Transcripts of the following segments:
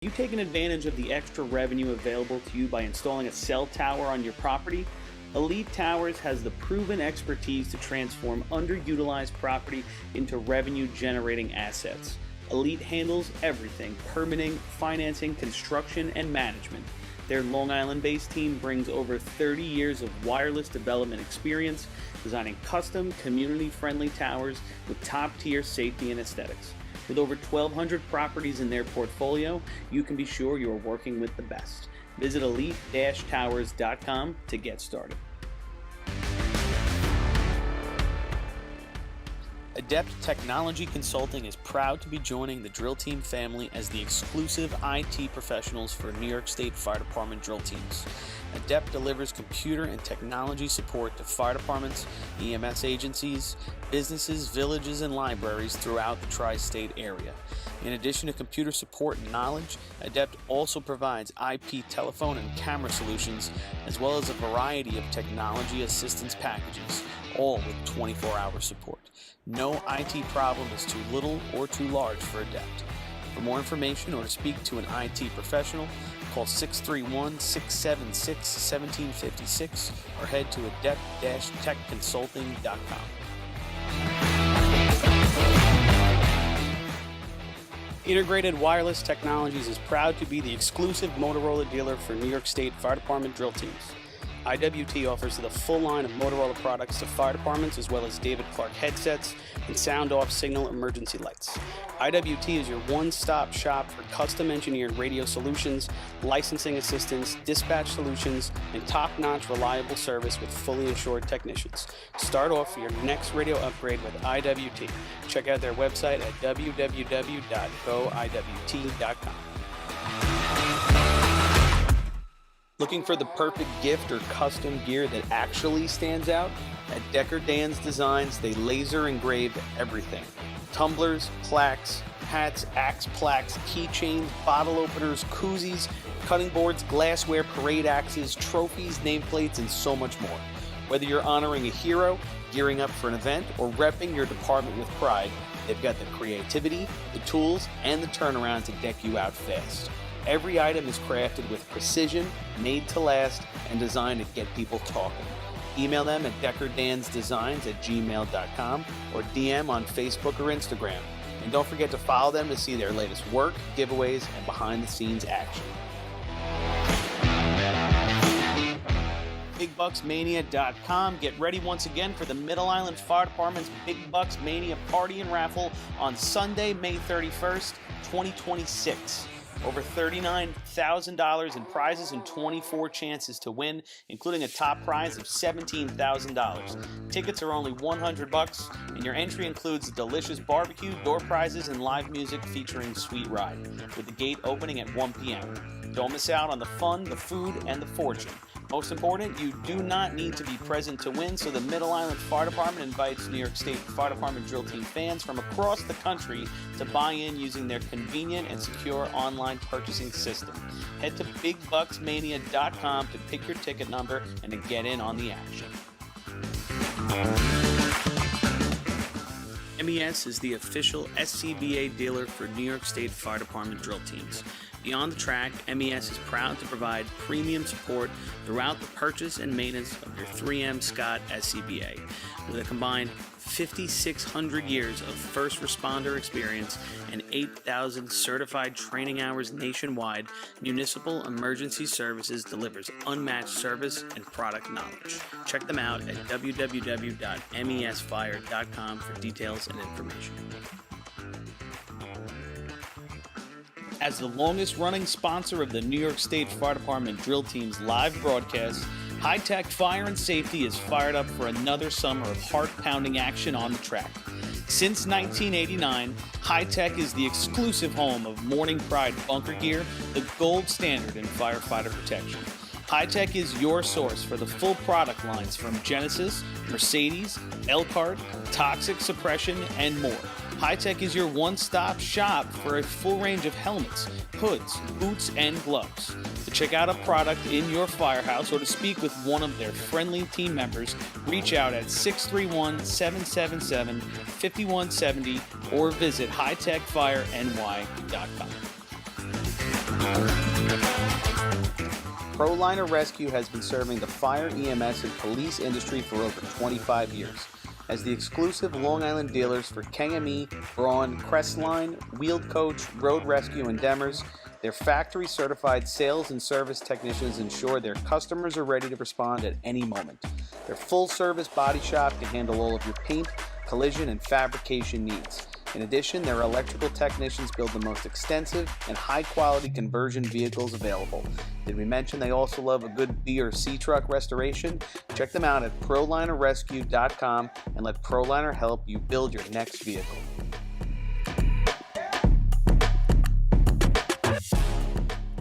You taking advantage of the extra revenue available to you by installing a cell tower on your property? Elite Towers has the proven expertise to transform underutilized property into revenue-generating assets. Elite handles everything: permitting, financing, construction, and management. Their Long Island-based team brings over 30 years of wireless development experience, designing custom, community-friendly towers with top-tier safety and aesthetics. With over 1,200 properties in their portfolio, you can be sure you are working with the best. Visit elite-towers.com to get started. Adept Technology Consulting is proud to be joining the Drill Team family as the exclusive IT professionals for New York State Fire Department drill teams. Adept delivers computer and technology support to fire departments, EMS agencies, businesses, villages, and libraries throughout the tri-state area. In addition to computer support and knowledge, Adept also provides IP telephone and camera solutions, as well as a variety of technology assistance packages, all with 24-hour support. No IT problem is too little or too large for Adept. For more information or to speak to an IT professional, call 631-676-1756 or head to adept-techconsulting.com. Integrated Wireless Technologies is proud to be the exclusive Motorola dealer for New York State Fire Department drill teams. IWT offers the full line of Motorola products to fire departments, as well as David Clark headsets and sound-off signal emergency lights. IWT is your one-stop shop for custom-engineered radio solutions, licensing assistance, dispatch solutions, and top-notch reliable service with fully insured technicians. Start off for your next radio upgrade with IWT. Check out their website at www.goiwt.com. Looking for the perfect gift or custom gear that actually stands out? At Decker Dan's Designs, they laser engrave everything. Tumblers, plaques, hats, axe plaques, keychains, bottle openers, koozies, cutting boards, glassware, parade axes, trophies, nameplates, and so much more. Whether you're honoring a hero, gearing up for an event, or repping your department with pride, they've got the creativity, the tools, and the turnaround to deck you out fast. Every item is crafted with precision, made to last, and designed to get people talking. Email them at deckerdansdesigns@gmail.com or DM on Facebook or Instagram. And don't forget to follow them to see their latest work, giveaways, and behind-the-scenes action. BigBucksMania.com. Get ready once again for the Middle Island Fire Department's Big Bucks Mania Party and Raffle on Sunday, May 31st, 2026. Over $39,000 in prizes and 24 chances to win, including a top prize of $17,000. Tickets are only $100, and your entry includes a delicious barbecue, door prizes, and live music featuring Sweet Ride, with the gate opening at 1 p.m. Don't miss out on the fun, the food, and the fortune. Most important, you do not need to be present to win, so the Middle Island Fire Department invites New York State Fire Department drill team fans from across the country to buy in using their convenient and secure online purchasing system. Head to BigBucksMania.com to pick your ticket number and to get in on the action. MES is the official SCBA dealer for New York State Fire Department drill teams. Beyond the track, MES is proud to provide premium support throughout the purchase and maintenance of your 3M Scott SCBA. With a combined 5,600 years of first responder experience and 8,000 certified training hours nationwide, Municipal Emergency Services delivers unmatched service and product knowledge. Check them out at www.mesfire.com for details and information. As the longest-running sponsor of the New York State Fire Department drill team's live broadcast, High Tech Fire and Safety is fired up for another summer of heart-pounding action on the track. Since 1989, High Tech is the exclusive home of Morning Pride bunker gear, the gold standard in firefighter protection. High Tech is your source for the full product lines from Genesis, Mercedes, Elkhart, Toxic Suppression, and more. High Tech is your one-stop shop for a full range of helmets, hoods, boots, and gloves. To check out a product in your firehouse or to speak with one of their friendly team members, reach out at 631-777-5170 or visit hightechfireny.com. ProLiner Rescue has been serving the fire, EMS, and police industry for over 25 years. As the exclusive Long Island dealers for KME, Braun, Crestline, Wheeled Coach, Road Rescue, and Demers, their factory-certified sales and service technicians ensure their customers are ready to respond at any moment. Their full-service body shop can handle all of your paint, collision, and fabrication needs. In addition, their electrical technicians build the most extensive and high-quality conversion vehicles available. Did we mention they also love a good B or C truck restoration? Check them out at ProLinerRescue.com and let ProLiner help you build your next vehicle.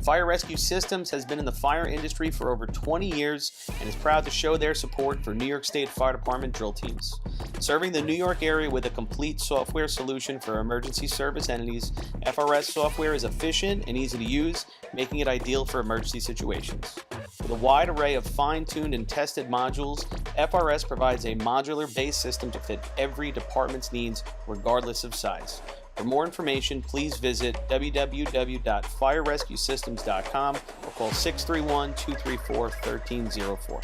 Fire Rescue Systems has been in the fire industry for over 20 years and is proud to show their support for New York State Fire Department drill teams. Serving the New York area with a complete software solution for emergency service entities, FRS software is efficient and easy to use, making it ideal for emergency situations. With a wide array of fine-tuned and tested modules, FRS provides a modular-based system to fit every department's needs, regardless of size. For more information, please visit www.firerescuesystems.com or call 631-234-1304.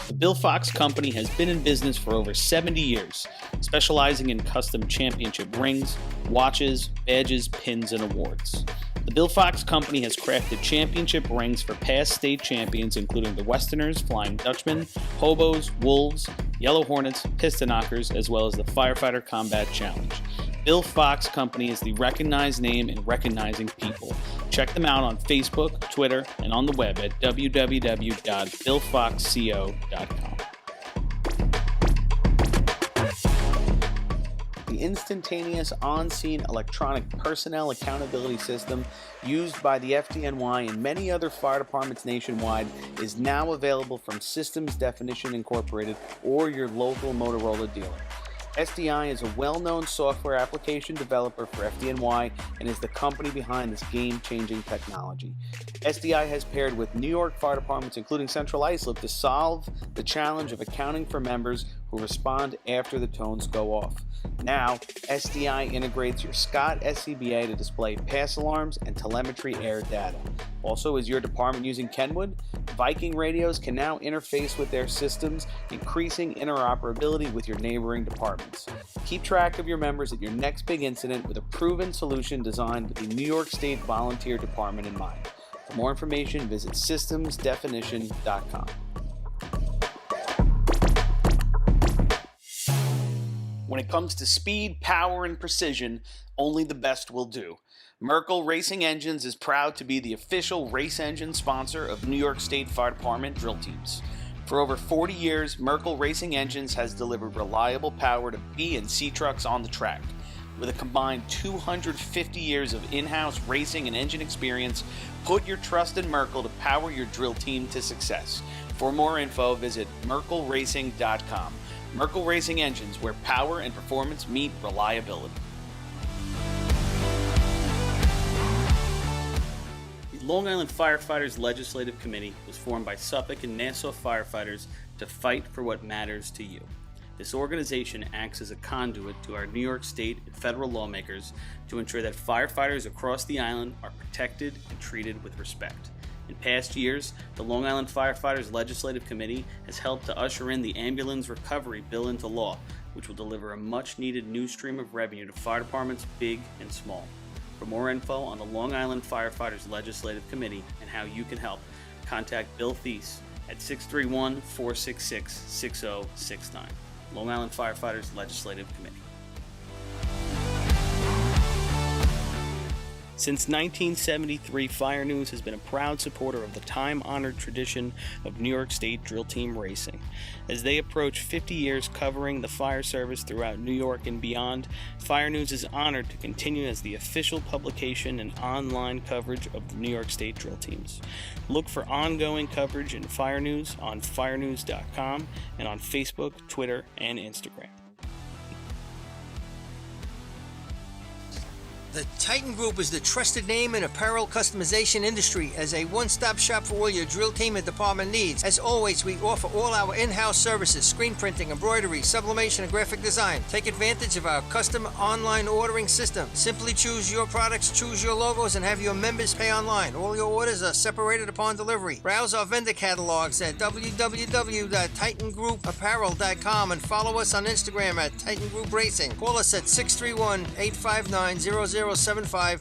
The Bill Fox Company has been in business for over 70 years, specializing in custom championship rings, watches, badges, pins, and awards. The Bill Fox Company has crafted championship rings for past state champions, including the Westerners, Flying Dutchmen, Hobos, Wolves, Yellow Hornets, Piston Knockers, as well as the Firefighter Combat Challenge. Bill Fox Company is the recognized name in recognizing people. Check them out on Facebook, Twitter, and on the web at www.billfoxco.com. The instantaneous on-scene electronic personnel accountability system used by the FDNY and many other fire departments nationwide is now available from Systems Definition Incorporated or your local Motorola dealer. SDI is a well-known software application developer for FDNY and is the company behind this game-changing technology. SDI has paired with New York fire departments, including Central Islip, to solve the challenge of accounting for members who respond after the tones go off. Now, SDI integrates your Scott SCBA to display pass alarms and telemetry air data. Also, is your department using Kenwood? Viking radios can now interface with their systems, increasing interoperability with your neighboring departments. Keep track of your members at your next big incident with a proven solution designed with the New York State Volunteer Department in mind. For more information, visit systemsdefinition.com. When it comes to speed, power, and precision, only the best will do. Merkel Racing Engines is proud to be the official race engine sponsor of New York State Fire Department drill teams. For over 40 years, Merkel Racing Engines has delivered reliable power to B and C trucks on the track. With a combined 250 years of in-house racing and engine experience, put your trust in Merkel to power your drill team to success. For more info, visit merkelracing.com. Merkel Racing Engines, where power and performance meet reliability. The Long Island Firefighters Legislative Committee was formed by Suffolk and Nassau firefighters to fight for what matters to you. This organization acts as a conduit to our New York State and federal lawmakers to ensure that firefighters across the island are protected and treated with respect. In past years, the Long Island Firefighters Legislative Committee has helped to usher in the Ambulance Recovery Bill into law, which will deliver a much-needed new stream of revenue to fire departments big and small. For more info on the Long Island Firefighters Legislative Committee and how you can help, contact Bill Thies at 631-466-6069. Long Island Firefighters Legislative Committee. Since 1973, Fire News has been a proud supporter of the time-honored tradition of New York State drill team racing. As they approach 50 years covering the fire service throughout New York and beyond, Fire News is honored to continue as the official publication and online coverage of the New York State drill teams. Look for ongoing coverage in Fire News on firenews.com and on Facebook, Twitter, and Instagram. The Titan Group is the trusted name in apparel customization industry as a one-stop shop for all your drill team and department needs. As always, we offer all our in-house services, screen printing, embroidery, sublimation, and graphic design. Take advantage of our custom online ordering system. Simply choose your products, choose your logos, and have your members pay online. All your orders are separated upon delivery. Browse our vendor catalogs at www.titangrouapparel.com and follow us on Instagram at Titan Group Racing. Call us at 631-859-0075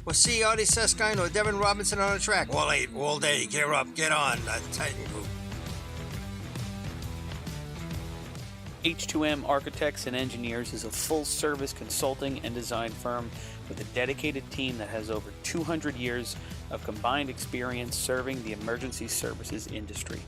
or see Artie Seskine or Devin Robinson on the track. All 8, all day. Gear up, get on. Titan Group. H2M Architects and Engineers is a full-service consulting and design firm with a dedicated team that has over 200 years of combined experience serving the emergency services industry.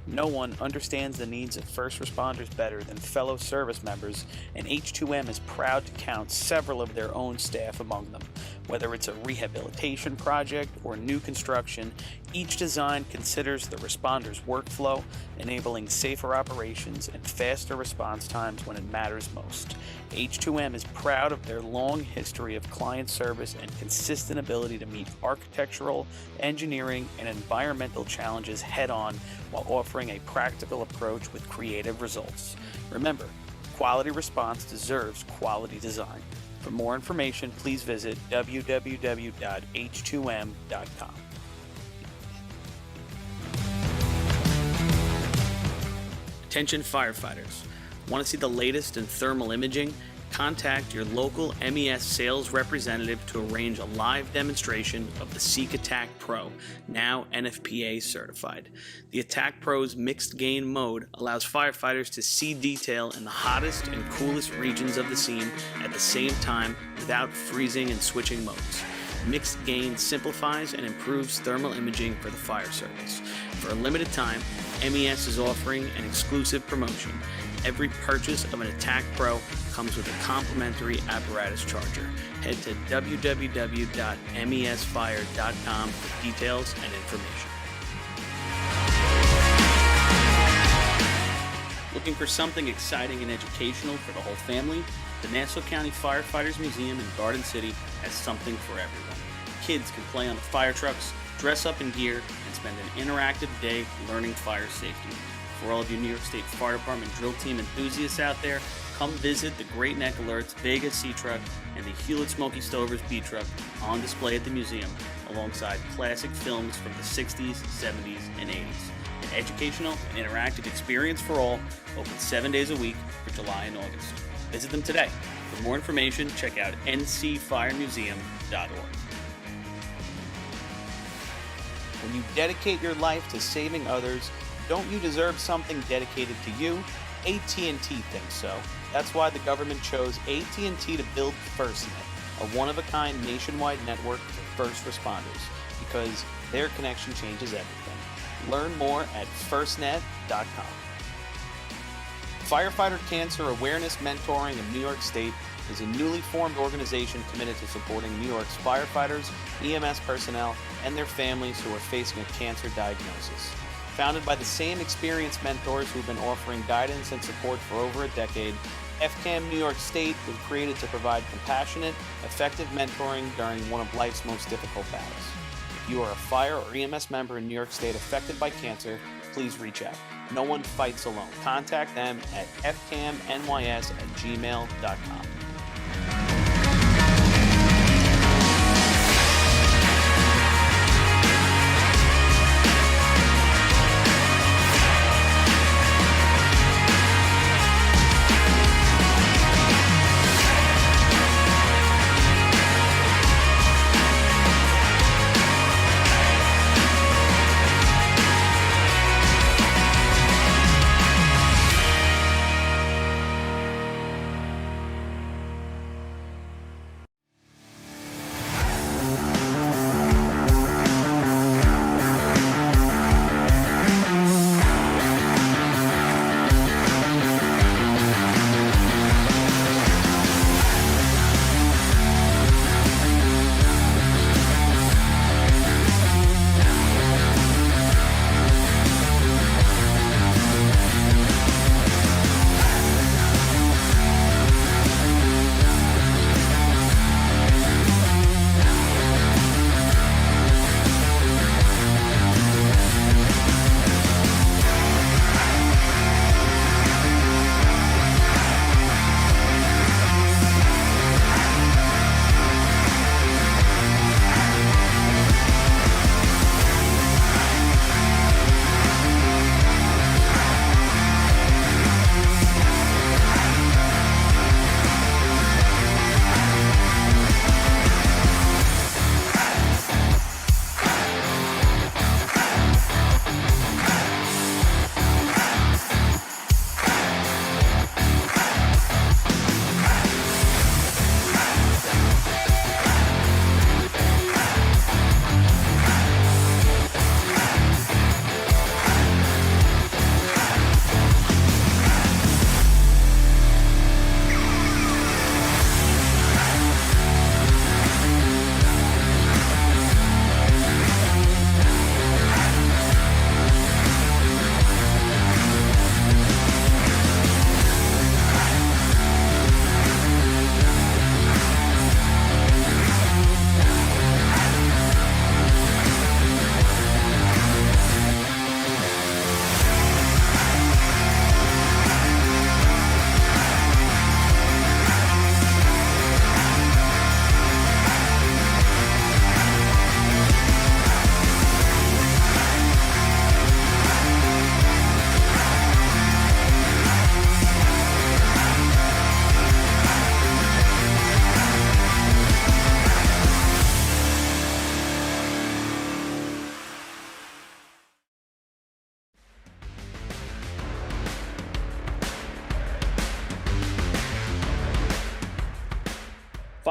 No one understands the needs of first responders better than fellow service members, and H2M is proud to count several of their own staff among them. Whether it's a rehabilitation project or new construction, each design considers the responder's workflow, enabling safer operations and faster response times when it matters most. H2M is proud of their long history of client service and consistent ability to meet architectural, engineering, and environmental challenges head-on while offering a practical approach with creative results. Remember, quality response deserves quality design. For more information, please visit www.h2m.com. Attention firefighters. Want to see the latest in thermal imaging? Contact your local MES sales representative to arrange a live demonstration of the Seek Attack Pro, now NFPA certified. The Attack Pro's mixed gain mode allows firefighters to see detail in the hottest and coolest regions of the scene at the same time without freezing and switching modes. Mixed gain simplifies and improves thermal imaging for the fire service. For a limited time, MES is offering an exclusive promotion. Every purchase of an Attack Pro comes with a complimentary apparatus charger. Head to www.mesfire.com for details and information. Looking for something exciting and educational for the whole family? The Nassau County Firefighters Museum in Garden City has something for everyone. Kids can play on the fire trucks, dress up in gear, and spend an interactive day learning fire safety. For all of you New York State Fire Department drill team enthusiasts out there, come visit the Great Neck Alerts Vega C Truck and the Hewlett Smoky Stovers B Truck on display at the museum, alongside classic films from the 60s, 70s, and 80s. An educational and interactive experience for all, open 7 days a week for July and August. Visit them today. For more information, check out ncfiremuseum.org. When you dedicate your life to saving others, don't you deserve something dedicated to you? AT&T thinks so. That's why the government chose AT&T to build FirstNet, a one-of-a-kind nationwide network for first responders, because their connection changes everything. Learn more at firstnet.com. Firefighter Cancer Awareness Mentoring of New York State is a newly formed organization committed to supporting New York's firefighters, EMS personnel, and their families who are facing a cancer diagnosis. Founded by the same experienced mentors who've been offering guidance and support for over a decade, FCAM New York State was created to provide compassionate, effective mentoring during one of life's most difficult battles. If you are a fire or EMS member in New York State affected by cancer, please reach out. No one fights alone. Contact them at fcamnys@gmail.com.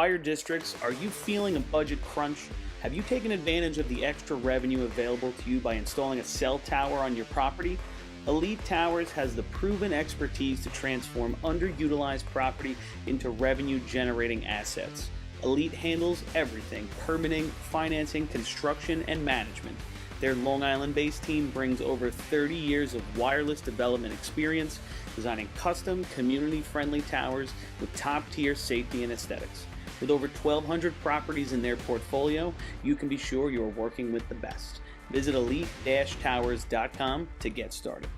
Fire districts, are you feeling a budget crunch? Have you taken advantage of the extra revenue available to you by installing a cell tower on your property? Elite Towers has the proven expertise to transform underutilized property into revenue-generating assets. Elite handles everything: permitting, financing, construction, and management. Their Long Island-based team brings over 30 years of wireless development experience, designing custom, community-friendly towers with top-tier safety and aesthetics. With over 1,200 properties in their portfolio, you can be sure you are working with the best. Visit elite-towers.com to get started.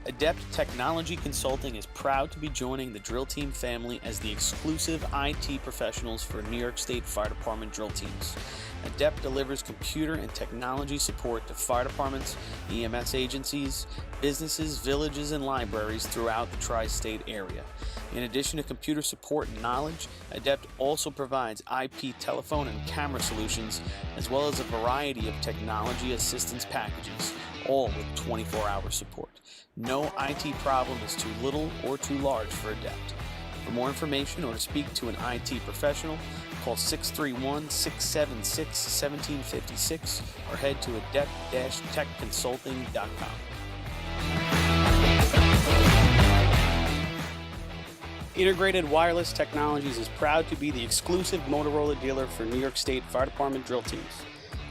Adept Technology Consulting is proud to be joining the Drill Team family as the exclusive IT professionals for New York State Fire Department drill teams. Adept delivers computer and technology support to fire departments, EMS agencies, businesses, villages, and libraries throughout the tri-state area. In addition to computer support and knowledge, Adept also provides IP telephone and camera solutions, as well as a variety of technology assistance packages, all with 24-hour support. No IT problem is too little or too large for Adept. For more information or to speak to an IT professional, call 631-676-1756 or head to adept-techconsulting.com. Integrated Wireless Technologies is proud to be the exclusive Motorola dealer for New York State Fire Department drill teams.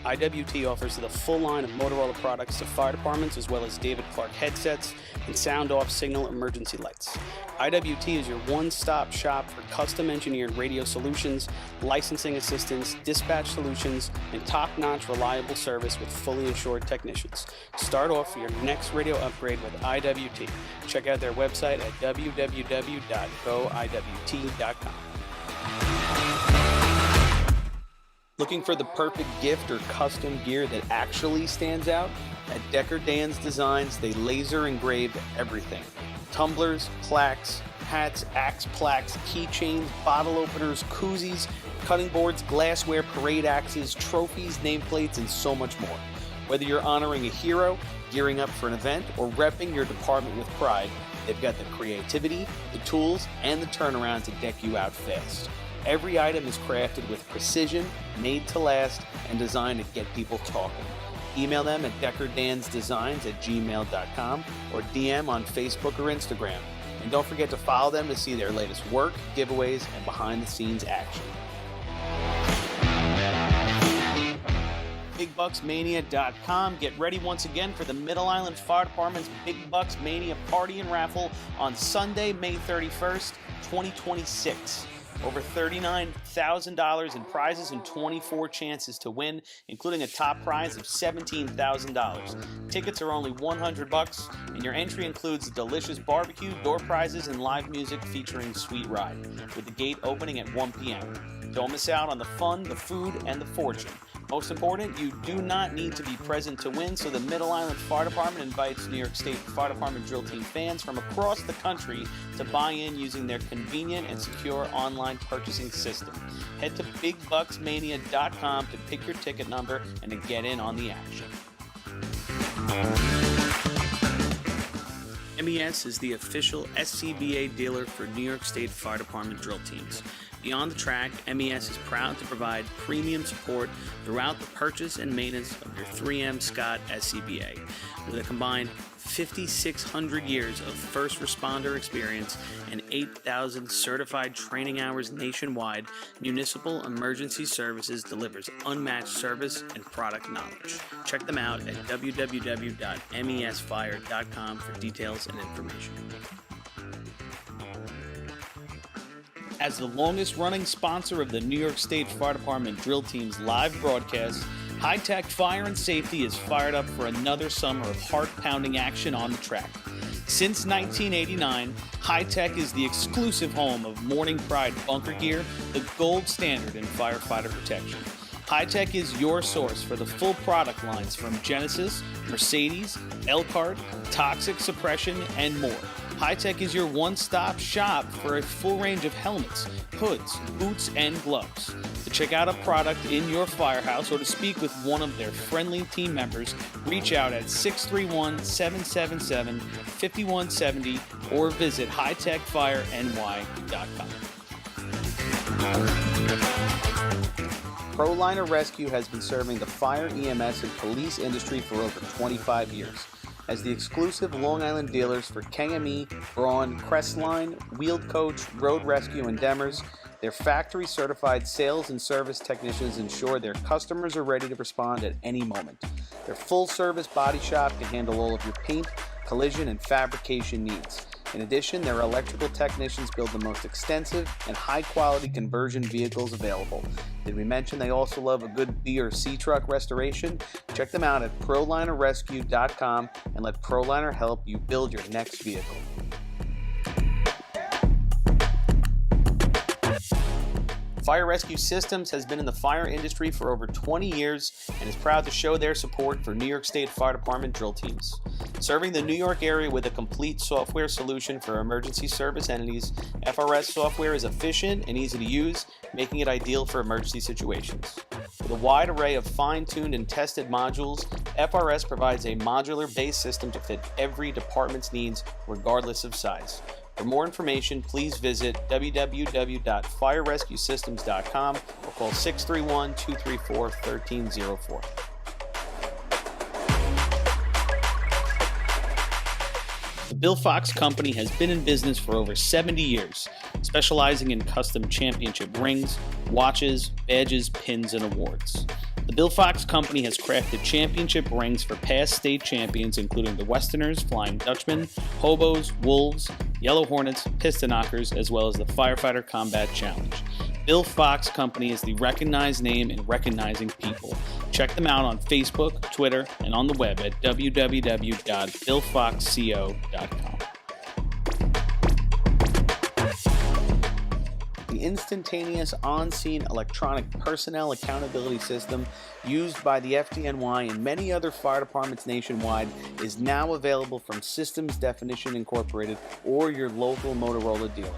IWT offers the full line of Motorola products to fire departments, as well as David Clark headsets and sound-off signal emergency lights. IWT is your one-stop shop for custom-engineered radio solutions, licensing assistance, dispatch solutions, and top-notch reliable service with fully insured technicians. Start off for your next radio upgrade with IWT. Check out their website at www.goiwt.com. Looking for the perfect gift or custom gear that actually stands out? At Decker Dan's Designs, they laser engrave everything. Tumblers, plaques, hats, axe plaques, keychains, bottle openers, koozies, cutting boards, glassware, parade axes, trophies, nameplates, and so much more. Whether you're honoring a hero, gearing up for an event, or repping your department with pride, they've got the creativity, the tools, and the turnaround to deck you out fast. Every item is crafted with precision, made to last, and designed to get people talking. Email them at deckerdansdesigns@gmail.com or DM on Facebook or Instagram. And don't forget to follow them to see their latest work, giveaways, and behind-the-scenes action. BigBucksMania.com. Get ready once again for the Middle Island Fire Department's Big Bucks Mania Party and Raffle on Sunday, May 31st, 2026. Over $39,000 in prizes and 24 chances to win, including a top prize of $17,000. Tickets are only $100, and your entry includes a delicious barbecue, door prizes, and live music featuring Sweet Ride, with the gate opening at 1 p.m. Don't miss out on the fun, the food, and the fortune. Most important, you do not need to be present to win, so the Middle Island Fire Department invites New York State Fire Department drill team fans from across the country to buy in using their convenient and secure online purchasing system. Head to BigBucksMania.com to pick your ticket number and to get in on the action. MES is the official SCBA dealer for New York State Fire Department drill teams. Beyond the track, MES is proud to provide premium support throughout the purchase and maintenance of your 3M Scott SCBA. With a combined 5,600 years of first responder experience and 8,000 certified training hours nationwide, Municipal Emergency Services delivers unmatched service and product knowledge. Check them out at www.mesfire.com for details and information. As the longest-running sponsor of the New York State Fire Department drill team's live broadcast, High Tech Fire and Safety is fired up for another summer of heart-pounding action on the track. Since 1989, High Tech is the exclusive home of Morning Pride bunker gear, the gold standard in firefighter protection. High Tech is your source for the full product lines from Genesis, Mercedes, Elkhart, Toxic Suppression, and more. High-Tech is your one-stop shop for a full range of helmets, hoods, boots, and gloves. To check out a product in your firehouse or to speak with one of their friendly team members, reach out at 631-777-5170 or visit hightechfireny.com. ProLiner Rescue has been serving the fire, EMS, and police industry for over 25 years. As the exclusive Long Island dealers for KME, Braun, Crestline, Wheeled Coach, Road Rescue, and Demers, their factory-certified sales and service technicians ensure their customers are ready to respond at any moment. Their full-service body shop can handle all of your paint, collision, and fabrication needs. In addition, their electrical technicians build the most extensive and high-quality conversion vehicles available. Did we mention they also love a good B or C truck restoration? Check them out at ProLinerRescue.com and let ProLiner help you build your next vehicle. Fire Rescue Systems has been in the fire industry for over 20 years and is proud to show their support for New York State Fire Department drill teams. Serving the New York area with a complete software solution for emergency service entities, FRS software is efficient and easy to use, making it ideal for emergency situations. With a wide array of fine-tuned and tested modules, FRS provides a modular-based system to fit every department's needs, regardless of size. For more information, please visit www.firerescuesystems.com or call 631-234-1304. The Bill Fox Company has been in business for over 70 years, specializing in custom championship rings, watches, badges, pins, and awards. The Bill Fox Company has crafted championship rings for past state champions, including the Westerners, Flying Dutchmen, Hobos, Wolves, Yellow Hornets, Piston Knockers, as well as the Firefighter Combat Challenge. Bill Fox Company is the recognized name in recognizing people. Check them out on Facebook, Twitter, and on the web at www.billfoxco.com. The instantaneous on-scene electronic personnel accountability system used by the FDNY and many other fire departments nationwide is now available from Systems Definition Incorporated or your local Motorola dealer.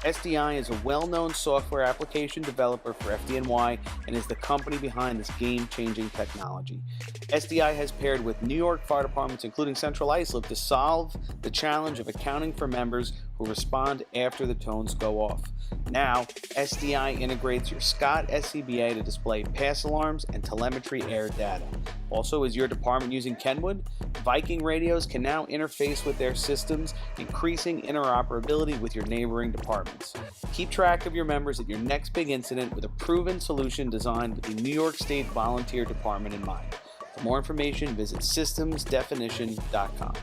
SDI is a well-known software application developer for FDNY and is the company behind this game-changing technology. SDI has paired with New York fire departments, including Central Islip, to solve the challenge of accounting for members who respond after the tones go off. Now, SDI integrates your Scott SCBA to display pass alarms and telemetry air data. Also, is your department using Kenwood? Viking radios can now interface with their systems, increasing interoperability with your neighboring departments. Keep track of your members at your next big incident with a proven solution designed with the New York State Volunteer Department in mind. For more information, visit systemsdefinition.com.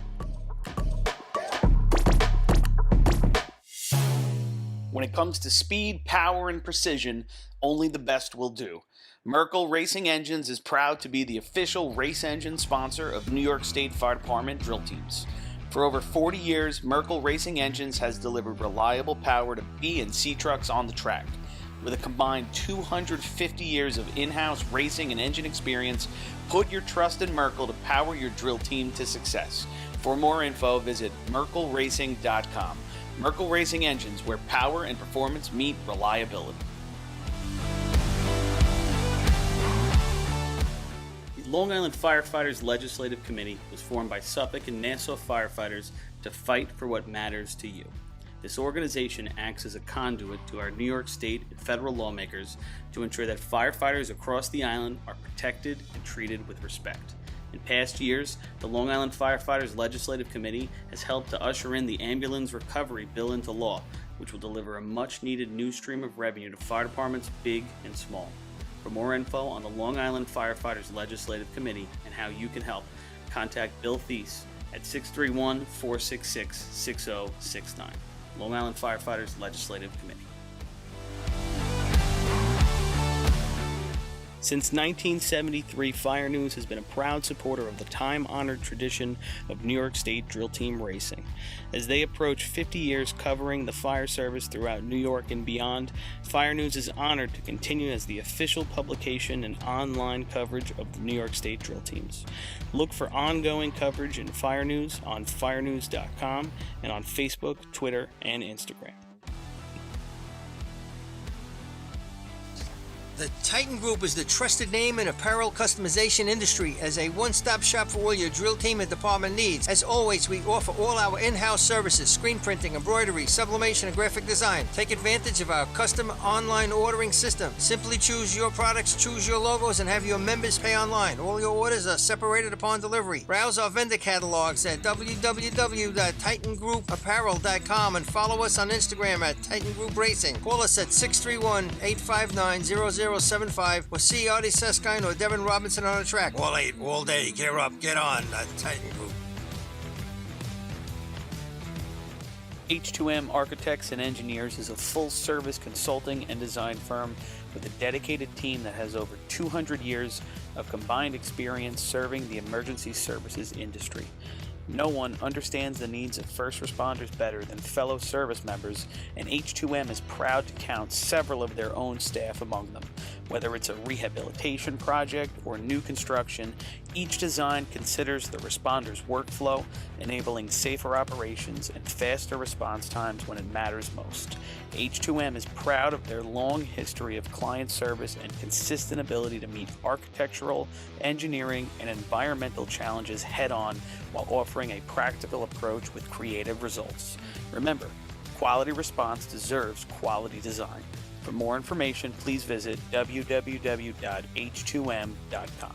When it comes to speed, power, and precision, only the best will do. Merkel Racing Engines is proud to be the official race engine sponsor of New York State Fire Department drill teams. For over 40 years, Merkel Racing Engines has delivered reliable power to B and C trucks on the track. With a combined 250 years of in-house racing and engine experience, put your trust in Merkel to power your drill team to success. For more info, visit merkelracing.com. Merkel Racing Engines, where power and performance meet reliability. The Long Island Firefighters Legislative Committee was formed by Suffolk and Nassau firefighters to fight for what matters to you. This organization acts as a conduit to our New York State and federal lawmakers to ensure that firefighters across the island are protected and treated with respect. In past years, the Long Island Firefighters Legislative Committee has helped to usher in the Ambulance Recovery Bill into law, which will deliver a much-needed new stream of revenue to fire departments big and small. For more info on the Long Island Firefighters Legislative Committee and how you can help, contact Bill Thies at 631-466-6069. Long Island Firefighters Legislative Committee. Since 1973, Fire News has been a proud supporter of the time-honored tradition of New York State Drill Team racing. As they approach 50 years covering the fire service throughout New York and beyond, Fire News is honored to continue as the official publication and online coverage of the New York State Drill Teams. Look for ongoing coverage in Fire News on firenews.com and on Facebook, Twitter, and Instagram. The Titan Group is the trusted name in apparel customization industry as a one-stop shop for all your drill team and department needs. As always, we offer all our in-house services, screen printing, embroidery, sublimation, and graphic design. Take advantage of our custom online ordering system. Simply choose your products, choose your logos, and have your members pay online. All your orders are separated upon delivery. Browse our vendor catalogs at www.titangrouapparel.com and follow us on Instagram at Titan Group Racing. Call us at 631-859-0075 or see Artie Seskine or Devin Robinson on the track. All 8, all day. Gear up, get on. Titan Group. H2M Architects and Engineers is a full-service consulting and design firm with a dedicated team that has over 200 years of combined experience serving the emergency services industry. No one understands the needs of first responders better than fellow service members, and H2M is proud to count several of their own staff among them. Whether it's a rehabilitation project or new construction, each design considers the responder's workflow, enabling safer operations and faster response times when it matters most. H2M is proud of their long history of client service and consistent ability to meet architectural, engineering, and environmental challenges head-on while offering a practical approach with creative results. Remember, quality response deserves quality design. For more information, please visit www.h2m.com.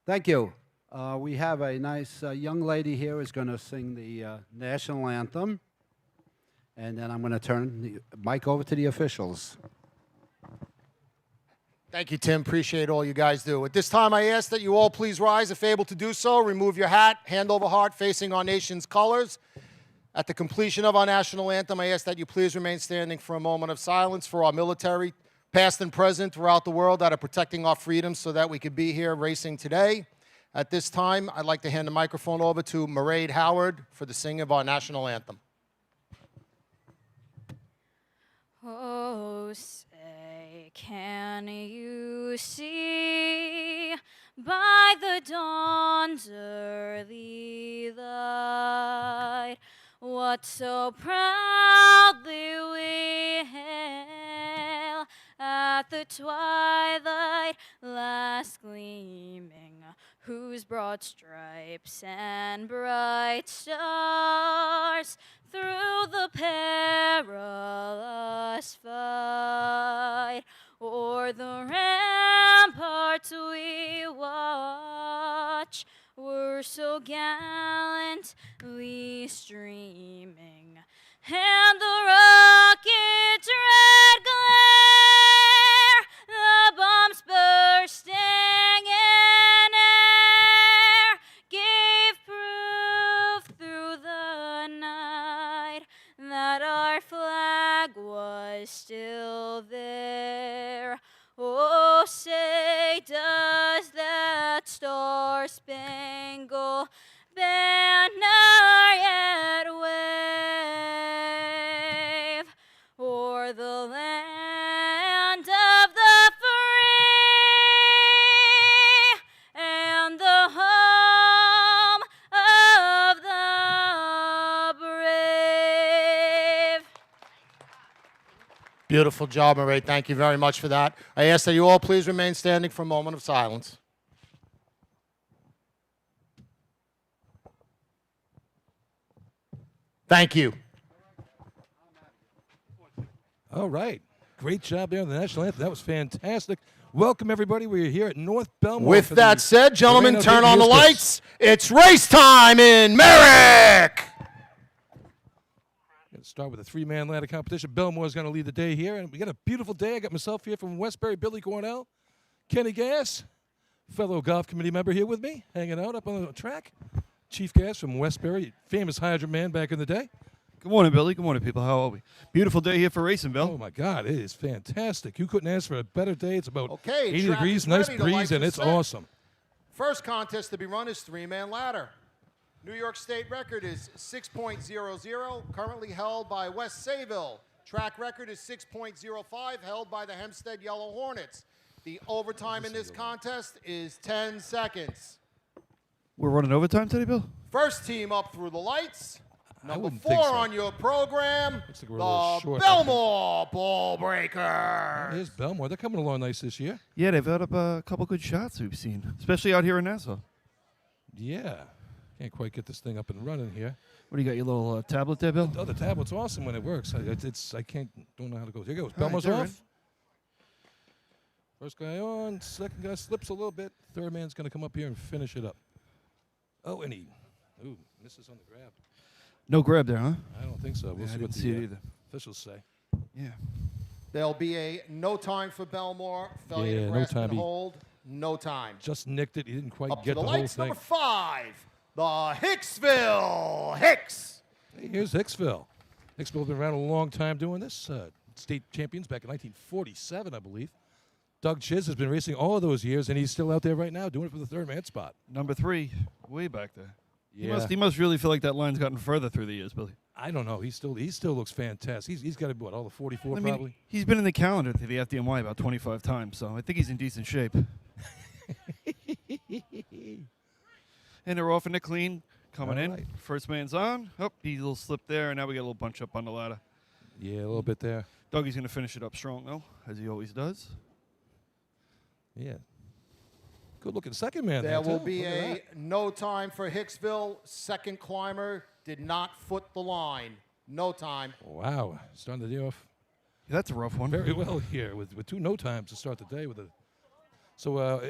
Thank you. We have a nice young lady here who's going to sing the national anthem. And then I'm going to turn the mic over to the officials. Thank you, Tim. Appreciate all you guys do. At this time, I ask that you all please rise if able to do so. Remove your hat, hand over heart, facing our nation's colors. At the completion of our national anthem, I ask that you please remain standing for a moment of silence for our military, past and present, throughout the world that are protecting our freedoms so that we could be here racing today. At this time, I'd like to hand the microphone over to Mairead Howard for the singing of our national anthem. Oh, say, can you see by the dawn's early light what so proudly we hail at the twilight last gleaming, whose broad stripes and bright stars through the perilous fight o'er the ramparts we watch were so gallantly streaming, and the rocket's red glare, the bombs bursting in air, gave proof through the night that our flag was still there. Oh, say, does that star-spangled banner yet wave o'er the land of the free and the home of the brave? Beautiful job, Mairead. Thank you very much for that. I ask that you all please remain standing for a moment of silence. Thank you. All right. Great job there on the national anthem. That was fantastic. Welcome, everybody. We're here at North Bellmore. With for that the said, gentlemen, Moreno turn Day on the News Clips. lights. It's race time in Merrick. Going to start with a three-man ladder competition. Bellmore's going to lead the day here, and we got a beautiful day. I got myself here from Westbury, Billy Cornell, Kenny Gass, fellow golf committee member here with me, hanging out up on the track. Chief Gas from Westbury, famous hydrant man back in the day. Good morning, Billy. Good morning, people. How are we? Beautiful day here for racing, Bill. Oh, my God, it is fantastic. You couldn't ask for a better day. It's about Okay, 80 track degrees, is nice ready, the lights breeze, and are it's set. awesome. First contest to be run is three-man ladder. New York State record is 6.00, currently held by West Sayville. Track record is 6.05, held by the Hempstead Yellow Hornets. The overtime in this contest is 10 seconds. We're running overtime today, Bill? First team up through the lights. Number wouldn't 4 think so. on your program, Looks like we're a little the short. Bellmore Ball Breakers. Here's Bellmore. They're coming along nice this year. Yeah, they've had up a couple good shots we've seen, especially out here in Nassau. Yeah. Can't quite get this thing up and running here. What do you got, your little tablet there, Bill? Oh, the tablet's awesome when it works. Don't know how to go. Here goes. All right, Bellmore's they're off. in. First guy on. Second guy slips a little bit. Third man's going to come up here and finish it up. Oh, and he misses on the grab. No grab there, huh? I don't think so. We'll Yeah, I see what didn't see it the either. officials say. Yeah. There'll be a no time for Belmore. Failure Yeah, to no grasp time. and He hold. No time. Just nicked it. He didn't quite Up to get the the whole lights, thing. number 5, the Hicksville Hicks. Hey, here's Hicksville. Hicksville's been around a long time doing this. State champions back in 1947, I believe. Doug Chiz has been racing all of those years, and he's still out there right now doing it for the third man spot. Number 3, way back there. Yeah. He must really feel like that line's gotten further through the years, Billy. I don't know. He still looks fantastic. He's got to be, what, all the 44 I mean, probably? he's been in the calendar to the FDNY about 25 times, so I think he's in decent shape. And they're off in the clean, coming All in. right. First man's on. Oh, he a little slip there, and now we got a little bunch up on the ladder. Yeah, a little bit there. Dougie's going to finish it up strong, though, as he always does. Yeah. Good looking second man There there, will too. be Look at a no time for Hicksville. Second climber did not foot the line. No time. that. Wow. Starting the day off Yeah, that's a rough one. very well here with 2 no times to start the day with a. So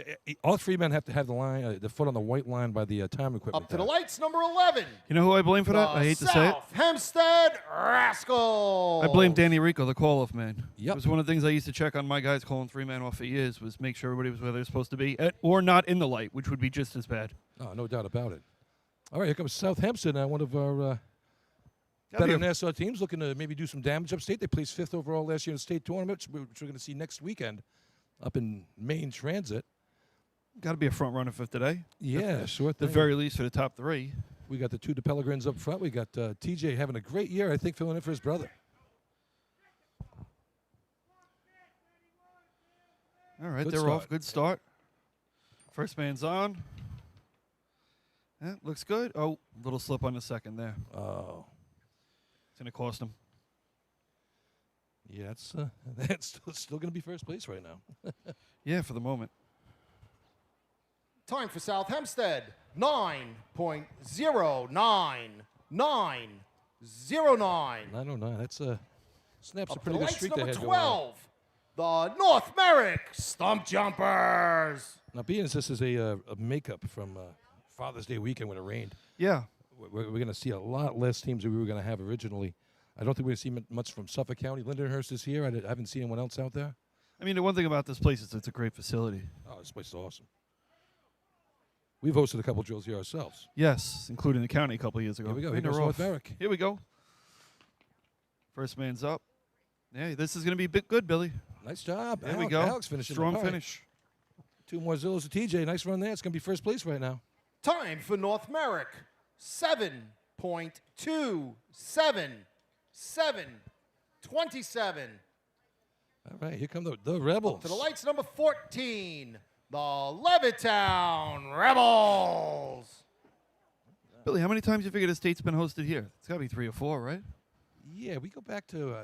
all 3 men have to have the line, the foot on the white line by the time equipment. Up to the there. lights, number 11. You know who I blame for that? I hate to say it. South Hempstead Rascals. I blame Danny Rico, the call-off man. Yep. It was one of the things I used to check on my guys calling 3-man off for years was make sure everybody was where they're supposed to be, or not in the light, which would be just as bad. Oh, no doubt about it. All right, here comes South Hempstead, one of our That'd be better a- Nassau teams, looking to maybe do some damage upstate. They placed 5th overall last year in the state tournament, which we're going to see next weekend up in Maine Transit. Got to be a front runner for today. Yeah, sure The thing. very least for the top 3. We got the 2 DePellegrins up front. We got TJ having a great year, I think, filling in for his brother. All right, Good they're start. off. Good start. First man's on. Yeah, looks good. Oh, little slip on the second there. Oh, It's going to cost him. yeah, that's still going to be first place right now. Yeah, for the moment. Time for South Hempstead. 9.09909. 909. That's snaps a Up to the pretty good lights, streak they number had going on. 12. The North Merrick Stump Jumpers. Now, being as this is a makeup from Father's Day weekend when it rained, Yeah. we're going to see a lot less teams than we were going to have originally. I don't think we're going to see much from Suffolk County. Lindenhurst is here. I haven't seen anyone else out there. I mean, the one thing about this place is it's a great facility. Oh, this place is awesome. We've hosted a couple drills here ourselves. Yes, including the county a couple of years ago. Here we go. And Here goes they're North off. Merrick. Here we go. First man's up. Yeah, this is going to be a bit good, Billy. Nice job. There we go. Alex finishing. Strong All right. finish. 2 more Zillows to TJ. Nice run there. It's going to be first place right now. Time for North Merrick. 7.27727. All right, here come the Rebels. To the lights, number 14. The Levittown Rebels. Billy, how many times you figure the state's been hosted here? It's got to be 3 or 4, right? Yeah, we go back to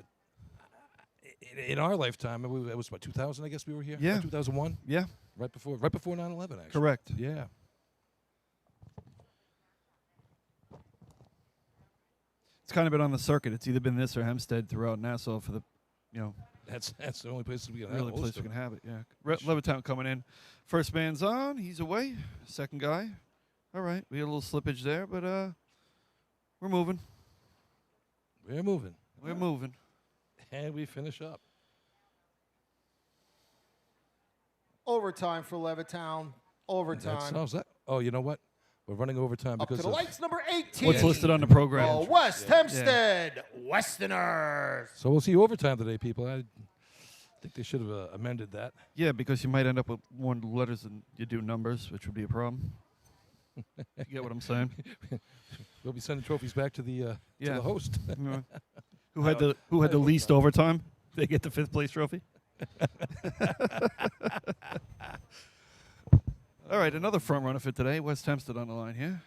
in our lifetime. It was what 2000, I guess we were here. Yeah. 2001, Yeah, right before 9/11. Actually, correct. Yeah. It's kind of been on the circuit. It's either been this or Hempstead throughout Nassau for the, That's the only place we can really have place most we of can have it. Yeah, Levittown coming in. First man's on. He's away. Second guy. All right, we had a little slippage there, but we're moving. We're moving. We're moving. And we finish up. Overtime for Levittown. That Overtime. solves that. Oh, you know what? We're running overtime Up to because the of lights, number 18. What's listed on the program? The West Hempstead Westerners. So we'll see overtime today, people. I think they should have amended that. Yeah, because you might end up with more letters than you do numbers, which would be a problem. You get what I'm saying? We'll be sending trophies back to the host. Who had the least overtime? They get the 5th place trophy. All right, another front runner for today. West Hempstead on the line here.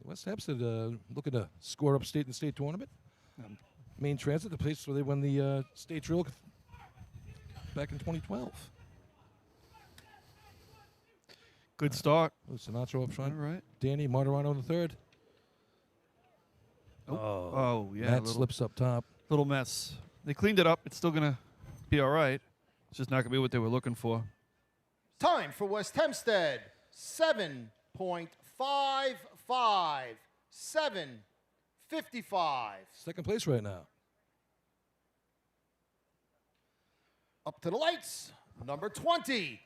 West Hempstead looking to score upstate in the state tournament. Main Transit, the place where they won the state drill back in 2012. Good start. Sinatra up front. All right. Danny Martirano in the third. Oh, yeah. Matt slips up top. Little mess. They cleaned it up. It's still going to be all right. It's just not going to be what they were looking for. Time for West Hempstead. 7.55. 7:55. Second place right now. Up to the lights, number 20.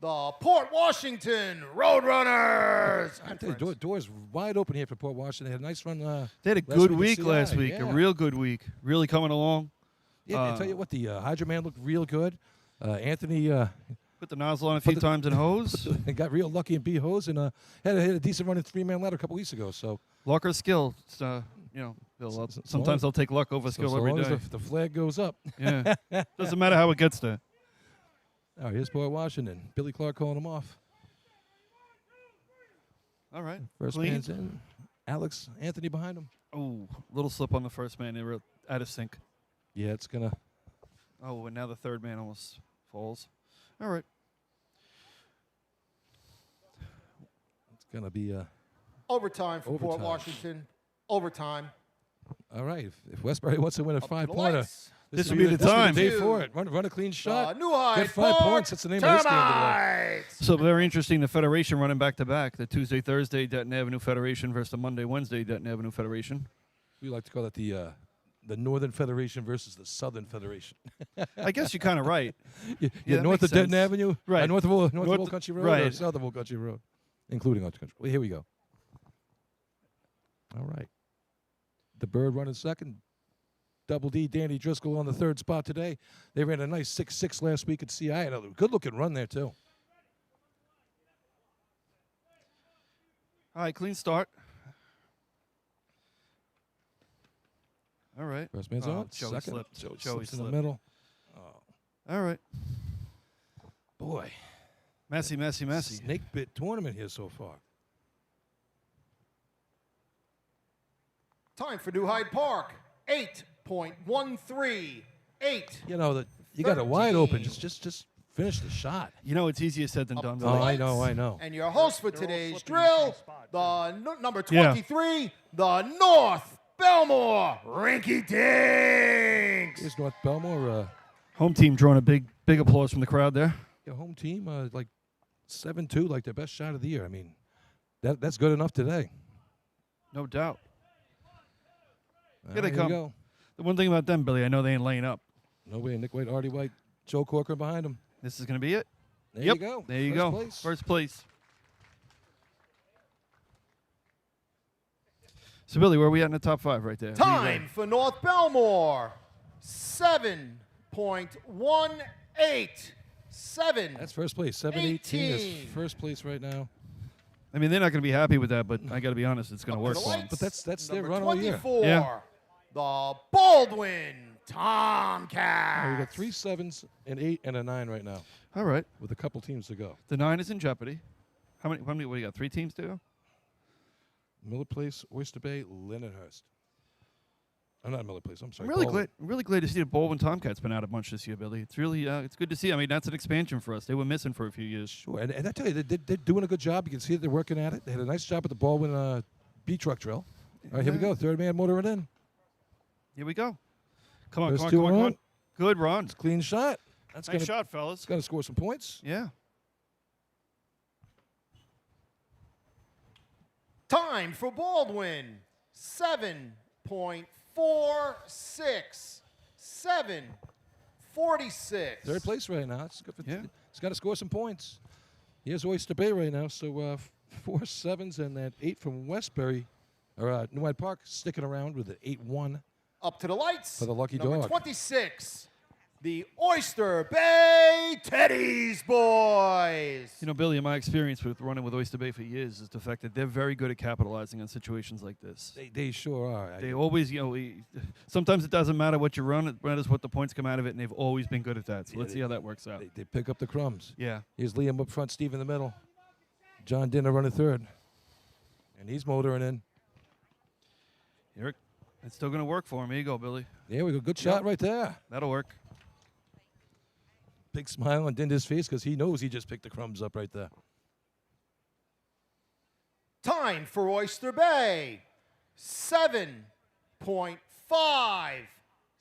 The Port Washington Roadrunners. I tell you, doors wide open here for Port Washington. They had a nice run. They had a last good at week CI. last week. Yeah. A real good week. Really coming along. Yeah, I tell you what, the Hydro Man looked real good. Anthony Put the nozzle on a few times and hose. got real lucky in B hose and had a decent run in 3-man ladder a couple weeks ago. So Luck or skill. It's, sometimes they'll take luck over skill every long day. as the flag goes up. Yeah. Doesn't matter how it gets there. Oh, here's Port Washington. Billy Clark calling him off. All right. First Clean. man's in. Alex Anthony behind him. Oh, little slip on the first man. They were out of sync. Yeah, it's gonna. Oh, and now the third man almost falls. All right. It's gonna be Overtime for Port Overtime. Washington. Overtime. all right. If Westbury wants to win a Up to the 5-pointer, lights. This would be the time. Day for it. Run a clean shot. New High Get 5 Park points. That's the name of this game today. Termites. So very interesting. The Federation running back to back. The Tuesday, Thursday Denton Avenue Federation versus the Monday, Wednesday Denton Avenue Federation. We like to call that the Northern Federation versus the Southern Federation. I guess you're kind of right. Yeah, that north of makes Denton sense. Avenue, Right. North of Old North- Country Road, or right. south of Old Country Road, including Old Country. Well, here we go. All right. The Bird running second. Double D, Danny Driscoll on the third spot today. They ran a nice 6-6 last week at CI. And a good-looking run there, too. All right, clean start. All right. First man's Oh, on. Joey Second. slipped. Joey Joey slips in the slipped. middle. All right. Boy. Messy. Snake bit tournament here so far. Time for New Hyde Park. 8.138. You know, you got it wide open. 13. Just finish the shot. You know, it's easier said than Up done. to Oh, the Billy. I know, lights. I know. And your host for today's drill, the number Yeah. 23, the North Bellmore Rinky Dinks. Here's North Bellmore. Home team drawing a big applause from the crowd there. Your home team, like 7-2, like their best shot of the year. I mean, that's good enough today. No doubt. Here they come. Go. The one thing about them, Billy, I know they ain't laying up. No way. Nick White, Artie White, Joe Corcoran behind him. This is going to be it. There Yep. you go. There you First go. place. First place. So, Billy, where are we at in the top 5 right there? Time for North Bellmore. 7.18. 7. That's first place. 7-18 is 18. first place right now. I mean, they're not going to be happy with that, but I got to be honest, it's going to Up work to the for them. lights. But that's their Number run all year. 24. Yeah. The Baldwin We Tomcats. got 3 7s, an 8, and a 9 right now, All right. with a couple teams to go. The 9 is in jeopardy. How many? What do you got? 3 teams to go? Miller Place, Oyster Bay, Lindenhurst. I'm not Miller Place. I'm sorry. I'm really Baldwin. glad. I'm really glad to see the Baldwin Tomcats been out a bunch this year, Billy. It's really it's good to see. I mean, that's an expansion for us. They were missing for a few years. Sure, and I tell you, they're doing a good job. You can see that they're working at it. They had a nice job at the Baldwin B-truck drill. All right, here we go. Third man motoring in. Here we go. Come on, First come on, two come on, are come on. on. Good run. Clean shot. That's Nice gonna, shot, fellas. It's going to score some points. Yeah. Time for Baldwin. 7.46. 7.46. Third place right now. It's good for Yeah. It's got to score some points. Here's Oyster Bay right now. So 4 7s and that 8 from Westbury, or New Hyde Park, sticking around with the 8-1. Up to the lights. For the lucky Number dog. 26, the Oyster Bay Teddy's boys. You know, Billy, in my experience with running with Oyster Bay for years is the fact that they're very good at capitalizing on situations like this. They sure are. They always, sometimes it doesn't matter what you run, it matters what the points come out of it, and they've always been good at that. So let's see how that works out. They pick up the crumbs. Yeah. Here's Liam up front, Steve in the middle. John Dinner running third. And he's motoring in. Here, it's still going to work for him. Here you go, Billy. There we go. Good shot right there. That'll work. Big smile on Dinder's face because he knows he just picked the crumbs up right there. Time for Oyster Bay. 7.56.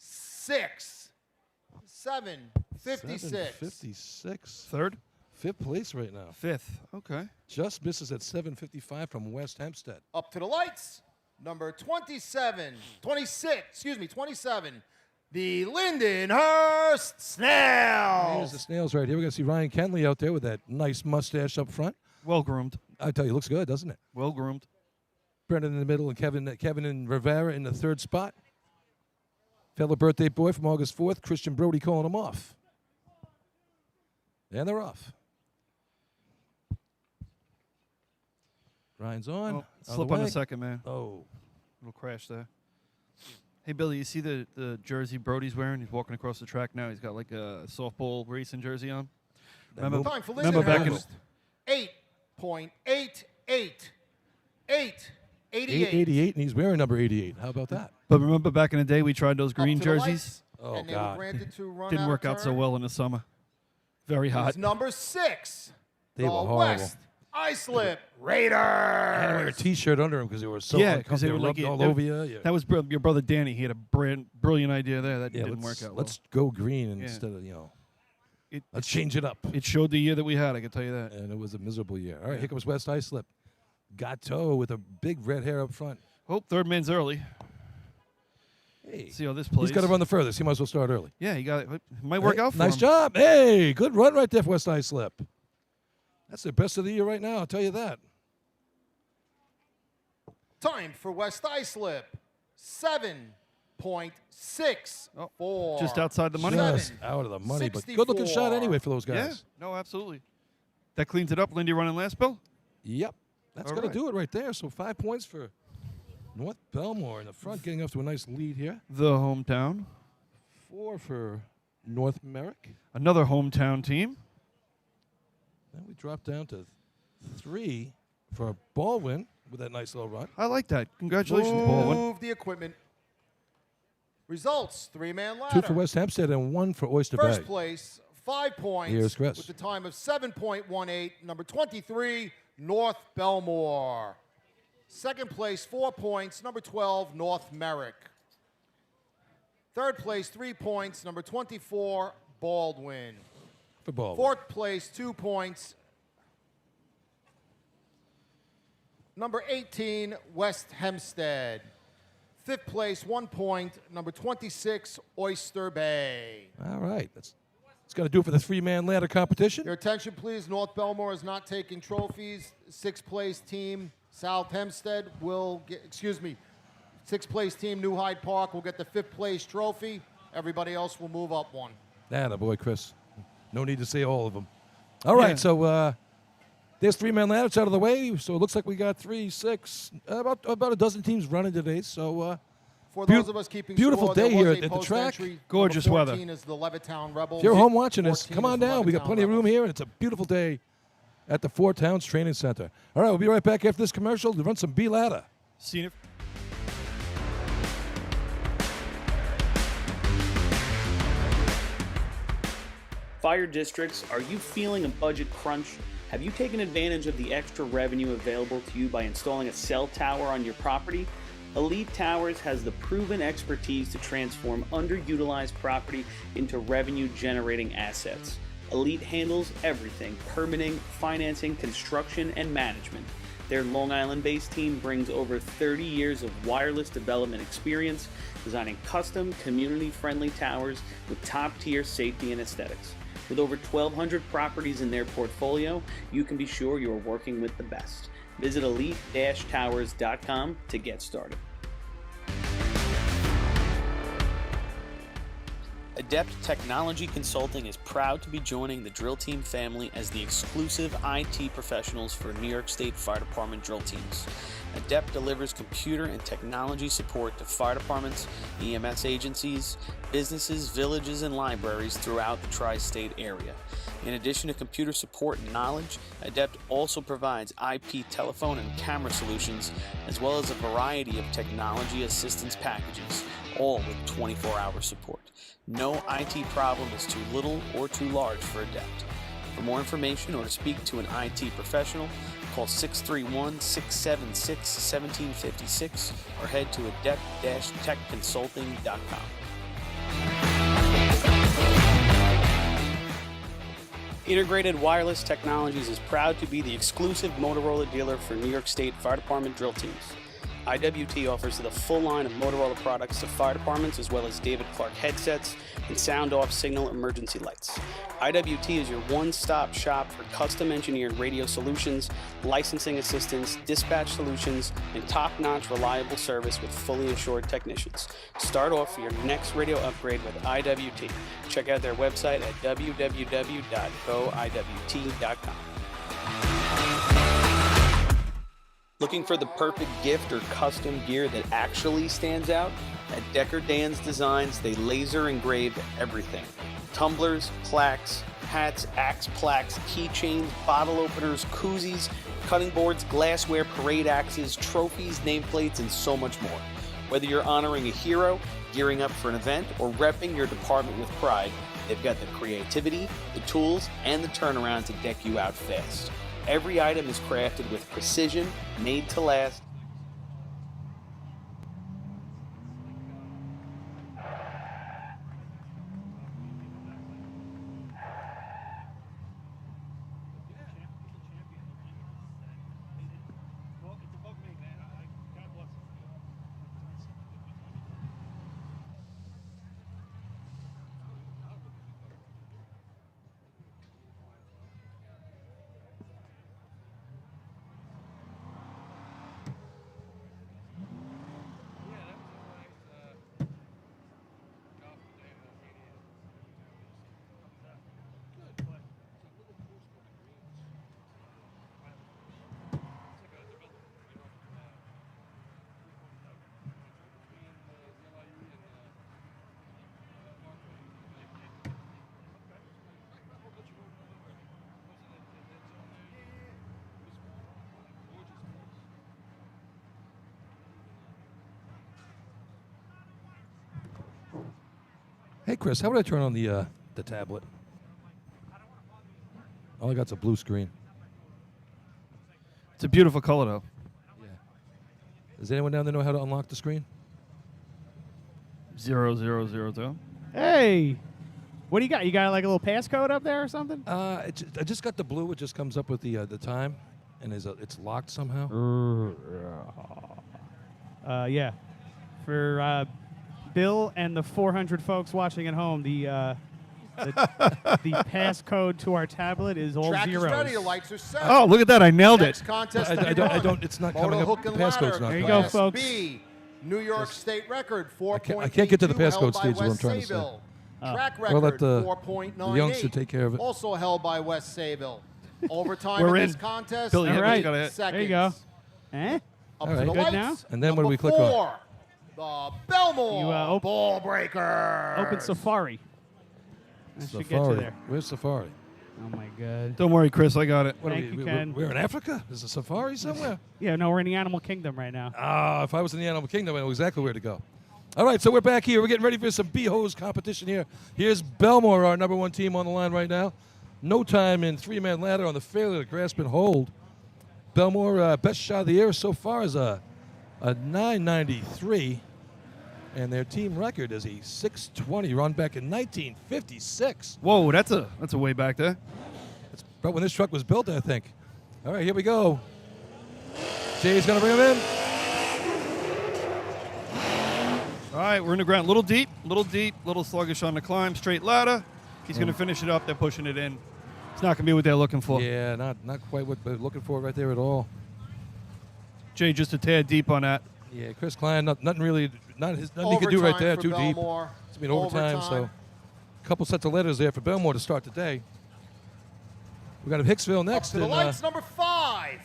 7.56. 56. Third? 5th place right now. 5th. Okay. Just misses at 7:55 from West Hempstead. Up to the lights. Number 27. The Lindenhurst Snails. Here's the Snails right here. We're going to see Ryan Kenley out there with that nice mustache up front. Well groomed. I tell you, looks good, doesn't it? Well groomed. Brendan in the middle and Kevin and Rivera in the 3rd spot. Fellow birthday boy from August 4th, Christian Brody calling him off. And they're off. Ryan's on. Oh, slip on the second, man. Oh. Little crash there. Hey, Billy, you see the jersey Brody's wearing? He's walking across the track now. He's got like a softball racing jersey on. Time for remember back in 8.88. 8.88. 888, and he's wearing number 88. How about that? But remember back in the day we tried those green Up to the jerseys? lights, Oh, and they God. were granted to run Didn't out work of out so turn. well in the summer. Very hot. It's number 6. They the were horrible. West Islip Raiders. I had to wear a T-shirt under them because they were so Yeah, 'cause they uncomfortable. were like rubbed all that- over you. Yeah. That was your brother Danny. He had a brilliant idea there. That didn't work out well. Let's go green Yeah. instead of, It, let's change it up. it showed the year that we had, I can tell you that. And it was a miserable year. All right, here comes West Islip. Gateau with a big red hair up front. Oh, third man's early. Hey, See how this plays. he's got to run the furthest. He might as well start early. Yeah, he got it. It might work Hey, out for nice him. job. Hey, good run right there for West Islip. That's the best of the year right now, I'll tell you that. Time for West Islip. 7.64. Just outside the money? Just out of the money, but good-looking shot anyway for those Yeah, guys. no, absolutely. That cleans it up. Lindy running last, Bill? Yep. That's All going right. to do it right there. So 5 points for North Bellmore in the front, getting off to a nice lead here. The hometown. 4 for North Merrick. Another hometown team. Then we drop down to 3 for Baldwin with that nice little run. I like that. Congratulations, Baldwin. Move the equipment. Results, 3-man ladder. 2 for West Hempstead and 1 for Oyster First Bay. place, 5 points. Here's Chris. With the time of 7.18. Number 23, North Bellmore. Second place, 4 points. Number 12, North Merrick. Third place, 3 points. Number 24, Baldwin. For Baldwin. Fourth place, 2 points. Number 18, West Hempstead. Fifth place, 1 point. Number 26, Oyster Bay. All right. That's going to do it for the 3-man ladder competition. Your attention, please. North Bellmore is not taking trophies. Sixth place team, South Hempstead will get, sixth place team, New Hyde Park will get the 5th place trophy. Everybody else will move up one. Boy, Chris. No need to say all of them. All right, so there's 3-man ladder. It's out of the way. So it looks like we got 3, 6, about a dozen teams running today. So For those of us keeping beautiful score, day there was here a at the track. post-entry. Gorgeous Number weather. 14 is the Levittown Rebels. if you're home watching this, 14 come on is the down. We got Levittown plenty of room Rebels. here, and it's a beautiful day at the Four Towns Training Center. All right, we'll be right back after this commercial to run some B-ladder. Seen it. Fire districts, are you feeling a budget crunch? Have you taken advantage of the extra revenue available to you by installing a cell tower on your property? Elite Towers has the proven expertise to transform underutilized property into revenue-generating assets. Elite handles everything: permitting, financing, construction, and management. Their Long Island-based team brings over 30 years of wireless development experience, designing custom, community-friendly towers with top-tier safety and aesthetics. With over 1,200 properties in their portfolio, you can be sure you are working with the best. Visit elite-towers.com to get started. Adept Technology Consulting is proud to be joining the Drill Team family as the exclusive IT professionals for New York State Fire Department drill teams. Adept delivers computer and technology support to fire departments, EMS agencies, businesses, villages, and libraries throughout the tri-state area. In addition to computer support and knowledge, Adept also provides IP telephone and camera solutions, as well as a variety of technology assistance packages, all with 24-hour support. No IT problem is too little or too large for Adept. For more information or to speak to an IT professional, call 631-676-1756 or head to adept-techconsulting.com. Integrated Wireless Technologies is proud to be the exclusive Motorola dealer for New York State Fire Department drill teams. IWT offers the full line of Motorola products to fire departments, as well as David Clark headsets and sound-off signal emergency lights. IWT is your one-stop shop for custom-engineered radio solutions, licensing assistance, dispatch solutions, and top-notch reliable service with fully assured technicians. Start off for your next radio upgrade with IWT. Check out their website at www.goiwt.com. Looking for the perfect gift or custom gear that actually stands out? At Decker Dan's Designs, they laser engrave everything. Tumblers, plaques, hats, axe plaques, keychains, bottle openers, koozies, cutting boards, glassware, parade axes, trophies, nameplates, and so much more. Whether you're honoring a hero, gearing up for an event, or repping your department with pride, they've got the creativity, the tools, and the turnaround to deck you out fast. Every item is crafted with precision, made to last. Hey, Chris, how would I turn on the tablet? All I got's a blue screen. It's a beautiful color, though. Yeah. Does anyone down there know how to unlock the screen? 0000. Hey, what do you got? You got like a little passcode up there or something? I just got the blue. It just comes up with the time, and it's locked somehow. Yeah. For Bill and the 400 folks watching at home, the passcode to our tablet is all Track zeros. is ready. The lights are set. Oh, look at that. I nailed Next it. contest. I don't. It's not coming up. The passcode's not There you coming go, up. folks. B, New York State record 4.82. I can't get to the passcode held by stage, is what I'm West trying to say. Sayville. Track Well, record let the 4.98. youngster take care of it. Also held by West Sayville. Overtime We're in in. this contest. Billy, All right. gotta hit. Seconds. There you go. Eh? Up All to right. the Good lights. now? And then what do we Number click on? 4, the Bellmore You, Ball Breaker. Open Safari. I should get you Safari. there. Where's Safari? Oh, my God. Don't worry, Chris. I got it. What Thank you, we're, Ken. we're in Africa? Is a safari somewhere? Yeah, no, we're in the animal kingdom right now. If I was in the animal kingdom, I know exactly where to go. All right, so we're back here. We're getting ready for some B-Hose competition here. Here's Bellmore, our number one team on the line right now. No time in three-man ladder on the failure to grasp and hold. Bellmore, best shot of the year so far is a 993. And their team record is a 620 run back in 1956. Whoa, that's a way back there. That's about when this truck was built, I think. All right, here we go. Jay's going to bring him in. All right, we're in the ground. Little deep, little sluggish on the climb. Straight ladder. He's going to finish it up. They're pushing it in. It's not going to be what they're looking for. Yeah, not quite what they're looking for right there at all. Jay just a tad deep on that. Yeah, Chris Klein, nothing really, nothing he could do right there, for too deep. Bellmore. It's been overtime, so a couple sets of letters there for Bellmore to start the day. We got Hicksville next. Up to the lights, number 5,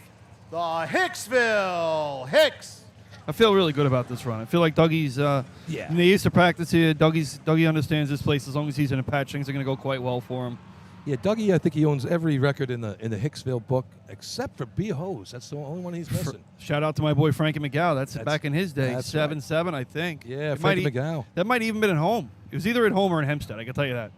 the Hicksville Hicks. I feel really good about this run. I feel like Dougie's in the Easter practice here. Dougie understands this place. As long as he's in a patch, things are going to go quite well for him. Yeah, Dougie, I think he owns every record in the Hicksville book except for B-Hose. That's the only one he's missing. Shout out to my boy Frankie McGow. That's back in his day, 7-7, I think. Yeah, Frankie McGow. That might even been at home. It was either at home or in Hempstead. I can tell you that.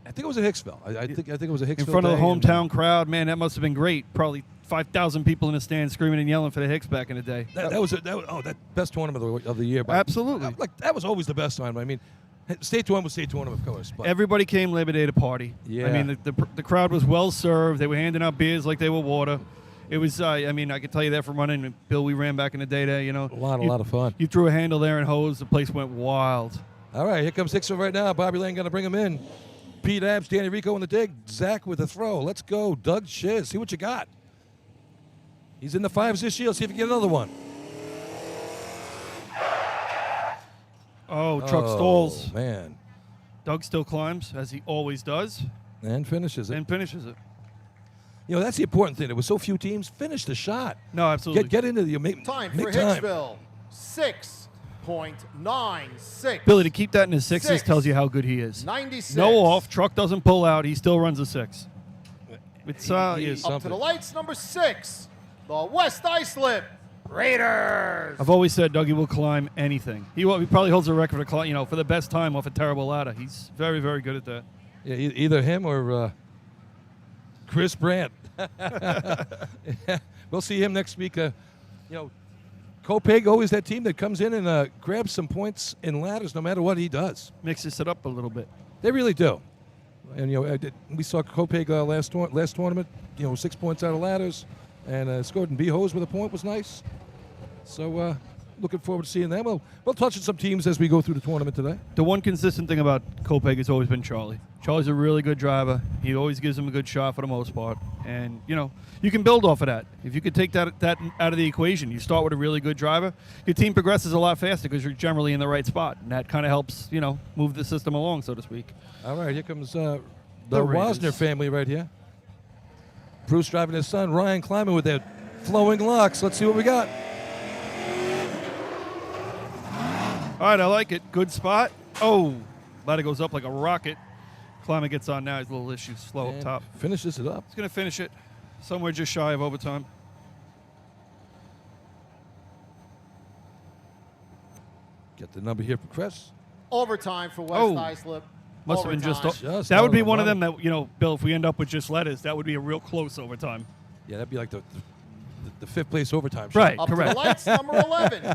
I think it was at Hicksville. I think it was a Hicksville. In front of the day, hometown crowd, man, that must have been great. Probably 5,000 people in the stands screaming and yelling for the Hicks back in the day. That was that best tournament of the year. Absolutely. That was always the best time. I mean, state tournament was state tournament, of course. But everybody came Labor Day to party. Yeah. I mean, the crowd was well served. They were handing out beers like they were water. It was, I mean, I can tell you that from running. Bill, we ran back in the day there, you know. A lot of fun. You threw a handle there and hose. The place went wild. All right, here comes Hicksville right now. Bobby Lane going to bring him in. Pete Abs, Danny Rico in the dig. Zach with the throw. Let's go. Doug Shiz. See what you got. He's in the 5s this year. Let's see if he can get another one. Oh, truck stalls. Man. Doug still climbs, as he always does. And finishes it. You know, that's the important thing. There were so few teams. Finish the shot. No, absolutely. Get into the Time make for time. Hicksville, 6.96. Billy, to keep that in his sixes Six. tells you how good he is. 96. No off. Truck doesn't pull out. He still runs a 6. It's He is Up to something. the lights, number 6, the West Islip Raiders. I've always said Dougie will climb anything. He probably holds a record for the best time off a terrible ladder. He's very, very good at that. Yeah, either him or Chris Brandt. Yeah, we'll see him next week. Copeg always that team that comes in and grabs some points in ladders no matter what he does. Mixes it up a little bit. They really do. And we saw Copeg last tournament. 6 points out of ladders, and scored in B-Hose with a point was nice. So looking forward to seeing them. We'll touch on some teams as we go through the tournament today. The one consistent thing about Copeg has always been Charlie. Charlie's a really good driver. He always gives him a good shot for the most part. And, you can build off of that. If you could take that out of the equation, you start with a really good driver, your team progresses a lot faster because you're generally in the right spot. And that kind of helps, move the system along, so to speak. All right, here comes the Raiders. Wasner family right here. Bruce driving his son, Ryan climbing with their flowing locks. Let's see what we got. All right, I like it. Good spot. Oh, ladder goes up like a rocket. Climber gets on now. He's a little issue. Slow up And top. finishes it up. He's going to finish it somewhere just shy of overtime. Get the number here for Chris. Overtime for West Islip. Must have been just Overtime. that would be Just one of over them that, Bill, if we end up with just letters, that would be a real close overtime. Yeah, that'd be like the fifth place overtime shot. Right, Up correct. to the lights, number 11,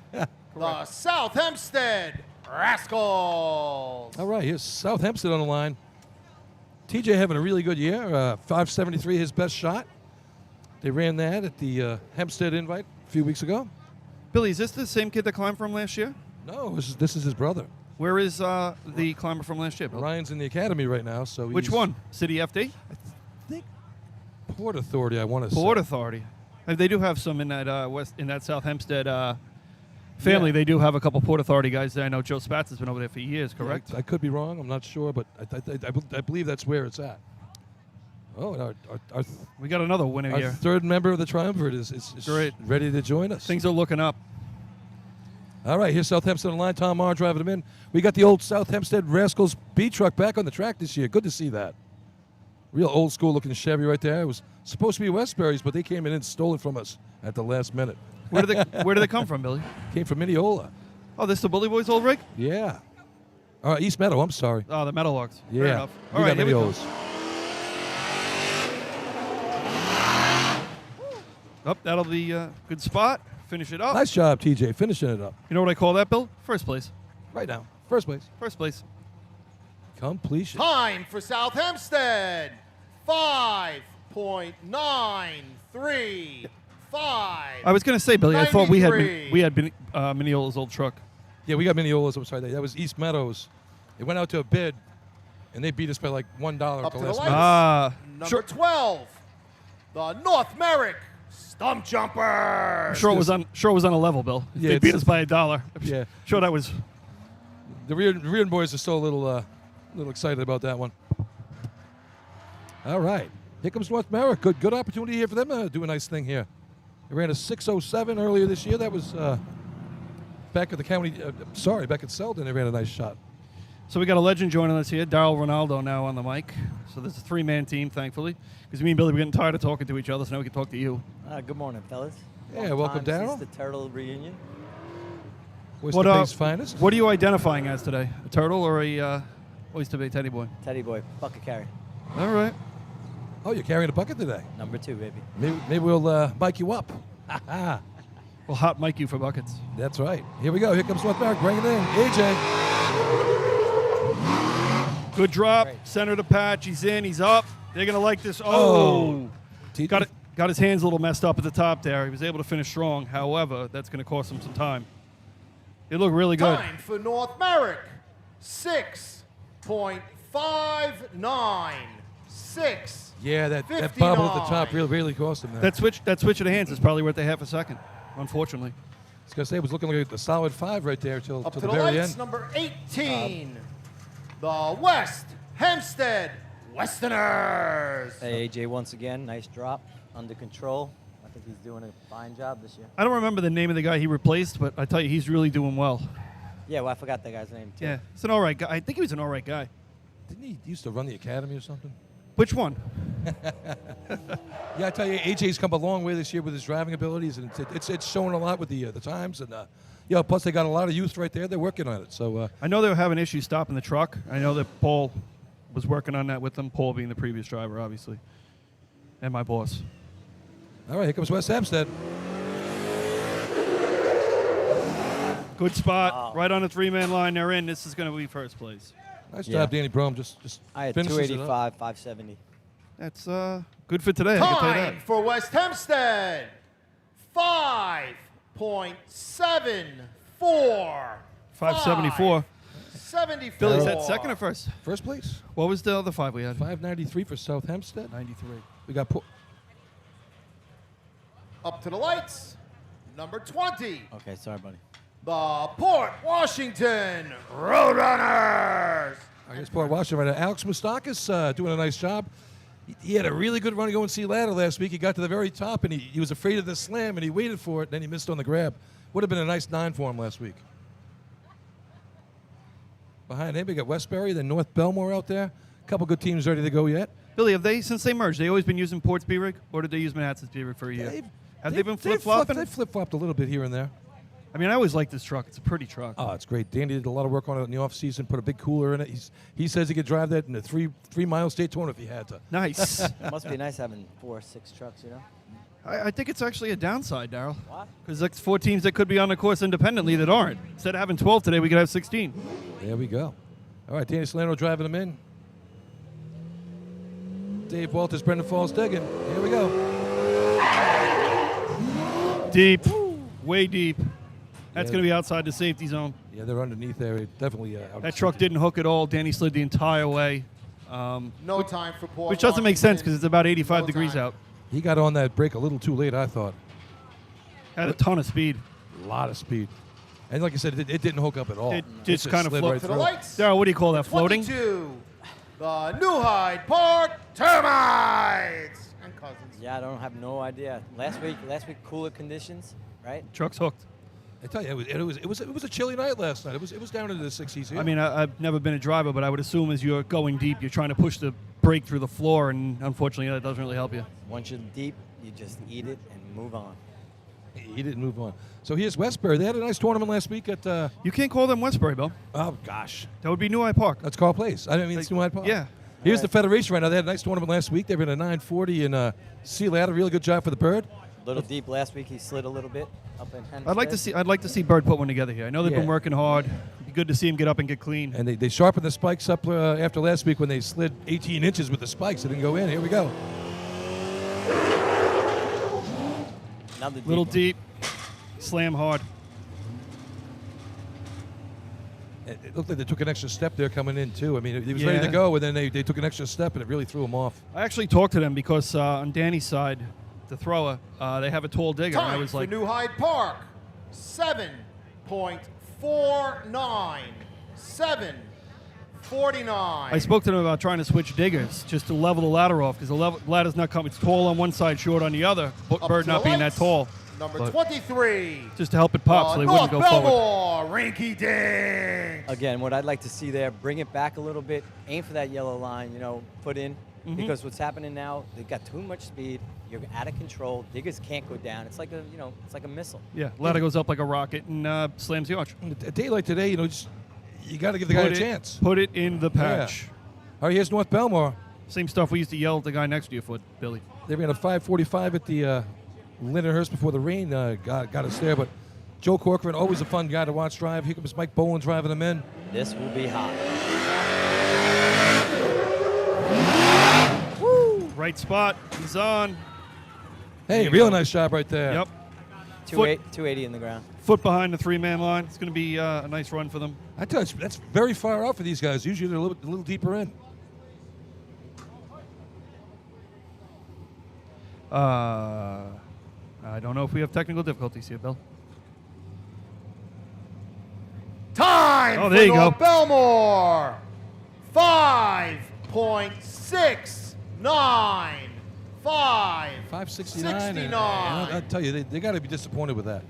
the South Hempstead Rascals. All right, here's South Hempstead on the line. TJ having a really good year. 573, his best shot. They ran that at the Hempstead Invite a few weeks ago. Billy, is this the same kid that climbed from last year? No, this is his brother. Where is the climber from last year, Bill? Ryan's in the academy right now. So Which he's, one? City FD? I think Port Authority, I want to say. Port Authority. They do have some in that South Hempstead family. Yeah. They do have a couple Port Authority guys there. I know Joe Spatz has been over there for years, correct? Yeah, I could be wrong. I'm not sure, but I believe that's where it's at. Oh, and our We got another winner here. third member of the Triumvirate is Great. ready to join us. Things are looking up. All right, here's South Hempstead on the line. Tom Marr driving them in. We got the old South Hempstead Rascals B truck back on the track this year. Good to see that. Real old school looking Chevy right there. It was supposed to be Westbury's, but they came in and stole it from us at the last minute. Where did they come from, Billy? Came from Mineola. Oh, this is the Bully Boys old rig? Yeah. All right, East Meadow. I'm sorry. Oh, the Meadowlarks. Yeah. Fair enough. We All right, got here we go. Mineolas. Oh, that'll be a good spot. Finish it up. Nice job, TJ, finishing it up. You know what I call that, Bill? First place. Right now. First place. First place. Completion. Time for South Hempstead, 5.935. I was going to say, Billy, I thought we had 93. Mineola's old truck. Yeah, we got Mineolas. I'm sorry. That was East Meadows. It went out to a bid, and they beat us by like $1 Up at to the the last lights. minute. Number 12, the North Merrick Stump Jumpers. I'm sure it was on a level, Bill. If Yeah, they beat it's- us by $1. I'm Yeah. sure that was. The Reardon boys are still a little excited about that one. All right. Here comes North Merrick. Good opportunity here for them to do a nice thing here. They ran a 6:07 earlier this year. That was back at the county. Back at Selden. They ran a nice shot. So we got a legend joining us here, Daryl Ronaldo, now on the mic. So there's a 3-man team, thankfully, because me and Billy were getting tired of talking to each other, so now we can talk to you. Good morning, fellas. Yeah, Long welcome, time Daryl. since the turtle reunion. Oyster Bay's finest. What are you identifying as today? A turtle or a Oyster Bay Teddy Boy? Teddy boy, bucket carry. All right. Oh, you're carrying a bucket today. Number 2, baby. Maybe we'll mic you up. We'll hot mic you for buckets. That's right. Here we go. Here comes North Merrick. Bring it in. AJ. Good drop. Center to patch. He's in. He's up. They're going to like this. Oh. Got his hands a little messed up at the top there. He was able to finish strong. However, that's going to cost him some time. It looked really good. Time for North Merrick. 6.596. Yeah, that bobble at the top 59. really cost him that. That switch of the hands is probably worth a half a second, unfortunately. I was going to say, it was looking like a solid 5 right there till Up to the the very lights, end. number 18. The West Hempstead Westerners. Hey, AJ, once again, nice drop, under control. I think he's doing a fine job this year. I don't remember the name of the guy he replaced, but I tell you, he's really doing well. Yeah, well, I forgot that guy's name, too. Yeah, he's an all right guy. I think he was an all right guy. Didn't he used to run the academy or something? Which one? Yeah, I tell you, AJ's come a long way this year with his driving abilities, and it's showing a lot with the times. And plus they got a lot of youth right there. They're working on it. So I know they were having issues stopping the truck. I know that Paul was working on that with them, Paul being the previous driver, obviously, and my boss. all right, here comes West Hempstead. Good spot, right on the 3-man line. They're in. This is going to be first place. Nice Yeah. job, Danny Brom. Just I had finishes it up. 285, 570. That's good for today. I can tell you that. Time for West Hempstead. 5.74. 574. 74. Billy, is that second or first? First place, What was the other 5 we had? 593 for South Hempstead. 93. We got Up to the lights. Number 20. Okay, sorry, buddy. The Port Washington Roadrunners. I guess Port Washington. Alex Moustakis doing a nice job. He had a really good run to go and see ladder last week. He got to the very top, and he was afraid of the slam, and he waited for it, and then he missed on the grab. Would have been a nice 9 for him last week. Behind him, we got Westbury, then North Bellmore out there. A couple good teams ready to go yet. Billy, have they, since they merged, they always been using Port's B-Rig, or did they use Manhattan's B-Rig for a year? Have they been flip-flopping? They've flip-flopped a little bit here and there. I mean, I always like this truck. It's a pretty truck. Oh, it's great. Danny did a lot of work on it in the off-season, put a big cooler in it. He says he could drive that in a three-mile state tournament if he had to. Nice. It must be nice having 4 or 6 trucks, you know? I think it's actually a downside, Daryl. What? Because that's 4 teams that could be on the course independently that aren't. Instead of having 12 today, we could have 16. There we go. All right, Danny Solano driving him in. Dave Walters, Brendan Falls digging. Here we go. Deep. Way deep. That's Yeah. going to be outside the safety zone. Yeah, they're underneath there. Definitely. That truck didn't hook at all. Danny slid the entire way. No time for Port Which doesn't make sense because Washington. it's about 85 No degrees time. out. He got on that brake a little too late, I thought. Had a ton of speed. A lot of speed. And like I said, it didn't hook up at all. It just kind of slid float- right To the through. lights. Daryl, what do you call that? Floating? 22. The New Hyde Park Termites. And Cousins. Yeah, I don't have no idea. Last week, cooler conditions, right? Truck's hooked. I tell you, it was a chilly night last night. It was down into the 60s here. I mean, I've never been a driver, but I would assume as you're going deep, you're trying to push the brake through the floor, and unfortunately, that doesn't really help you. Once you're deep, you just eat it and move on. he didn't move on. So here's Westbury. They had a nice tournament last week at. You can't call them Westbury, Bill. Oh gosh, That would be New Hyde Park. that's Carl Place. I mean, it's New Hyde Park. Yeah. Here's the Federation right now. They had a nice tournament last week. They were in a 940 and C ladder. Really good job for the Bird. Little deep last week, he slid a little bit up in Hempstead. I'd like to see Bird put one together here. I know they've been Yeah. working hard. It'd be good to see him get up and get clean. And they sharpened the spikes up after last week when they slid 18 inches with the spikes. They didn't go in. Here we go. Another deep Little one. deep, slam hard. It looked like they took an extra step there coming in too. I mean, he was Yeah. ready to go, and then they took an extra step, and it really threw him off. I actually talked to them because on Danny's side, the thrower, they have a tall digger. And I Time was for like, New Hyde Park, 7.49. 7.49. I spoke to them about trying to switch diggers just to level the ladder off because the ladder's not coming. It's tall on one side, short on the other. Bird to not the being that lights. tall. Number But 23. just to help it pop so they wouldn't North go forward. Bellmore, Rinky Dink. Again, what I'd like to see there, bring it back a little bit, aim for that yellow line, put in. Because what's happening now, they've got too much speed. You're out of control. Diggers can't go down. It's like it's like a missile. Yeah, ladder goes up like a rocket and slams the arch. A day like today, you got to give the guy a chance. Put it in the patch. All right, here's North Bellmore. Same stuff we used to yell at the guy next to you for, Billy. They ran a 5:45 at the Lindenhurst before the rain got us there. But Joe Corcoran, always a fun guy to watch drive. Here comes Mike Bowen driving them in. This will be hot. Right spot. He's on. Hey, real nice job right there. Yep. 280 in the ground. Foot behind the 3-man line. It's going to be a nice run for them. I tell you, that's very far out for these guys. Usually they're a little deeper in. I don't know if we have technical difficulties here, Bill. Time Oh, for there you North go. Bellmore. 5.69. 569. 69. I tell you, they got to be disappointed with that.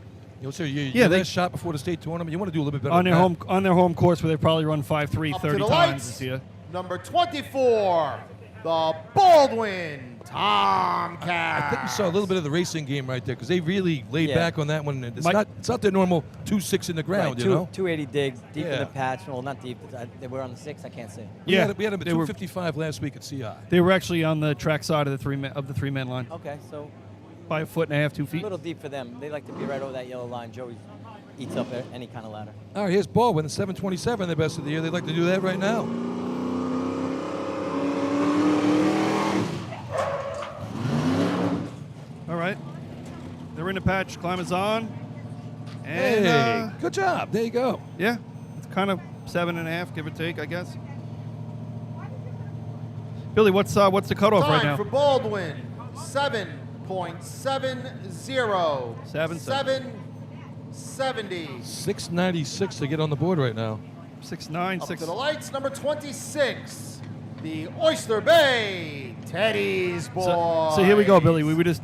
So your Yeah, they- last shot before the state tournament, you want to do a little bit better On than their that. home home course where they probably run 5.3 Up to 30 the times lights. this year. Number 24, the Baldwin Tomcats. I think we saw a little bit of the racing game right there because they really laid Yeah. back on that one. It's Mike- not their normal 2.6 in the ground, Right, you know. 280 digs, deep in Yeah. the patch. Well, not deep. They were on the 6. I can't see. We Yeah, had them at they were- 255 last week at CI. They were actually on the track side of the 3-man line Okay, so by a foot and a half, 2 a feet. little deep for them. They like to be right over that yellow line. Joey eats up any kind of ladder. All right, here's Baldwin, 727, the best of the year. They'd like to do that right now. All right. They're in the patch. Climb is on. And Hey, good job. There you go. yeah, it's kind of 7.5, give or take, I guess. Billy, what's the cutoff right Time now? for Baldwin, 7.70. 770. 696 to get on the board right now. 6.9, Up 6. to the lights, number 26, the Oyster Bay Teddy's Boys. So here we go, Billy. We were just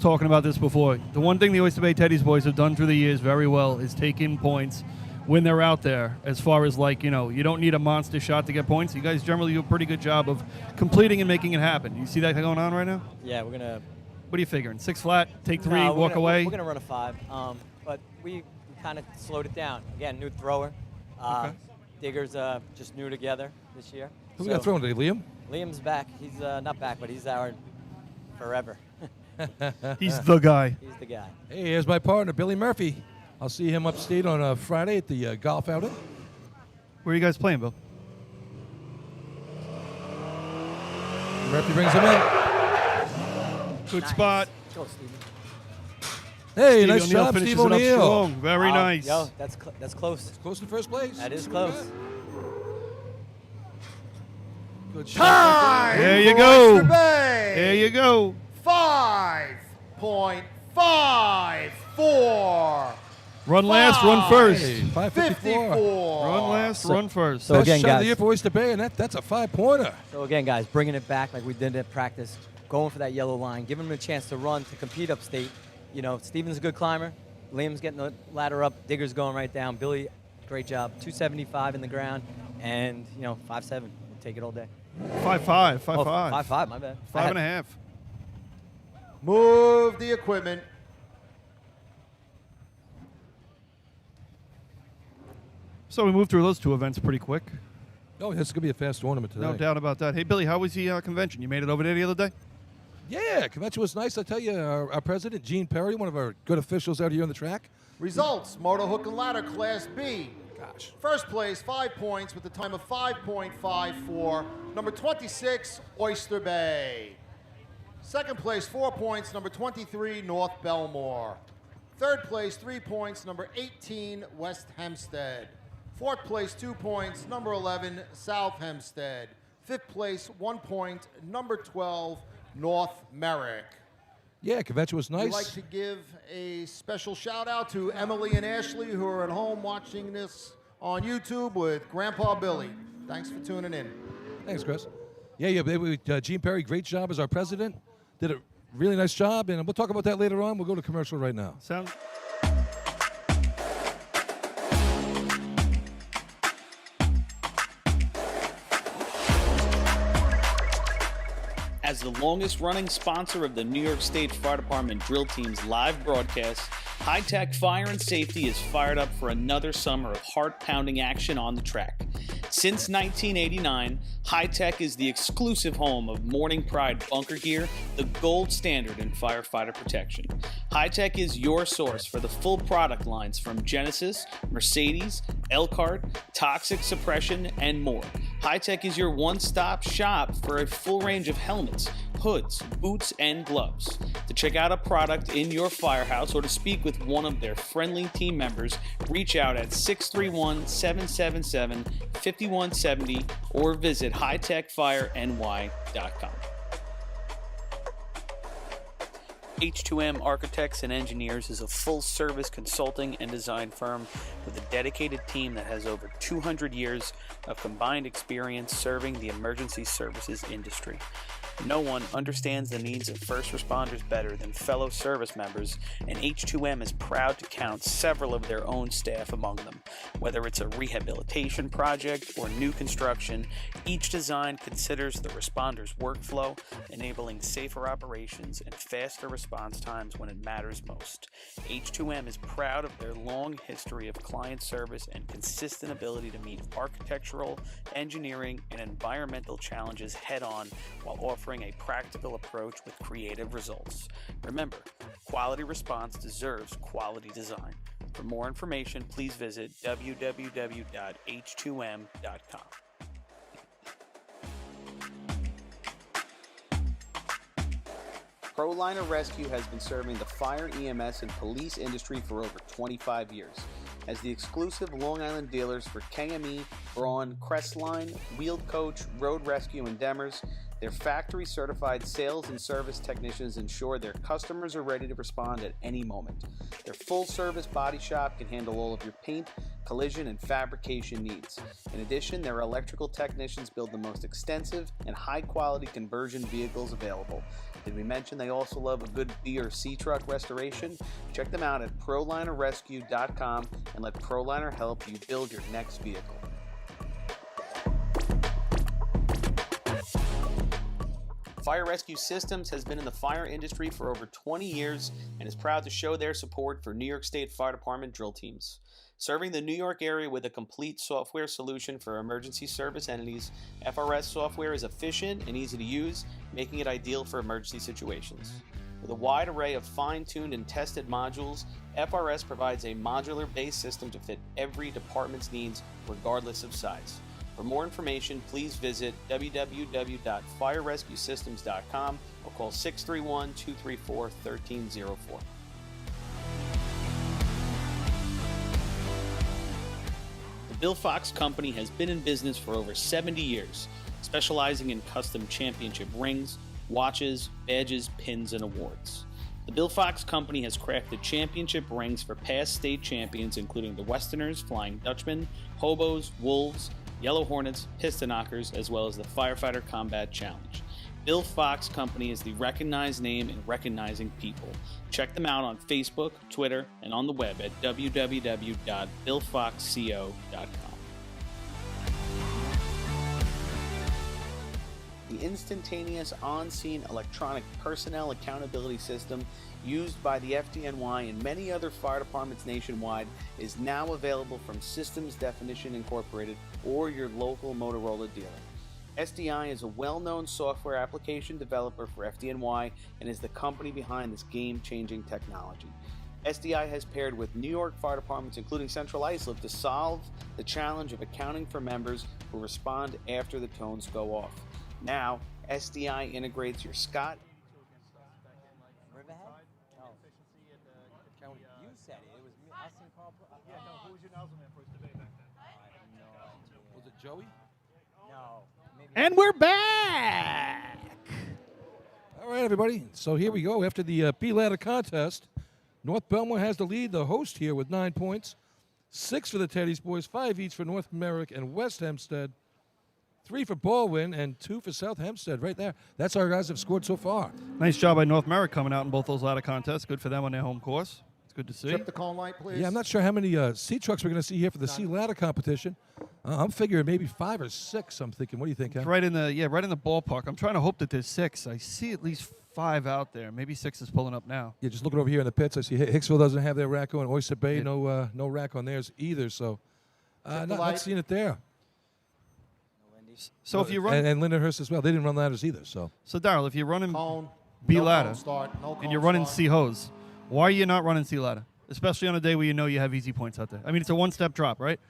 talking about this before. The one thing the Oyster Bay Teddy's boys have done through the years very well is take in points when they're out there. As far as you don't need a monster shot to get points. You guys generally do a pretty good job of completing and making it happen. You see that going on right now? Yeah, we're gonna. What are you figuring? 6 flat, take 3, No, walk away. We're gonna run a 5, but we kind of slowed it down. Again, new thrower. Okay. Diggers just new together this year. Who we got throwing today, Liam? Liam's back. He's not back, but he's our forever. He's the guy. He's the guy. Hey, here's my partner, Billy Murphy. I'll see him upstate on Friday at the golf outing. Where are you guys playing, Bill? Murphy brings him in. Good Nice. spot. Go, Stevie. Hey, Steve nice O'Neill job, finishes Steve it up O'Neill. strong. Very Wow. nice. Yo, that's close. Close to first place. That is That's what we close. got. Good shot. Time There you for go. Oyster Bay. There you go. 5.54. Run last, run first. Hey, 554. 54. Run last, run first. So Best again, shot of the guys. year for Oyster Bay, and that's a 5-pointer. So again, guys, bringing it back like we did at practice, going for that yellow line, giving him a chance to run, to compete upstate. Steven's a good climber. Liam's getting the ladder up. Digger's going right down. Billy, great job. 275 in the ground, and 5.7. We'll take it all day. 5.5, 5.5. Oh, 5.5. My bad. 5.5. Move the equipment. So we moved through those 2 events pretty quick. Oh, this is going to be a fast tournament today. No doubt about that. Hey, Billy, how was the convention? You made it over there the other day? Yeah, convention was nice. I tell you, our president, Gene Perry, one of our good officials out here on the track. Results, Motor Hook and Ladder Class B. Gosh. First place, 5 points with a time of 5.54. Number 26, Oyster Bay. Second place, 4 points, number 23, North Bellmore. Third place, 3 points, number 18, West Hempstead. Fourth place, 2 points, number 11, South Hempstead. Fifth place, 1 point, number 12, North Merrick. Yeah, convention was nice. We'd like to give a special shout out to Emily and Ashley who are at home watching this on YouTube with Grandpa Billy. Thanks for tuning in. Thanks, Chris. Yeah, Gene Perry, great job as our president. Did a really nice job, and we'll talk about that later on. We'll go to commercial right now. Sounds. As the longest-running sponsor of the New York State Fire Department Drill Team's live broadcast, High Tech Fire and Safety is fired up for another summer of heart-pounding action on the track. Since 1989, High Tech is the exclusive home of Morning Pride bunker gear, the gold standard in firefighter protection. High Tech is your source for the full product lines from Genesis, Mercedes, Elkhart, Toxic Suppression, and more. High Tech is your one-stop shop for a full range of helmets, hoods, boots, and gloves. To check out a product in your firehouse or to speak with one of their friendly team members, reach out at 631-777-5170 or visit hightechfireny.com. H2M Architects and Engineers is a full-service consulting and design firm with a dedicated team that has over 200 years of combined experience serving the emergency services industry. No one understands the needs of first responders better than fellow service members, and H2M is proud to count several of their own staff among them. Whether it's a rehabilitation project or new construction, each design considers the responder's workflow, enabling safer operations and faster response times when it matters most. H2M is proud of their long history of client service and consistent ability to meet architectural, engineering, and environmental challenges head-on while offering a practical approach with creative results. Remember, quality response deserves quality design. For more information, please visit www.h2m.com. ProLiner Rescue has been serving the fire, EMS, and police industry for over 25 years. As the exclusive Long Island dealers for KME, Braun, Crestline, Wheeled Coach, Road Rescue, and Demers, their factory-certified sales and service technicians ensure their customers are ready to respond at any moment. Their full-service body shop can handle all of your paint, collision, and fabrication needs. In addition, their electrical technicians build the most extensive and high-quality conversion vehicles available. Did we mention they also love a good B or C truck restoration? Check them out at ProLinerRescue.com and let ProLiner help you build your next vehicle. Fire Rescue Systems has been in the fire industry for over 20 years and is proud to show their support for New York State Fire Department drill teams. Serving the New York area with a complete software solution for emergency service entities, FRS software is efficient and easy to use, making it ideal for emergency situations. With a wide array of fine-tuned and tested modules, FRS provides a modular-based system to fit every department's needs, regardless of size. For more information, please visit www.firerescuesystems.com or call 631-234-1304. The Bill Fox Company has been in business for over 70 years, specializing in custom championship rings, watches, badges, pins, and awards. The Bill Fox Company has crafted championship rings for past state champions, including the Westerners, Flying Dutchmen, Hobos, Wolves, Yellow Hornets, Piston Knockers, as well as the Firefighter Combat Challenge. Bill Fox Company is the recognized name in recognizing people. Check them out on Facebook, Twitter, and on the web at www.billfoxco.com. The instantaneous on-scene electronic personnel accountability system used by the FDNY and many other fire departments nationwide is now available from Systems Definition Incorporated or your local Motorola dealer. SDI is a well-known software application developer for FDNY and is the company behind this game-changing technology. SDI has paired with New York fire departments, including Central Islip, to solve the challenge of accounting for members who respond after the tones go off. Now, SDI integrates your Scott. Riverhead? No. You said it. It was me. Us and Carl. Yeah, no, who was your nozzle man for his debate back then? I have no idea. Was it Joey? No. Maybe And we're back. All right, everybody. So here we go. After the B ladder contest, North Bellmore has the lead, the host here with 9 points. 6 for the Teddy's boys, 5 each for North Merrick and West Hempstead. 3 for Baldwin and 2 for South Hempstead right there. That's our guys have scored so far. Nice job by North Merrick coming out in both those ladder contests. Good for them on their home course. It's good to see. Trip the cone light, please. Yeah, I'm not sure how many C trucks we're going to see here for the C ladder competition. I'm figuring maybe 5 or 6. I'm thinking. What do you think? It's right in the ballpark. I'm trying to hope that there's 6. I see at least 5 out there. Maybe 6 is pulling up now. Yeah, just looking over here in the pits, I see Hicksville doesn't have their rack on. Oyster Bay, no rack on theirs either. So not seeing it there. So if you run and Lindenhurst as well, they didn't run ladders either. So Daryl, if you're running Cone. B No ladder cone start. No cone and you're running start. C hose, why are you not running C ladder? Especially on a day where you know you have easy points out there. I mean, it's a one-step drop, right?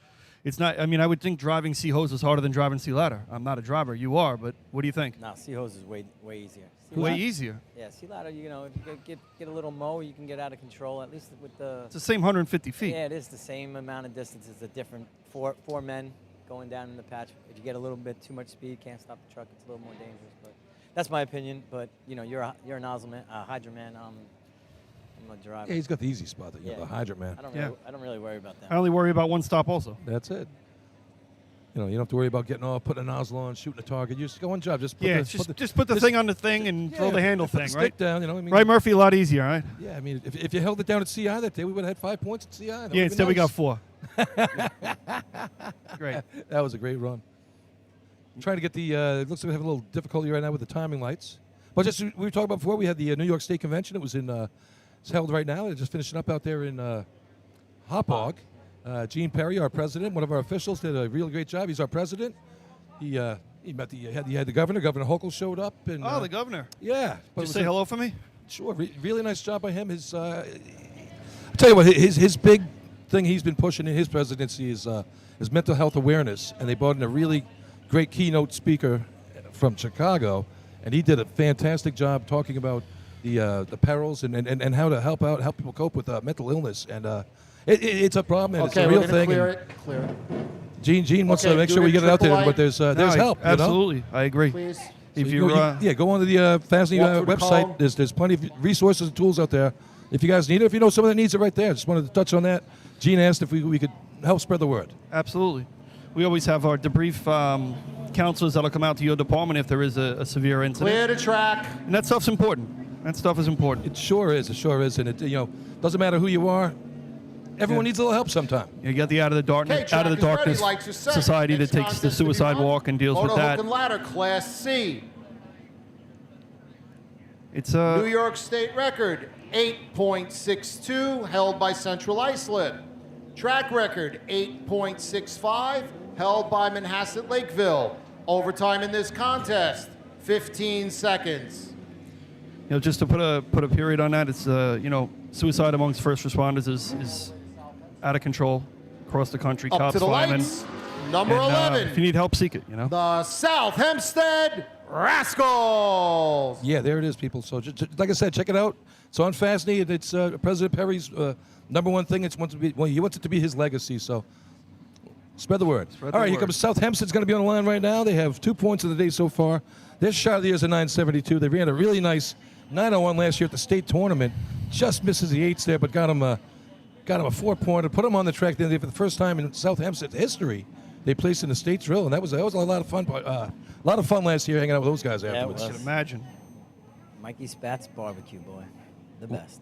It's not. I mean, I would think driving C hose is harder than driving C ladder. I'm not a driver. You are, but what do you think? No, C hose is way easier. Way easier. Yeah, C ladder. You know, if you get a little mow, you can get out of control. At least with the. It's the same 150 feet. Yeah, it is the same amount of distance. It's a different four men going down in the patch. If you get a little bit too much speed, can't stop the truck. It's a little more dangerous. But that's my opinion. But you know, you're a nozzle man, hydrant man. I'm a driver. yeah, he's got the easy spot, the hydrant man. I don't really worry about that. I only worry about one stop also. That's it. You know, you don't have to worry about putting a nozzle on, shooting a target. You just got one job. Just put the thing on the thing and throw the handle put thing, the right? stick down, you know. I mean, Right, Murphy, a lot easier, right? Yeah, I mean, if you held it down at CI that day, we would have had 5 points at CI. That Yeah, would've been instead we got nice. 4. Great. That was a great run. I'm trying to get the. It looks like we have a little difficulty right now with the timing lights. But just we were talking about before, we had the New York State Convention. It was in. It's held right now. They're just finishing up out there in Hauppauge. Gene Perry, our president, one of our officials, did a really great job. He's our president. He met the governor. Governor Hochul showed up. And, The governor. Yeah. Did you say hello for me? Sure. Really nice job by him. I'll tell you what, his big thing he's been pushing in his presidency is mental health awareness. And they brought in a really great keynote speaker from Chicago. And he did a fantastic job talking about the perils and how to help people cope with mental illness. And it's a problem, and it's a real thing. Clear it. Gene wants to Okay, make do sure it we in get it out there, triple but there's help. Absolutely, I agree. Please. If You know? Go on to the FASNY Walk through the website. column. There's plenty of resources and tools out there. If you guys need it, if you know someone that needs it right there, just wanted to touch on that. Gene asked if we could help spread the word. Absolutely. We always have our debrief counselors that'll come out to your department if there is a severe incident. Clear the track. And that stuff's important. That stuff is important. It sure is. And it doesn't matter who you are. Everyone needs a little help sometime. You got the Out of the Darkness Ready, lights are set. Society that Next takes the contest to be suicide run. walk and deals Motor with that. Hook and ladder, Class C. It's New York State record, 8.62, held by Central Islip. Track record, 8.65, held by Manhasset Lakeville. Overtime in this contest, 15 seconds. just to put a period on that. It's suicide amongst first responders is out of control across the country. Up Cops, to the firemen. lights, number And, 11. if you need help, seek it. The South Hempstead Rascals. Yeah, there it is, people. So, like I said, check it out. It's on FASNY, and it's President Perry's number one thing. He wants it to be his legacy. So, spread the word. All right, here comes South Hempstead's going to be on the line right now. They have 2 points of the day so far. Their shot of the year is a 9.72. They ran a really nice 9.01 last year at the state tournament. Just misses the eights there, but got him a 4-pointer. Put him on the track the other day for the first time in South Hempstead's history. They placed in the state drill, and that was a lot of fun. A lot of fun last year hanging out with those guys afterwards. I should imagine. Mikey Spat's barbecue, boy. The best.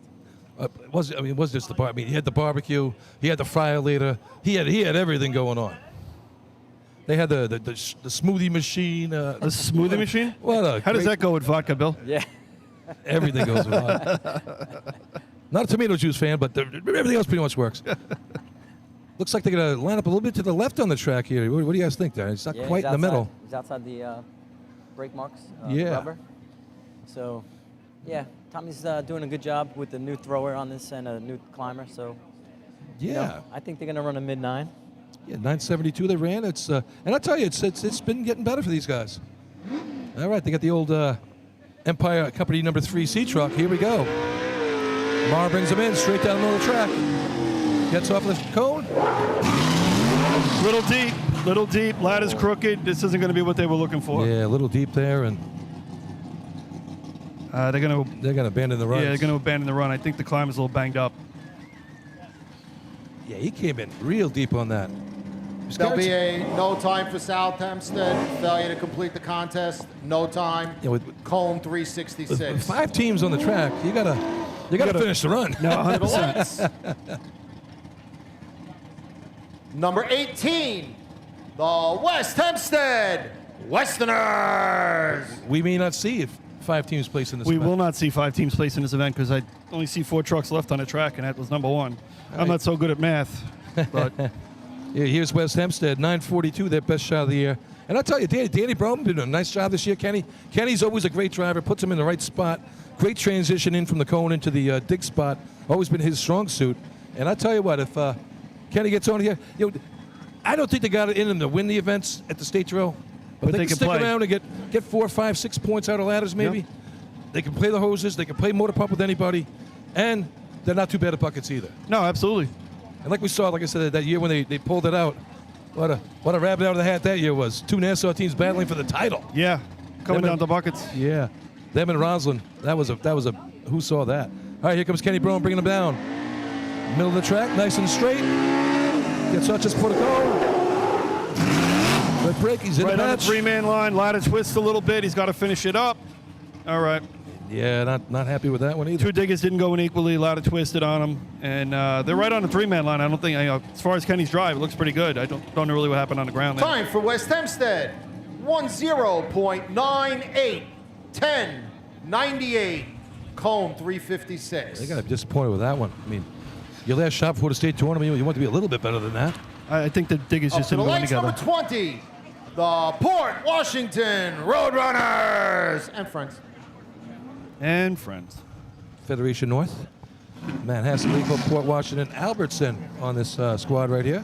It was just the bar. I mean, he had the barbecue, he had the fryer later, he had everything going on. They had the smoothie machine. The smoothie machine? How does that go with vodka, Bill? Yeah. Everything goes with vodka. Not a tomato juice fan, but everything else pretty much works. Looks like they're going to line up a little bit to the left on the track here. What do you guys think there? It's not quite in the middle. He's outside the brake marks, Yeah. rubber. So, yeah, Tommy's doing a good job with the new thrower on this and a new climber. So, Yeah. I think they're going to run a mid-9. Yeah, 9.72 they ran. It's and I tell you, it's been getting better for these guys. All right, they got the old Empire Company number 3 C truck. Here we go. Mar brings them in straight down the middle of the track. Gets off the cone. Little deep. Ladder's crooked. This isn't going to be what they were looking for. Yeah, a little deep there, and They're going to. They're going to abandon the run. Yeah, they're going to abandon the run. I think the climber's a little banged up. Yeah, he came in real deep on that. There'll be a no time for South Hempstead. Failure to complete the contest. No time. Yeah, with Cone 366. 5 teams on the track, you gotta finish the run. No, To the 100%. lights. Number 18, the West Hempstead Westerners. We may not see if 5 teams place in this We event. will not see 5 teams placed in this event because I only see 4 trucks left on the track, and that was number 1. I'm not so good at math, but Yeah, here's West Hempstead, 942, their best shot of the year. And I'll tell you, Danny Brown did a nice job this year, Kenny. Kenny's always a great driver, puts him in the right spot. Great transition in from the cone into the dig spot. Always been his strong suit. And I'll tell you what, if Kenny gets on here, I don't think they got it in them to win the events at the state drill. But they can stick play. around and get 4, 5, 6 points out of ladders maybe. Yep. They can play the hoses. They can play motor pump with anybody. And they're not too bad at buckets either. no, absolutely. And like we saw, like I said, that year when they pulled it out, what a rabbit out of the hat that year was. 2 Nassau teams battling for the title. Yeah, coming Them down and- to buckets. Yeah, them and Roslyn. That was a who saw that? All right, here comes Kenny Brown bringing them down. Middle of the track, nice and straight. Gets Hutchins for the goal. Good break. He's in Right the on the match. 3-man line. Ladder twists a little bit. He's got to finish it up. All right. Yeah, not happy with that one either. 2 diggers didn't go in equally. Ladder twisted on them, and they're right on the 3-man line. I don't think, as far as Kenny's drive, it looks pretty good. I don't know really what happened on the ground there. Time for West Hempstead. 10.98. 10.98. Cone 356. They got to be disappointed with that one. I mean, your last shot before the state tournament, you want to be a little bit better than that. I think the diggers Up just to the didn't go in lights, together. number 20. The Port Washington Roadrunners. And friends. And friends. Federation North. Manhasset, Leacock, Port Washington, Albertson on this squad right here.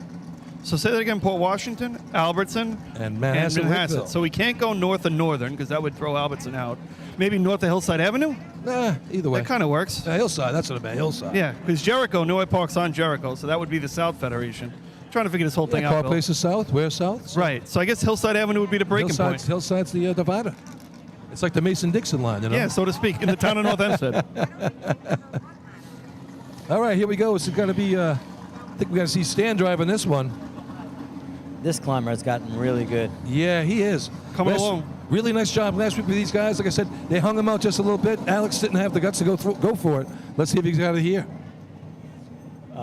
So say that again: Port Washington, Albertson, And Manhasset, Lakeville. So we can't go north of Northern because that would throw Albertson out. Maybe north of Hillside Avenue. Nah, either way. That kind of works. Hillside, that's what I meant, Hillside. Yeah, because Jericho, New Park's on Jericho, so that would be the South Federation. Trying to figure this whole thing Car out. Bill. Place is south. Where's south? Right. So I guess Hillside Avenue would be the breaking point. Hillside's the divider. It's like the Mason-Dixon line, you know? Yeah, so to speak, in the town of North Hempstead. All right, here we go. This is going to be, I think we got to see Stan driving this one. This climber has gotten really good. Yeah, he is. Coming along. Really nice job last week with these guys. Like I said, they hung him out just a little bit. Alex didn't have the guts to go for it. Let's see if he's got it here.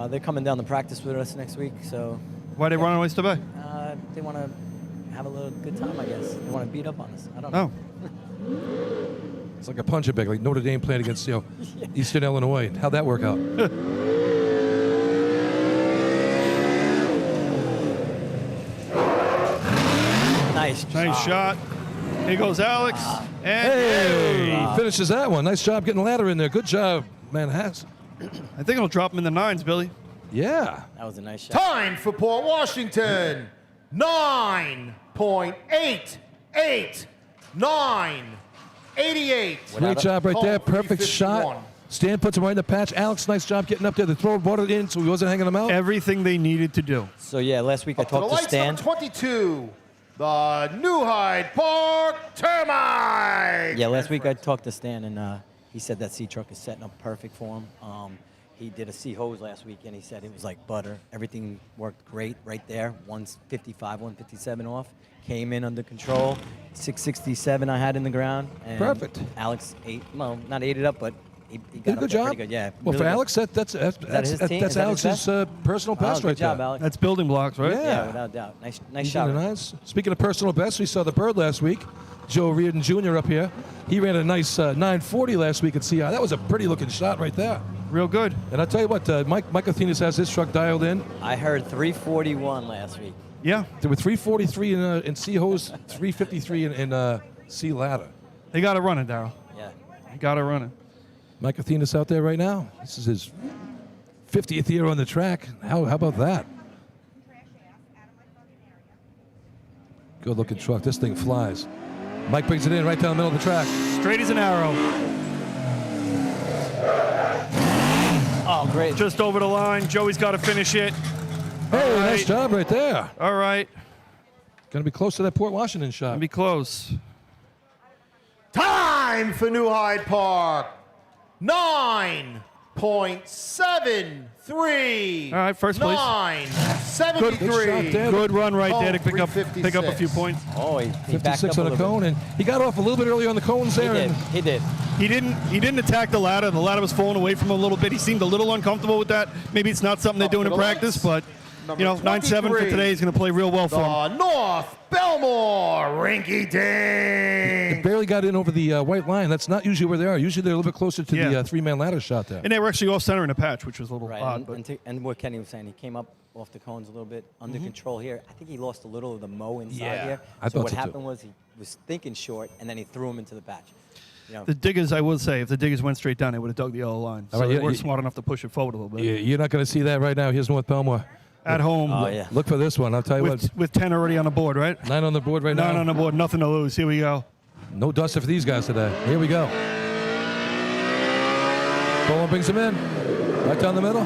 They're coming down to practice with us next week, so Why they run Oyster Bay? they want to have a little good time, I guess. They want to beat up on us. I don't Oh, know. It's like a punch bag, like Notre Dame playing against Eastern Illinois. How'd that work out? nice shot. Here goes Alex. And Hey, he finishes that one. Nice job getting the ladder in there. Good job, Manhasset. I think it'll drop him in the 9s, Billy. Yeah. That was a nice shot. Time for Port Washington. 9.88. 9.88. Great job right there. Cone Perfect 351. shot. Stan puts him right in the patch. Alex, nice job getting up there. The throw brought it in so he wasn't hanging them out. Everything they needed to do. So, yeah, last week I Up to the talked to lights, Stan. number 22. The New Hyde Park Termites. Yeah, last week I talked to Stan, and he said that C-Truck is setting up perfect for him. He did a C-hose last week, and he said it was like butter. Everything worked great right there. 155, 157 off. Came in under control. 667 I had in the ground. And Perfect. Alex not ate it up, but he Did got a up good there job. pretty good. Yeah. Well, really for good. Alex, that's his team? Is that his Alex's personal best good right job, there. Alex. That's building blocks, right? Yeah. Yeah, without doubt. Nice He's shot. doing nice. Speaking of personal best, we saw the Bird last week. Joe Reardon Jr. up here. He ran a nice 940 last week at CI. That was a pretty looking shot right there. Real good. And I'll tell you what, Mike Athenas has his truck dialed in. I heard 341 last week. Yeah. There were 343 in C hose, 353 in C ladder. They got to run it, Darryl. Yeah. They got to run it. Mike Athenas out there right now. This is his 50th year on the track. How about that? Good looking truck. This thing flies. Mike brings it in right down the middle of the track. Straight as an arrow. Oh, great. Just over the line. Joey's got to finish it. Hey, All nice right. job right there. All right. Going to be close to that Port Washington shot. Be close. Time time for New Hyde Park. 9.73. All right, first place. 9.73. Good run right there to Home, pick up a 356. few points. Oh, he backed 56 up on a the little cone, and he got off a little bit early on the cones bit. there. And He did. He didn't attack the ladder. The ladder was falling away from him a little bit. He seemed a little uncomfortable with that. Maybe it's not something they're doing in to the practice, but Number 9-7 for 23. today is going to play real well for him. The North Bellmore Rinky They Dink. barely got in over the white line. That's not usually where they are. Usually they're a little bit closer to Yeah. the three-man ladder shot there. And they were actually off center in a patch, which was a little Right, odd. and what Kenny was saying, he came up off the cones a little bit under control here. I think he lost a little of the mow inside here. I So thought what so, too. happened was he was thinking short, and then he threw him into the patch. You know, The diggers, I will say, if the diggers went straight down, they would have dug the yellow line. So All right, they yeah, weren't you- smart enough to push it forward a little bit. You're not going to see that right now. Here's North Belmore. At home, oh yeah. Look for this one. I'll tell you with 10 already on the board, right? what. 9 on the board right 9 now. on the board, nothing to lose. Here we go. No duster for these guys today. Here we go. Bowman brings him in. Right down the middle.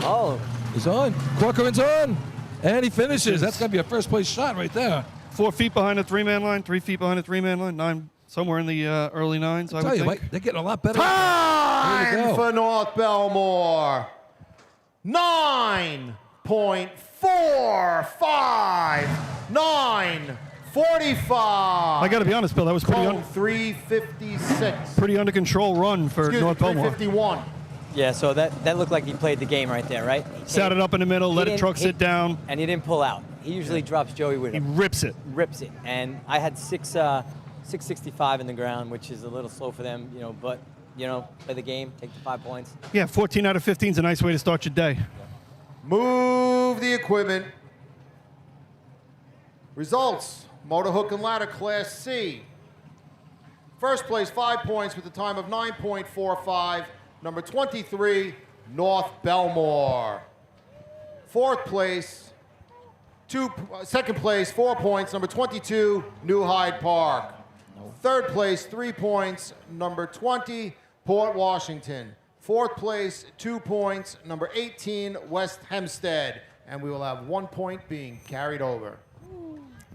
Oh, He's on. Corcoran's on. And he finishes. That's going to be a first-place shot right there. 4 feet behind the 3-man line, 3 feet behind the 3-man line, 9 somewhere in the early 9s, I I'll tell would you, think. Mike, they're getting a lot better. Time Here we go. for North Bellmore. 9.45. 9.45. I got to be honest, Bill, that was Home, 356. pretty under control run for Excuse me, North Belmore. 351. yeah. So that looked like he played the game right there, right? Sat it up in the middle, He let a didn't- truck sit down. and he didn't pull out. He usually drops Joey with He him, rips it. rips it. And I had 665 in the ground, which is a little slow for them, but play the game, take the 5 points. Yeah, 14 out of 15 is a nice way to start your day. Move the equipment. Results. Motor hook and ladder Class C. First place, 5 points with a time of 9.45. Number 23, North Bellmore. Fourth place, second place, 4 points. Number 22, New Hyde Park. Third place, 3 points. Number 20, Port Washington. Fourth place, 2 points. Number 18, West Hempstead. And we will have 1 point being carried over.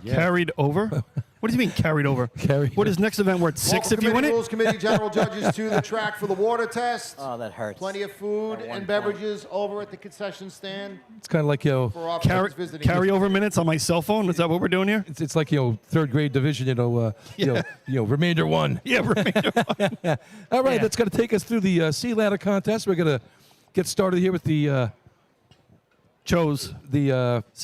Carried over? What do you mean carried over? What is next event worth? 6 if you win it? Rules Committee general judges to the track for the water test. Oh, that hurts. Plenty of food By 1 and beverages over at the concession stand It's kind of like, for officers visiting. Carryover minutes on my cell phone? Is that what we're doing here? it's like, third grade division, remainder one. Yeah, remainder. All right, Yeah. that's going to take us through the sea ladder contest. We're going to get started here with the Chose sea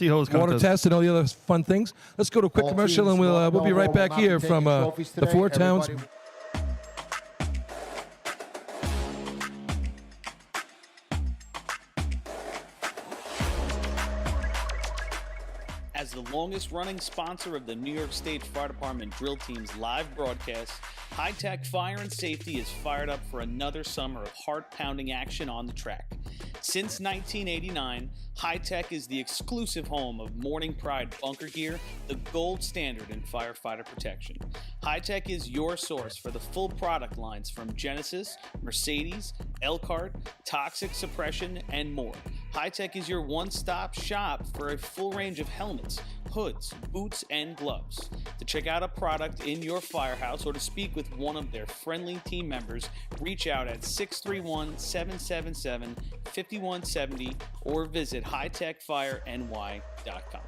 hose water contest. test and all the other fun things. Let's go to a quick All commercial, teams, and we'll North be right Belmore will back not be here taking from trophies the today. four towns. Everybody- As the longest running sponsor of the New York State Fire Department Drill Team's live broadcast, High Tech Fire and Safety is fired up for another summer of heart-pounding action on the track. Since 1989, High Tech is the exclusive home of Morning Pride bunker gear, the gold standard in firefighter protection. High Tech is your source for the full product lines from Genesis, Mercedes, Elkhart, Toxic Suppression, and more. High Tech is your one-stop shop for a full range of helmets, hoods, boots, and gloves. To check out a product in your firehouse or to speak with one of their friendly team members, reach out at 631-777-5170 or visit hightechfireny.com.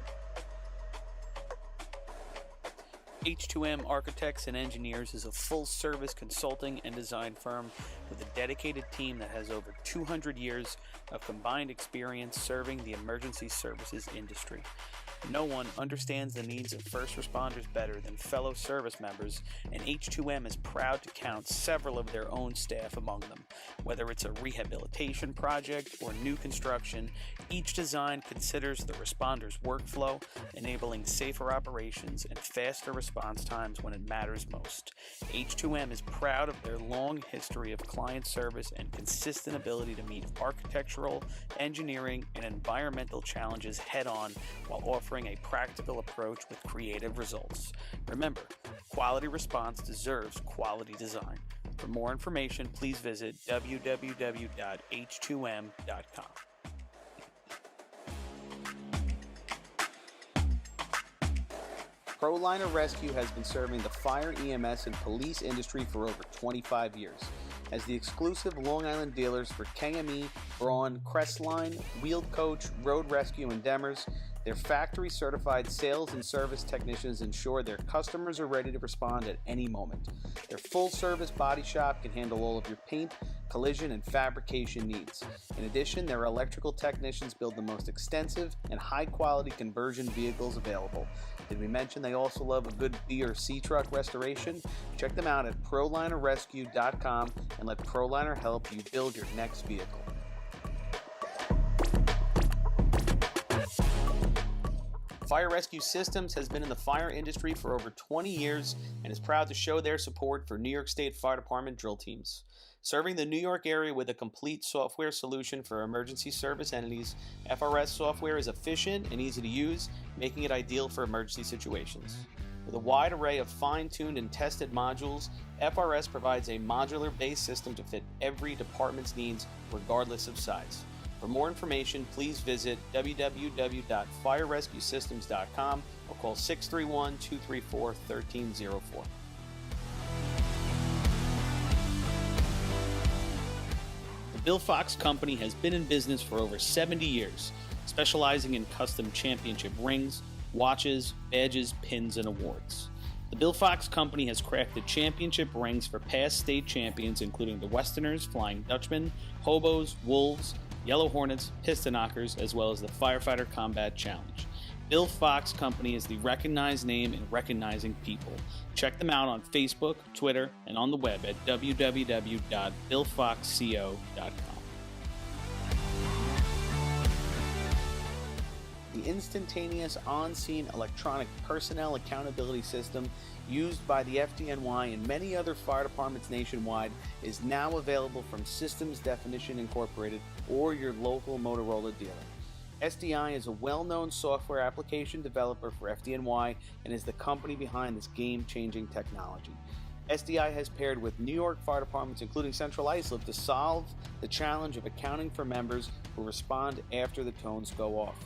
H2M Architects and Engineers is a full-service consulting and design firm with a dedicated team that has over 200 years of combined experience serving the emergency services industry. No one understands the needs of first responders better than fellow service members, and H2M is proud to count several of their own staff among them. Whether it's a rehabilitation project or new construction, each design considers the responder's workflow, enabling safer operations and faster response times when it matters most. H2M is proud of their long history of client service and consistent ability to meet architectural, engineering, and environmental challenges head-on while offering a practical approach with creative results. Remember, quality response deserves quality design. For more information, please visit www.h2m.com. ProLiner Rescue has been serving the fire, EMS, and police industry for over 25 years. As the exclusive Long Island dealers for KME, Braun, Crestline, Wheeled Coach, Road Rescue, and Demers, their factory-certified sales and service technicians ensure their customers are ready to respond at any moment. Their full-service body shop can handle all of your paint, collision, and fabrication needs. In addition, their electrical technicians build the most extensive and high-quality conversion vehicles available. Did we mention they also love a good B or C truck restoration? Check them out at ProLinerRescue.com and let ProLiner help you build your next vehicle. Fire Rescue Systems has been in the fire industry for over 20 years and is proud to show their support for New York State Fire Department drill teams. Serving the New York area with a complete software solution for emergency service entities, FRS software is efficient and easy to use, making it ideal for emergency situations. With a wide array of fine-tuned and tested modules, FRS provides a modular-based system to fit every department's needs, regardless of size. For more information, please visit www.firerescuesystems.com or call 631-234-1304. The Bill Fox Company has been in business for over 70 years, specializing in custom championship rings, watches, badges, pins, and awards. The Bill Fox Company has crafted championship rings for past state champions, including the Westerners, Flying Dutchmen, Hobos, Wolves, Yellow Hornets, Piston Knockers, as well as the Firefighter Combat Challenge. Bill Fox Company is the recognized name in recognizing people. Check them out on Facebook, Twitter, and on the web at www.billfoxco.com. The instantaneous on-scene electronic personnel accountability system used by the FDNY and many other fire departments nationwide is now available from Systems Definition Incorporated or your local Motorola dealer. SDI is a well-known software application developer for FDNY and is the company behind this game-changing technology. SDI has paired with New York fire departments, including Central Islip, to solve the challenge of accounting for members who respond after the tones go off.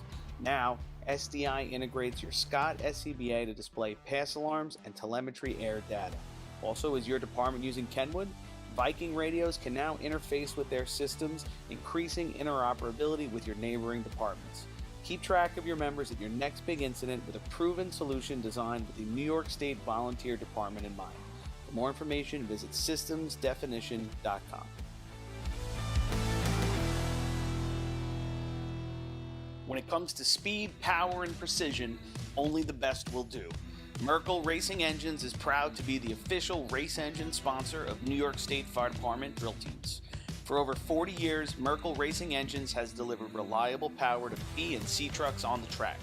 Now, SDI integrates your Scott SCBA to display pass alarms and telemetry air data. Also, is your department using Kenwood? Viking radios can now interface with their systems, increasing interoperability with your neighboring departments. Keep track of your members at your next big incident with a proven solution designed with the New York State Volunteer Department in mind. For more information, visit systemsdefinition.com. When it comes to speed, power, and precision, only the best will do. Merkel Racing Engines is proud to be the official race engine sponsor of New York State Fire Department drill teams. For over 40 years, Merkel Racing Engines has delivered reliable power to B and C trucks on the track.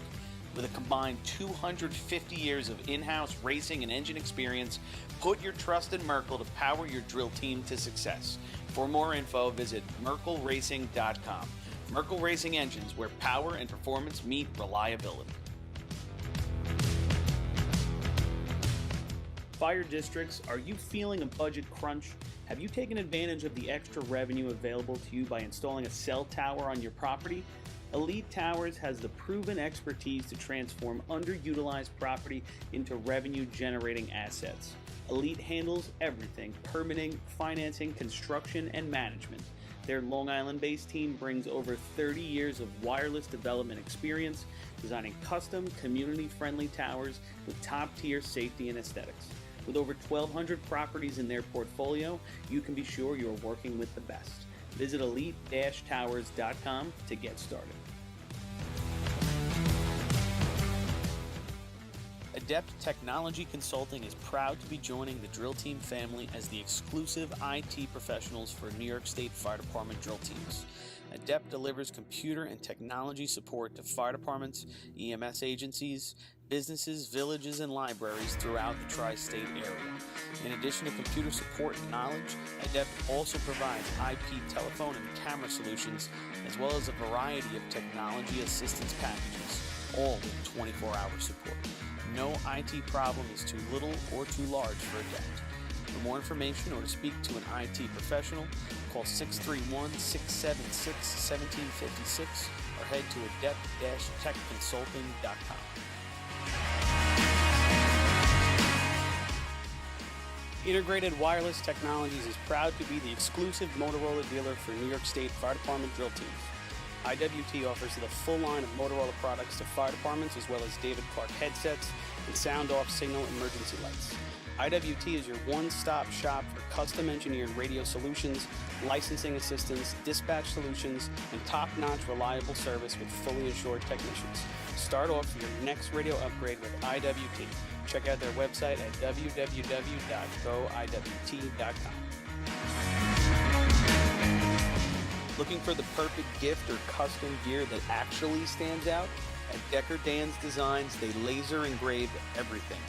With a combined 250 years of in-house racing and engine experience, put your trust in Merkel to power your drill team to success. For more info, visit merkelracing.com. Merkel Racing Engines, where power and performance meet reliability. Fire districts, are you feeling a budget crunch? Have you taken advantage of the extra revenue available to you by installing a cell tower on your property? Elite Towers has the proven expertise to transform underutilized property into revenue-generating assets. Elite handles everything: permitting, financing, construction, and management. Their Long Island-based team brings over 30 years of wireless development experience, designing custom, community-friendly towers with top-tier safety and aesthetics. With over 1,200 properties in their portfolio, you can be sure you're working with the best. Visit elite-towers.com to get started. Adept Technology Consulting is proud to be joining the drill team family as the exclusive IT professionals for New York State Fire Department drill teams. Adept delivers computer and technology support to fire departments, EMS agencies, businesses, villages, and libraries throughout the tri-state area. In addition to computer support and knowledge, Adept also provides IP telephone and camera solutions, as well as a variety of technology assistance packages, all with 24-hour support. No IT problem is too little or too large for Adept. For more information or to speak to an IT professional, call 631-676-1756 or head to adept-techconsulting.com. Integrated Wireless Technologies is proud to be the exclusive Motorola dealer for New York State Fire Department drill teams. IWT offers the full line of Motorola products to fire departments, as well as David Clark headsets and sound-off signal emergency lights. IWT is your one-stop shop for custom-engineered radio solutions, licensing assistance, dispatch solutions, and top-notch reliable service with fully assured technicians. Start off your next radio upgrade with IWT. Check out their website at www.goiwt.com. Looking for the perfect gift or custom gear that actually stands out? At Decker Dan's Designs, they laser engrave everything.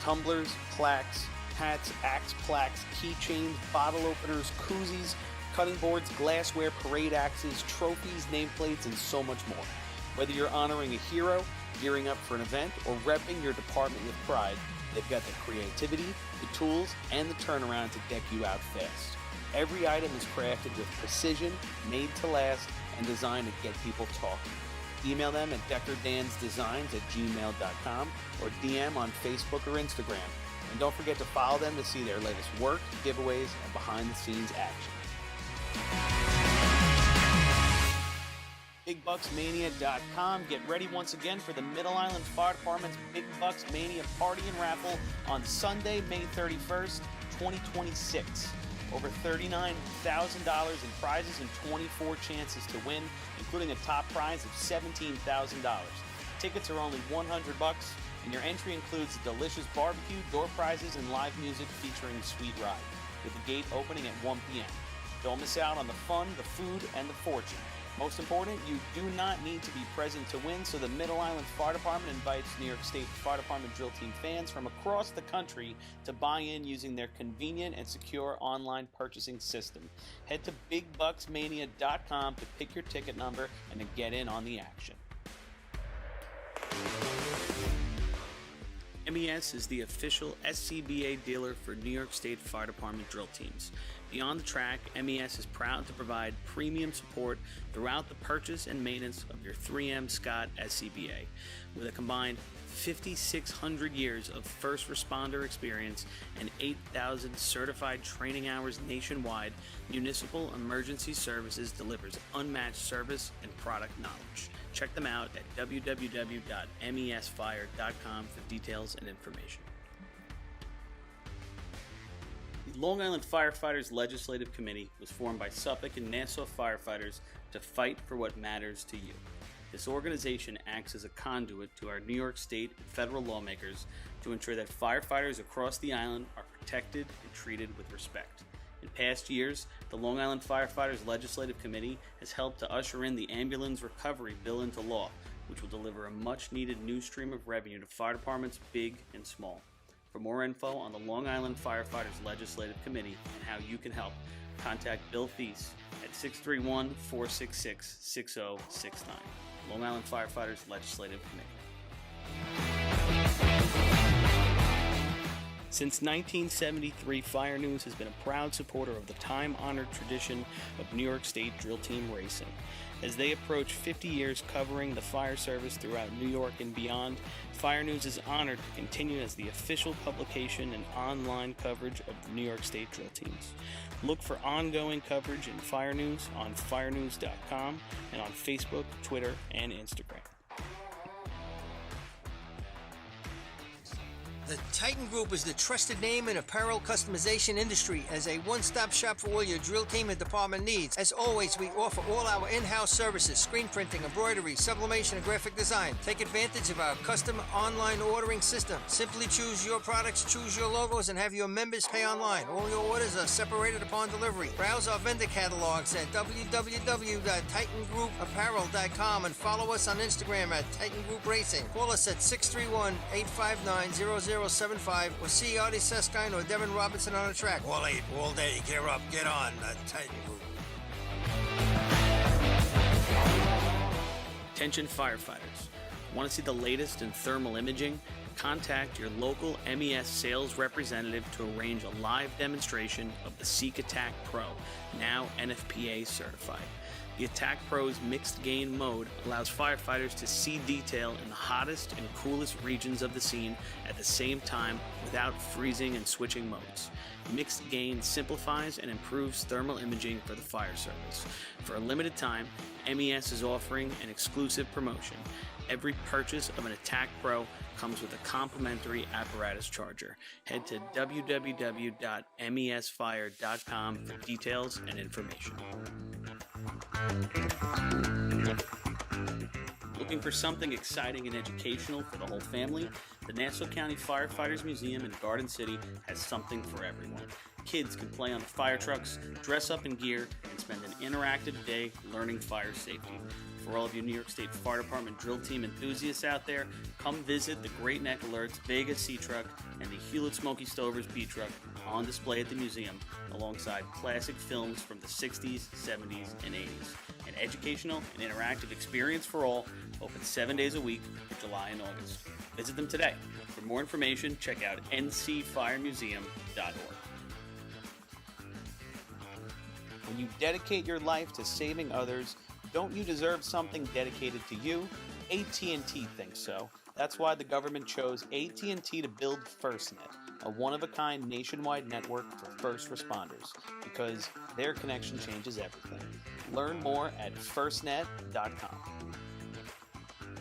Tumblers, plaques, hats, axe plaques, keychains, bottle openers, koozies, cutting boards, glassware, parade axes, trophies, nameplates, and so much more. Whether you're honoring a hero, gearing up for an event, or repping your department with pride, they've got the creativity, the tools, and the turnaround to deck you out fast. Every item is crafted with precision, made to last, and designed to get people talking. Email them at deckerdansdesigns@gmail.com or DM on Facebook or Instagram. And don't forget to follow them to see their latest work, giveaways, and behind-the-scenes action. BigBucksMania.com. Get ready once again for the Middle Island Fire Department's Big Bucks Mania Party and Raffle on Sunday, May 31st, 2026. Over $39,000 in prizes and 24 chances to win, including a top prize of $17,000. Tickets are only $100, and your entry includes a delicious barbecue, door prizes, and live music featuring Sweet Ride, with the gate opening at 1 p.m. Don't miss out on the fun, the food, and the fortune. Most important, you do not need to be present to win, so the Middle Island Fire Department invites New York State Fire Department drill team fans from across the country to buy in using their convenient and secure online purchasing system. Head to BigBucksMania.com to pick your ticket number and to get in on the action. MES is the official SCBA dealer for New York State Fire Department drill teams. Beyond the track, MES is proud to provide premium support throughout the purchase and maintenance of your 3M Scott SCBA. With a combined 5,600 years of first responder experience and 8,000 certified training hours nationwide, Municipal Emergency Services delivers unmatched service and product knowledge. Check them out at www.mesfire.com for details and information. The Long Island Firefighters Legislative Committee was formed by Suffolk and Nassau firefighters to fight for what matters to you. This organization acts as a conduit to our New York State and federal lawmakers to ensure that firefighters across the island are protected and treated with respect. In past years, the Long Island Firefighters Legislative Committee has helped to usher in the Ambulance Recovery Bill into law, which will deliver a much-needed new stream of revenue to fire departments big and small. For more info on the Long Island Firefighters Legislative Committee and how you can help, contact Bill Thies at 631-466-6069. Long Island Firefighters Legislative Committee. Since 1973, Fire News has been a proud supporter of the time-honored tradition of New York State drill team racing. As they approach 50 years covering the fire service throughout New York and beyond, Fire News is honored to continue as the official publication and online coverage of the New York State drill teams. Look for ongoing coverage in Fire News on firenews.com and on Facebook, Twitter, and Instagram. The Titan Group is the trusted name in apparel customization industry as a one-stop shop for all your drill team and department needs. As always, we offer all our in-house services, screen printing, embroidery, sublimation, and graphic design. Take advantage of our custom online ordering system. Simply choose your products, choose your logos, and have your members pay online. All your orders are separated upon delivery. Browse our vendor catalogs at www.titangrouapparel.com and follow us on Instagram at Titan Group Racing. Call us at 631-859-0075 or see Artie Seskine or Devin Robinson on the track. All 8, all day, gear up, get on the Titan Group. Attention firefighters. Want to see the latest in thermal imaging? Contact your local MES sales representative to arrange a live demonstration of the Seek Attack Pro, now NFPA certified. The Attack Pro's mixed gain mode allows firefighters to see detail in the hottest and coolest regions of the scene at the same time without freezing and switching modes. Mixed gain simplifies and improves thermal imaging for the fire service. For a limited time, MES is offering an exclusive promotion. Every purchase of an Attack Pro comes with a complimentary apparatus charger. Head to www.mesfire.com for details and information. Looking for something exciting and educational for the whole family? The Nassau County Firefighters Museum in Garden City has something for everyone. Kids can play on the fire trucks, dress up in gear, and spend an interactive day learning fire safety. For all of you New York State Fire Department drill team enthusiasts out there, come visit the Great Neck Alerts Vega Sea Truck and the Hewlett Smoky Stovers B Truck on display at the museum, alongside classic films from the 60s, 70s, and 80s. An educational and interactive experience for all, open 7 days a week for July and August. Visit them today. For more information, check out ncfiremuseum.org. When you dedicate your life to saving others, don't you deserve something dedicated to you? AT&T thinks so. That's why the government chose AT&T to build FirstNet, a one-of-a-kind nationwide network for first responders, because their connection changes everything. Learn more at firstnet.com.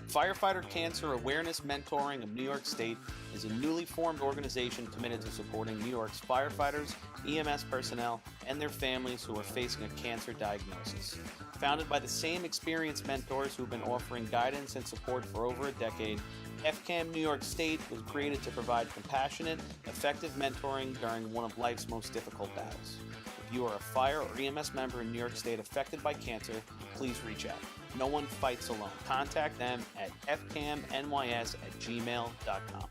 Firefighter Cancer Awareness Mentoring of New York State is a newly formed organization committed to supporting New York's firefighters, EMS personnel, and their families who are facing a cancer diagnosis. Founded by the same experienced mentors who've been offering guidance and support for over a decade, FCAM New York State was created to provide compassionate, effective mentoring during one of life's most difficult battles. If you are a fire or EMS member in New York State affected by cancer, please reach out. No one fights alone. Contact them at fcamnys@gmail.com.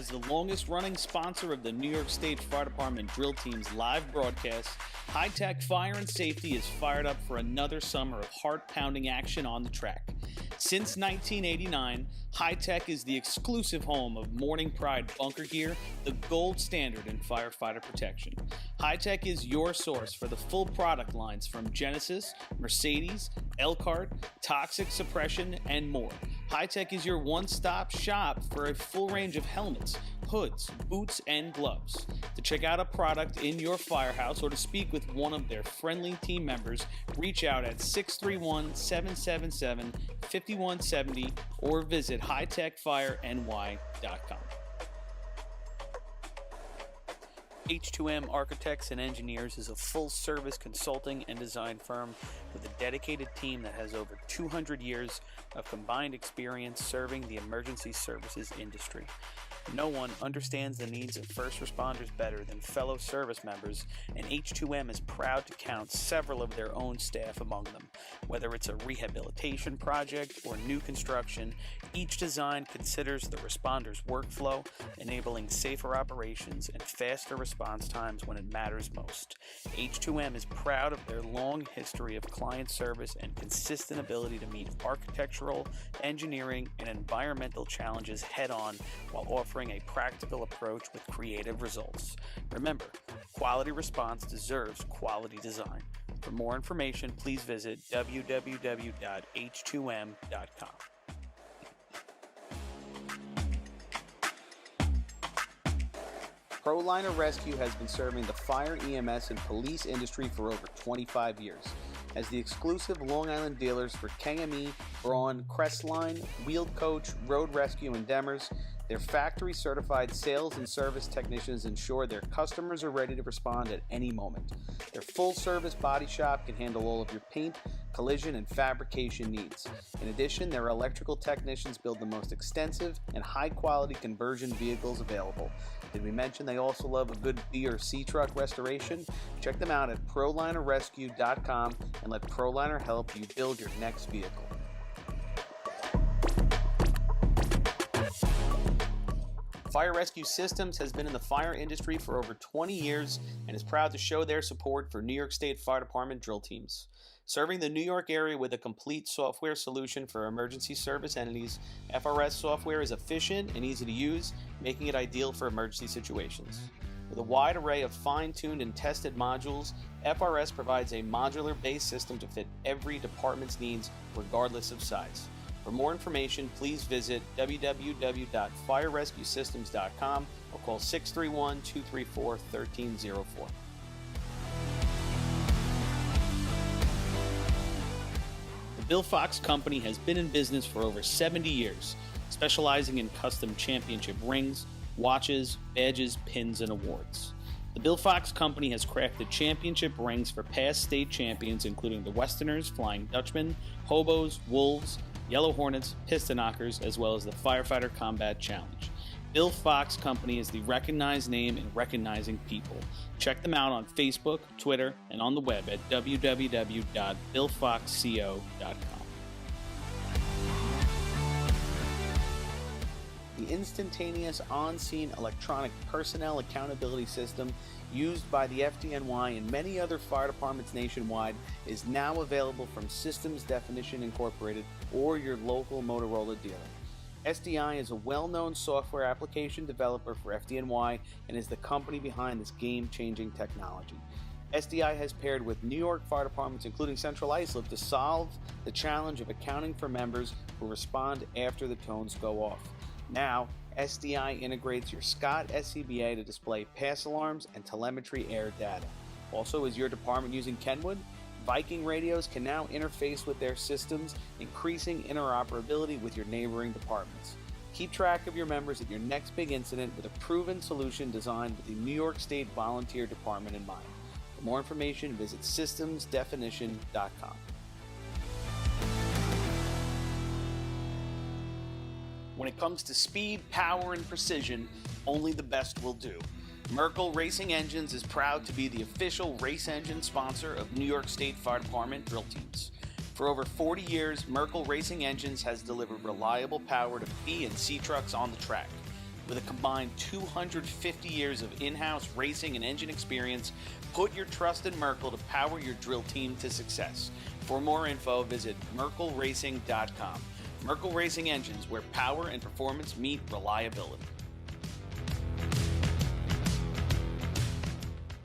As the longest-running sponsor of the New York State Fire Department drill team's live broadcasts, High Tech Fire and Safety is fired up for another summer of heart-pounding action on the track. Since 1989, High Tech is the exclusive home of Morning Pride bunker gear, the gold standard in firefighter protection. High Tech is your source for the full product lines from Genesis, Mercedes, Elkhart, Toxic Suppression, and more. High Tech is your one-stop shop for a full range of helmets, hoods, boots, and gloves. To check out a product in your firehouse or to speak with one of their friendly team members, reach out at 631-777-5170 or visit hightechfireny.com. H2M Architects and Engineers is a full-service consulting and design firm with a dedicated team that has over 200 years of combined experience serving the emergency services industry. No one understands the needs of first responders better than fellow service members, and H2M is proud to count several of their own staff among them. Whether it's a rehabilitation project or new construction, each design considers the responder's workflow, enabling safer operations and faster response times when it matters most. H2M is proud of their long history of client service and consistent ability to meet architectural, engineering, and environmental challenges head-on while offering a practical approach with creative results. Remember, quality response deserves quality design. For more information, please visit www.h2m.com. ProLiner Rescue has been serving the fire, EMS, and police industry for over 25 years. As the exclusive Long Island dealers for KME, Braun, Crestline, Wheeled Coach, Road Rescue, and Demers, their factory-certified sales and service technicians ensure their customers are ready to respond at any moment. Their full-service body shop can handle all of your paint, collision, and fabrication needs. In addition, their electrical technicians build the most extensive and high-quality conversion vehicles available. Did we mention they also love a good B or C truck restoration? Check them out at ProLinerRescue.com and let ProLiner help you build your next vehicle. Fire Rescue Systems has been in the fire industry for over 20 years and is proud to show their support for New York State Fire Department drill teams. Serving the New York area with a complete software solution for emergency service entities, FRS software is efficient and easy to use, making it ideal for emergency situations. With a wide array of fine-tuned and tested modules, FRS provides a modular-based system to fit every department's needs, regardless of size. For more information, please visit www.firerescuesystems.com or call 631-234-1304. The Bill Fox Company has been in business for over 70 years, specializing in custom championship rings, watches, badges, pins, and awards. The Bill Fox Company has crafted championship rings for past state champions, including the Westerners, Flying Dutchmen, Hobos, Wolves, Yellow Hornets, Piston Knockers, as well as the Firefighter Combat Challenge. Bill Fox Company is the recognized name in recognizing people. Check them out on Facebook, Twitter, and on the web at www.billfoxco.com. The instantaneous on-scene electronic personnel accountability system used by the FDNY and many other fire departments nationwide is now available from Systems Definition Incorporated or your local Motorola dealer. SDI is a well-known software application developer for FDNY and is the company behind this game-changing technology. SDI has paired with New York fire departments, including Central Islip, to solve the challenge of accounting for members who respond after the tones go off. Now, SDI integrates your Scott SCBA to display pass alarms and telemetry air data. Also, is your department using Kenwood? Viking radios can now interface with their systems, increasing interoperability with your neighboring departments. Keep track of your members at your next big incident with a proven solution designed with the New York State Volunteer Department in mind. For more information, visit systemsdefinition.com. When it comes to speed, power, and precision, only the best will do. Merkel Racing Engines is proud to be the official race engine sponsor of New York State Fire Department drill teams. For over 40 years, Merkel Racing Engines has delivered reliable power to B and C trucks on the track. With a combined 250 years of in-house racing and engine experience, put your trust in Merkel to power your drill team to success. For more info, visit merkelracing.com. Merkel Racing Engines, where power and performance meet reliability.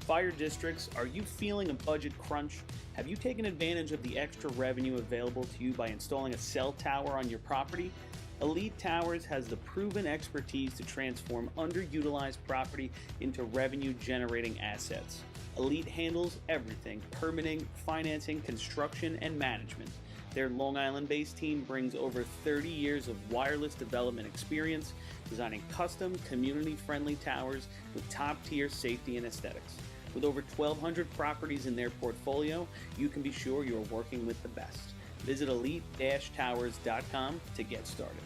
Fire districts, are you feeling a budget crunch? Have you taken advantage of the extra revenue available to you by installing a cell tower on your property? Elite Towers has the proven expertise to transform underutilized property into revenue-generating assets. Elite handles everything: permitting, financing, construction, and management. Their Long Island-based team brings over 30 years of wireless development experience, designing custom, community-friendly towers with top-tier safety and aesthetics. With over 1,200 properties in their portfolio, you can be sure you're working with the best. Visit elite-towers.com to get started.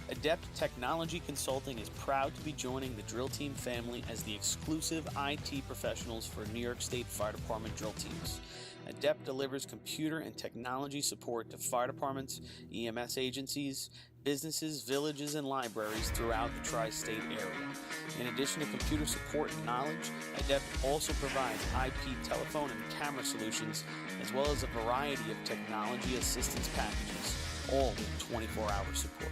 Adept Technology Consulting is proud to be joining the Drill Team family as the exclusive IT professionals for New York State Fire Department drill teams. Adept delivers computer and technology support to fire departments, EMS agencies, businesses, villages, and libraries throughout the tri-state area. In addition to computer support and knowledge, Adept also provides IP telephone and camera solutions, as well as a variety of technology assistance packages, all with 24-hour support.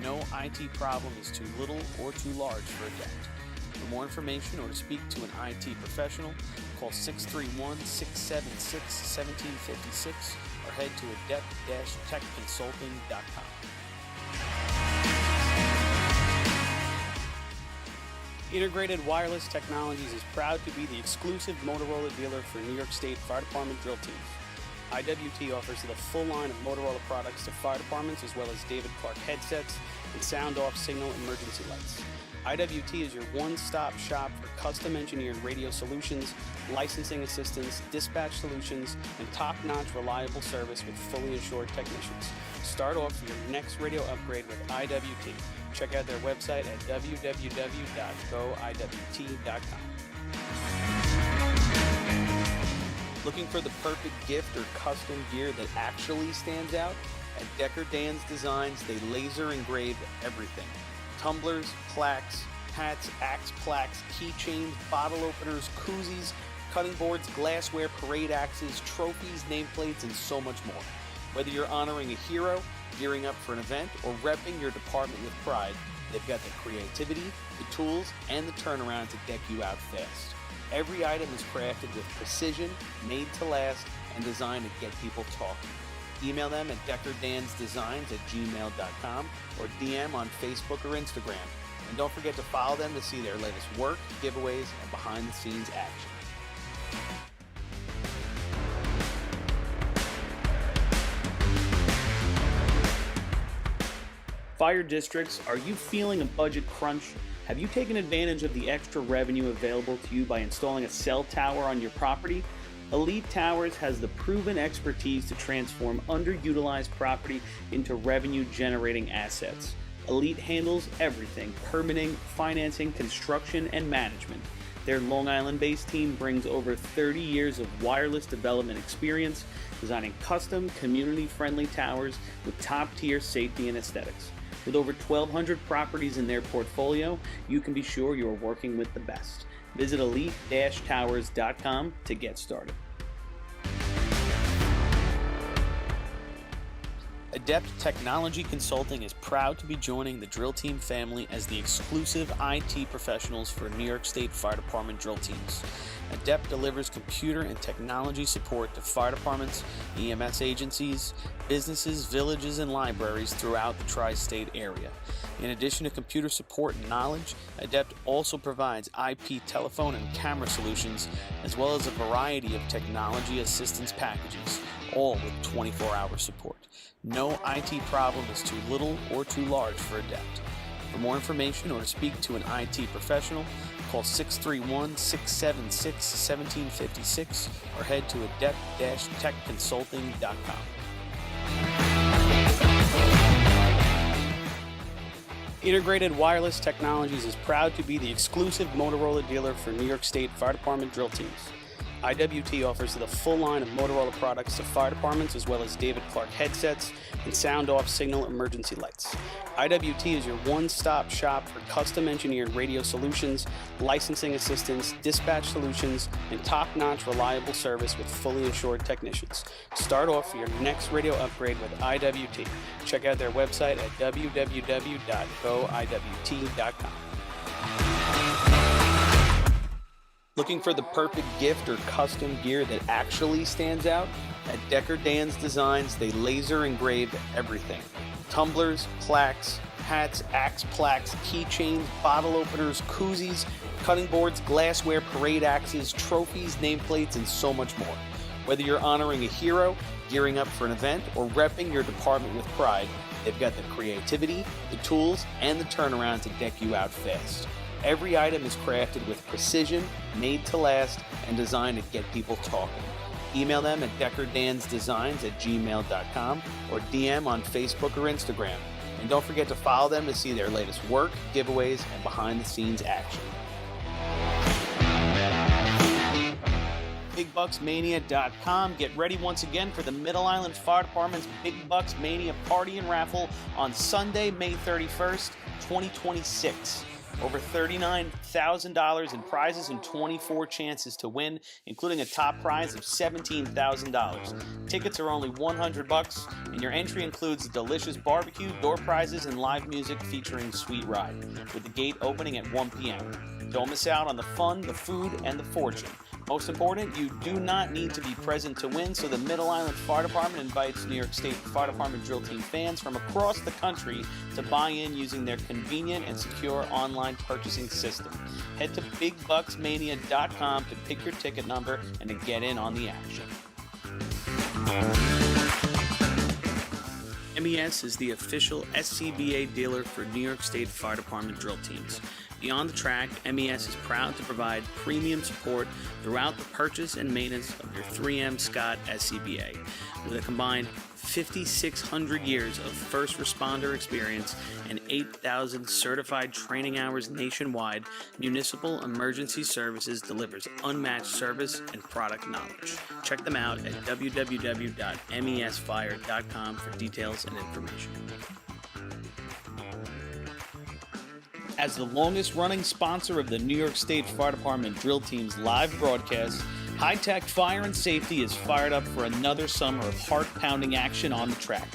No IT problem is too little or too large for Adept. For more information or to speak to an IT professional, call 631-676-1756 or head to adept-techconsulting.com. Integrated Wireless Technologies is proud to be the exclusive Motorola dealer for New York State Fire Department drill teams. IWT offers the full line of Motorola products to fire departments, as well as David Clark headsets and sound-off signal emergency lights. IWT is your one-stop shop for custom-engineered radio solutions, licensing assistance, dispatch solutions, and top-notch reliable service with fully assured technicians. Start off your next radio upgrade with IWT. Check out their website at www.goiwt.com. Looking for the perfect gift or custom gear that actually stands out? At Decker Dan's Designs, they laser engrave everything. Tumblers, plaques, hats, axe plaques, keychains, bottle openers, koozies, cutting boards, glassware, parade axes, trophies, nameplates, and so much more. Whether you're honoring a hero, gearing up for an event, or repping your department with pride, they've got the creativity, the tools, and the turnaround to deck you out fast. Every item is crafted with precision, made to last, and designed to get people talking. Email them at deckerdansdesigns@gmail.com or DM on Facebook or Instagram. And don't forget to follow them to see their latest work, giveaways, and behind-the-scenes action. Fire districts, are you feeling a budget crunch? Have you taken advantage of the extra revenue available to you by installing a cell tower on your property? Elite Towers has the proven expertise to transform underutilized property into revenue-generating assets. Elite handles everything: permitting, financing, construction, and management. Their Long Island-based team brings over 30 years of wireless development experience, designing custom, community-friendly towers with top-tier safety and aesthetics. With over 1,200 properties in their portfolio, you can be sure you're working with the best. Visit elite-towers.com to get started. Adept Technology Consulting is proud to be joining the Drill Team family as the exclusive IT professionals for New York State Fire Department drill teams. Adept delivers computer and technology support to fire departments, EMS agencies, businesses, villages, and libraries throughout the tri-state area. In addition to computer support and knowledge, Adept also provides IP telephone and camera solutions, as well as a variety of technology assistance packages, all with 24-hour support. No IT problem is too little or too large for Adept. For more information or to speak to an IT professional, call 631-676-1756 or head to adept-techconsulting.com. Integrated Wireless Technologies is proud to be the exclusive Motorola dealer for New York State Fire Department drill teams. IWT offers the full line of Motorola products to fire departments, as well as David Clark headsets and sound-off signal emergency lights. IWT is your one-stop shop for custom-engineered radio solutions, licensing assistance, dispatch solutions, and top-notch reliable service with fully insured technicians. Start off your next radio upgrade with IWT. Check out their website at www.goiwt.com. Looking for the perfect gift or custom gear that actually stands out? At Decker Dan's Designs, they laser engrave everything. Tumblers, plaques, hats, axe plaques, keychains, bottle openers, koozies, cutting boards, glassware, parade axes, trophies, nameplates, and so much more. Whether you're honoring a hero, gearing up for an event, or repping your department with pride, they've got the creativity, the tools, and the turnaround to deck you out fast. Every item is crafted with precision, made to last, and designed to get people talking. Email them at deckerdansdesigns@gmail.com or DM on Facebook or Instagram. And don't forget to follow them to see their latest work, giveaways, and behind-the-scenes action. BigBucksMania.com. Get ready once again for the Middle Island Fire Department's Big Bucks Mania Party and Raffle on Sunday, May 31st, 2026. Over $39,000 in prizes and 24 chances to win, including a top prize of $17,000. Tickets are only $100, and your entry includes delicious barbecue, door prizes, and live music featuring Sweet Ride, with the gate opening at 1 p.m. Don't miss out on the fun, the food, and the fortune. Most important, you do not need to be present to win, so the Middle Island Fire Department invites New York State Fire Department drill team fans from across the country to buy in using their convenient and secure online purchasing system. Head to BigBucksMania.com to pick your ticket number and to get in on the action. MES is the official SCBA dealer for New York State Fire Department drill teams. Beyond the track, MES is proud to provide premium support throughout the purchase and maintenance of your 3M Scott SCBA. With a combined 5,600 years of first responder experience and 8,000 certified training hours nationwide, Municipal Emergency Services delivers unmatched service and product knowledge. Check them out at www.mesfire.com for details and information. As the longest-running sponsor of the New York State Fire Department drill team's live broadcast, High Tech Fire and Safety is fired up for another summer of heart-pounding action on the track.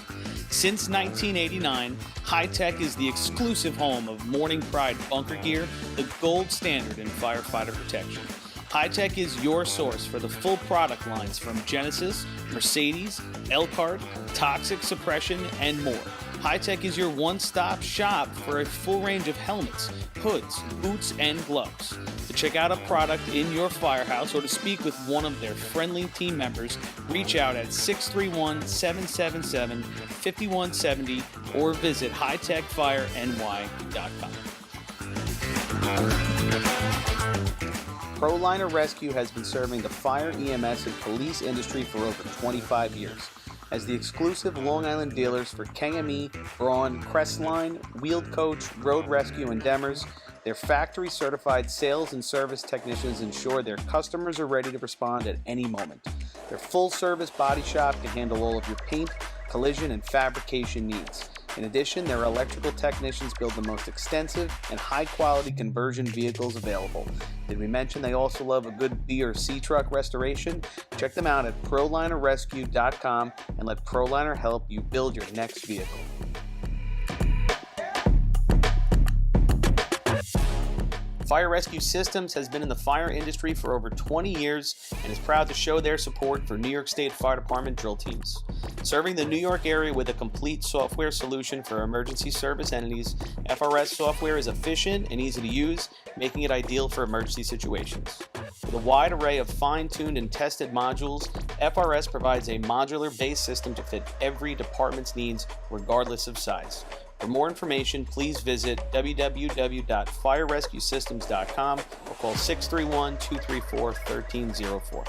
Since 1989, High Tech is the exclusive home of Morning Pride bunker gear, the gold standard in firefighter protection. High Tech is your source for the full product lines from Genesis, Mercedes, Elkhart, Toxic Suppression, and more. High Tech is your one-stop shop for a full range of helmets, hoods, boots, and gloves. To check out a product in your firehouse or to speak with one of their friendly team members, reach out at 631-777-5170 or visit hightechfireny.com. ProLiner Rescue has been serving the fire, EMS, and police industry for over 25 years. As the exclusive Long Island dealers for KME, Braun, Crestline, Wheeled Coach, Road Rescue, and Demers, their factory-certified sales and service technicians ensure their customers are ready to respond at any moment. Their full-service body shop can handle all of your paint, collision, and fabrication needs. In addition, their electrical technicians build the most extensive and high-quality conversion vehicles available. Did we mention they also love a good B or C truck restoration? Check them out at ProLinerRescue.com and let ProLiner help you build your next vehicle. Fire Rescue Systems has been in the fire industry for over 20 years and is proud to show their support for New York State Fire Department drill teams. Serving the New York area with a complete software solution for emergency service entities, FRS software is efficient and easy to use, making it ideal for emergency situations. With a wide array of fine-tuned and tested modules, FRS provides a modular-based system to fit every department's needs, regardless of size. For more information, please visit www.firerescuesystems.com or call 631-234-1304.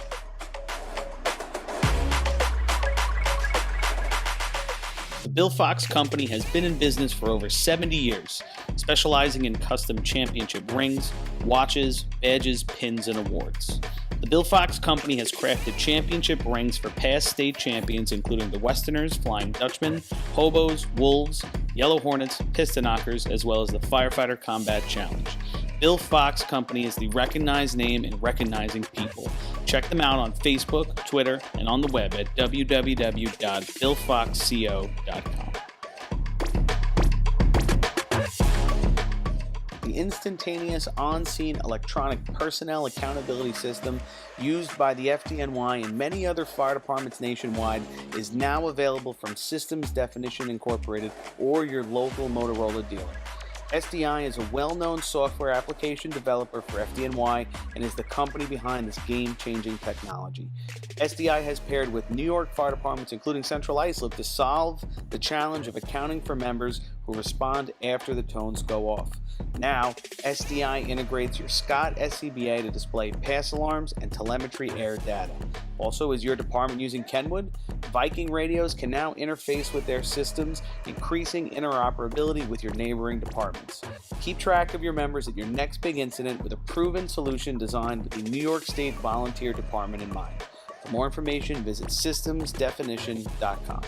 The Bill Fox Company has been in business for over 70 years, specializing in custom championship rings, watches, badges, pins, and awards. The Bill Fox Company has crafted championship rings for past state champions, including the Westerners, Flying Dutchmen, Hobos, Wolves, Yellow Hornets, Piston Knockers, as well as the Firefighter Combat Challenge. Bill Fox Company is the recognized name in recognizing people. Check them out on Facebook, Twitter, and on the web at www.billfoxco.com. The instantaneous on-scene electronic personnel accountability system used by the FDNY and many other fire departments nationwide is now available from Systems Definition Incorporated or your local Motorola dealer. SDI is a well-known software application developer for FDNY and is the company behind this game-changing technology. SDI has paired with New York fire departments, including Central Islip, to solve the challenge of accounting for members who respond after the tones go off. Now, SDI integrates your Scott SCBA to display pass alarms and telemetry air data. Also, is your department using Kenwood? Viking radios can now interface with their systems, increasing interoperability with your neighboring departments. Keep track of your members at your next big incident with a proven solution designed with the New York State Volunteer Department in mind. For more information, visit systemsdefinition.com.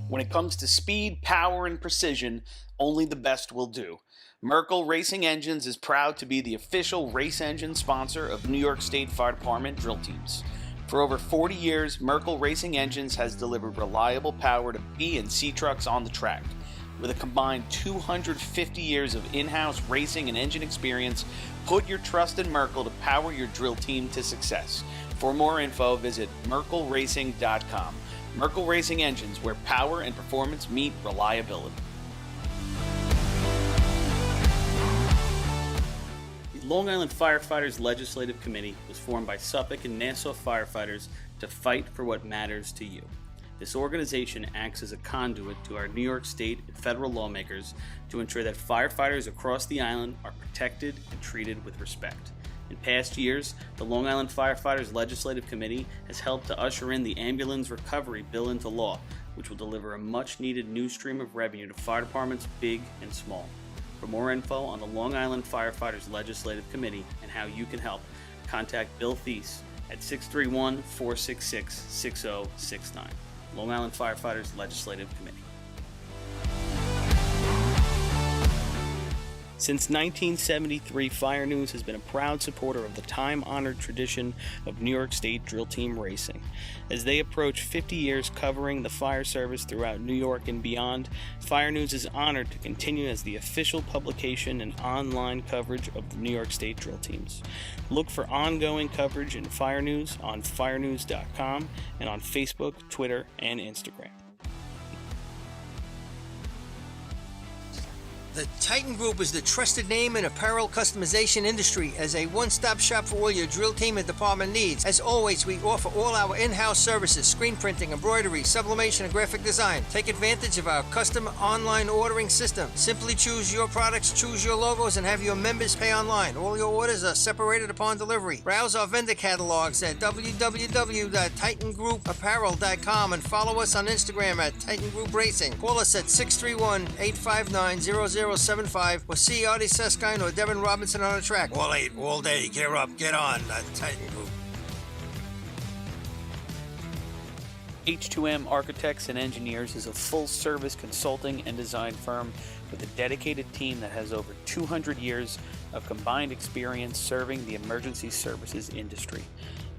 When it comes to speed, power, and precision, only the best will do. Merkel Racing Engines is proud to be the official race engine sponsor of New York State Fire Department drill teams. For over 40 years, Merkel Racing Engines has delivered reliable power to B and C trucks on the track. With a combined 250 years of in-house racing and engine experience, put your trust in Merkel to power your drill team to success. For more info, visit merkelracing.com. Merkel Racing Engines, where power and performance meet reliability. The Long Island Firefighters Legislative Committee was formed by Suffolk and Nassau firefighters to fight for what matters to you. This organization acts as a conduit to our New York State and federal lawmakers to ensure that firefighters across the island are protected and treated with respect. In past years, the Long Island Firefighters Legislative Committee has helped to usher in the Ambulance Recovery Bill into law, which will deliver a much-needed new stream of revenue to fire departments big and small. For more info on the Long Island Firefighters Legislative Committee and how you can help, contact Bill Thies at 631-466-6069. Long Island Firefighters Legislative Committee. Since 1973, Fire News has been a proud supporter of the time-honored tradition of New York State drill team racing. As they approach 50 years covering the fire service throughout New York and beyond, Fire News is honored to continue as the official publication and online coverage of the New York State drill teams. Look for ongoing coverage in Fire News on firenews.com and on Facebook, Twitter, and Instagram. The Titan Group is the trusted name in apparel customization industry as a one-stop shop for all your drill team and department needs. As always, we offer all our in-house services, screen printing, embroidery, sublimation, and graphic design. Take advantage of our custom online ordering system. Simply choose your products, choose your logos, and have your members pay online. All your orders are separated upon delivery. Browse our vendor catalogs at www.titangrouapparel.com and follow us on Instagram at Titan Group Racing. Call us at 631-859-0075 or see Artie Seskine or Devin Robinson on the track. All 8, all day. Gear up, get on. Titan Group. H2M Architects and Engineers is a full-service consulting and design firm with a dedicated team that has over 200 years of combined experience serving the emergency services industry.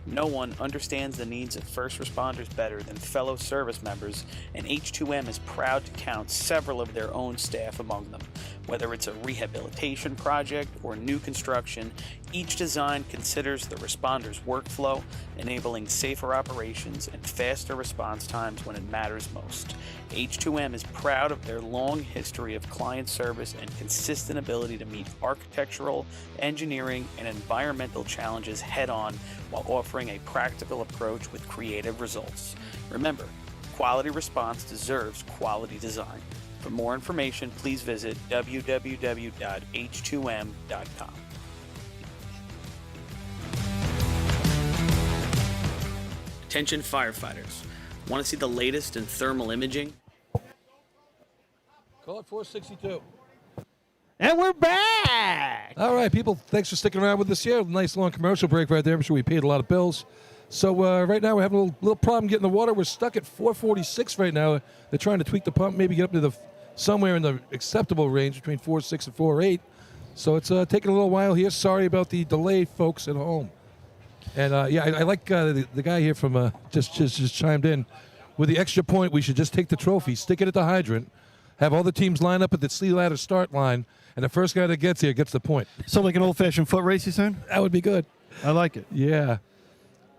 No one understands the needs of first responders better than fellow service members, and H2M is proud to count several of their own staff among them. Whether it's a rehabilitation project or new construction, each design considers the responder's workflow, enabling safer operations and faster response times when it matters most. H2M is proud of their long history of client service and consistent ability to meet architectural, engineering, and environmental challenges head-on while offering a practical approach with creative results. Remember, quality response deserves quality design. For more information, please visit www.h2m.com. Attention firefighters. Want to see the latest in thermal imaging? Call it 462. And we're back. All right, people, thanks for sticking around with us here. Nice long commercial break right there. I'm sure we paid a lot of bills. So right now we're having a little problem getting the water. We're stuck at 446 right now. They're trying to tweak the pump, maybe get up to somewhere in the acceptable range between 4.6 and 4.8. So it's taking a little while here. Sorry about the delay, folks at home. And I like the guy here from just chimed in. With the extra point, we should just take the trophy, stick it at the hydrant, have all the teams line up at the sleigh ladder start line, and the first guy that gets here gets the point. So like an old-fashioned foot race, you saying? That would be good. I like it. Yeah.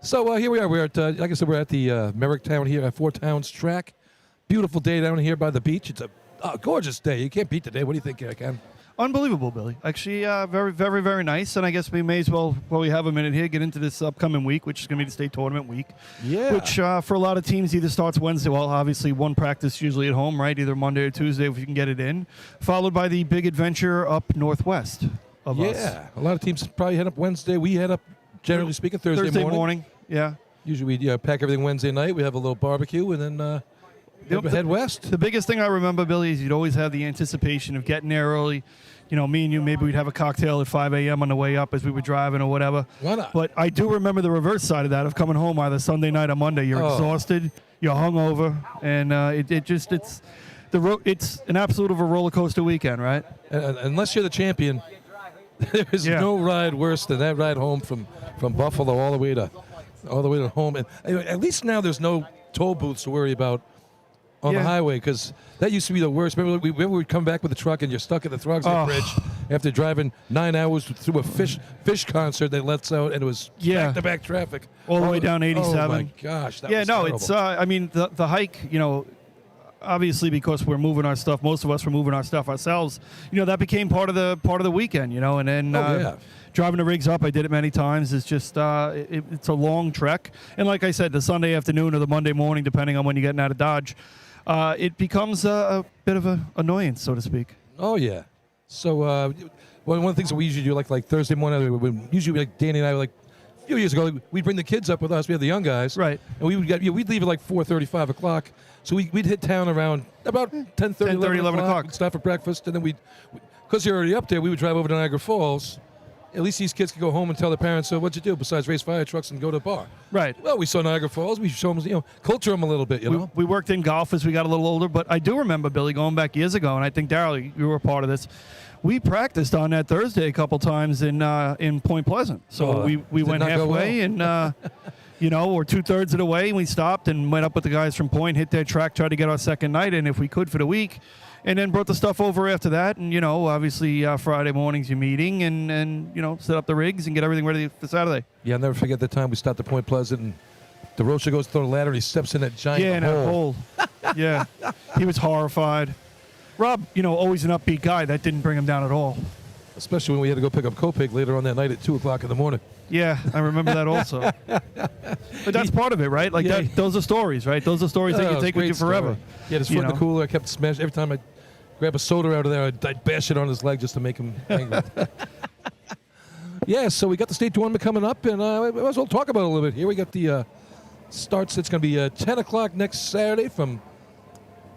So here we are. We're at, like I said, we're at the Merricktown here at Four Towns track. Beautiful day down here by the beach. It's a gorgeous day. You can't beat the day. What do you think, Ken? Unbelievable, Billy. Actually, very, very, very nice. And I guess we may as well, while we have a minute here, get into this upcoming week, which is going to be the state tournament week. Yeah. Which for a lot of teams either starts Wednesday. Well, obviously one practice usually at home, right? Either Monday or Tuesday if you can get it in. Followed by the big adventure up northwest of us. Yeah. A lot of teams probably head up Wednesday. We head up, generally speaking, Thursday morning. Yeah. Usually we pack everything Wednesday night. We have a little barbecue and then head west. The biggest thing I remember, Billy, is you'd always have the anticipation of getting there early. You know, me and you, maybe we'd have a cocktail at 5 a.m. on the way up as we were driving or whatever. Why not? But I do remember the reverse side of that, of coming home either Sunday night or Monday. You're exhausted, you're hungover, and it's an absolute of a roller coaster weekend, right? Unless you're the champion, there is no ride worse than that ride home from Buffalo all the way to home. And at least now there's no toll booths to worry about on the highway, because that used to be the worst. Remember we'd come back with the truck and you're stuck at the Throgsneck Bridge after driving 9 hours through a fish concert that lets out, and it was back-to-back traffic. All the way down 87. Oh, my gosh. That was terrible. It's, I mean, the hike, obviously because we're moving our stuff, most of us were moving our stuff ourselves, that became part of the weekend, and then driving the rigs up, I did it many times. It's just it's a long trek, and like I said, the Sunday afternoon or the Monday morning, depending on when you're getting out of Dodge, it becomes a bit of an annoyance, so to speak. Oh yeah. So one of the things that we usually do, like Thursday morning, usually like Danny and I, like a few years ago, we'd bring the kids up with us. We had the young guys, right? And we'd leave at like 4:30, 5 o'clock. So we'd hit town around about 10:30, 11 o'clock. We'd stop for breakfast, and then because you're already up there, we would drive over to Niagara Falls. At least these kids could go home and tell their parents, so what'd you do besides race fire trucks and go to the bar? Right. Well, we saw Niagara Falls. We show them, culture them a little bit, We worked in golf as we got a little older, but I do remember, Billy, going back years ago, and I think, Darryl, you were a part of this. We practiced on that Thursday a couple times in Point Pleasant. So we went halfway and, or 2/3 of the way, and we stopped and went up with the guys from Point, hit their track, tried to get our second night in if we could for the week. And then brought the stuff over after that. And, obviously Friday mornings you're meeting and set up the rigs and get everything ready for Saturday. Yeah, I'll never forget the time we stopped at Point Pleasant and DeRocha goes to throw the ladder and he steps in that giant hole. Yeah. He was horrified. Rob, always an upbeat guy. That didn't bring him down at all. Especially when we had to go pick up Copig later on that night at 2 o'clock in the morning. Yeah, I remember that also. But that's part of it, right? Like those are stories, right? Those are stories that you take with you forever. Yeah, his foot in the cooler. I kept smashing. Every time I grab a soda out of there, I'd bash it on his leg just to make him angry. Yeah, so we got the state tournament coming up, and we might as well talk about it a little bit here. We got the starts. It's going to be 10 o'clock next Saturday from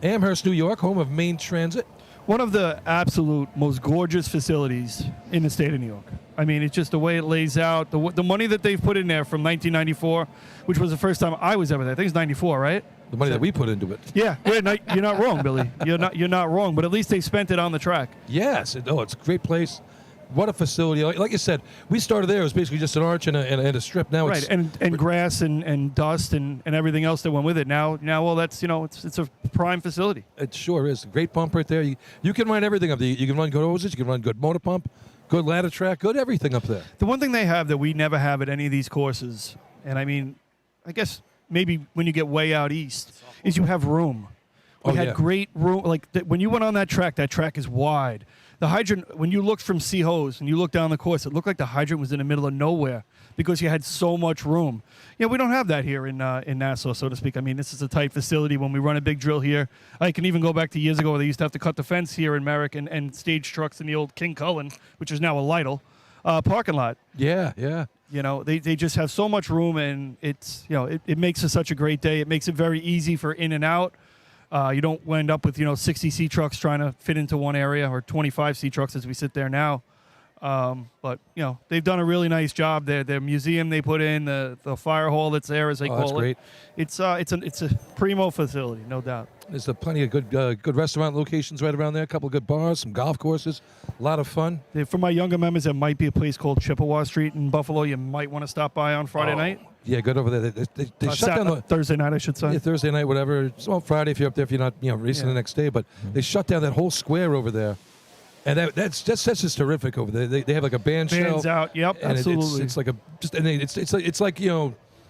Amherst, New York, home of Maine Transit. One of the absolute most gorgeous facilities in the state of New York. I mean, it's just the way it lays out, the money that they've put in there from 1994, which was the first time I was ever there. I think it's 94, right? The money that we put into it. Yeah, you're not wrong, Billy. You're not wrong. But at least they spent it on the track. Yes. It's a great place. What a facility. Like you said, we started there. It was basically just an arch and a strip. Now it's and grass and dust and everything else that went with it. Now, well, that's it's a prime facility. It sure is. Great pump right there. You can run everything up there. You can run good hoses. You can run good motor pump, good ladder track, good everything up there. The one thing they have that we never have at any of these courses, and I mean, I guess maybe when you get way out east, is you have room. We had great room. Like when you went on that track is wide. The hydrant, when you looked from C-Hose and you looked down the course, it looked like the hydrant was in the middle of nowhere because you had so much room. We don't have that here in Nassau, so to speak. I mean, this is a tight facility. When we run a big drill here, I can even go back to years ago where they used to have to cut the fence here in Merrick and stage trucks in the old King Cullen, which is now a Lytle, parking lot. Yeah. They just have so much room, and it's it makes it such a great day. It makes it very easy for in and out. You don't end up with 60 C trucks trying to fit into one area, or 25 C trucks as we sit there now. But they've done a really nice job there. Their museum they put in, the fire hall that's there, as they call that's it. great. It's a primo facility, no doubt. There's plenty of good restaurant locations right around there. A couple of good bars, some golf courses, a lot of fun. For my younger members, there might be a place called Chippewa Street in Buffalo. You might want to stop by on Friday night. Yeah, good over there. They shut down Thursday night, I should say. Yeah, Thursday night, whatever. It's on Friday if you're up there. If you're not, racing the next day. But they shut down that whole square over there, and that's just terrific over there. They have like a band shell. Bands out. Yep, and absolutely. It's like it's like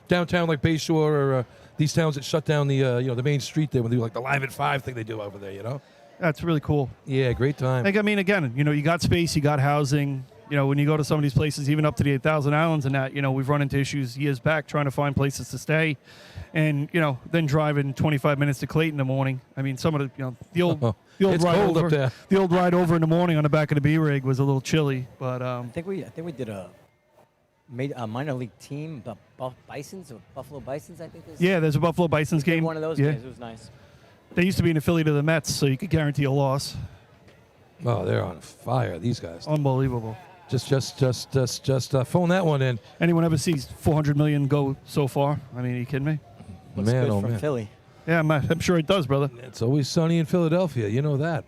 downtown like Bayshore or these towns that shut down the main street there when they do like the Live at 5 thing they do over there. That's really cool. Yeah, great time. Like, I mean, again, you got space, you got housing. When you go to some of these places, even up to the 8,000 Islands and that, we've run into issues years back trying to find places to stay, and then driving 25 minutes to Clayton in the morning. I mean, some of the old It's ride cold over, up there. the old ride over in the morning on the back of the B rig was a little chilly, but I think we did a minor league team, Bisons or Buffalo Bisons, I think. There's a Buffalo Bisons game. One of those games. It was nice. They used to be an affiliate of the Mets, so you could guarantee a loss. Oh, they're on fire, these guys. Unbelievable. Just phone that one in. Anyone ever sees 400 million go so far? I mean, are you kidding me? Looks Man, good oh from man. Philly. Yeah, I'm sure it does, brother. It's always sunny in Philadelphia. You know that.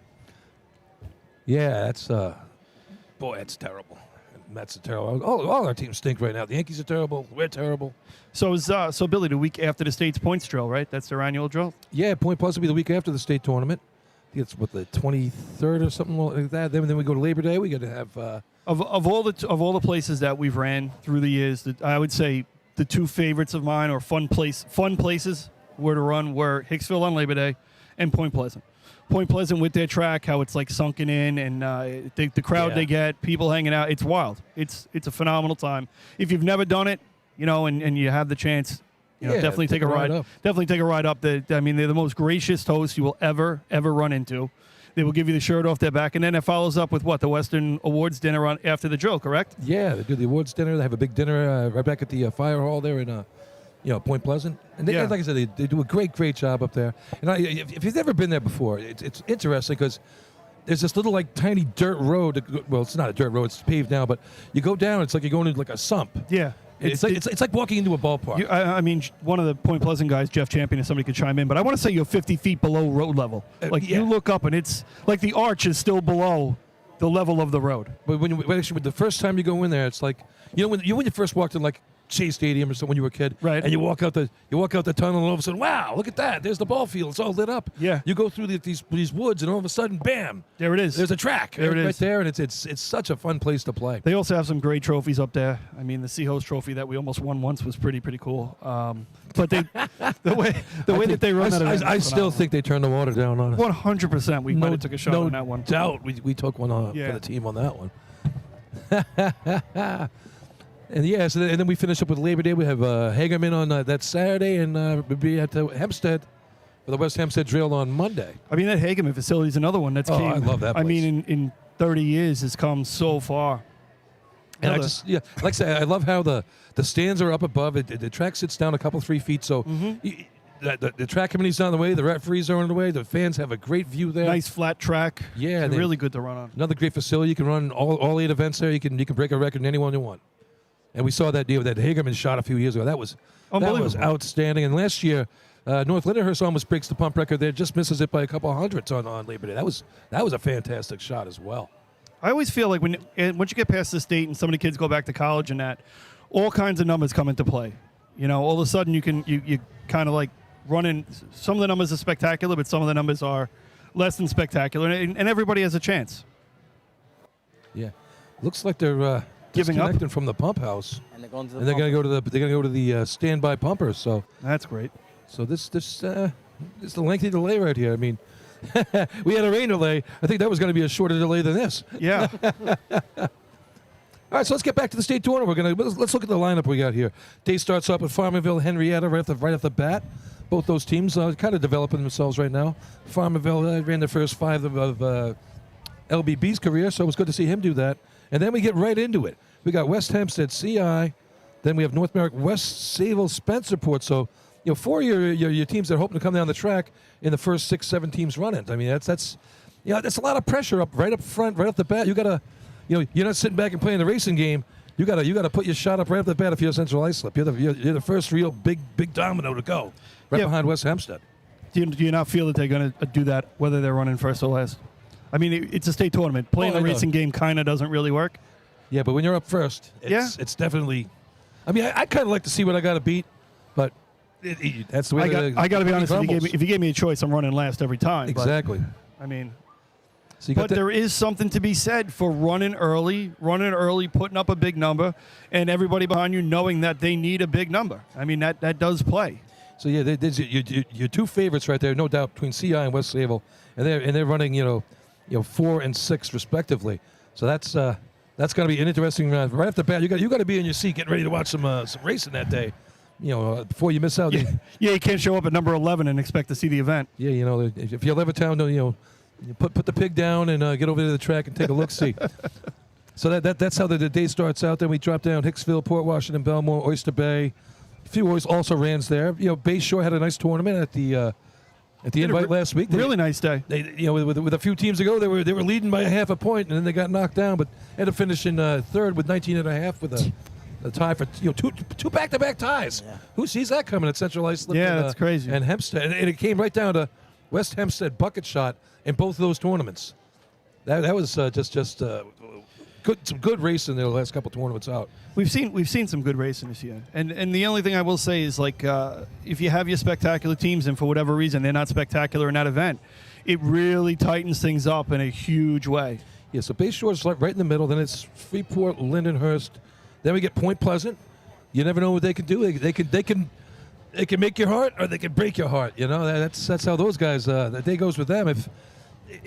Yeah, that's that's terrible. Mets are terrible. All our teams stink right now. The Yankees are terrible. We're terrible. So Billy, the week after the state's points drill, right? That's their annual drill. Yeah, Point Plus will be the week after the state tournament. I think it's the 23rd or something like that. Then we go to Labor Day. We got to have of all the places that we've ran through the years, I would say the two favorites of mine, or fun places were to run, were Hicksville on Labor Day and Point Pleasant. Point Pleasant with their track, how it's like sunken in, and the crowd they get, people hanging out. It's wild. It's a phenomenal time. If you've never done it, and you have the chance, definitely take a ride up. Definitely take a ride up. They're the most gracious hosts you will ever run into. They will give you the shirt off their back, and then it follows up with the Western Awards dinner after the drill, correct? Yeah, they do the awards dinner. They have a big dinner right back at the fire hall there in Point Pleasant. And they, like I said, they do a great job up there. And if you've never been there before, it's interesting because there's this little tiny dirt road. Well, it's not a dirt road; it's paved now. But you go down, it's like you're going into like a sump. Yeah. It's like walking into a ballpark. I mean, one of the Point Pleasant guys, Jeff Champion, if somebody could chime in, but I want to say you're 50 feet below road level. You look up and it's like the arch is still below the level of the road. But when the first time you go in there, it's like when you first walked in Shea Stadium or something when you were a kid, right? And you walk out the tunnel, and all of a sudden, wow, look at that! There's the ball field; it's all lit up. Yeah. You go through these woods, and all of a sudden, bam! There it is. There's a track. There it is. Right there, and it's such a fun place to play. They also have some great trophies up there. I mean, the Seahost Trophy that we almost won once was pretty cool. But the way that they run that event, I still think they turned the water down on us. 100%. We might have took a shot on that one. No doubt, we took one for the team on that one. And and then we finish up with Labor Day. We have Hagerman on that Saturday, and we'll be at Hempstead for the West Hempstead Drill on Monday. I mean, that Hagerman facility is another one that's came. I love that place. I mean, in 30 years has come so far. And like I say, I love how the stands are up above. The track sits down a couple 3 feet, so the track committee's on the way. The referees are on the way. The fans have a great view there. Nice flat track. Yeah, it's really good to run on. Another great facility. You can run all 8 events there. You can break a record in any one you want. And we saw that deal that Hagerman shot a few years ago. That was outstanding. And last year, North Lyndhurst almost breaks the pump record there. Just misses it by a couple hundreds on Labor Day. That was a fantastic shot as well. I always feel like once you get past this state and some of the kids go back to college and that, all kinds of numbers come into play. All of a sudden you kind of run in. Some of the numbers are spectacular, but some of the numbers are less than spectacular, and everybody has a chance. Yeah, looks like they're giving up from the pump house, and they're going to they're going to go to the standby pumpers. So that's great. So this is a lengthy delay right here. I mean, we had a rain delay. I think that was going to be a shorter delay than this. Yeah. All right, so let's get back to the state tournament. Let's look at the lineup we got here. Day starts off with Farmerville, Henrietta right off the bat. Both those teams kind of developing themselves right now. Farmerville ran the first 5 of LBB's career, so it was good to see him do that. And then we get right into it. We got West Hempstead, CI. Then we have North Merrick, West Sayville, Spencerport. So 4 of your teams that are hoping to come down the track in the first 6, 7 teams running. I mean, that's that's a lot of pressure right up front, right off the bat. You got to, you're not sitting back and playing the racing game. You got to put your shot up right off the bat if you're Central Islip. You're the first real big domino to go right behind West Hempstead. Do you not feel that they're going to do that whether they're running first or last? I mean, it's a state tournament. Playing the racing game kind of doesn't really work. Yeah, but when you're up first, it's definitely. I mean, I kind of like to see what I got to beat, but that's the way I got to be honest. If you gave me a choice, I'm running last every time. Exactly. But, I mean, so there is something to be said for running early, putting up a big number, and everybody behind you knowing that they need a big number. I mean, that does play. So yeah, there's your two favorites right there, no doubt, between CI and West Sayville, and they're running 4 and 6 respectively. So that's going to be an interesting round. Right off the bat, you got to be in your seat, getting ready to watch some racing that day. Before you miss out. Yeah, you can't show up at number 11 and expect to see the event. Yeah, if you're Levittown, you put the pig down and get over to the track and take a look-see. So that's how the day starts out. Then we drop down Hicksville, Port Washington, Bellmore, Oyster Bay. A few also rans there. Bay Shore had a nice tournament at the invite last week. Really nice day. They, with a few teams ago, they were leading by a half a point, and then they got knocked down, but ended up finishing third with 19.5 with a tie for two back-to-back ties. Yeah. Who sees that coming at Central Islip? Yeah, that's crazy. And Hempstead, and it came right down to West Hempstead bucket shot in both of those tournaments. That was just some good racing there the last couple tournaments out. We've seen some good racing this year, and the only thing I will say is if you have your spectacular teams and for whatever reason they're not spectacular in that event, it really tightens things up in a huge way. Yeah, so Bay Shore's right in the middle. Then it's Freeport, Lindenhurst. Then we get Point Pleasant. You never know what they can do. They can make your heart or they can break your heart. That's how those guys. The day goes with them.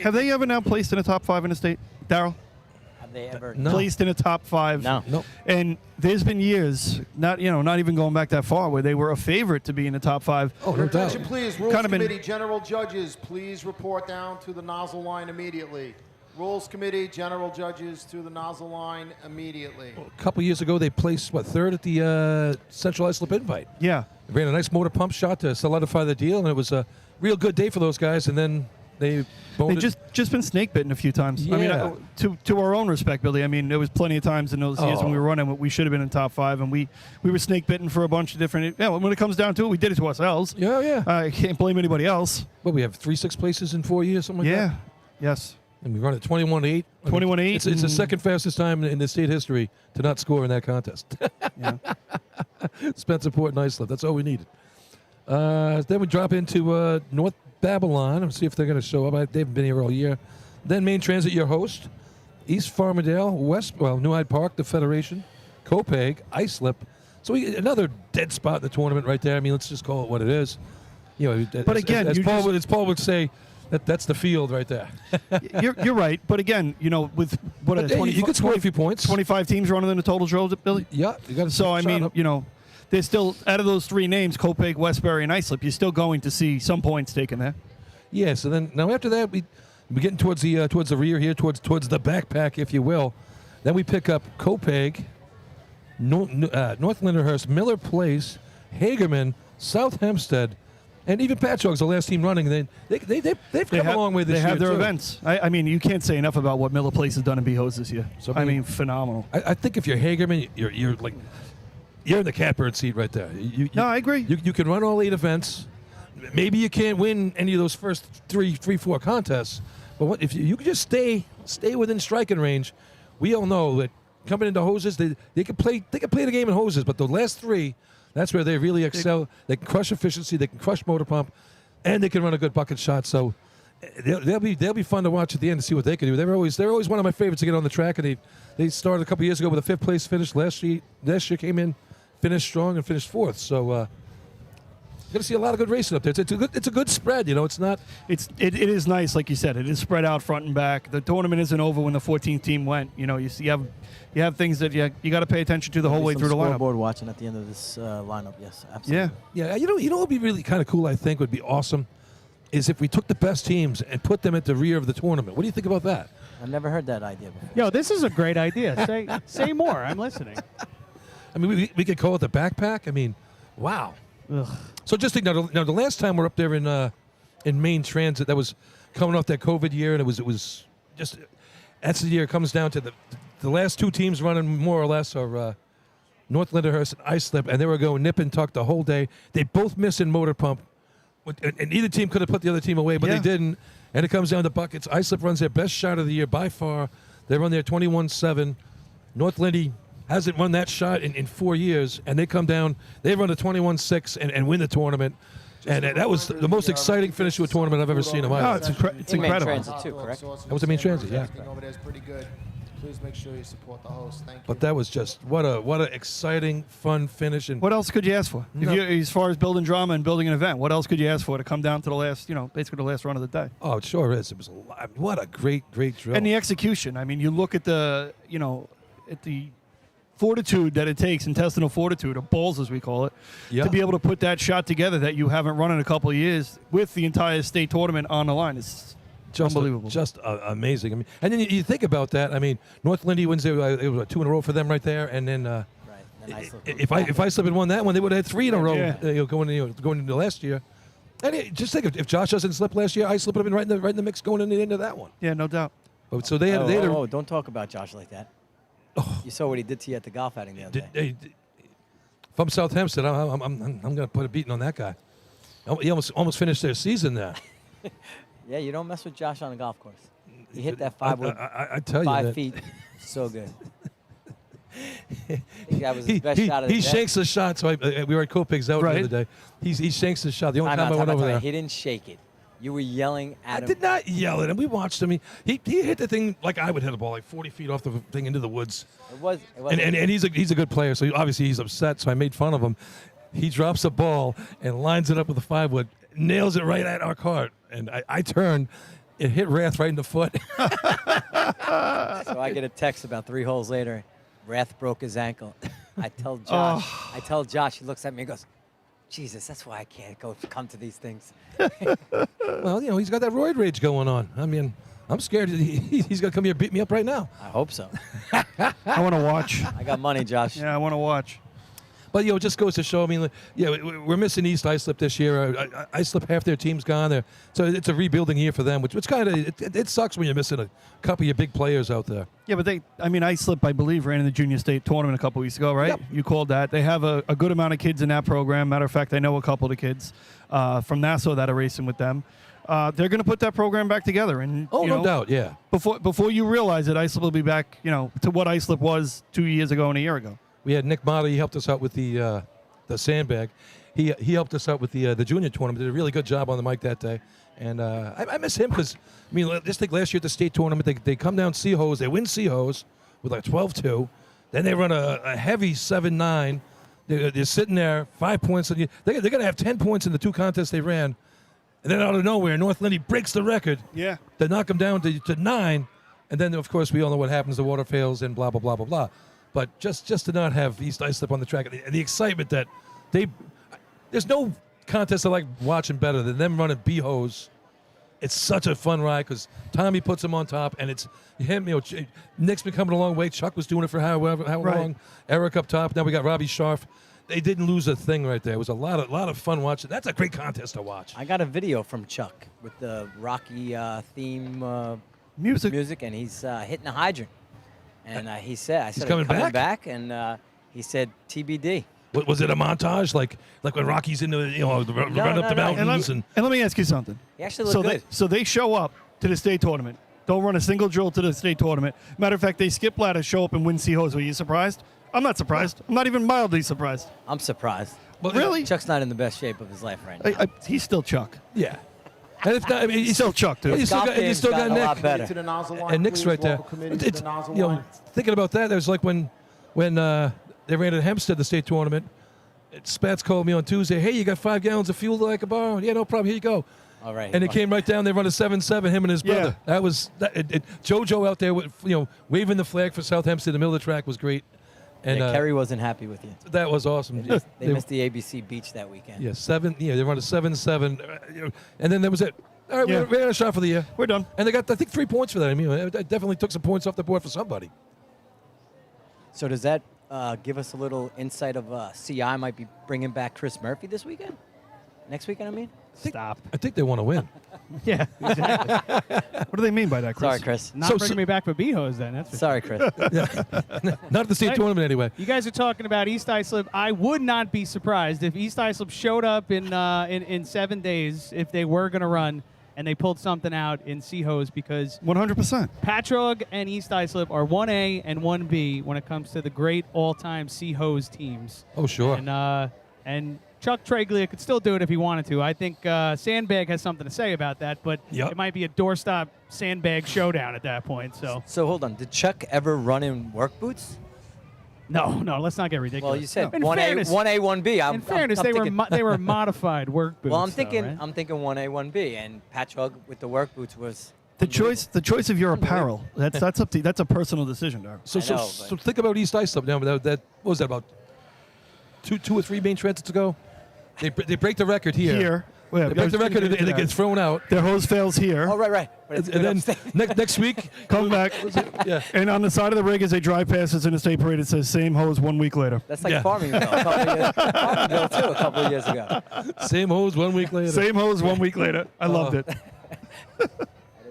Have they ever now placed in a top 5 in the state, Darryl? They ever placed in a top 5? No. And there's been years, not even going back that far, where they were a favorite to be in the top 5. Oh, no doubt. Attention, please. Rules Committee, General Judges, please report down to the nozzle line immediately. Rules Committee, General Judges to the nozzle line immediately. A couple years ago, they placed, third at the Central Islip Invite. Yeah. They ran a nice motor pump shot to solidify the deal, and it was a real good day for those guys, and then they've just been snake bitten a few times. Yeah. I mean, to our own respect, Billy. I mean, there was plenty of times in those years when we were running, we should have been in top 5, and we were snake bitten for a bunch of different. Yeah, when it comes down to it, we did it to ourselves. Yeah. I can't blame anybody else. Well, we have 3 6 places in 4 years, something like that. Yeah. Yes. And we run at 21-8. 21-8. It's the second fastest time in the state history to not score in that contest. Yeah. Spencerport and Islip. That's all we needed. Then we drop into North Babylon and see if they're going to show up. They haven't been here all year. Then Main Transit, your host. East Farmerdale, New Hyde Park, the Federation, Copeg, Islip. So another dead spot in the tournament right there. I mean, let's just call it what it is. But again, as Paul would say, that's the field right there. You're right, but again, with what 20, you could score a few points. 25 teams running in the total draw, Billy. Yeah, you got to. So I mean, there's still out of those 3 names, Copeg, Westbury, and Islip. You're still going to see some points taken there. Yeah. So then now after that, we're getting towards the rear here, towards the backpack, if you will. Then we pick up Copeg, North Lindenhurst, Miller Place, Hagerman, South Hempstead. And even Patchogue's the last team running. They've come a long way this year. They have their too. events. I mean, you can't say enough about what Miller Place has done in B-Hose this year. So, I mean, phenomenal. I think if you're Hagerman, you're in the catbird seat right there. No, I agree. You can run all 8 events. Maybe you can't win any of those first 4 contests. But if you can just stay within striking range, we all know that coming into hoses, they can play the game in hoses. But the last 3. That's where they really excel. They can crush efficiency. They can crush motor pump, and they can run a good bucket shot. So they'll be fun to watch at the end to see what they can do. They're always one of my favorites to get on the track. And they started a couple years ago with a 5th place finish. Last year came in, finished strong, and finished 4th. So you're going to see a lot of good racing up there. It's a good spread. It's not. It is nice, like you said. It is spread out front and back. The tournament isn't over when the 14th team went. You have things that you got to pay attention to the whole way through the lineup. Scoreboard watching at the end of this lineup. Yes, absolutely. Yeah. You know what would be really kind of cool. I think would be awesome, is if we took the best teams and put them at the rear of the tournament. What do you think about that? I've never heard that idea before. Yo, this is a great idea. Say more. I'm listening. I mean, we could call it the backpack. I mean, wow. Ugh. So just think now, the last time we're up there in main transit, that was coming off that COVID year, and it was just that's the year it comes down to the last two teams running more or less are North Lindenhurst and Islip, and they were going nip and tuck the whole day. They both missed in motor pump, and either team could have put the other team away, but they didn't. And it comes down to buckets. Islip runs their best shot of the year by far. They run their 21-7. North Lindy hasn't run that shot in 4 years, and they come down. They run a 21-6 and win the tournament. And that was the most exciting finish to a tournament I've ever seen in my life. It's In main incredible. transit too, correct? That was the main transit, yeah. Over there is pretty good. Please make sure you support the host. Thank you. But that was just what a exciting, fun finish. And What else could you ask for? No. If you, as far as building drama and building an event, what else could you ask for to come down to the last, basically the last run of the day? oh, it sure is. It was what a great drill. And the execution. I mean, you look at the fortitude that it takes, intestinal fortitude, or balls as we call it, Yeah. to be able to put that shot together that you haven't run in a couple of years with the entire state tournament on the line. It's just unbelievable. Just amazing. I mean, and then you think about that. I mean, North Lindy wins. It was 2 in a row for them right there. And then Right. Then Islip if Islip had won that one, they would have had 3 in a row Yeah. going into last year. And just think if Josh doesn't slip last year, Islip would have been right in the mix going into that one. Yeah, no doubt. But so they had don't talk about Josh like that. You saw what he did to you at the golf outing the other day. if I'm South Hempstead, I'm going to put a beating on that guy. He almost finished their season there. Yeah, you don't mess with Josh on a golf course. He hit that 5 wood, I tell you 5 that. feet, so good. I think that was his best shot of the he day. shanks the shot. So we were at Copigs out Right. the other day. He shanks the shot. The only Time time out, I went time out, over time out. there. He didn't shake it. You were yelling I at him. did not yell at him. We watched him. He hit the thing like I would hit a ball, like 40 feet off the thing into the woods. It was. And he's a good player, so obviously he's upset. So I made fun of him. He drops the ball and lines it up with a 5-wood, nails it right at our cart, and I turned. It hit Rath right in the foot. So I get a text about 3 holes later. Rath broke his ankle. I tell Josh. He looks at me and goes, Jesus, that's why I can't come to these things. Well, he's got that roid rage going on. I mean, I'm scared he's going to come here and beat me up right now. I hope so. I want to watch. I got money, Josh. Yeah, I want to watch. But, it just goes to show, I mean, we're missing East Islip this year. Islip, half their team's gone there. So it's a rebuilding year for them, which kind of, it sucks when you're missing a couple of your big players out there. Yeah, but Islip, I believe, ran in the junior state tournament a couple weeks ago, right? Yep. You called that. They have a good amount of kids in that program. Matter of fact, I know a couple of the kids from Nassau that are racing with them. They're going to put that program back together. And, No doubt, yeah. Before you realize it, Islip will be back, to what Islip was 2 years ago and a year ago. We had Nick Mata. He helped us out with the sandbag. He helped us out with the junior tournament. Did a really good job on the mic that day. And I miss him because, just think last year at the state tournament, they come down C-Hose. They win C-Hose with like 12-2. Then they run a heavy 7-9. They're sitting there, 5 points. They're going to have 10 points in the 2 contests they ran. And then out of nowhere, North Lindy breaks the record. Yeah. They knock them down to 9. And then, of course, we all know what happens. The water fails and blah, blah, blah, blah, blah. But just to not have East Islip on the track, and the excitement that there's no contest I like watching better than them running B-Hose. It's such a fun ride because Tommy puts him on top, and it's him. Nick's been coming a long way. Chuck was doing it for how long? Eric up top. Now we got Robbie Scharf. They didn't lose a thing right there. It was a lot of fun watching. That's a great contest to watch. I got a video from Chuck with the Rocky theme Music. and he's hitting a hydrant. And he said, I said, coming "Are you coming back?" back? And he said, TBD. Was it a montage like when Rocky's in the run up the no. mountains And let me ask you something. He actually looked good. So they show up to the state tournament. Don't run a single drill to the state tournament. Matter of fact, they skip ladder, show up and win C-Hose. Were you surprised? I'm not surprised. I'm not even mildly surprised. I'm surprised. Really? Chuck's not in the best shape of his life right now. He's still Chuck. Yeah. And if not, He's still Chuck, too. You still Golf got, and you game's still got gotten a lot Nick. better. To the nozzle line, And Nick's please. right there. Local committee to It's, the nozzle line. thinking about that, it was like when they ran at Hempstead, the state tournament. Spats called me on Tuesday. Hey, you got 5 gallons of fuel that I could borrow? Yeah, no problem. Here you go. All right. And it came right down. They run a 7-7. Him and his brother. Yeah. That was JoJo out there with waving the flag for South Hempstead in the middle of the track was great. And Kerry wasn't happy with you. that was awesome. They missed the ABC Beach that weekend. Yeah, 7. Yeah, they run a 7-7, and then that was it. All right, Yeah. we had a shot for the year. We're done. And they got, I think, 3 points for that. I mean, it definitely took some points off the board for somebody. So does that give us a little insight of CI might be bringing back Chris Murphy this weekend? Next weekend, I mean? Stop. I think they want to win. Yeah, exactly. What do they mean by that, Chris? Sorry, Chris. Not bringing me back for B-Hose then. That's for Sorry, Chris. Not at the state Hey. tournament anyway. You guys are talking about East Islip. I would not be surprised if East Islip showed up in 7 days if they were going to run and they pulled something out in C-Hose because 100%. Patchogue and East Islip are 1A and 1B when it comes to the great all-time C-Hose teams. Oh, sure. And Chuck Traglia could still do it if he wanted to. I think Sandbag has something to say about that, but Yep. it might be a doorstop Sandbag showdown at that point. So Hold on. Did Chuck ever run in work boots? no, let's not get ridiculous. Well, you said In 1A, fairness- 1A, 1B. In fairness, they were modified work boots. Well, I'm though, thinking right? I'm thinking 1A, 1B, and Patchogue with the work boots was The choice of your apparel. That's up to that's a personal decision, Darryl. So, I know, so think about East Islip now. That what was that about? Two or three main transits ago. They break the record here. Well, yeah, They break the record and it that. gets thrown out. Their hose fails here. Oh, right. But it's And good then upstate. next week, Come back. yeah. And on the side of the rig as they drive past us in the state parade, it says same hose 1 week later. That's like Yeah. Farmingville. Farmingville, too, a couple of years ago. Same hose 1 week later. Same hose 1 week later. I loved it.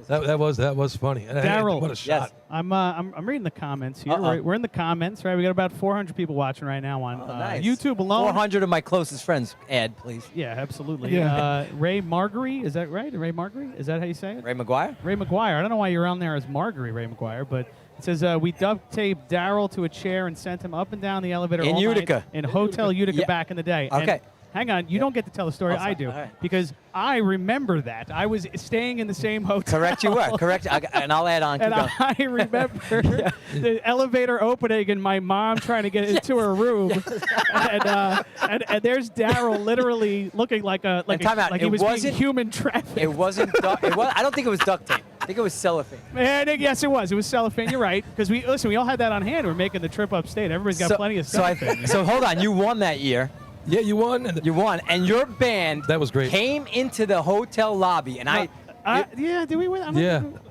That was funny. And Daryl. what a shot. Yes. I'm reading the comments here. Uh-oh. We're in the comments, right? We got about 400 people watching right now on Nice. YouTube alone. 400 of my closest friends. Add, please. Yeah, absolutely. Yeah. Ray Margery, is that right? Ray Margery? Is that how you say it? Ray McGuire? Ray McGuire. I don't know why you're on there as Margery, Ray McGuire, but it says we duct taped Daryl to a chair and sent him up and down the elevator In all Utica. night in Hotel Utica Yeah. back in the day. And Okay. hang on, you don't get to tell the story. Oh, sorry. I do All right. because I remember that. I was staying in the same hotel. Correct, you were. Correct. And I'll add on. Keep And going. I remember the elevator opening and my mom trying to get into her room, and there's Daryl literally looking like time out. he It was being wasn't- human trafficked. It wasn't. I don't think it was duct tape. I think it was cellophane. Yes, it was. It was cellophane. You're right. Because we all had that on hand. We're making the trip upstate. Everybody's got plenty of cellophane. So hold on. You won that year. Yeah, you won. And You won, and your band That was great. came into the hotel lobby, and Yeah, did we win?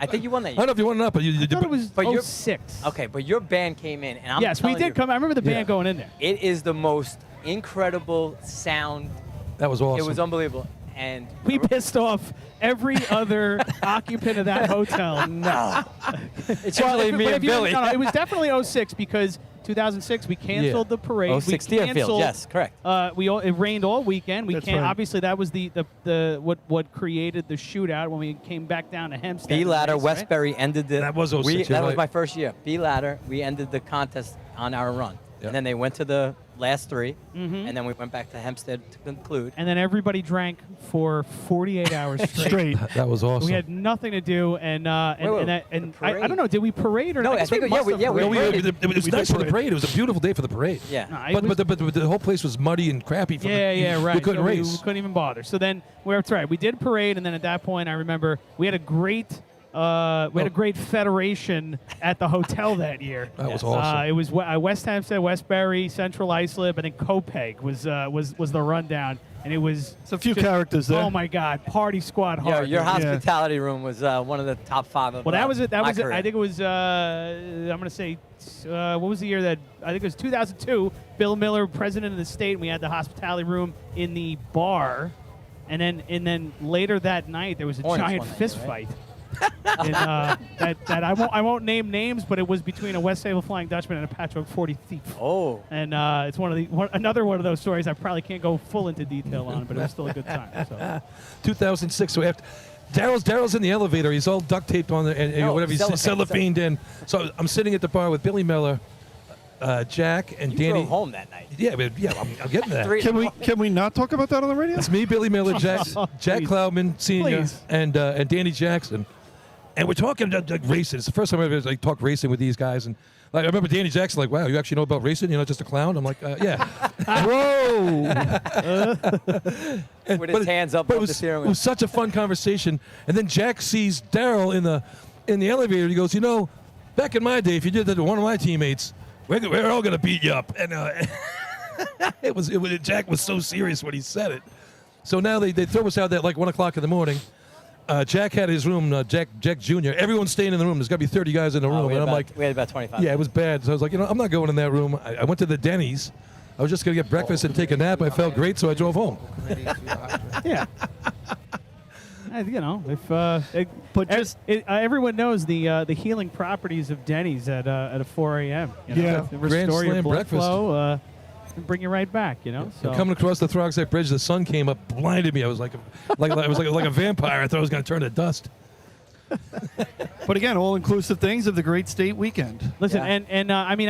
I think you won that I year. don't know if you won or not, but you I thought it was But you're- 06. Okay, but your band came in, and I'm Yes, we telling did you, come. I remember the band Yeah. going in there. It is the most incredible sound. that was awesome. It was unbelievable, and We pissed off every other occupant of that hotel. no, it's Well, usually if- me but and if you- Billy. No, it was definitely 06 because 2006 we canceled the parade. Oh, We 06 Deerfield, canceled- yes, correct. It rained all weekend. We That's can't. right. Obviously, that was the what created the shootout when we came back down to Hempstead. B and Ladder, raced, right? Westbury ended the. That was 06, That you're was right. my first year. B Ladder, we ended the contest on our run, Yeah. and then they went to the last 3, Mhm. and then we went back to Hempstead to conclude. And then everybody drank for 48 hours straight. Straight. That was awesome. We had nothing to do, and Wait, I parade. don't know. Did we parade or No, not? I think- we yeah, must we- have yeah, we No, paraded. paraded. it was We nice did for the parade. parade. It was a beautiful day for the parade. Yeah. No, it But, was- but the whole place was muddy and crappy. For Yeah, right. We couldn't So race. We couldn't even bother. So then, that's right. We did parade, and then at that point, I remember we had a great. We had a great federation at the hotel that year. That was awesome. It was West Hampstead, Westbury, Central Islip, and then Copeg was the rundown, and it was. It's a few just- characters there. Oh my God, party squad Yo, hard. your dude. hospitality room was one of the top 5 of Well, that was it. That my was it. career. I think it was. I'm gonna say, what was the year that? I think it was 2002. Bill Miller, president of the state, and we had the hospitality room in the bar, and then later that night there was a Hornets giant won that fist year, right? fight. And, that I won't name names, but it was between a West Sable Flying Dutchman and a Patchogue 40 thief. Oh. And it's another one of those stories I probably can't go full into detail on, but it was still a good time. So. 2006. So after Daryl's in the elevator. He's all duct taped on and No, whatever. He's cellophane. cellophaned in. So I'm sitting at the bar with Billy Miller, Jack, and You Danny. drove home that night. Yeah, I'm getting that. Can we not talk about that on the radio? It's me, Billy Miller, Jack Please. Cloudman, Senior, Please. and Danny Jackson. And we're talking like racing. It's the first time I've ever talked racing with these guys. And like I remember Danny Jackson, like, wow, you actually know about racing? You're not just a clown? I'm like, yeah. Whoa! With his hands up But off the steering it wheel. was such a fun conversation. And then Jack sees Daryl in the elevator. He goes, back in my day, if you did that to one of my teammates, we're all gonna beat you up. And Jack was so serious when he said it. So now they throw us out at like 1 o'clock in the morning. Jack had his room, Jack Jr. Everyone's staying in the room. There's got to be 30 guys in the room. We had And I'm about- like, we had about 25. yeah, it was bad. So I was like, I'm not going in that room. I went to the Denny's. I was just going to get breakfast and take a nap. I felt great, so I drove home. Yeah. Everyone knows the healing properties of Denny's at a 4 a.m. Yeah. Restore Grand your Slam blood breakfast. flow, and bring you right back. So Coming across the Throgside Bridge, the sun came up, blinded me. I was like a vampire. I thought I was going to turn to dust. But again, all-inclusive things of the great state weekend. Listen, Yeah. and I mean,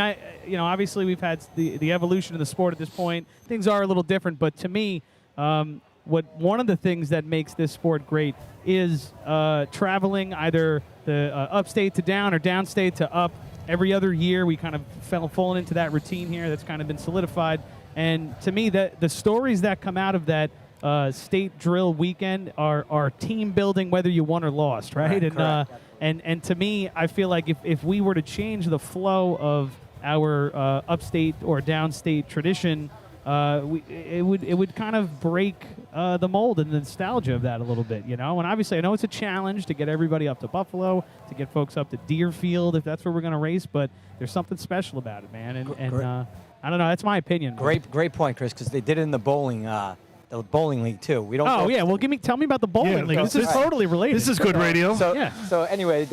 obviously we've had the evolution of the sport at this point. Things are a little different, but to me, one of the things that makes this sport great is traveling either the upstate to down or downstate to up. Every other year, we kind of fallen into that routine here. That's kind of been solidified. And to me, the stories that come out of that state drill weekend are team building, whether you won or lost, right? And to me, I feel like if we were to change the flow of our upstate or downstate tradition, it would kind of break the mold and the nostalgia of that a little bit, And obviously, I know it's a challenge to get everybody up to Buffalo, to get folks up to Deerfield, if that's where we're going to race. But there's something special about it, man. And I don't know. That's my opinion. Great point, Chris, because they did it in the bowling league too. We don't. Oh go- yeah, well, tell me about the bowling league. This is totally related. This is good radio. So anyway,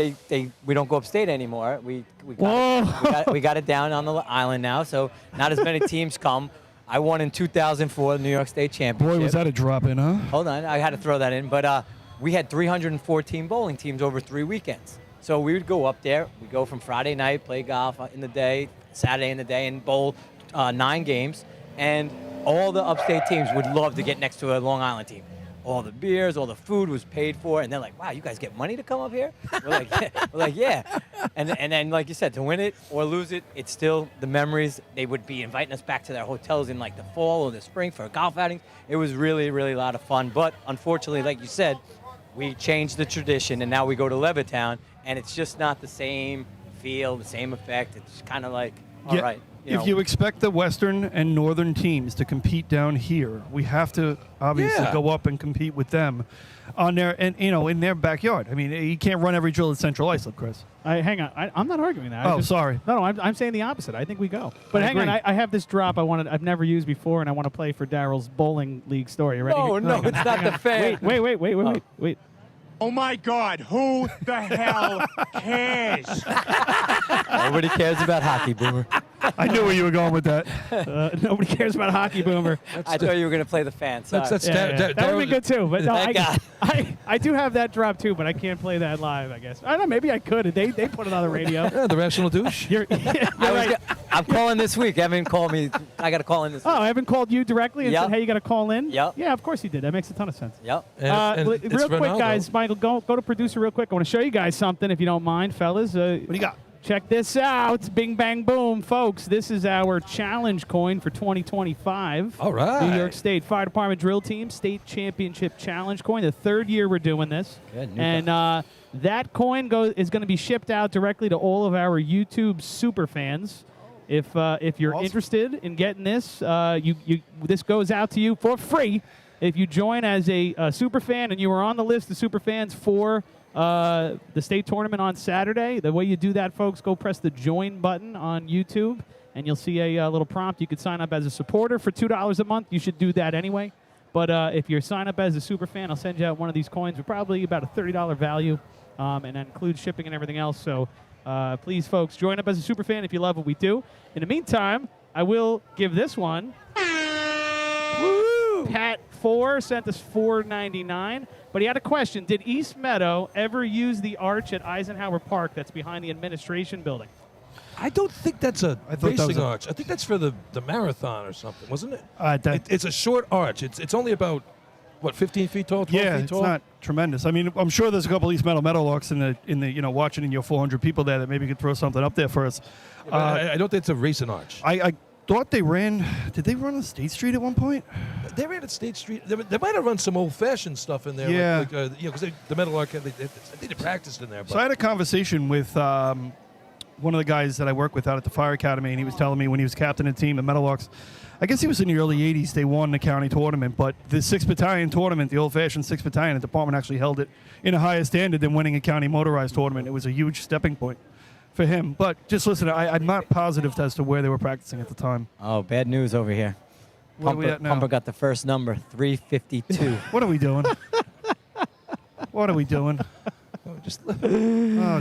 we don't go upstate anymore. We got it down on the island now. So not as many teams come. I won in 2004 the New York State Championship. Boy, was that a drop in, huh? Hold on, I had to throw that in. But we had 314 bowling teams over 3 weekends. So we would go up there. We'd go from Friday night, play golf in the day, Saturday in the day, and bowl 9 games. And all the upstate teams would love to get next to a Long Island team. All the beers, all the food was paid for, and they're like, "Wow, you guys get money to come up here?" We're like, "Yeah." And then, like you said, to win it or lose it, it's still the memories. They would be inviting us back to their hotels in like the fall or the spring for golf outings. It was really, really a lot of fun. But unfortunately, like you said, we changed the tradition, and now we go to Levittown, and it's just not the same feel, the same effect. It's kind of like, all right. If you expect the western and northern teams to compete down here, we have to obviously go up and compete with them on their in their backyard. I mean, you can't run every drill at Central Islip, Chris. Hang on, I'm not arguing that. Sorry. No, I'm saying the opposite. I think we go. But hang agree. on, I have this drop I've never used before, and I want to play for Daryl's bowling league story. You ready? No, it's not the fan. Wait. Oh my God, who the hell cares? Nobody cares about hockey, Boomer. I knew where you were going with that. Nobody cares about hockey, Boomer. I thought you were going to play the fan. Sorry. That would be good too. But no, Thank God. I do have that drop too, but I can't play that live. I guess I don't know. Maybe I could. They put it on the radio. Yeah, the rational douche. You're right. I'm calling this week. Evan called me. I got to call in this week. Oh, Evan called you directly and Yep. said, "Hey, you got to call in." Yep. Yeah, of course he did. That makes a ton of sense. Yep. And it's real quick, Ronaldo. guys. Michael, go to producer real quick. I want to show you guys something, if you don't mind, fellas. What do you got? Check this out. Bing, bang, boom, folks. This is our challenge coin for 2025. All right. New York State Fire Department Drill Team State Championship Challenge coin. The 3rd year we're doing this. Good, new And that coin is going to be shipped out directly to all of our YouTube super fans. If you're interested in getting this, this goes out to you for free. If you join as a super fan and you are on the list of super fans for the state tournament on Saturday, the way you do that, folks, go press the join button on YouTube, and you'll see a little prompt. You could sign up as a supporter for $2 a month. You should do that anyway. But if you sign up as a super fan, I'll send you out one of these coins with probably about a $30 value, and that includes shipping and everything else. So please, folks, join up as a super fan if you love what we do. In the meantime, I will give this one. Woo! Pat 4 sent us $4.99, but he had a question. Did East Meadow ever use the arch at Eisenhower Park that's behind the administration building? I don't think that's a I thought that was racing a- arch. I think that's for the marathon or something, wasn't it? That- It's a short arch. It's only about, 15 feet tall, 12 Yeah, feet it's tall? not tremendous. I mean, I'm sure there's a couple East Meadowlarks in the watching in your 400 people there that maybe could throw something up there for us. But I don't think it's a racing arch. I thought they ran. Did they run on State Street at one point? They ran at State Street. They might have run some old-fashioned stuff in there. Yeah. Because the Meadowlark, I think they practiced in there. But So I had a conversation with one of the guys that I work with out at the fire academy, and he was telling me when he was captain of the team, the Meadowlarks, I guess he was in the early 80s, they won the county tournament, but the 6th Battalion tournament, the old-fashioned 6th Battalion, the department actually held it in a higher standard than winning a county motorized tournament. It was a huge stepping point for him. But just listen, I'm not positive as to where they were practicing at the time. Oh, bad news over here. Where are we at now? Pumper got the first number, 352. What are we doing? What are we doing? Just Oh,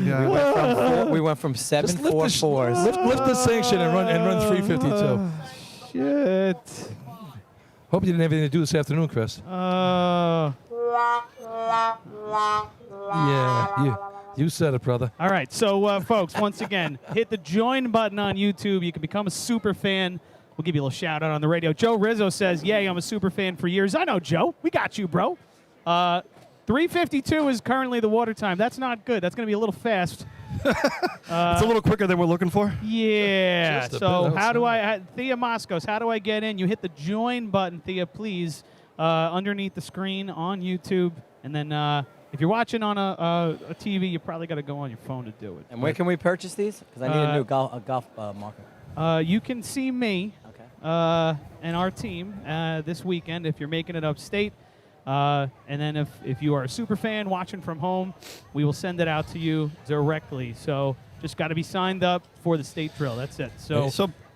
God. We went from 7-4-4s. lift the sanction and run 352. Shit. Hope you didn't have anything to do this afternoon, Chris. Yeah, you said it, brother. All right, so folks, once again, hit the join button on YouTube. You can become a super fan. We'll give you a little shout out on the radio. Joe Rizzo says, "Yay, I'm a super fan for years." I know, Joe. We got you, bro. 3:52 is currently the water time. That's not good. That's going to be a little fast. It's a little quicker than we're looking for. Yeah. Just a So bit how do Thea Moscos, how do I get in? You hit the join button, Thea, please, underneath the screen on YouTube. And then if you're watching on a TV, you probably got to go on your phone to do it. And where can we purchase these? Because I need a new golf marker. You can see me and our team this weekend if you're making it upstate. And then if you are a super fan watching from home, we will send it out to you directly. So just got to be signed up for the state drill. That's it. So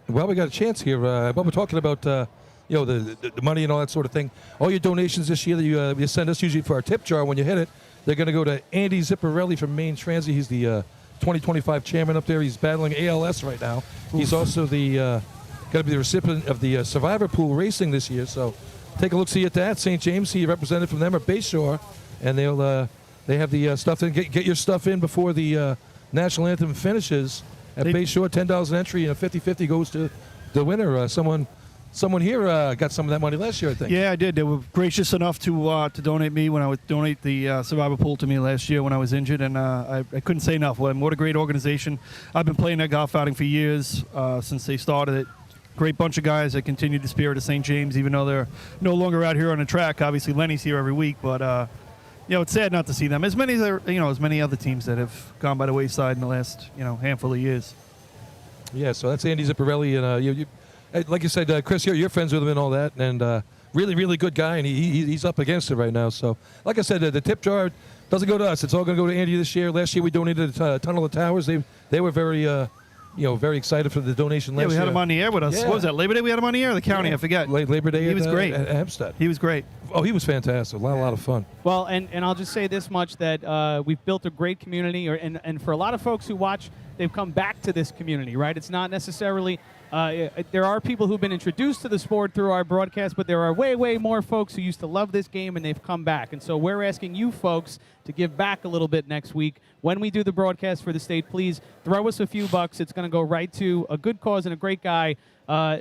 while we got a chance here, while we're talking about the money and all that sort of thing, all your donations this year that you send us usually for our tip jar when you hit it, they're going to go to Andy Zipparelli from Maine Transit. He's the 2025 chairman up there. He's battling ALS right now. Oof. He's also the going to be the recipient of the Survivor Pool Racing this year. So take a look-see at that. St. James, see a representative from them, or Bayshore, and they have the stuff in. Get your stuff in before the national anthem finishes at Bayshore. $10 an entry, and a 50-50 goes to the winner. Someone here got some of that money last year, I think. Yeah, I did. They were gracious enough to donate me when I would donate the Survivor Pool to me last year when I was injured, and I couldn't say enough. What a great organization. I've been playing that golf outing for years, since they started it. Great bunch of guys that continue the spirit of St. James, even though they're no longer out here on the track. Obviously, Lenny's here every week, but it's sad not to see them. As many other teams that have gone by the wayside in the last handful of years. Yeah, so that's Andy Zipparelli, and like you said, Chris, you're friends with him and all that, and really, really good guy, and he's up against it right now. So, like I said, the tip jar doesn't go to us; it's all going to go to Andy this year. Last year we donated a Tunnel of Towers. They were very very excited for the donation last year. Yeah, we had him on the air with us. Yeah. What was that, Labor Day we had him on the air? Or the county, I forget. Labor Day. He was great. At Hempstead. He was great. Oh, he was fantastic. A lot of fun. Well, and I'll just say this much, that we've built a great community, and for a lot of folks who watch, they've come back to this community, right? It's not necessarily, there are people who've been introduced to the sport through our broadcast, but there are way, way more folks who used to love this game, and they've come back. And so we're asking you folks to give back a little bit next week. When we do the broadcast for the state, please throw us a few bucks. It's going to go right to a good cause and a great guy, so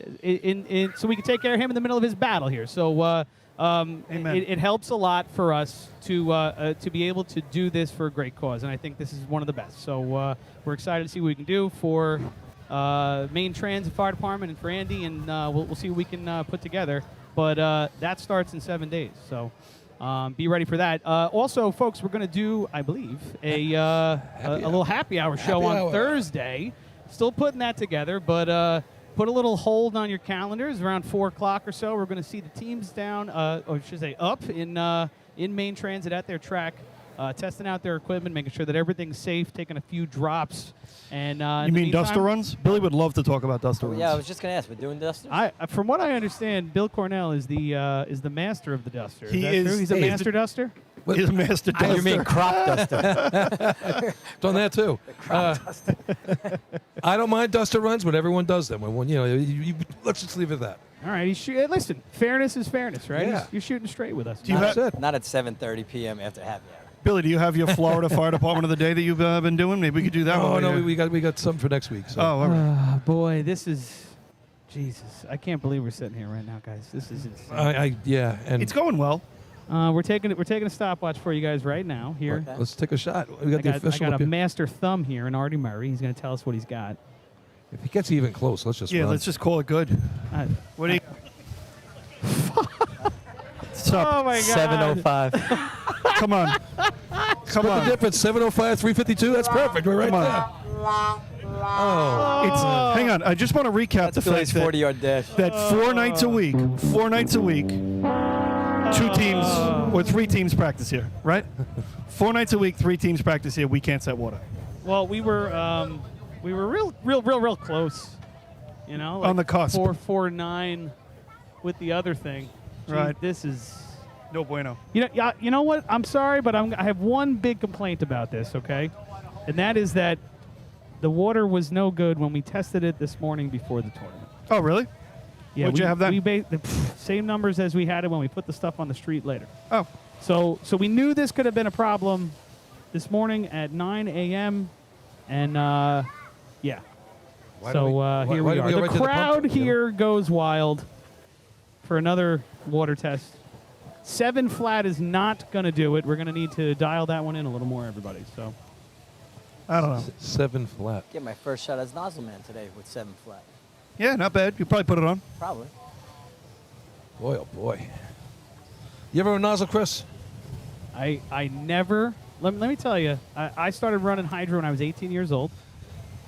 we can take care of him in the middle of his battle here. So it helps a lot for us to be able to do this for a great cause, and I think this is one of the best. So we're excited to see what we can do for Maine Transit Fire Department and for Andy, and we'll see what we can put together. But that starts in 7 days, so be ready for that. Also, folks, we're going to do, I believe, a little happy hour show on Thursday. Still putting that together, but put a little hold on your calendars. Around 4 o'clock or so, we're going to see the teams down, or I should say up, in Maine Transit at their track, testing out their equipment, making sure that everything's safe, taking a few drops. And you mean duster runs? Billy would love to talk about duster runs. Yeah, I was just going to ask. We're doing dusters? From what I understand, Bill Cornell is the master of the duster. He is. True? He's a master duster. He's a master duster. You mean crop duster? Done that too. I don't mind duster runs, but everyone does them. Let's just leave it at that. All right. Listen, fairness is fairness, right? Yeah. You're shooting straight with us. That's it. Not at 7:30 p.m. after happy hour. Billy, do you have your Florida Fire Department of the day that you've been doing? Maybe we could do that one. Oh, no, we got something for next week. So. Oh, all right. Boy, this is... Jesus. I can't believe we're sitting here right now, guys. This is insane. And it's going well. We're taking a stopwatch for you guys right now here. Okay. Let's take a shot. We got I got a master thumb here in Artie Murray. He's going to tell us what he's got. If he gets even close, let's just run. Let's just call it good. What do you... Oh, my God. 7:05. Come on. Come on. The difference, 7:05, 352. That's perfect. We're right there. It's, hang on, I just want to recap the Billy's fact 40-yard dash. that 4 nights a week, 2 teams or 3 teams practice here, right? 4 nights a week, 3 teams practice here. We can't set water. Well, we were real close. You know, On the cusp. 4-4-9 with the other thing. Gee, Right. This is. No bueno. You know what? I'm sorry, but I have one big complaint about this, okay? And that is that the water was no good when we tested it this morning before the tournament. Oh, really? Yeah, What'd you have then? The same numbers as we had it when we put the stuff on the street later. Oh. So we knew this could have been a problem this morning at 9 a.m. And, yeah. Why So don't we- here why we don't are. we go The right to the pump, crowd you know? here goes wild for another water test. 7 flat is not going to do it. We're going to need to dial that one in a little more, everybody. So I don't know. 7 flat. Get my first shot as nozzle man today with 7 flat. Yeah, not bad. You probably put it on. Probably. Boy, oh boy. You ever run nozzle, Chris? I never. Let me tell you. I started running hydro when I was 18 years old.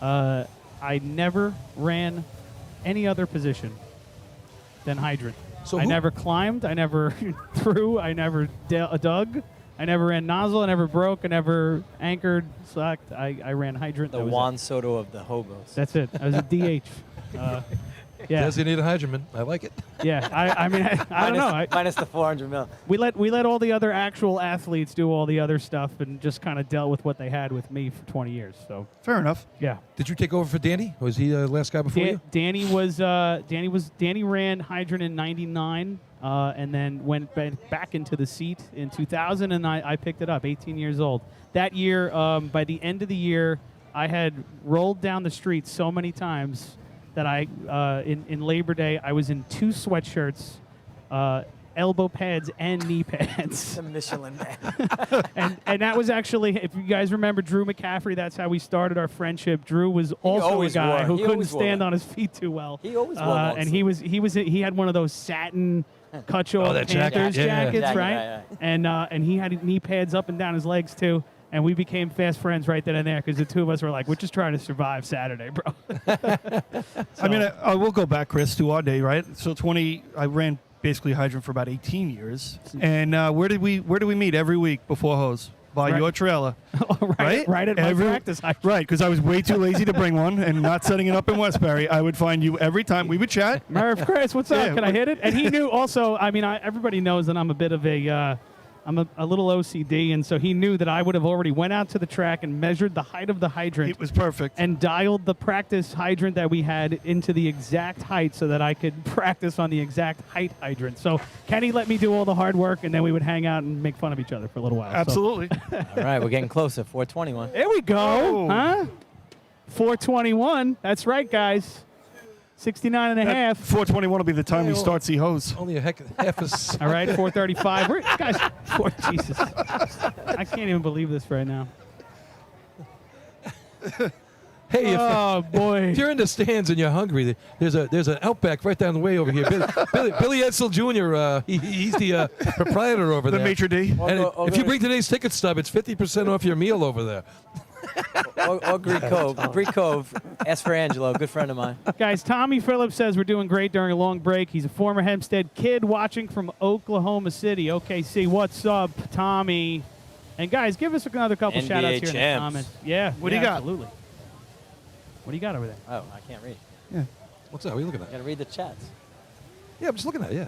I never ran any other position than hydrant. So I who- never climbed. I never threw. I never dug. I never ran nozzle. I never broke. I never anchored, sucked. I ran hydrant. The That was Juan it. Soto of the hobos. That's it. I was a DH. Yeah. Designated hydroman. I like it. Yeah. I mean, I don't know. Minus the 400 mil. We let all the other actual athletes do all the other stuff and just kind of dealt with what they had with me for 20 years. So Fair enough. yeah. Did you take over for Danny? Was he the last guy before you? Danny ran hydrant in '99 and then went back into the seat in 2000, and I picked it up. 18 years old. That year, by the end of the year, I had rolled down the street so many times that in Labor Day I was in 2 sweatshirts, elbow pads and knee pads. The Michelin man. And that was actually, if you guys remember Drew McCaffrey, that's how we started our friendship. Drew was also a always guy wore- who he couldn't always wore stand that. on his feet too well. He always wore long and sleeve. he had one of those satin cut-off that jacket, Panthers yeah. jackets, Jacket, right? right. And he had knee pads up and down his legs too. And we became fast friends right then and there because the two of us were like, we're just trying to survive Saturday, bro. I mean, I will go back, Chris, to our day, right? So I ran basically hydrant for about 18 years. And where did we meet every week before hose? By Right. your trailer. right at my practice. Right, because I was way too lazy to bring one and not setting it up in Westbury. I would find you every time. We would chat. Murph, Chris, what's up? Yeah, Can I hit it? And he knew also, I mean, everybody knows that I'm a bit of I'm a little OCD, and so he knew that I would have already went out to the track and measured the height of the hydrant. It was perfect. And dialed the practice hydrant that we had into the exact height so that I could practice on the exact height hydrant. So Kenny let me do all the hard work, and then we would hang out and make fun of each other for a little while. So Absolutely. All right, we're getting closer. 421. there we go. Oh. Huh? 421. That's right, guys. 69 and a half. 421 will be the time we start see hose. Only half a. All right, 435. Guys, Jesus. I can't even believe this right now. Hey, Oh, boy. if you're in the stands and you're hungry, there's an Outback right down the way over here. Billy Edsel Jr. He's the proprietor over The there. maitre d'. And if you bring today's ticket stub, it's 50% off your meal over there. Or Greek Cove. Greek Cove. Ask for Angelo, a good friend of mine. Guys, Tommy Phillips says we're doing great during a long break. He's a former Hempstead kid watching from Oklahoma City. OKC, what's up, Tommy? And guys, give us another couple NBA shout-outs here in the champs. comments. Yeah. What do you got? Absolutely. What do you got over there? Oh, I can't read. What's that? What are you looking You at? gotta read the chats. Yeah, I'm just looking at it,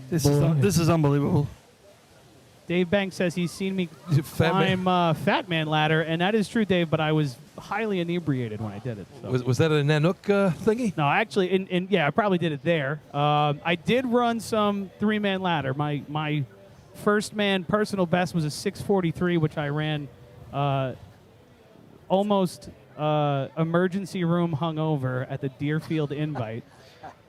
This is unbelievable. Dave Banks says he's seen me Fat man. climb Fat Man ladder, and that is true, Dave, but I was highly inebriated when I did it. So. Was that a Nanook thingy? No, actually, yeah, I probably did it there. I did run some 3-man ladder. My first man personal best was a 643, which I ran almost emergency room hungover at the Deerfield Invite.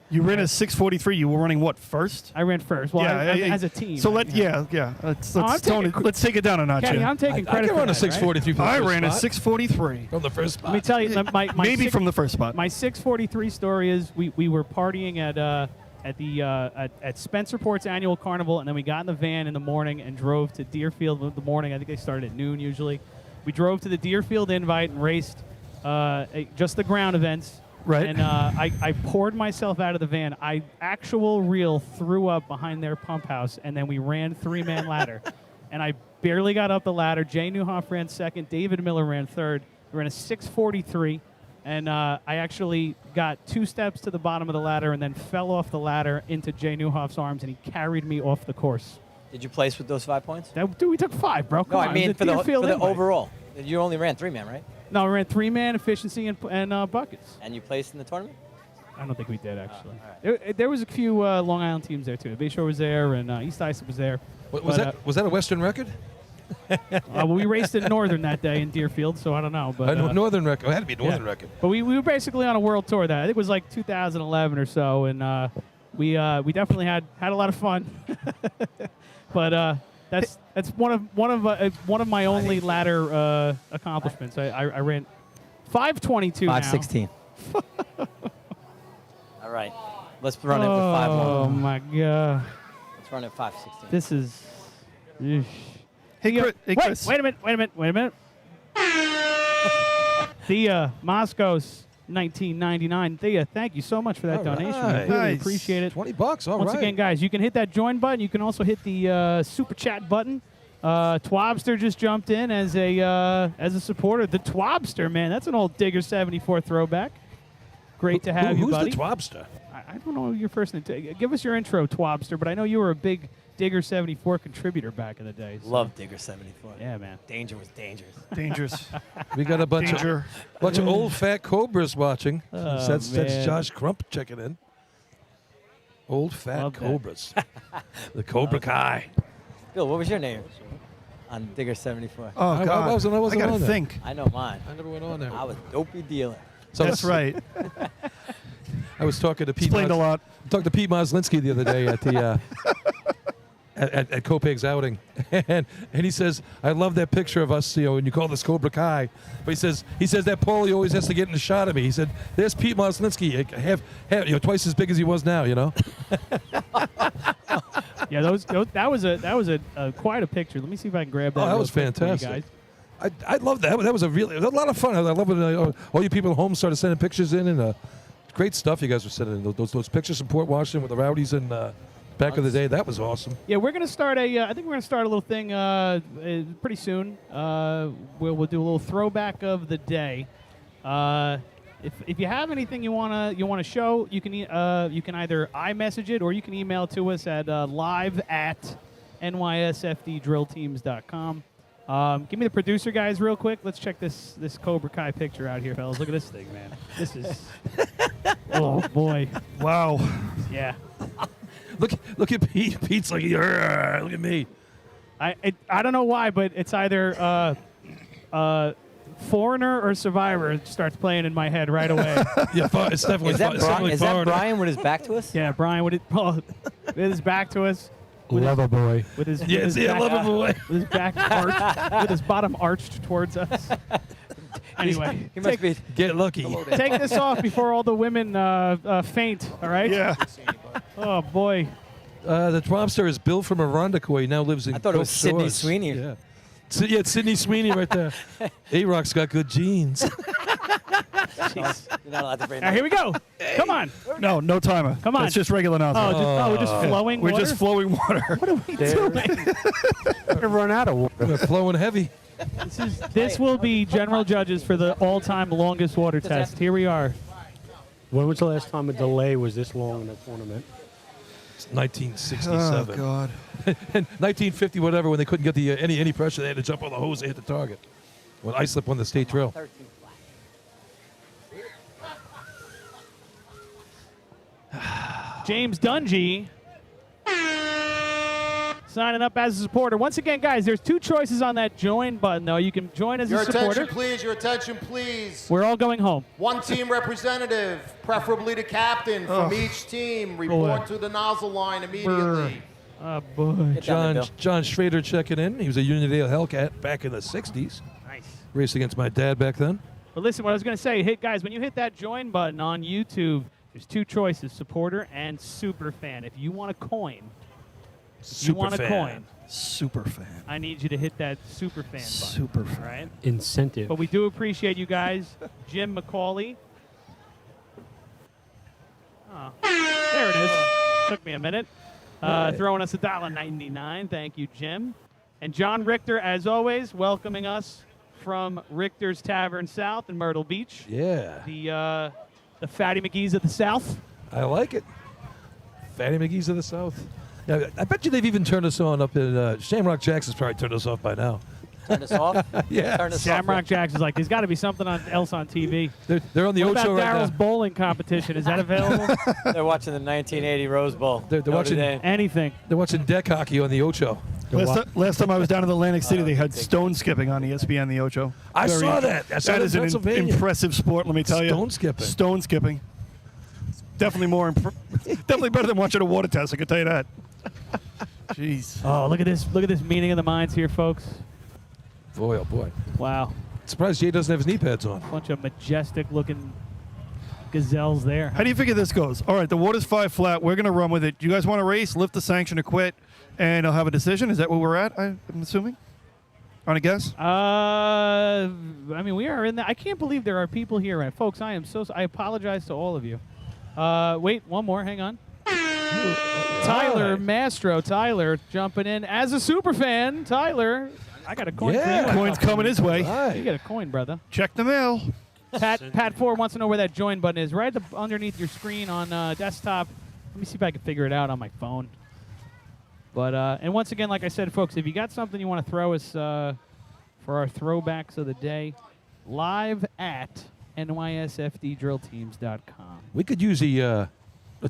You ran a 643. You were running what, first? I ran first. Well, as a team. So right? let's take it down a notch. Kenny, here. I'm taking I credit can for run a that, right? 643 from the I first ran a spot. 643. From the first spot. Let me tell you, my Maybe from the first spot. My 643 story is we were partying at Spencerport's annual carnival, and then we got in the van in the morning and drove to Deerfield in the morning. I think they started at noon usually. We drove to the Deerfield Invite and raced just the ground events. Right. And I poured myself out of the van. I actual real threw up behind their pump house, and then we ran 3-man ladder. And I barely got up the ladder. Jay Newhoff ran second. David Miller ran third. We ran a 6:43. And I actually got 2 steps to the bottom of the ladder and then fell off the ladder into Jay Newhoff's arms, and he carried me off the course. Did you place with those 5 points? Dude, we took 5, bro. Come No, on. I mean It was for a the Deerfield invite. overall. You only ran 3-man, right? No, we ran 3-man, efficiency, and buckets. And you placed in the tournament? I don't think we did, actually. all There was a few Long Island teams there, too. Bayshore was there, and East Islip was there. Was that a Western record? Well, we raced in Northern that day in Deerfield, so I don't know. But Northern record. It had to be a Northern record. But we were basically on a world tour that I think it was like 2011 or so, and we definitely had a lot of fun. But that's one of my only ladder accomplishments. I ran 5:22 now. 5:16. All right. Let's run it with 5 more. Oh my god. Let's run it 5:16. This is. Eesh. Hey, Chris. Wait a minute. Thea Moscos, 1999. Thea, thank you so much for that donation. I right. really Nice. appreciate it. $20. All Once right. again, guys, you can hit that join button. You can also hit the super chat button. Twobster just jumped in as a supporter. The Twobster, man, that's an old Digger 74 throwback. Great to have you, Who's buddy. the Twobster? I don't know your first name. Give us your intro, Twobster. But I know you were a big Digger 74 contributor back in the day. So. Love Digger 74. Yeah, man. Danger was dangerous. Dangerous. We got a bunch of old fat cobras watching. Oh, that's man. Josh Crump checking in. Old fat Love that. cobras. The Cobra Kai. Bill, what was your name on Digger 74? Oh, I God. wasn't I on gotta there. think. I know mine. I never went on there. I was Dopey Dealer. So That's right. I was talking to Pete. Explained a lot. Talked to Pete Moslinski the other day at the at Kopeg's outing, and he says, "I love that picture of us, and you call this Cobra Kai." But he says that Paulie always has to get in a shot of me. He said, "There's Pete Moslinski, half twice as big as he was now, Yeah, that was a quite a picture. Let me see if I can grab that. Oh, that real was quick for you fantastic. guys. I love that. That was a lot of fun. I love when all you people at home started sending pictures in, and great stuff you guys were sending in. Those pictures from Port Washington with the Rowdies and back in the day. That was awesome. Yeah, we're gonna start I think we're gonna start a little thing pretty soon. We'll do a little throwback of the day. If you have anything you wanna show, you can either iMessage it or you can email to us at live@nysfddrillteams.com. Give me the producer guys real quick. Let's check this Cobra Kai picture out here, fellas. Look at this thing, man. This is oh boy. Wow. Yeah. Look at Pete. Pete's like, "Arr, look at me." I don't know why, but it's either Foreigner or Survivor starts playing in my head right away. Yeah, it's definitely Is that, it's definitely is that Foreigner. Brian with his back to us? Yeah, Brian with his back to us. Lover boy. With his Yeah, with his yeah, back, love him away. with his back arched, with his bottom arched towards us. Anyway, He must be. Get lucky. take this off before all the women faint. All right? Yeah. Oh boy. The Twobster is Bill from Arundicoy. He now lives in I thought it was Cove Sydney Shores. Sweeney. Yeah. Yeah, it's Sydney Sweeney right there. A-Rock's got good genes. You're not allowed to bring Now here we go. Come on. No timer. Come on. It's just regular now. We're just flowing We're water? just flowing water. What are we doing? Gonna run out of water. We're flowing heavy. This will be general judges for the all-time longest water test. Here we are. When was the last time a delay was this long in a tournament? It's 1967. Oh, God. And 1950, whatever, when they couldn't get the any pressure, they had to jump on the hose and hit the target. When Islip won the state trail. 13 flat. James Dungy signing up as a supporter. Once again, guys, there's 2 choices on that join button, though. You can join as Your a supporter. attention, please. Your attention, please. We're all going home. One team representative, preferably the captain from each team, report to the nozzle line immediately. Oh, boy. Get down there, Bill. John Schrader checking in. He was a Unionville Hellcat back in the 60s. Nice. Raced against my dad back then. But listen, what I was going to say, guys, when you hit that join button on YouTube, there's 2 choices, supporter and super fan. If you want a coin, If you want a Super coin, fan. Super fan. I need you to hit that super fan button. Super fan. All right? Incentive. But we do appreciate you guys. Jim McCauley. Oh, there it is. Took me a minute. Throwing us $1.99. Thank you, Jim. And John Richter, as always, welcoming us from Richter's Tavern South in Myrtle Beach. Yeah. The Fatty McGee's of the South. I like it. Fatty McGee's of the South. Yeah, I bet you they've even turned us on up in Shamrock Jackson's probably turned us off by now. Turn us off? Yeah. Turn us Shamrock off. Jackson's like, there's got to be something else on TV. They're on the What about Ocho right Daryl's now. bowling competition? Is that available? They're watching the 1980 Rose Bowl. They're Notre watching- Dame. Anything. They're watching deck hockey on the Ocho. Last time I was down in Atlantic City, they had stone skipping on ESPN, the Ocho. I Very saw interesting. that. I saw That that is in an Pennsylvania. impressive sport, let me tell you. Stone skipping. Stone skipping. Definitely more, definitely better than watching a water test. I can tell you that. Jeez. Oh, look at this! Look at this meeting of the minds here, folks. Boy, oh boy. Wow, Surprised Jay doesn't have his knee pads on. bunch of majestic-looking gazelles there. How do you figure this goes? All right, the water's 5 flat. We're going to run with it. Do you guys want to race, lift the sanction, or quit, and I'll have a decision? Is that where we're at, I'm assuming? On a guess? I mean, we are in the. I can't believe there are people here, right? Folks. I apologize to all of you. Wait, one more. Hang on. Tyler Mastro. Tyler jumping in as a super fan. Tyler, I got a coin for you. Coin's coming his way. You get a coin, brother. Check the mail. Pat 4 wants to know where that join button is. Right underneath your screen on desktop. Let me see if I can figure it out on my phone. But and once again, like I said, folks, if you got something you want to throw us for our throwbacks of the day, live at nysfddrillteams.com. We could use a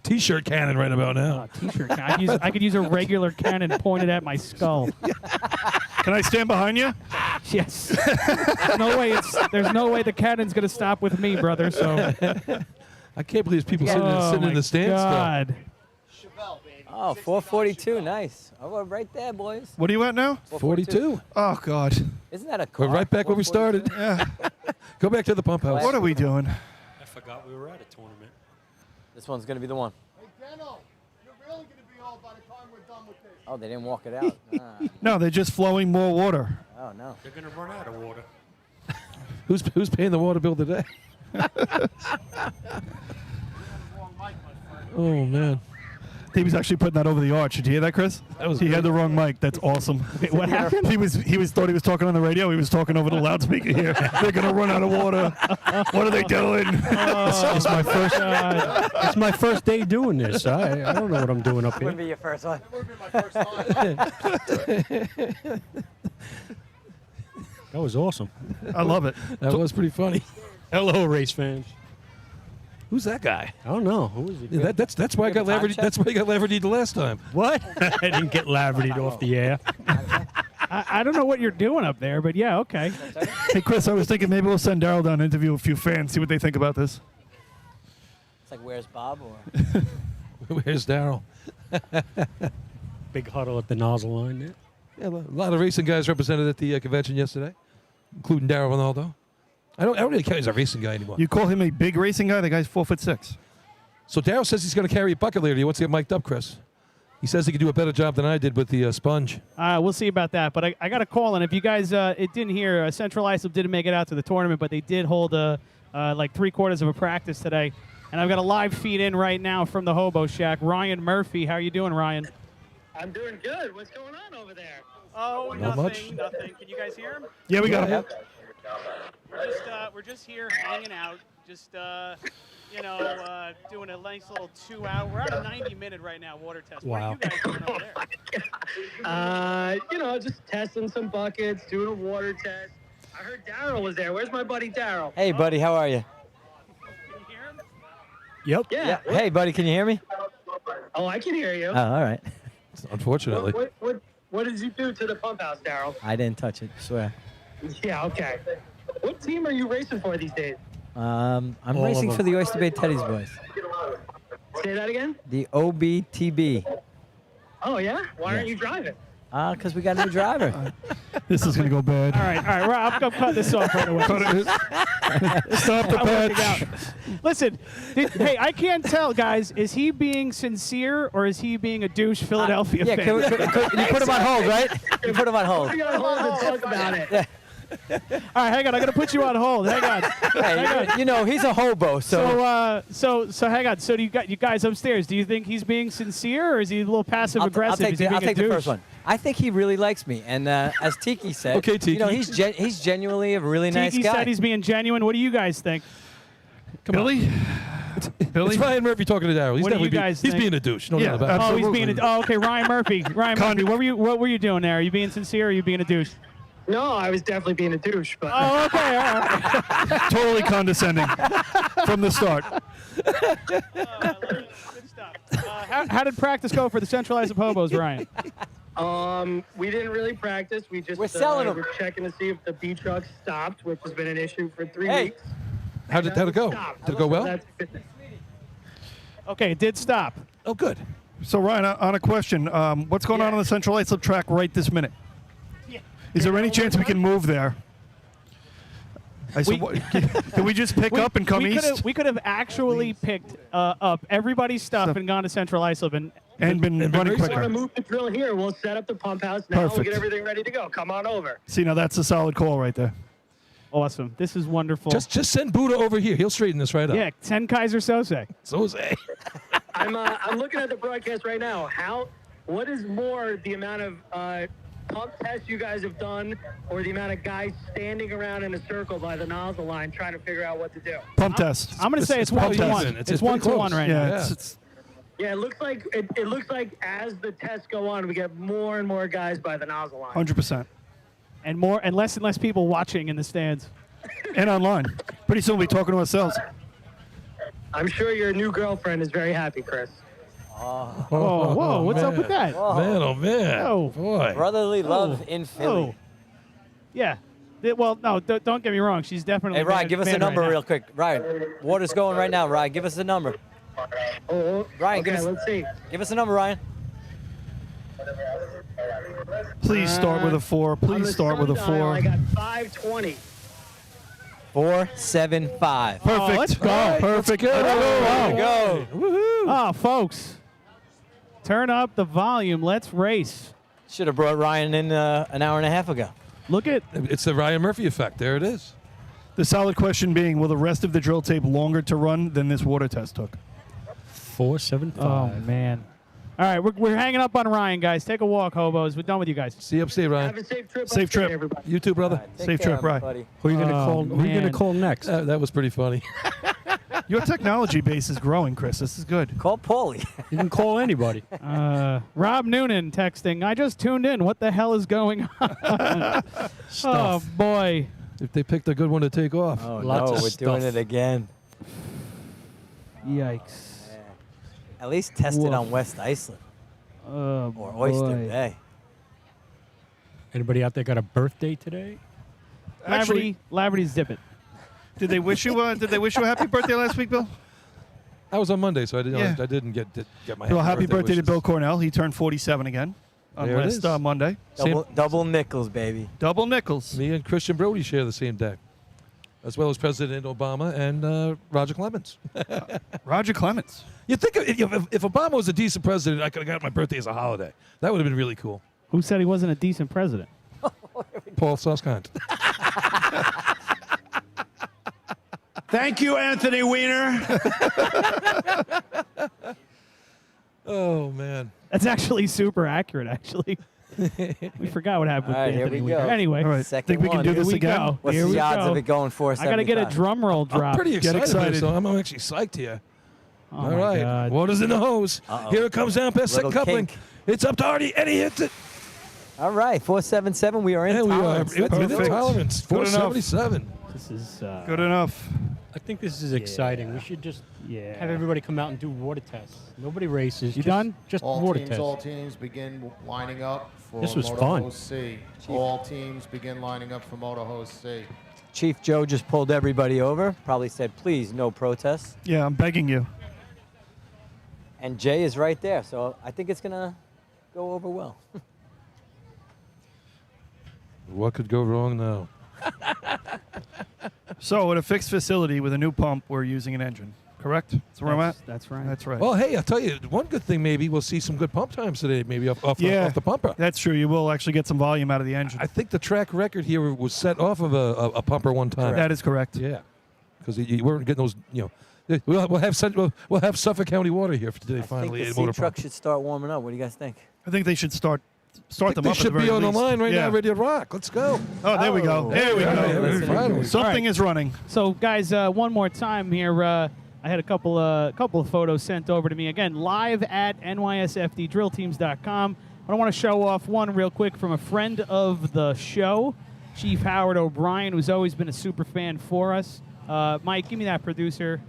T-shirt cannon right about now. T-shirt. I could use a regular cannon pointed at my skull. Can I stand behind you? Yes. There's no way the cannon's gonna stop with me, brother. So. I can't believe there's people sitting in the stands God. Oh, 442. Nice. Oh, right there, boys. What are you at now? still. 42. Oh, God. Isn't that a We're car? right back where we started. Yeah. Go back to the pump house. What are we doing? I forgot we were at a tournament. This one's going to be the one. Hey, Deno, you're really going to be old by the time we're done with this. Oh, they didn't walk it out. No, they're just flowing more water. Oh, no. They're going to run out of water. Who's paying the water bill today? Oh man. He was actually putting that over the arch. Did you hear that, Chris? He had the wrong mic. That's awesome. What happened? He thought he was talking on the radio. He was talking over the loudspeaker here. They're gonna run out of water. What are they doing? It's my first. It's my first day doing this. I don't know what I'm doing up Wouldn't here. be your first one. That would have been my first time. That was awesome. I love it. That was pretty funny. Hello, race fans. Who's that guy? I don't know who is it. Yeah, that's why I got You have a time Laverty. check? That's why I got Laverty the last time. What? I didn't get Laverty off the air. I don't know what you're doing up there, but yeah, okay. Hey, Chris, I was thinking maybe we'll send Daryl down to interview a few fans, see what they think about this. It's like, where's Bob? Or Where's Daryl? Big huddle at the nozzle line there. Yeah, a lot of racing guys represented at the convention yesterday, including Daryl Ronaldo. I don't really count as a racing guy anymore. You call him a big racing guy? The guy's 4'6". So Daryl says he's going to carry a bucket later. He wants to get mic'd up, Chris. He says he can do a better job than I did with the sponge. We'll see about that. But I got a call, and if you guys it didn't hear, Central Islip didn't make it out to the tournament, but they did hold like 3/4 of a practice today. And I've got a live feed in right now from the Hobo Shack. Ryan Murphy, how are you doing, Ryan? I'm doing good. What's going on over there? Oh, Not much. nothing. Can you guys hear him? Yeah, we got him. We're just here hanging out, just doing a nice little 2-hour. We're at a 90-minute right now water test. Wow. What are you guys doing over there? Just testing some buckets, doing a water test. I heard Daryl was there. Where's my buddy Daryl? hey, buddy, how are you? Can you hear him? Yep. Yeah. Hey, buddy, can you hear me? Oh, I can hear you. Oh, all right. Unfortunately. What did you do to the pump house, Daryl? I didn't touch it, swear. Yeah, okay. What team are you racing for these days? I'm All racing of for the Oyster Bay Teddy's boys. Say that again? The OBTB. Oh, yeah? Why aren't you driving? Because we got a new driver. This is going to go bad. All right. Rob, I'm cut this off right away. Stop the I'm working patch. out. Listen, hey, I can't tell, guys. Is he being sincere or is he being a douche Philadelphia Yeah, fan? you put him on hold, right? You put him on hold. We gotta hold and talk about it. Yeah. All right, hang on. I'm gonna put you on hold. Hang on. Hey, you know, he's a hobo, so. So hang on. So do you guys upstairs? Do you think he's being sincere or is he a little passive aggressive? I'll take the first one. I think he really likes me, and as Tiki said, Okay, Tiki. you know, he's genuinely a really nice Tiki guy. said he's being genuine. What do you guys think? Billy? It's Ryan Murphy talking to Daryl. What do you guys He's think? being a douche. No Yeah, doubt about it. Oh, he's Absolutely. being okay. Ryan Murphy. What were you doing there? Are you being sincere or are you being a douche? No, I was definitely being a douche, but Oh, okay. All right. Totally condescending from the start. Good stuff. How did practice go for the Central Islip Hobos, Ryan? we didn't really practice. We just We're selling 'em. We're checking to see if the B truck stopped, which has been an issue for 3 Hey. weeks. How'd it go? Stopped. Did it go well? That's fitness. Okay, it did stop. Oh, good. So, Ryan, on a question, what's going on the Central Islip track right this minute? Is there any chance we can move there? Can we just pick up and come east? We could have actually picked up everybody's stuff and gone to Central Islip and been running We're going to quicker. move the drill here. We'll set up the pump house now. We'll Perfect. get everything ready to go. Come on over. See, now that's a solid call right there. awesome. This is wonderful. Just send Buddha over here. He'll straighten this right up. yeah, 10 Kaiser Sose. Jose. I'm looking at the broadcast right now. What is more, the amount of pump tests you guys have done, or the amount of guys standing around in a circle by the nozzle line trying to figure out what to do? Pump test. I'm going to say it's 1 to 1. It's 1 to 1 right now. Yeah, it's Yeah, it looks like as the tests go on, we get more and more guys by the nozzle line. 100%. And less and less people watching in the stands. And online. Pretty soon we'll be talking to ourselves. I'm sure your new girlfriend is very happy, Chris. Oh, whoa, what's up with that? Man, oh, man. Oh. Boy. Brotherly love in Philly. Oh. Yeah. Well, no, don't get me wrong. She's definitely. Hey, Ryan, give us a mad number right now. real quick. Ryan, water's going right now. Ryan, give us a number. Oh, Ryan, okay, let's see. Give us a number, Ryan. Please start with a 4. On Please the start with a sundial, 4. I got 520. 475. Perfect. Oh, let's go. Perfect. Go. Oh, folks. Turn up the volume. Let's race. Should have brought Ryan in an hour and a half ago. Look at. It's the Ryan Murphy effect. There it is. The solid question being, will the rest of the drill tape longer to run than this water test took? 475. Oh, man. All right, we're hanging up on Ryan, guys. Take a walk, hobos. We're done with you guys. See you upstate, Ryan. Have a safe trip. Safe upstate, trip. everybody. You too, brother. Safe trip, Ryan. buddy. Who are you going to call? Who are you going man. to call next? That was pretty funny. Your technology base is growing, Chris. This is good. Call Paulie. You can call anybody. Rob Noonan texting. I just tuned in. What the hell is going on? Oh, boy. If they picked a good one to take off. Oh, Lots no, of we're doing stuff. it again. Yikes. At least test it Woof. on West Islip Oh, or Oyster boy. Bay. Anybody out there got a birthday today? Actually, Laverty's dip it. did they wish you a happy birthday last week, Bill? I was on Monday, so I didn't. Yeah. I didn't get my. Well, happy birthday to wishes. Bill Cornell. He turned 47 again on There it last is. Monday. Double nickels, baby. Double nickels. Me and Christian Brody share the same day, as well as President Obama and Roger Clemens. Roger Clemens. You think if Obama was a decent president, I could have got my birthday as a holiday. That would have been really cool. Who said he wasn't a decent president? Paul Suskind. Thank you, Anthony Weiner. Oh man. That's actually super accurate, actually. We forgot what happened All right, with here Anthony we go. Weiner. Anyway, All right. Second Think we can one. do Here this we again? go. What's Here the we odds go. of it going 475? I got to get a drum roll drop. I'm pretty excited. excited. So I'm actually psyched here. Oh All my right. God. Water's in the hose. Uh-oh. Here it comes down past second Little coupling. kink. It's up to Artie, and he hits it. All right, 477. We are in And we are tolerance. within Perfect. tolerance. Good enough. 477. This is Good enough. I think this is exciting. We should just yeah. have everybody come out and do water tests. Nobody races. You just, done? Just water tests. All teams begin lining up for This was Motor fun. Hose C. All teams begin lining up for Motor Hose C. Chief Joe just pulled everybody over. Probably said, please, no protests. Yeah, I'm begging you. And Jay is right there, so I think it's going to go over well. What could go wrong now? So, at a fixed facility with a new pump, we're using an engine. Correct? That's where I'm at? That's right. That's right. Well, hey, I'll tell you, one good thing maybe we'll see some good pump times today, maybe off the pumper. That's true. You will actually get some volume out of the engine. I think the track record here was set off of a pumper one time. That is correct. Yeah, because you weren't getting those. We'll have Suffolk County water here for today. Finally, I think at the Motor sea truck Pump. should start warming up. What do you guys think? I think they should start I think them they up. should at the be very on the least. line right Yeah. now, ready to rock. Let's go. Oh, there we go. There we go. Finally. Something is running. So, guys, one more time here. I had a couple of photos sent over to me. Again, live at nysfddrillteams.com. I want to show off one real quick from a friend of the show, Chief Howard O'Brien, who's always been a super fan for us. Mike, give me that, producer.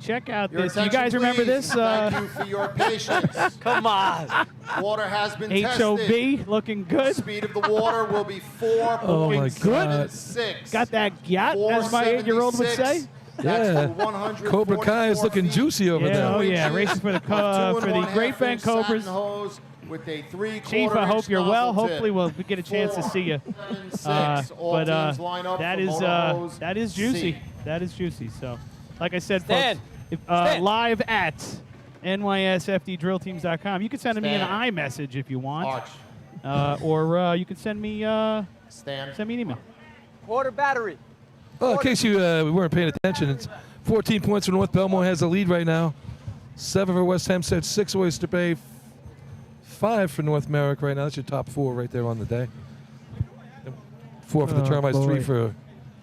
Check out Your this. You attention, guys remember please. this? Thank you for your patience. Come on. Water has been HOB, tested. looking good. Speed of the water will be 4.76. Got that yacht, as my 8-year-old would say. Yeah. Cobra Kai is looking juicy over there. Oh yeah, racing for the Great Bend Cobras. With a 3/4 Chief, I hope you're well. nozzle tip. Hopefully, we'll get a chance to see you. All teams line up that for is motor hose that is juicy. C. That is juicy. So, like I said, Stan. folks, Stan. live at nysfddrillteams.com. You can send me an Stan. iMessage if you want, Arch. or you can send me an email. Quarter battery. Well, in case you weren't paying attention, it's 14 points for North Bellmore has the lead right now. 7 for West Hempstead, 6 Oyster Bay, 5 for North Merrick right now. That's your top 4 right there on the day. 4 for the Termites, 3 for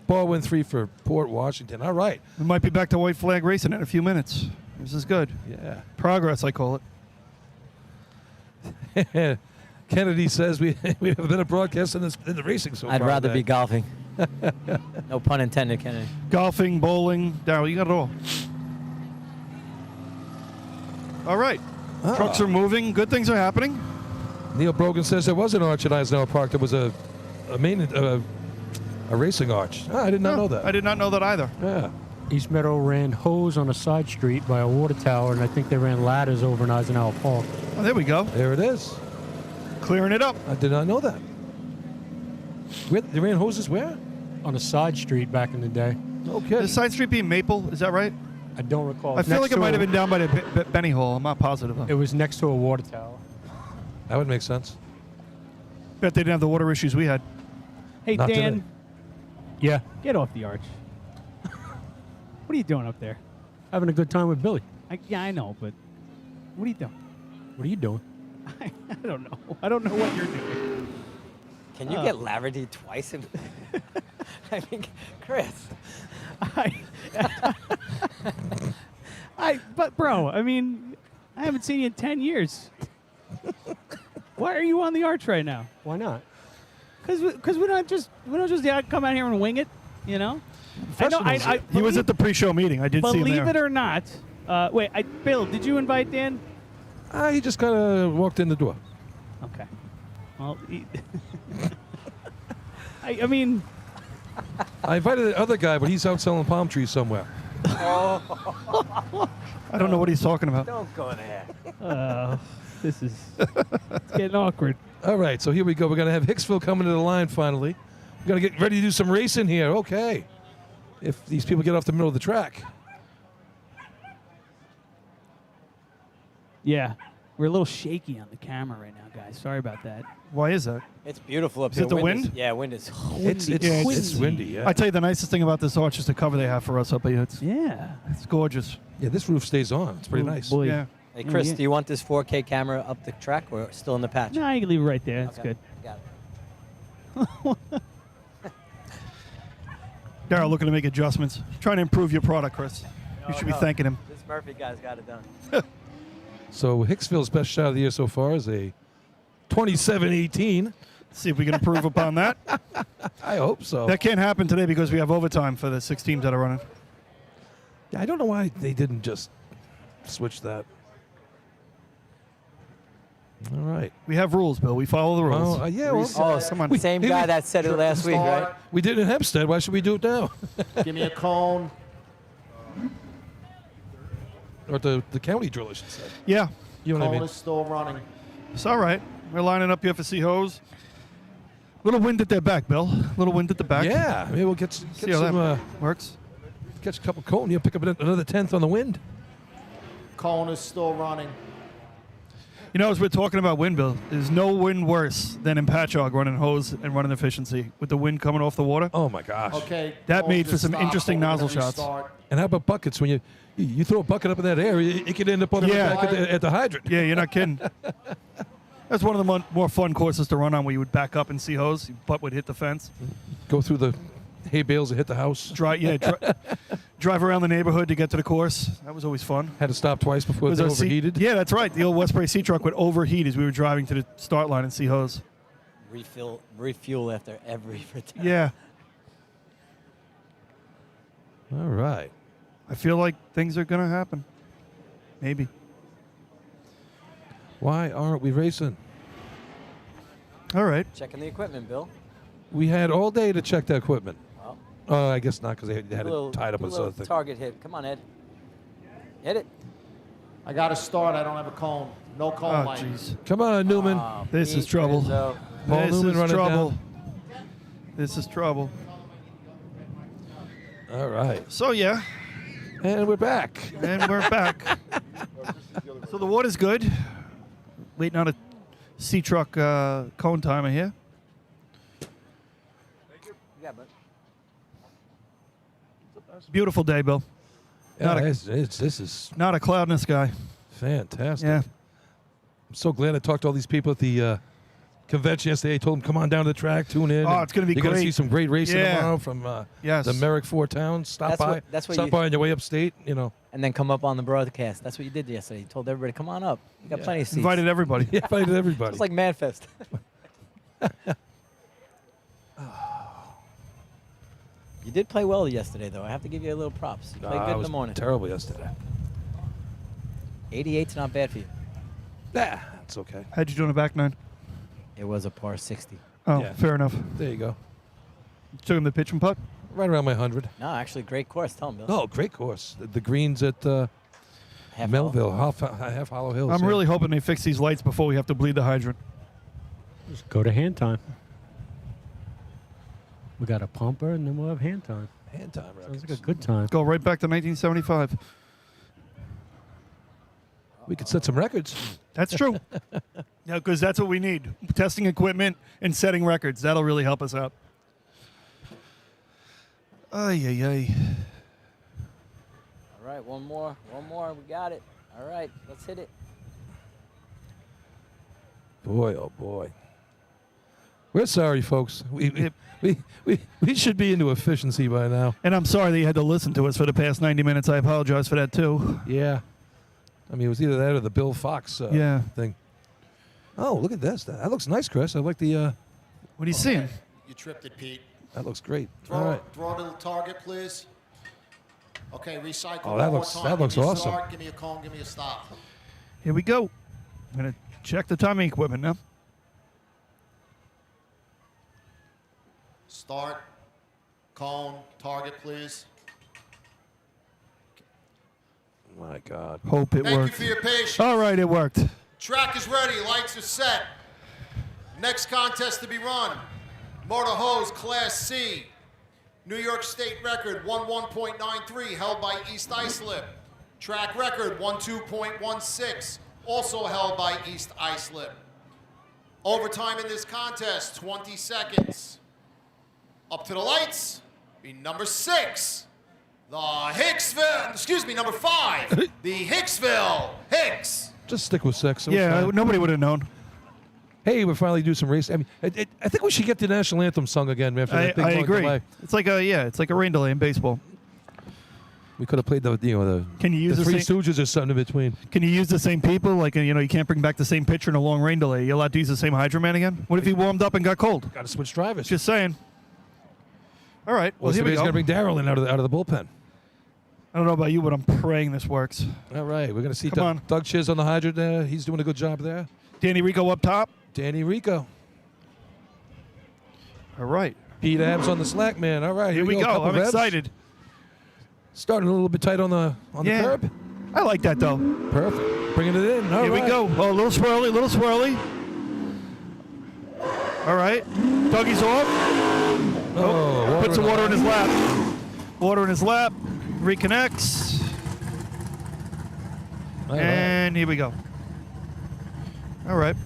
Baldwin, 3 for Port Washington. All right. We might be back to white flag racing in a few minutes. This is good. Yeah. Progress, I call it. Kennedy says we have a better broadcast in the racing so far. I'd rather today. be golfing. No pun intended, Kennedy. Golfing, bowling. Darryl, you got it all. All right. Trucks are moving. Good things are happening. Neil Brogan says there was an arch at Eisenhower Park. There was a racing arch. I did not know that. I did not know that either. Yeah. East Meadow ran hose on a side street by a water tower, and I think they ran ladders over in Eisenhower Park. Oh, there we go. There it is. Clearing it up. I did not know that. They ran hoses where? On a side street back in the day. Okay. The side street being Maple, is that right? I don't recall. I feel like it might have been down by the Benny Hall. I'm not positive. It was next to a water tower. That would make sense. Bet they didn't have the water issues we had. Hey, Not Dan. today. Yeah. Get off the arch. What are you doing up there? Having a good time with Billy. I know, but what are you doing? What are you doing? I don't know. I don't know what you're doing. Can you get Laverty twice? I mean, Chris. But bro, I mean, I haven't seen you in 10 years. Why are you on the arch right now? Why not? Because we don't just come out here and wing it, you know. He was at the pre-show meeting. I did see him there. Believe it or not, Bill, did you invite Dan? He just kind of walked in the door. Okay. Well, I mean, I invited the other guy, but he's out selling palm trees somewhere. I don't know what he's talking about. Don't go there. This is it's getting awkward. All right, so here we go. We're going to have Hicksville coming to the line finally. We're going to get ready to do some racing here. Okay. If these people get off the middle of the track. Yeah, we're a little shaky on the camera right now, guys. Sorry about that. Why is that? It's beautiful up Is here. it the wind? Yeah, wind is. It's windy, yeah. I tell you, the nicest thing about this arch is the cover they have for us up here. It's gorgeous. Yeah, this roof stays on. It's pretty nice. Boy. Yeah. Hey, Chris, do you want this 4K camera up the track or still in the patch? No, you can leave it right there. That's Okay, good. got it. Darryl looking to make adjustments. Trying to improve your product, Chris. You should be thanking him. This Murphy guy's got it done. So Hicksville's best shot of the year so far is a 27-18. See if we can improve upon that. I hope so. That can't happen today because we have overtime for the 6 teams that are running. Yeah, I don't know why they didn't just switch that. All right. We have rules, Bill. We follow the rules. Well, yeah, well, Oh, come on. Same guy that said it last week, right? we did it in Hempstead. Why should we do it now? Give me a cone. Or the county drill, I should say. Yeah. You know what I Cone mean? is still running. It's all right. We're lining up here for C-Hose. Little wind at their back, Bill. Little wind at the back. Yeah, maybe we'll get See some, how that works. catch a couple cone. You'll pick up another 10th on the wind. Cone is still running. You know, as we're talking about wind, Bill, there's no wind worse than in Patchogue running hose and running efficiency with the wind coming off the water. Oh my gosh. Okay. That cone made for just some stopped, interesting but we're nozzle gonna shots. restart. And how about buckets? When you throw a bucket up in that air, it could end up on the Yeah. back at the hydrant. Yeah, you're not kidding. That's one of the more fun courses to run on, where you would back up and see hose, your butt would hit the fence. Go through the hay bales and hit the house. Drive around the neighborhood to get to the course. That was always fun. Had to stop twice before they our sea- overheated. Yeah, that's right. The old Westbury Sea Truck would overheat as we were driving to the start line and see hose. Refuel after every return. Yeah. All right. I feel like things are going to happen. Maybe. Why aren't we racing? All right. Checking the equipment, Bill. We had all day to check the equipment. Well, I guess not, because they had it tied up do a with little something. target hit. Come on, Ed. Hit it. I got to start. I don't have a cone. No cone Oh, line. jeez. Come on, Newman. This is trouble. Rizzo. Paul This Newman is running trouble. down. This is trouble. All right. So, yeah. And we're back. And we're back. So the water's good. Waiting on a sea truck cone timer here. Yeah, but Beautiful day, Bill. Yeah, Not a- this is Not a cloud in the sky. fantastic. Yeah. I'm so glad I talked to all these people at the convention yesterday. I told them, come on down to the track, tune in. Oh, it's gonna be You're going to great. see some great racing Yeah. tomorrow from Yes. the Merrick Four Towns. Stop by. That's what Stop you- by on your way upstate, you know. and then come up on the broadcast. That's what you did yesterday. You told everybody, come on up. You got plenty of seats. Invited everybody. Yeah, invited everybody. It's like Manfest. You did play well yesterday, though. I have to give you a little props. You played I good in was the morning. terrible yesterday. 88's not bad for you. Yeah, it's okay. How'd you do on the back nine? It was a par 60. Oh, Yeah. fair enough. There you go. Took him the pitch and putt. Right around my 100. No, actually, great course. Tell him, Bill. No, great course. The greens at Half Melville, half Hollow Hills. I'm yeah. really hoping they fix these lights before we have to bleed the hydrant. Just go to hand time. We got a pumper, and then we'll have hand time. hand time Sounds records. like a good time. Go right back to 1975. We could set some records. That's true. Yeah, because that's what we need. Testing equipment and setting records. That'll really help us out. Ay, ay, ay. All right, one more. We got it. All right, let's hit it. Boy, oh boy. We're sorry, folks. We should be into efficiency by now. And I'm sorry that you had to listen to us for the past 90 minutes. I apologize for that, too. Yeah. I mean, it was either that or the Bill Fox thing. Oh, look at this. That looks nice, Chris. I like the... What are you seeing? You tripped it, Pete. That looks great. Throw, All right. throw it to the target, please. Okay, recycle. Oh, one that more looks- time. that looks Give me a awesome. start, give me a cone, give me a stop. Here we go. I'm going to check the timing equipment now. Start, cone, target, please. My God. Hope it Thank worked. you for your patience. All right, it worked. Track is ready, lights are set. Next contest to be run, Motor Hose Class C. New York State record 11.93 held by East Islip. Track record 12.16 also held by East Islip. Overtime in this contest 20 seconds. Up to the lights, be number 6. The Hicksville, excuse me, number 5. The Hicksville Hicks. Just stick with 6. It was Yeah, fine. nobody would have known. Hey, we'll finally do some racing. I mean, I think we should get the national anthem sung again after that big I long agree. delay. It's like a rain delay in baseball. We could have played the Can you use the the Three same- Stooges or something in between. Can you use the same people? Like, you can't bring back the same pitcher in a long rain delay. You allowed to use the same Hydro Man again? What if he warmed up and got cold? Got to switch drivers. Just saying. All right. Well, here we somebody's go. going to bring Darrell in out of the bullpen. I don't know about you, but I'm praying this works. All right, we're going to see Come on. Doug Chiz on the hydrant there. He's doing a good job there. Danny Rico up top. Danny Rico. All right. Pete Abs on the slack man. All right, Here we go. Couple I'm revs. excited. Starting a little bit tight on the Yeah. curb. I like that, though. Perfect. Bringing it in. All Here we right. go. Oh, a little swirly. All right. Dougie's off. Oh, Puts some water in his lap. Water in his lap. Reconnects. And here we go. All right.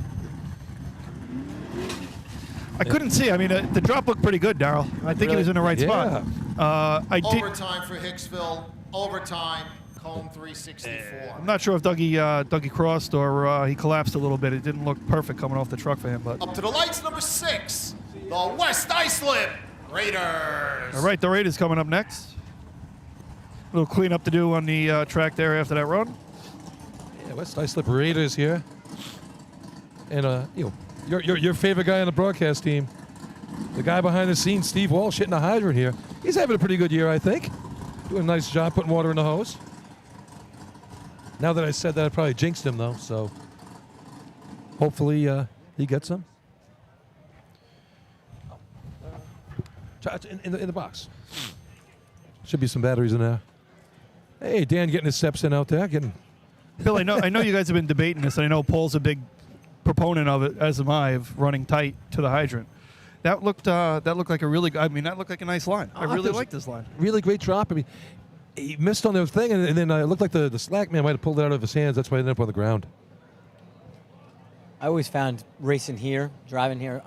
I couldn't see. I mean, the drop looked pretty good, Darryl. I think he was in the right spot. Overtime for Hicksville. Overtime. Cone 364. I'm not sure if Dougie crossed or he collapsed a little bit. It didn't look perfect coming off the truck for him. But Up to the lights, number 6. The West Islip Raiders. all right, the Raiders coming up next. A little cleanup to do on the track there after that run. Yeah, West Islip Raiders here. And, your favorite guy on the broadcast team, the guy behind the scenes, Steve Walsh, hitting a hydrant here. He's having a pretty good year, I think. Doing a nice job putting water in the hose. Now that I said that, I probably jinxed him, though, so hopefully he gets some. In the box. Should be some batteries in there. Hey, Dan getting his steps in out there. Bill, I know you guys have been debating this, and I know Paul's a big proponent of it, as am I, of running tight to the hydrant. That looked like a really. That looked like a nice line. I really like this line. Really great drop. I mean, he missed on the thing, and then it looked like the slack man might have pulled it out of his hands. That's why he ended up on the ground. I always found racing here, driving here,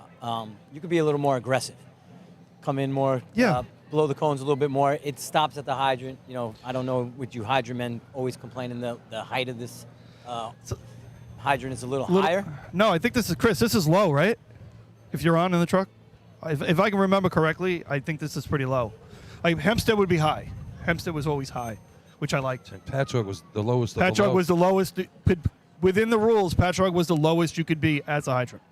you could be a little more aggressive. Come in more, blow the cones a little bit more. It stops at the hydrant. You know, I don't know, with you hydrant men always complaining the height of this hydrant is a little higher? No, I think this is, Chris, this is low, right? If you're on in the truck? If I can remember correctly, I think this is pretty low. Like, Hempstead would be high. Hempstead was always high, which I liked. And Patchogue was the lowest. Patchogue was the lowest. Within the rules, Patchogue was the lowest you could be as a hydrant.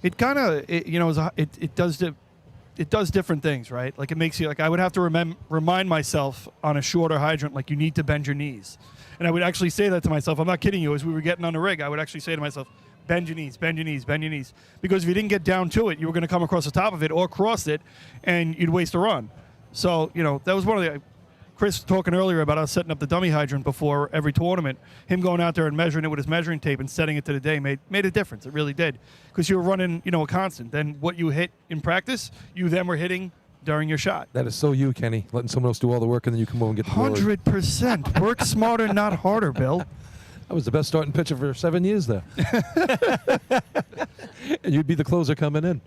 It kind of, it does different things, right? Like, it makes you, like, I would have to remind myself on a shorter hydrant, like, you need to bend your knees. And I would actually say that to myself. I'm not kidding you. As we were getting on the rig, I would actually say to myself, bend your knees, bend your knees, bend your knees. Because if you didn't get down to it, you were going to come across the top of it or cross it, and you'd waste a run. So, that was one of the, Chris talking earlier about us setting up the dummy hydrant before every tournament, him going out there and measuring it with his measuring tape and setting it to the day made a difference. It really did. Because you were running, a constant. Then what you hit in practice, you then were hitting during your shot. That is so you, Kenny, letting someone else do all the work and then you come over and get the glory. 100%. Work smarter, not harder, Bill. I was the best starting pitcher for 7 years there. And you'd be the closer coming in.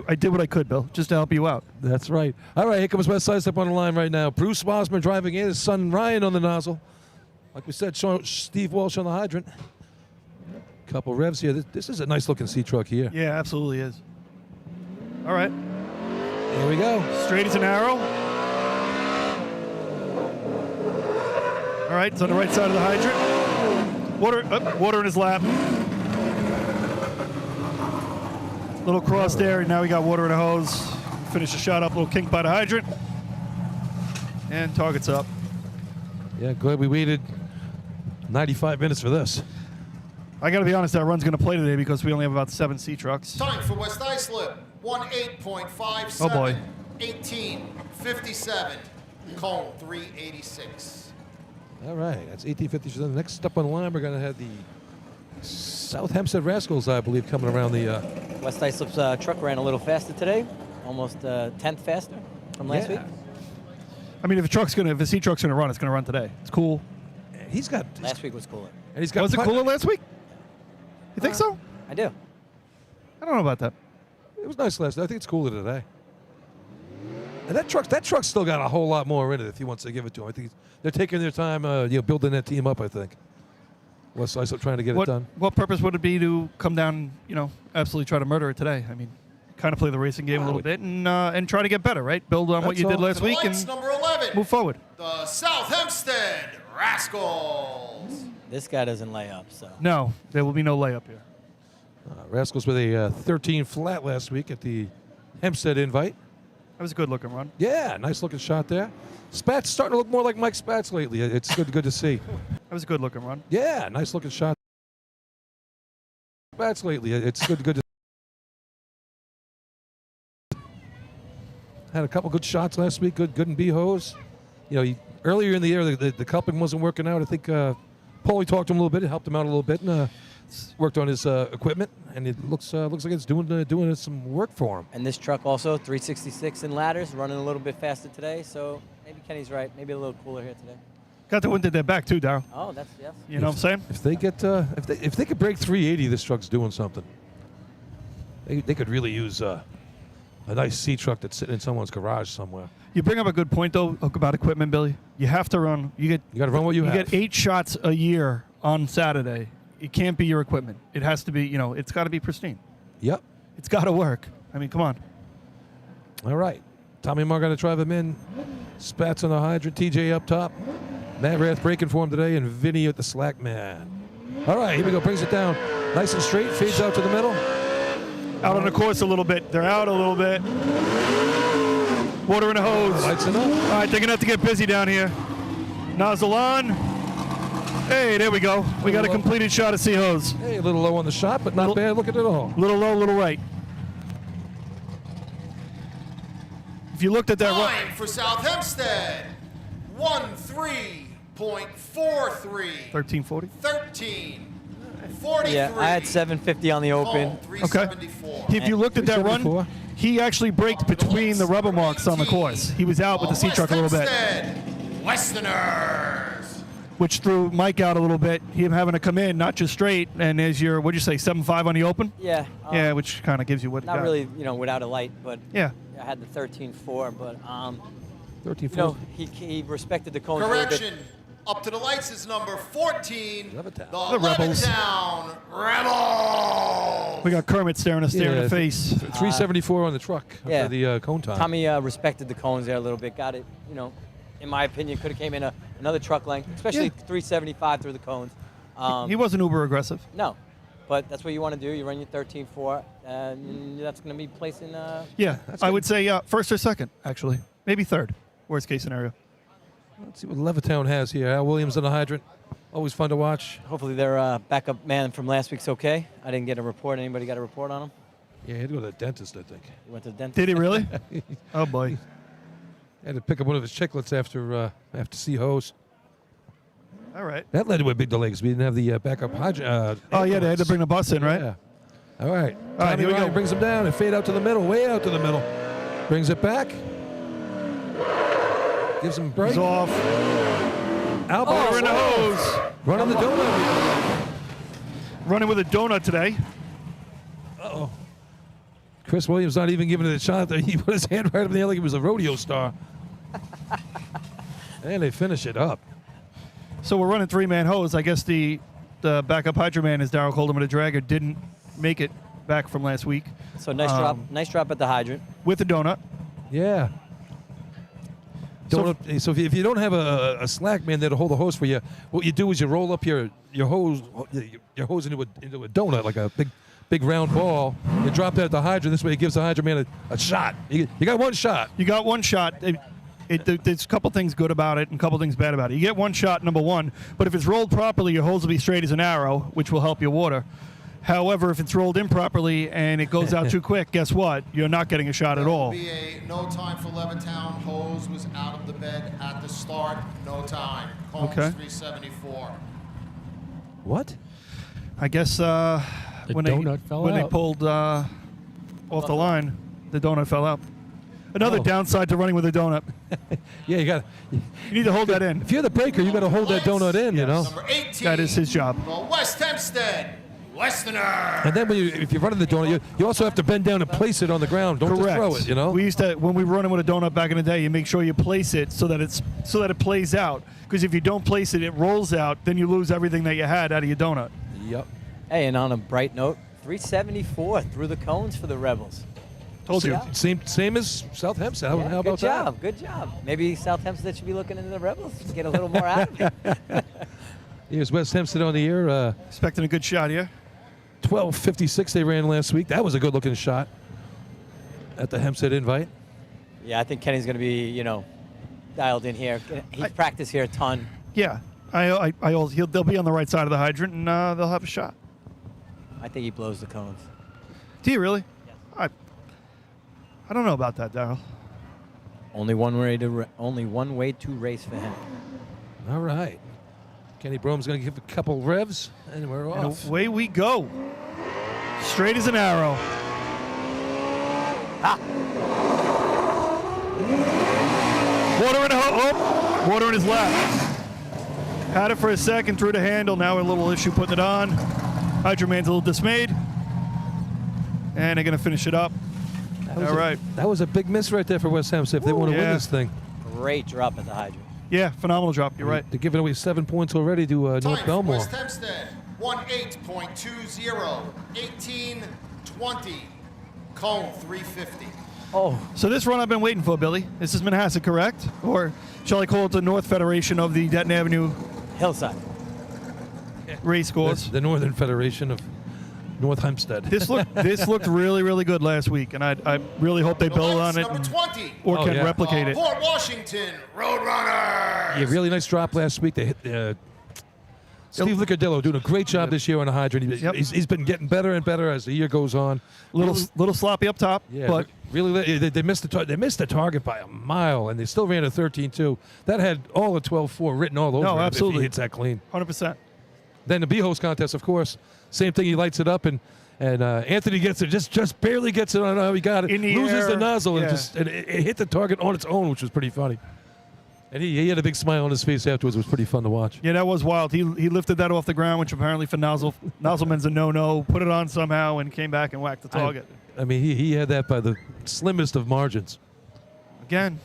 I did what I could, Bill, just to help you out. That's right. All right, here comes West Islip on the line right now. Bruce Wasmer driving in, his son Ryan on the nozzle. Like we said, Steve Walsh on the hydrant. Couple revs here. This is a nice-looking C-truck here. Yeah, absolutely is. All right. Here we go. Straight as an arrow. All right, it's on the right side of the hydrant. Water in his lap. Little cross there, and now we got water in the hose. Finish the shot up, little kink by the hydrant. And target's up. Yeah, glad we waited 95 minutes for this. I got to be honest, that run's going to play today because we only have about 7 C-trucks. Time for West Islip. 18.57. Oh, boy. 18.57. Cone 386. All right, that's 1857. Next up on the line, we're going to have the South Hempstead Rascals, I believe, coming around the... West Islip's truck ran a little faster today, almost 10th faster from last week. I mean, if a C-truck's gonna run, it's gonna run today. It's cool. He's got... Last week was cooler. And he's got... Was it cooler last week? You think so? I do. I don't know about that. It was nice last night. I think it's cooler today. And that truck's still got a whole lot more in it if he wants to give it to him. I think they're taking their time, building that team up, I think. West Islip trying to get it done. What purpose would it be to come down, absolutely try to murder it today? I mean, kind of play the racing game a little bit and try to get better, right? Build on what you did last week and number 11, move forward. The South Hempstead Rascals. This guy doesn't lay up, so. No, there will be no layup here. Rascals with a 13 flat last week at the Hempstead Invite. That was a good-looking run. Yeah, nice-looking shot there. Spats starting to look more like Mike Spats lately. It's good to see. That was a good-looking run. Yeah, nice-looking shot. Spats lately. It's good to had a couple good shots last week. Good in B-hose. Earlier in the year, the coupling wasn't working out. I think Paulie talked to him a little bit. It helped him out a little bit. And worked on his equipment, and it looks like it's doing some work for him. And this truck also 366 in ladders, running a little bit faster today. So maybe Kenny's right. Maybe a little cooler here today. Got the wind at their back too, Darryl. Oh, that's yes. You know what I'm saying? If they get if they could break 380, this truck's doing something. They could really use a nice C truck that's sitting in someone's garage somewhere. You bring up a good point though about equipment, Billy. You have to run. You got to run what you have. You get 8 shots a year on Saturday. It can't be your equipment. It has to be. It's got to be pristine. Yep. It's got to work. I mean, come on. All right. Tommy Marr going to drive him in. Spats on the hydrant. TJ up top. Matt Rath braking for him today, and Vinny at the slack man. All right, here we go. Brings it down. Nice and straight. Fades out to the middle. Out on the course a little bit. They're out a little bit. Water in the hose. Lights it up. All right, they're going to have to get busy down here. Nozzle on. Hey, there we go. We got a completed shot of C-hose. Hey, a little low on the shot, but not bad. Look at it all. Little low, little right. If you looked at that... Time for South Hempstead. 13.43. 1340? 13.43. Yeah, I had 750 on the open. Okay. If you looked at that run, he actually braked between the rubber marks on the course. He was out with the C truck a little bit. Westerners. Which threw Mike out a little bit. Him having to come in, not just straight. And there's your, what'd you say, 7.5 on the open? Yeah. Yeah, which kind of gives you what you Not got. really, without a light, but yeah. I had the 13.4, but 13.4. He respected the cones. A little bit. Correction. Up to the lights is number 14. Levittown. The Rebels. Levittown Rebels. We got Kermit staring us in the face. 374 on the truck Yeah. for the cone time. Tommy respected the cones there a little bit. Got it, in my opinion, could have came in another truck length, especially 375 through the cones. He wasn't uber aggressive. No, but that's what you want to do. You run your 13.4, and that's going to be placing. Yeah, I would say first or second, actually. Maybe third, worst case scenario. Let's see what Levittown has here. Al Williams on the hydrant. Always fun to watch. Hopefully their backup man from last week's okay. I didn't get a report. Anybody got a report on him? Yeah, he had to go to the dentist, I think. He went to the dentist. Did he really? Oh, boy. Had to pick up one of his chiclets after C-hose. All right. That led to a big delay because we didn't have the backup hydrant. Oh, yeah, they had to bring the bus in, right? Yeah. All right. All right, here we go. Brings him down and fade out to the middle, way out to the middle. Brings it back. Gives him a break. He's off. Albert in the hose. Running the donut. Running with a donut today. Uh-oh. Chris Williams not even giving it a shot there. He put his hand right up in the air like he was a rodeo star. And they finish it up. So we're running 3-man hose. I guess the backup hydro man, as Darryl called him, a dragger, didn't make it back from last week. So nice drop at the hydrant. With a donut. Yeah. So if you don't have a slack man there to hold the hose for you, what you do is you roll up your hose into a donut, like a big round ball. You drop that at the hydrant. This way it gives the hydrant man a shot. You got one shot. You got one shot. There's a couple things good about it and a couple things bad about it. You get one shot, number one, but if it's rolled properly, your hose will be straight as an arrow, which will help your water. However, if it's rolled improperly and it goes out too quick, guess what? You're not getting a shot at all. There will be no time for Levittown. Hose was out of the bed at the start. No time. Combs Okay. 374. What? I guess when donut fell they out. pulled off the line, the donut fell out. Another downside to running with a donut. Yeah, you need to hold that in. If you're the breaker, you got to hold that donut in. You know. Number 18. That is his job. The West Hempstead Westerner. And then if you're running the donut, you also have to bend down and place it on the ground. Don't just throw it. You know. We used to, when we were running with a donut back in the day, you make sure you place it so that it plays out. Because if you don't place it, it rolls out. Then you lose everything that you had out of your donut. Yep. Hey, and on a bright note, 374 through the cones for the Rebels. Told you. Same as South Hempstead. Yeah, How about good job, good job. Maybe South Hempstead should be looking into the Rebels to get a little more out of it. Here's West Hempstead on the air. Expecting a good shot here. 12:56 they ran last week. That was a good-looking shot at the Hempstead Invite. Yeah, I think Kenny's going to be, dialed in here. He's practiced here a ton. Yeah. They'll be on the right side of the hydrant, and they'll have a shot. I think he blows the cones. Do you really? Yes. I don't know about that, Darryl. Only one way to race for him. All right. Kenny Brome's going to give a couple revs, and we're And off. away we go. Straight as an arrow. Water in water in his lap. Had it for a second, through the handle. Now a little issue putting it on. Hydro Man's a little dismayed. And they're going to finish it up. All right. That was a big miss right there for West Hempstead if they want to win this thing. Great drop at the hydrant. Yeah, phenomenal drop. You're right. They're giving away 7 points already to North Time for Bellmore. West Hempstead, 18.20, 18-20, cone 350. Oh. So this run I've been waiting for, Billy. This is Manhasset, correct? Or shall I call it the North Federation of the Denton Avenue Hillside race course? That's the Northern Federation of North Hempstead. This looked really, really good last week, and I really hope they build on it Number 20. or can replicate it. Port Washington Roadrunners. Yeah, really nice drop last week. They hit Steve Licardillo doing a great job this year on the hydrant. He's been getting better and better as the year goes on. Little sloppy up top, but really they missed the target by a mile, and they still ran a 13.2. That had all the 12.4 written all over No, it absolutely. if he hits that clean. 100%. Then the B-Hose contest, of course, same thing. He lights it up, and Anthony gets it, just barely gets it on how he got it. In the loses air, the nozzle, yeah. and it hit the target on its own, which was pretty funny. And he had a big smile on his face afterwards. It was pretty fun to watch. Yeah, that was wild. He lifted that off the ground, which apparently for Nozzleman's a no-no, put it on somehow, and came back and whacked the target. I mean, he had that by the slimmest of margins. Again,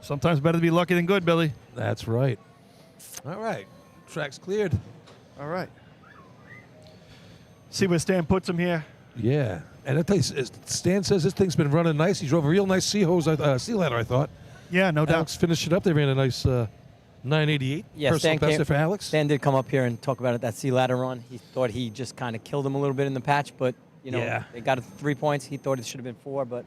sometimes better to be lucky than good, Billy. That's right. All right. Track's cleared. All right. See where Stan puts him here. Yeah. And I tell you, Stan says this thing's been running nice. He drove a real nice sea ladder, I thought. Yeah, no doubt. Alex finished it up. They ran a nice 988. Yeah, Personal best for Alex. Stan did come up here and talk about it, that sea ladder run. He thought he just kind of killed him a little bit in the patch, but, they got 3 points. He thought it should have been 4, but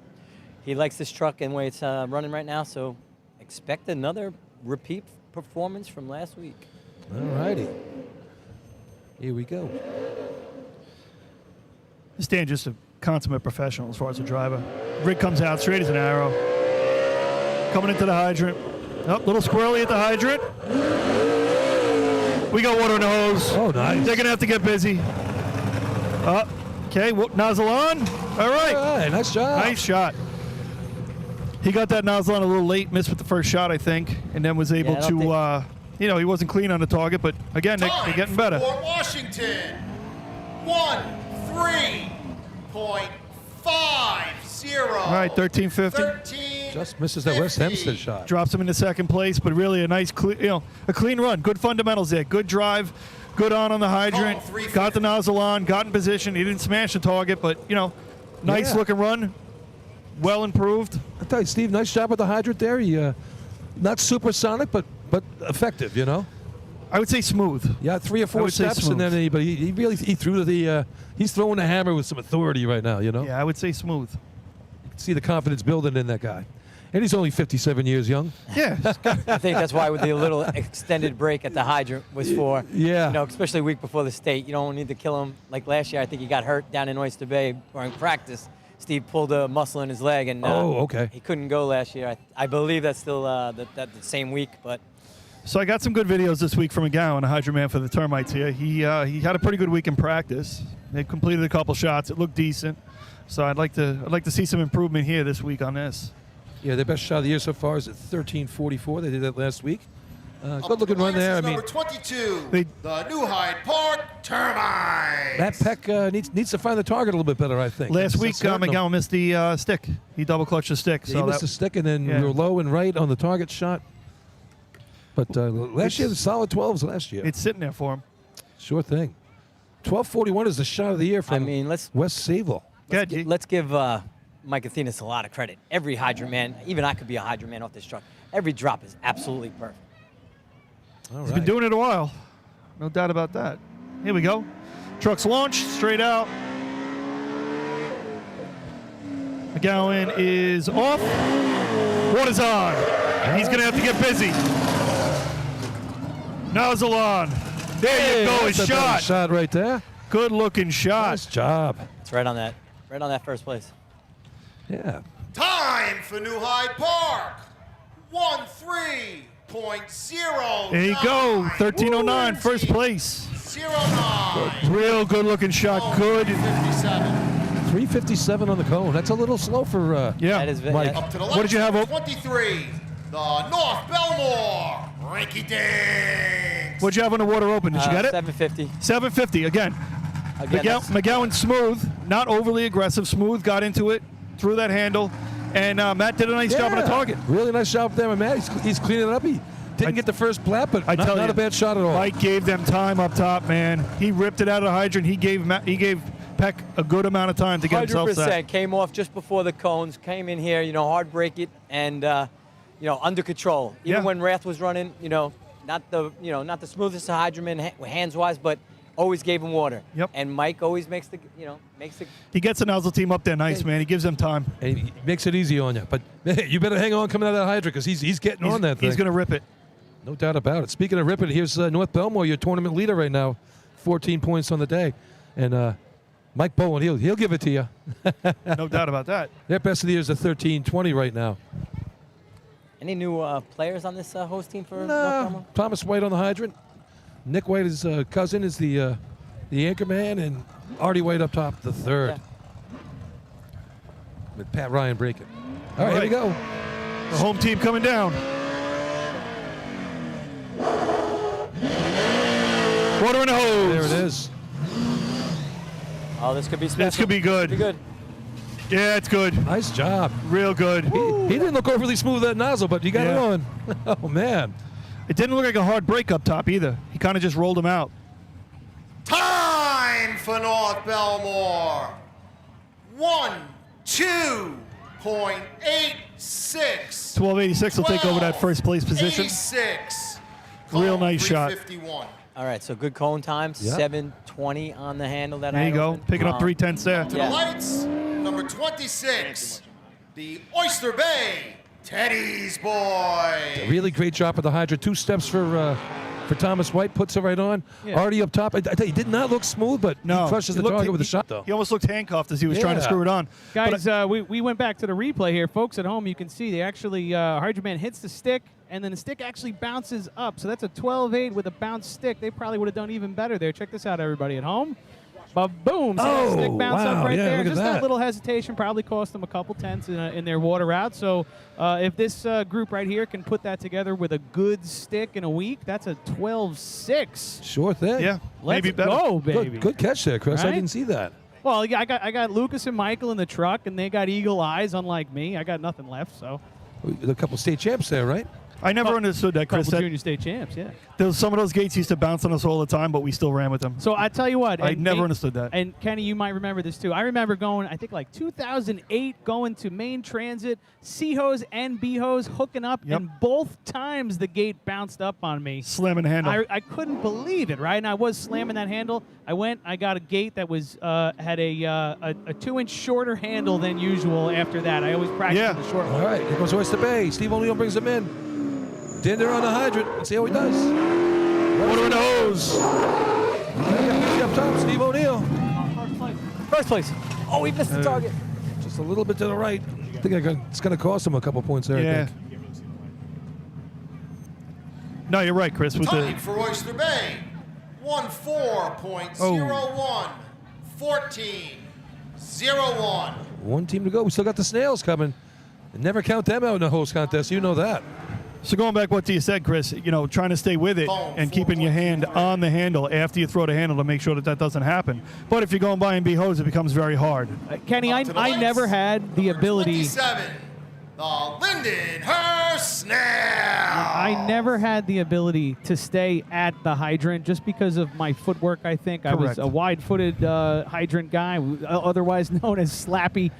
he likes this truck and the way it's running right now, so expect another repeat performance from last week. All righty. Here we go. Stan just a consummate professional as far as a driver. Rig comes out straight as an arrow. Coming into the hydrant. Oh, little squirrely at the hydrant. We got water in the hose. Oh, nice. They're going to have to get busy. Okay, nozzle on. All right. All right, nice job. Nice shot. He got that nozzle on a little late, missed with the first shot, I think, and then was able to, he wasn't clean on the target, but again, they're getting better. Port Washington, 1-3.50. All right, 13.50. Just misses that West Hempstead shot. Drops him into second place, but really a nice, a clean run. Good fundamentals there. Good drive. Good on the hydrant. Got the nozzle on. Got in position. He didn't smash the target, but nice looking run. Well improved. I tell you, Steve, nice job with the hydrant there. He, not supersonic, but effective. I would say smooth. Yeah, 3 or 4 steps, and then he threw he's throwing the hammer with some authority right now. Yeah, I would say smooth. You can see the confidence building in that guy. And he's only 57 years young. Yeah. I think that's why with the little extended break at the hydrant was for. Yeah. Especially a week before the state. You don't need to kill him. Like last year, I think he got hurt down in Oyster Bay during practice. Steve pulled a muscle in his leg, and he couldn't go last year. I believe that's still the same week, but. So I got some good videos this week from McGowan, a hydrant man for the Termites here. He had a pretty good week in practice. They completed a couple shots. It looked decent. So I'd like to see some improvement here this week on this. Yeah, their best shot of the year so far is at 13.44. They did that last week. Good looking run there. I mean, number 22, the New Hyde Park Termites. That Peck needs to find the target a little bit better, I think. Last week, McGowan missed the stick. He double clutched the stick. Yeah, he missed the stick, and then we were low and right on the target shot. But last year, the solid 12s last year. It's sitting there for him. Sure thing. 12.41 is the shot of the year from West Sayville. Let's give Mike Athenas a lot of credit. Every hydrant man, even I could be a hydrant man off this truck. Every drop is absolutely perfect. He's been doing it a while. No doubt about that. Here we go. Truck's launched, straight out. McGowan is off. Water's on. He's going to have to get busy. Nozzle on. There you go, his shot. Shot right there. Good looking shot. Nice job. It's right on that first place. Yeah. Time for New Hyde Park. There you go. 1309, first place. 09. Real good looking shot. Good. 357 on the cone. That's a little slow for Yeah. That is Mike. Up to the What did you have? 23. The North Bellmore. Rinky Dink. What'd you have on the water open? Did you get it? 750. 750 again. McGowan smooth, not overly aggressive. Smooth, got into it, threw that handle, and Matt did a nice job on the target. Really nice job there, Matt. He's cleaning it up. He didn't get the first plat, but not a bad shot at all. Mike gave them time up top, man. He ripped it out of the hydrant. He gave Peck a good amount of time to get himself set. 100% came off just before the cones. Came in here, hard break it, and under control. Even when Rath was running, not the smoothest of hydromen hands wise, but always gave him water. Yep. And Mike always makes the. He gets the nozzle team up there nice, man. He gives them time. And he makes it easy on you. But you better hang on coming out of that hydrant because he's getting on that thing. He's going to rip it. No doubt about it. Speaking of ripping, here's North Bellmore, your tournament leader right now, 14 points on the day, and Mike Bowen, he'll give it to you. No doubt about that. Their best of the year is a 13-20 right now. Any new players on this host team for North Bellmore? Thomas White on the hydrant. Nick White, his cousin, is the anchor man, and Artie White up top, the third. Yeah. With Pat Ryan breaking. All right, here we go. The home team coming down. Water in the hose. There it is. Oh, this could be special. This could be good. Could be good. Yeah, it's good. Nice job. Real good. He didn't look overly smooth with that nozzle, but you got it on. Oh, man. It didn't look like a hard break up top either. He kind of just rolled him out. Time for North Bellmore. 12.86. 1286 will take over that first place position. 86. Real nice shot. 351. All right, so good cone times. Yep. 720 on the handle that There you go. Picking up 3/10 there. To the lights, number 26, the Oyster Bay Teddy's Boy. Really great job at the hydrant. 2 steps for Thomas White. Puts it right on. Yeah. Artie up top. I tell you, he did not look smooth, but No. he crushes He the looked- target with a he- shot, though. He almost looked handcuffed as he was trying to Yeah. screw it on. Guys, we went back to the replay here. Folks at home, you can see they actually, Hydroman hits the stick, and then the stick actually bounces up. So that's a 12-8 with a bounce stick. They probably would have done even better there. Check this out, everybody at home. Boom! See that stick bounce up right there? Look at Just that. little hesitation probably cost them a couple tenths in their water route. So if this group right here can put that together with a good stick in a week, that's a 12-6. Sure thing. Yeah, Let's maybe better. go, baby. Good catch there, Chris. I Right? didn't see that. Well, yeah, I got Lucas and Michael in the truck, and they got eagle eyes, unlike me. I got nothing left, so. A couple state champs there, right? I never understood that, Chris. Couple junior state champs, yeah. Some of those gates used to bounce on us all the time, but we still ran with them. So I tell you what. I and never Nate- understood that. And Kenny, you might remember this too. I remember going, I think like 2008, going to main transit, C-hose and B-hose, hooking up, Yep. and both times the gate bounced up on me. Slamming the handle. I couldn't believe it, right? And I was slamming that handle. I got a gate that was had a 2-inch shorter handle than usual after that. I always practice Yeah. the short All one. right, here goes Oyster Bay. Steve O'Neill brings him in. Dinder on the hydrant. Let's see how he does. Water in the hose. Up top, Steve O'Neill. First place. Oh, he missed the target. Just a little bit to the right. I think it's going to cost him a couple points there, I Yeah. think. No, you're right, Chris. With Time the for Oyster Bay. 14.01. 14.01. One team to go. We still got the Snails coming. And never count them out in a host contest. You know that. So going back what you said, Chris, trying to stay with it and keeping your hand on the handle after you throw the handle to make sure that doesn't happen. But if you're going by and be hose, it becomes very hard. Kenny, Up to the I lights. never had the Number ability. 27, the Lindenhurst Snail. I never had the ability to stay at the hydrant just because of my footwork, I think. I was Correct. a wide-footed hydrant guy, otherwise known as Slappy.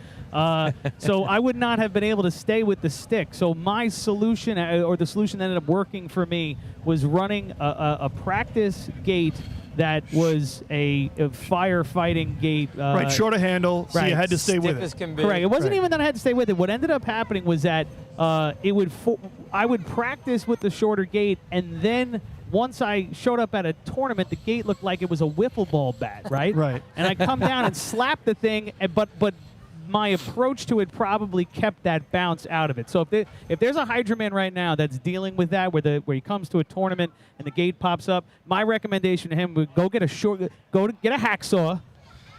So I would not have been able to stay with the stick. So my solution, or the solution that ended up working for me, was running a practice gate that was a firefighting gate. Right, shorter handle, so you right. had to stay with Stiff as it. can be. Correct. It wasn't Right. even that I had to stay with it. What ended up happening was that I would practice with the shorter gate, and then once I showed up at a tournament, the gate looked like it was a wiffle ball bat, right? Right. And I come down and slap the thing, but my approach to it probably kept that bounce out of it. So if there's a Hydra-Man right now that's dealing with that, where he comes to a tournament and the gate pops up, my recommendation to him would go get a hacksaw.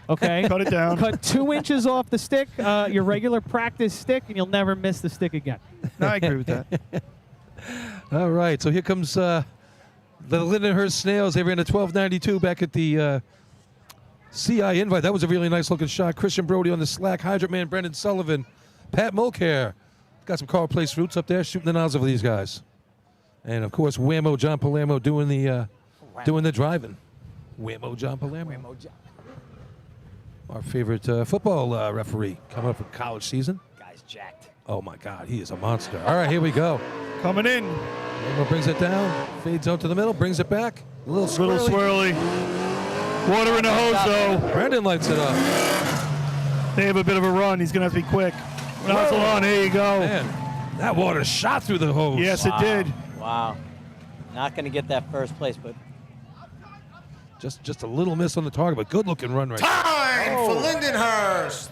Okay, Cut it down. Cut 2 inches off the stick, your regular practice stick, and you'll never miss the stick again. No, I agree with that. All right, so here comes the Lindenhurst Snails. They ran a 12.92 back at the CI invite. That was a really nice looking shot. Christian Brody on the slack. Hydrant Man Brendan Sullivan. Pat Mulcair. Got some Carl Place roots up there shooting the nozzle for these guys. And of course, Whammo John Palermo doing the driving. Whammo John Palermo. Whammo John. Our favorite football referee coming up for college season. Guy's jacked. Oh my God, he is a monster. All right, here we go. Coming in. Whammo brings it down, fades out to the middle, brings it back. A little swirly. Water in the hose, though. Brandon lights it up. They have a bit of a run. He's going to have to be quick. Nozzle on. There you go. Man, that water shot through the hose. Yes, it did. Wow. Not going to get that first place, but Just a little miss on the target, but good looking run right Time there. for Lindenhurst.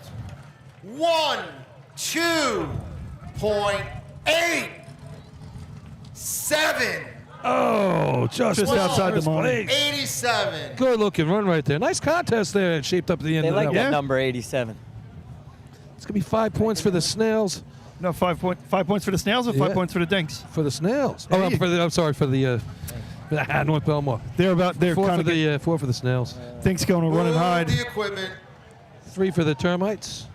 1:02.87. Oh, just outside the first money. place. 87. Good looking run right there. Nice contest there. It shaped up at the end they of like that that one. number 87. It's going to be 5 points for the Snails. No, 5 points for the Snails or 5 points for the Dinks? For the Snails. Hey. I'm sorry, for the North Bellmore. They're Four kind for of four for the Snails. Dinks going to run and hide. The equipment. 3 for the Termites.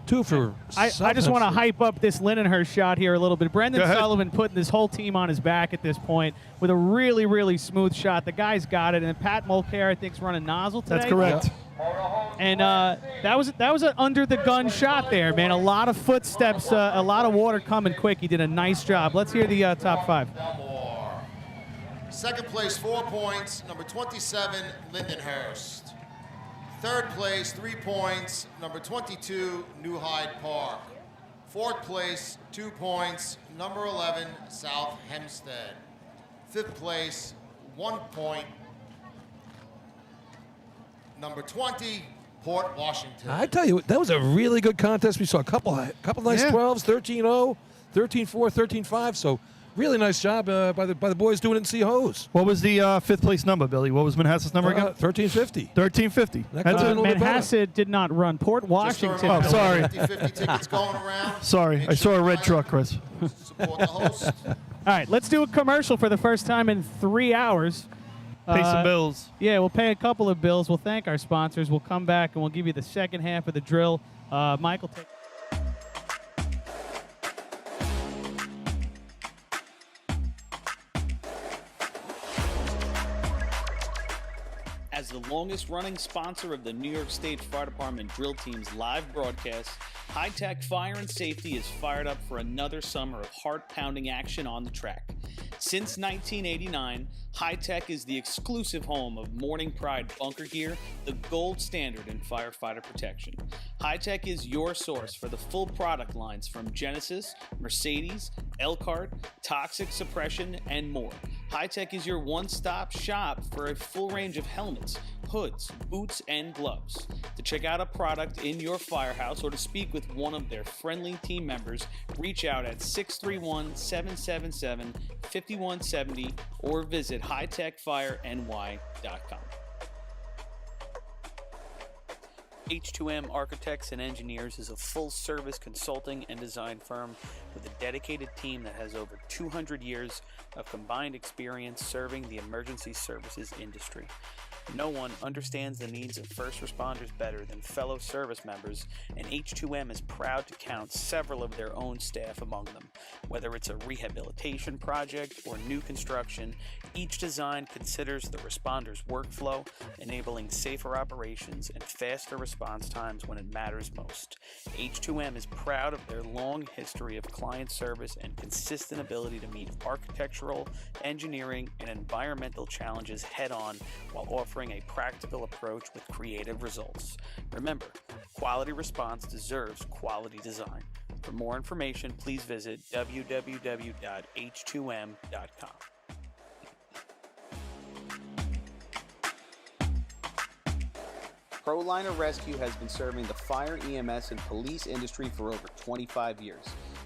2 for I just want to hype up this Lindenhurst shot here a little bit. Brendan Go ahead. Sullivan putting this whole team on his back at this point with a really, really smooth shot. The guy's got it, and Pat Mulcair, I think, is running nozzle today. That's correct. And that was an under the gun shot there, man. A lot of footsteps, a lot of water coming quick. He did a nice job. Let's hear the top 5. Bellmore. Second place, 4 points. Number 27, Lindenhurst. Third place, 3 points. Number 22, New Hyde Park. Fourth place, 2 points. Number 11, South Hempstead. Fifth place, 1 point. Number 20, Port Washington. I tell you, that was a really good contest. We saw a couple nice 12s, 13-0, 13-4, 13-5. So really nice job by the boys doing it in C-Hose. What was the fifth place number, Billy? What was Manhasset's number again? 1350. 1350. That That's could have it. been a little bit better. Manhasset did not run. Port Washington. Oh, sorry. 50-50 tickets going around. Sorry, Make I sure saw a you red buy truck, them. Chris. Support the host. All right, let's do a commercial for the first time in 3 hours. Pay some bills. Yeah, we'll pay a couple of bills. We'll thank our sponsors. We'll come back and we'll give you the second half of the drill. Michael, take. As the longest running sponsor of the New York State Fire Department drill team's live broadcast, High Tech Fire and Safety is fired up for another summer of heart-pounding action on the track. Since 1989, High Tech is the exclusive home of Morning Pride bunker gear, the gold standard in firefighter protection. High Tech is your source for the full product lines from Genesis, Mercedes, Elkhart, Toxic Suppression, and more. High Tech is your one-stop shop for a full range of helmets, hoods, boots, and gloves. To check out a product in your firehouse or to speak with one of their friendly team members, reach out at 631-777-5170 or visit hightechfireny.com. H2M Architects and Engineers is a full-service consulting and design firm with a dedicated team that has over 200 years of combined experience serving the emergency services industry. No one understands the needs of first responders better than fellow service members, and H2M is proud to count several of their own staff among them. Whether it's a rehabilitation project or new construction, each design considers the responder's workflow, enabling safer operations and faster response times when it matters most. H2M is proud of their long history of client service and consistent ability to meet architectural, engineering, and environmental challenges head-on while offering a practical approach with creative results. Remember, quality response deserves quality design. For more information, please visit www.h2m.com. ProLiner Rescue has been serving the fire, EMS, and police industry for over 25 years.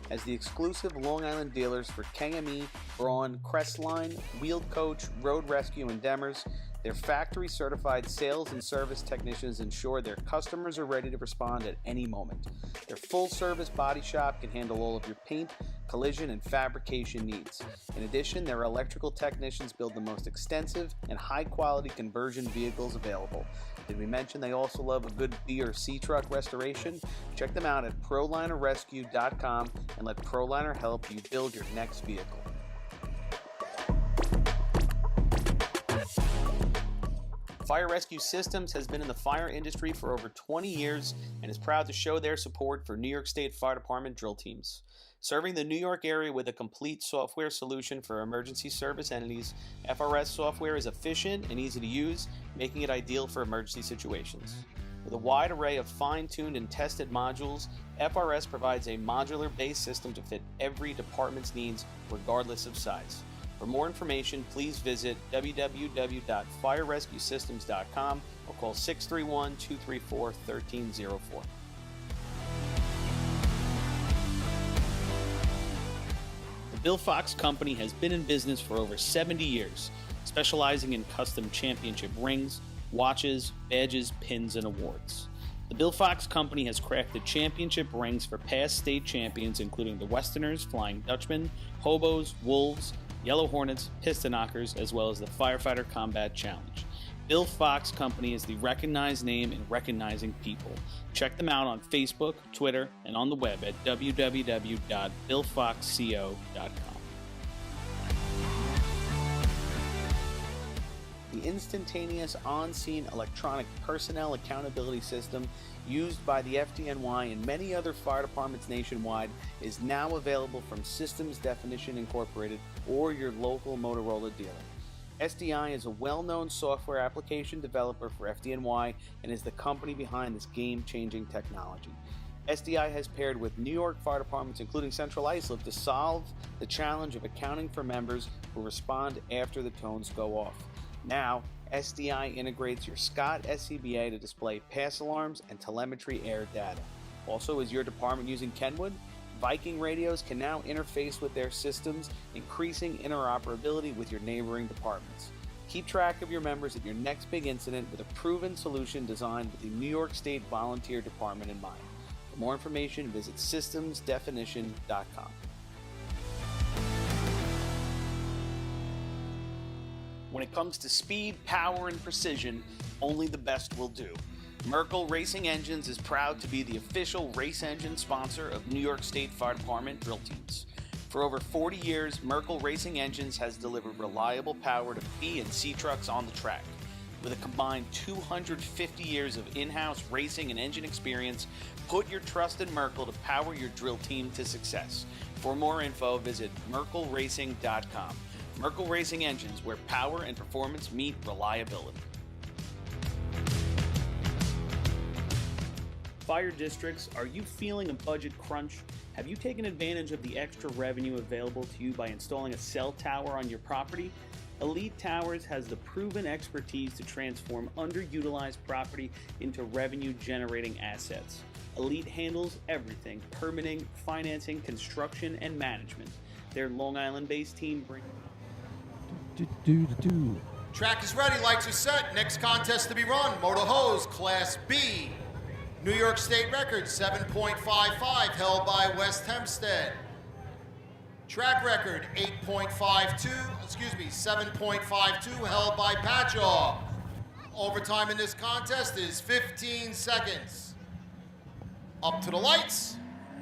As the exclusive Long Island dealers for KME, Braun, Crestline, Wheeled Coach, Road Rescue, and Demers, their factory-certified sales and service technicians ensure their customers are ready to respond at any moment. Their full-service body shop can handle all of your paint, collision, and fabrication needs. In addition, their electrical technicians build the most extensive and high-quality conversion vehicles available. Did we mention they also love a good B or C truck restoration? Check them out at ProLinerRescue.com and let ProLiner help you build your next vehicle. Fire Rescue Systems has been in the fire industry for over 20 years and is proud to show their support for New York State Fire Department drill teams. Serving the New York area with a complete software solution for emergency service entities, FRS software is efficient and easy to use, making it ideal for emergency situations. With a wide array of fine-tuned and tested modules, FRS provides a modular-based system to fit every department's needs, regardless of size. For more information, please visit www.firerescuesystems.com or call 631-234-1304. The Bill Fox Company has been in business for over 70 years, specializing in custom championship rings, watches, badges, pins, and awards. The Bill Fox Company has crafted championship rings for past state champions, including the Westerners, Flying Dutchmen, Hobos, Wolves, Yellow Hornets, Piston Knockers, as well as the Firefighter Combat Challenge. Bill Fox Company is the recognized name in recognizing people. Check them out on Facebook, Twitter, and on the web at www.billfoxco.com. The instantaneous on-scene electronic personnel accountability system used by the FDNY and many other fire departments nationwide is now available from Systems Definition Incorporated or your local Motorola dealer. SDI is a well-known software application developer for FDNY and is the company behind this game-changing technology. SDI has paired with New York fire departments, including Central Islip, to solve the challenge of accounting for members who respond after the tones go off. Now, SDI integrates your Scott SCBA to display pass alarms and telemetry air data. Also, is your department using Kenwood? Viking radios can now interface with their systems, increasing interoperability with your neighboring departments. Keep track of your members at your next big incident with a proven solution designed with the New York State Volunteer Department in mind. For more information, visit systemsdefinition.com. When it comes to speed, power, and precision, only the best will do. Merkel Racing Engines is proud to be the official race engine sponsor of New York State Fire Department drill teams. For over 40 years, Merkel Racing Engines has delivered reliable power to B and C trucks on the track. With a combined 250 years of in-house racing and engine experience, put your trust in Merkel to power your drill team to success. For more info, visit merkelracing.com. Merkel Racing Engines, where power and performance meet reliability. Fire districts, are you feeling a budget crunch? Have you taken advantage of the extra revenue available to you by installing a cell tower on your property? Elite Towers has the proven expertise to transform underutilized property into revenue-generating assets. Elite handles everything: permitting, financing, construction, and management. Their Long Island-based team brings... Track is ready, lights are set. Next contest to be run, Motor Hose Class B. New York State record, 7.55, held by West Hempstead. Track record, 7.52, held by Patchogue. Overtime in this contest is 15 seconds. Up to the lights,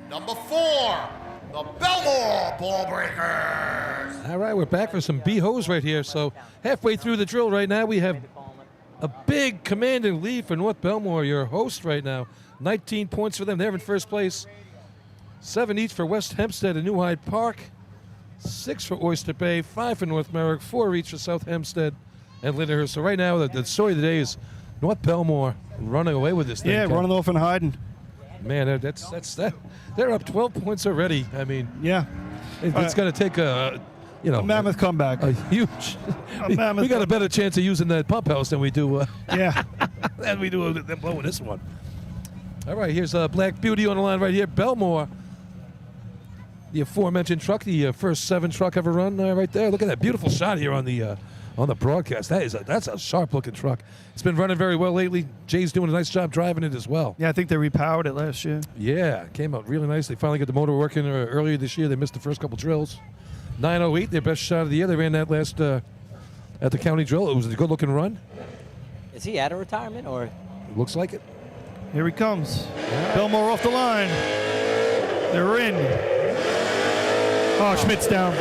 number 4, the Bellmore Ball Breakers. All right, we're back for some B-Hose right here. So halfway through the drill right now, we have a big commanding lead for North Bellmore, your host right now. 19 points for them. They're in first place. 7 each for West Hempstead and New Hyde Park. 6 for Oyster Bay. 5 for North Merrick. 4 each for South Hempstead and Lyndhurst. So right now, the story of the day is North Bellmore running away with this thing. Yeah, running off and hiding. Man, that's that. They're up 12 points already. I mean, yeah, it's going to take a mammoth comeback. A huge. We got a better chance of using that pump house than we do. Yeah. As we do them blowing this one. All right, here's Black Beauty on the line right here. Bellmore, the aforementioned truck, the first 7 truck ever run right there. Look at that beautiful shot here on the broadcast. That's a sharp-looking truck. It's been running very well lately. Jay's doing a nice job driving it as well. Yeah, I think they repowered it last year. Yeah, came out really nice. They finally got the motor working earlier this year. They missed the first couple drills. 908, their best shot of the year. They ran that last at the county drill. It was a good-looking run. Is he out of retirement or? Looks like it. Here he comes. Bellmore off the line. They're in. Oh, Schmidt's down.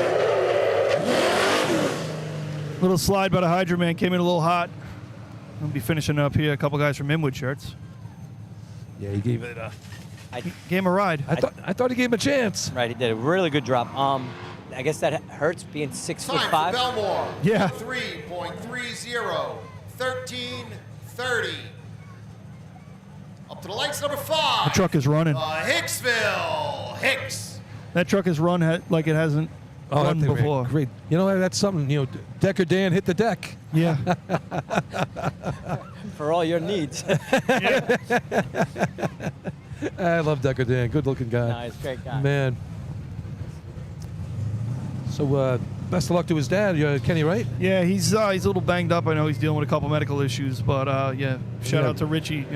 Little slide by the Hydra Man. Came in a little hot. We'll be finishing up here. A couple guys from Inwood shirts. Yeah, he gave it gave him a ride. I thought he gave him a chance. Right, he did a really good drop. I guess that hurts being 6'5". Time for Bellmore. Yeah. 3.30. 13:30. Up to the lights, number 5. The truck is running. Hicksville. Hicks. That truck has run like it hasn't run before. Great. You know, that's something, Decker Dan hit the deck. Yeah. For all your needs. I love Decker Dan. Good-looking guy. No, he's a great guy. Man. So, best of luck to his dad, Kenny, right? Yeah, he's a little banged up. I know he's dealing with a couple medical issues, but shout out to Richie.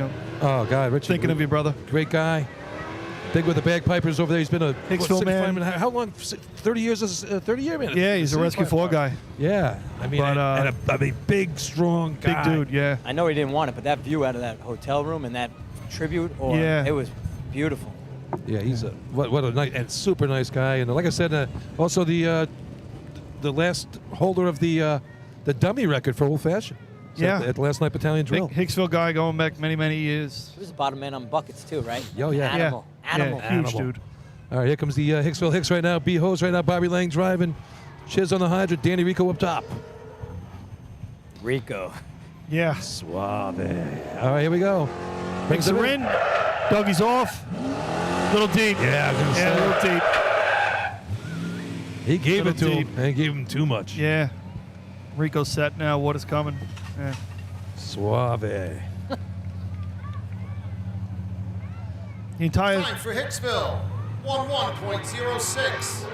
Oh God, Richie. Thinking of you, brother. Great guy. Big with the bagpipers over there. He's been a Hicksville man. fireman. How long? 30 years as 30-year man. Yeah, he's a Rescue 4 guy. Yeah, I mean, and a big, strong guy. Big dude. Yeah. I know he didn't want it, but that view out of that hotel room and that tribute, it was beautiful. Yeah, he's what a nice and super nice guy. And like I said, also the last holder of the dummy record for Old Fashioned. At the last night battalion drill. Big Hicksville guy going back many, many years. He was the bottom man on buckets too, right? Oh yeah. Animal. Yeah, huge dude. All right, here comes the Hicksville Hicks right now. B-Hose right now. Bobby Lang driving. Chiz on the hydrant. Danny Rico up top. Rico. Yeah. Suave. All right, here we go. Brings her in. Dougie's off. Little deep. Yeah, I was gonna say. A little deep. He gave it to him. And he gave him too much. Yeah. Rico's set now. What is coming? Yeah. Suave. The entire Time for Hicksville. 11.06.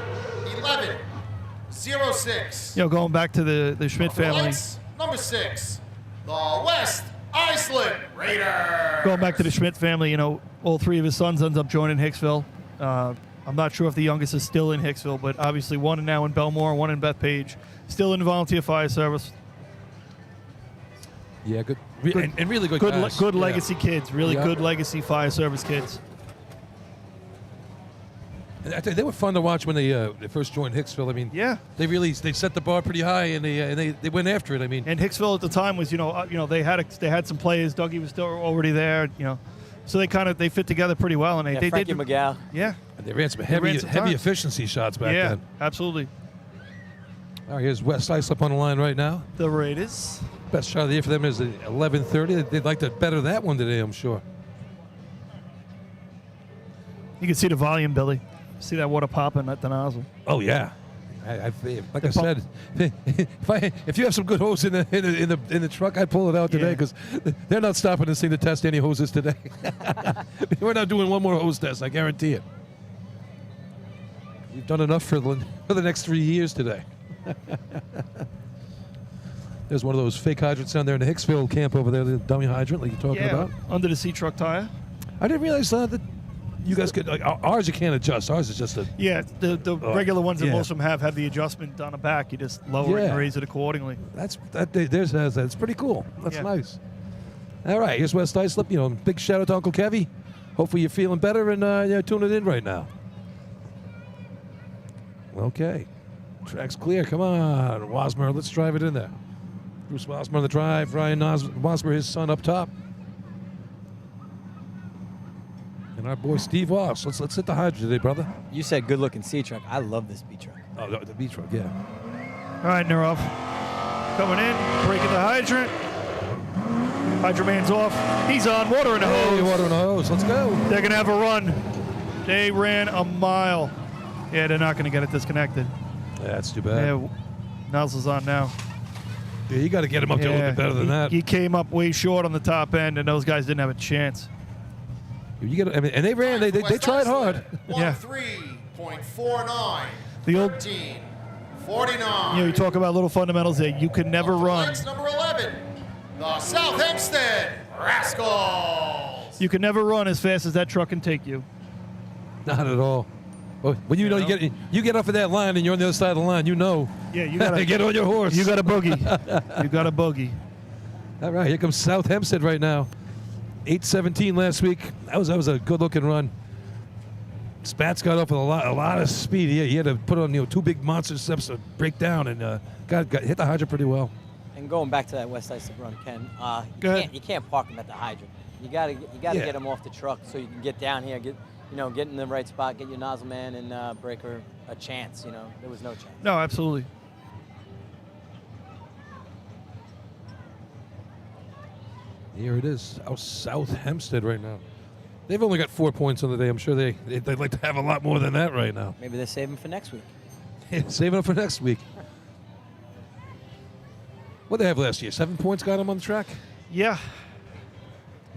11.06. going back to the Schmidt family. Lights, number 6. The West Iceland Raiders. Going back to the Schmidt family, all 3 of his sons ends up joining Hicksville. I'm not sure if the youngest is still in Hicksville, but obviously one now in Bellmore, one in Bethpage, still in the volunteer fire service. Yeah, good. And really good guys. Good legacy kids, really good legacy fire service kids. And I tell you, they were fun to watch when they first joined Hicksville. I mean, they set the bar pretty high, and they went after it. I mean, and Hicksville at the time was they had some players. Dougie was still already there. So they fit together pretty well, and they Frankie did. McGow. Yeah, and they ran some heavy efficiency shots back then. Yeah, absolutely. All right, here's West Islip on the line right now. The Raiders. Best shot of the year for them is 11:30. They'd like to better that one today, I'm sure. You can see the volume, Billy. See that water popping at the nozzle. Oh yeah, like I said, if you have some good hose in the truck, I'd pull it out today because they're not stopping this thing to test any hoses today. We're not doing one more hose test, I guarantee it. You've done enough for the next 3 years today. There's one of those fake hydrants down there in the Hicksville camp over there, the dummy hydrant like you're talking about. Under the seat truck tire. I didn't realize that you guys could, ours you can't adjust. Ours is just a... Yeah, the regular ones that most of them have the adjustment on the back. You just lower it and raise it accordingly. That's pretty cool. That's nice. All right, here's West Islip. Big shout out to Uncle Kevy. Hopefully you're feeling better and tuning in right now. Okay. Track's clear. Come on, Wasmer. Let's drive it in there. Bruce Wasmer on the drive. Ryan Wasmer, his son, up top. And our boy Steve Voss. Let's hit the hydrant today, brother. You said good-looking C truck. I love this B truck. Oh, the B truck, yeah. All right, they're off. Coming in, breaking the hydrant. Hydrant man's off. He's on. Water in the hose. Hey, water in the hose. Let's go. They're going to have a run. They ran a mile. Yeah, they're not going to get it disconnected. Yeah, that's too bad. Yeah, nozzle's on now. Yeah, you got to get him up there a little bit better than that. He came up way short on the top end, and those guys didn't have a chance. You get, I mean, and they ran. They tried hard. Yeah. 13.49. The old 13.49. You talk about little fundamentals there. You could never run. Lance number 11, the South Hempstead Rascals. You can never run as fast as that truck can take you. Not at all. Well, when you get off of that line and you're on the other side of the line, you know. Yeah, you gotta get on your horse. You got a boogie. You got a boogie. All right, here comes South Hempstead right now. 8:17 last week. That was a good-looking run. Spats got off with a lot of speed. He had to put on 2 big monster steps to break down and got hit the hydrant pretty well. And going back to that West Islip run, Ken, you can't park him at the hydrant. You gotta get him off the truck so you can get down here, get in the right spot, get your nozzle man and breaker a chance. There was no chance. No, absolutely. Here it is, South Hempstead right now. They've only got 4 points on the day. I'm sure they'd like to have a lot more than that right now. Maybe they're saving for next week. Saving up for next week. What did they have last year? 7 points got them on the track? Yeah.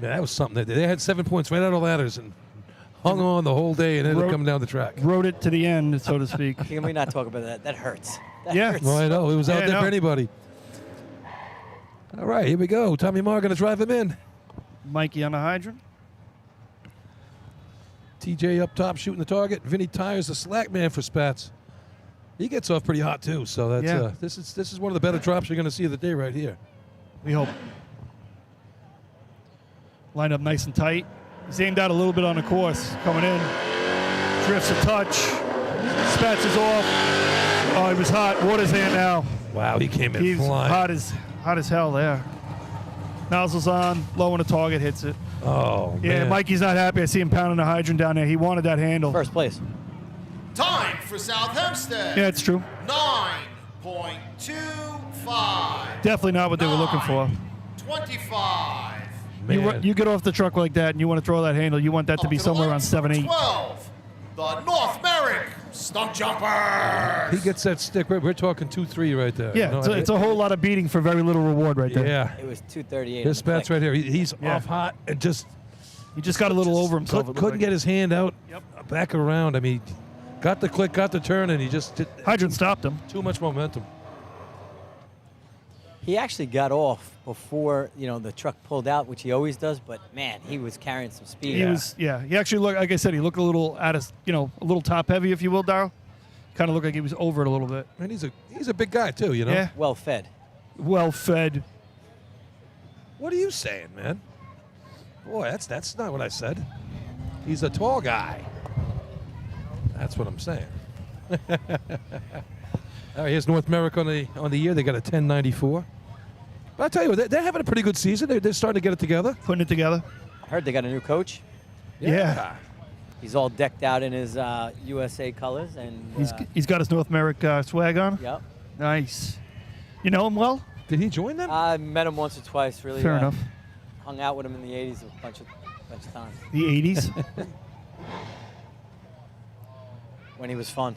Man, that was something. They had 7 points right out of ladders and hung on the whole day and ended up coming down the track. Rode it to the end, so to speak. Can we not talk about that? That hurts. That Yeah. hurts. Well, I know. It was out there I know. for anybody. All right, here we go. Tommy Marr going to drive him in. Mikey on the hydrant. TJ up top shooting the target. Vinny Tyers, the slack man for Spats. He gets off pretty hot too. So that's this is one of the better drops you're going to see of the day right here. We hope. Lined up nice and tight. He's aimed out a little bit on the course. Coming in. Drifts a touch. Spats is off. Oh, he was hot. Water's hand now. Wow, he came in He's flying. hot as hell there. Nozzle's on. Low on the target. Hits it. Oh, Yeah, man. Mikey's not happy. I see him pounding the hydrant down there. He wanted that handle. First place. Time for South Hempstead. Yeah, it's true. 9.25. Definitely not what they were looking for. 25. You get off the truck like that and you want to throw that handle, you want that to be somewhere around 7-8. 12. The North Merrick Stump Jumpers. He gets that stick. We're talking 2-3 right there. Yeah, it's a whole lot of beating for very little reward right there. Yeah. It was 238. This Spats right here. He's off hot and he just got a little over himself. Couldn't get his hand out, back around. I mean, got the click, got the turn, and he just hydrant stopped him. Too much momentum. He actually got off before the truck pulled out, which he always does. But man, he was carrying some speed. He was, He actually looked, like I said, he looked a little a little top heavy, if you will, Darryl. Kind of looked like he was over it a little bit. And he's a big guy too, Yeah. Well fed. Well fed. What are you saying, man? Boy, that's not what I said. He's a tall guy. That's what I'm saying. All right, here's North Merrick on the year. They got a 10.94. But I tell you what, they're having a pretty good season. They're starting to get it together. Putting it together. I heard they got a new coach. Yeah. He's all decked out in his USA colors, and He's got his North Merrick swag on. Yep. Nice. You know him well? Did he join them? I met him once or twice. Really. Fair enough. Hung out with him in the '80s a bunch of times. The 80s? When he was fun.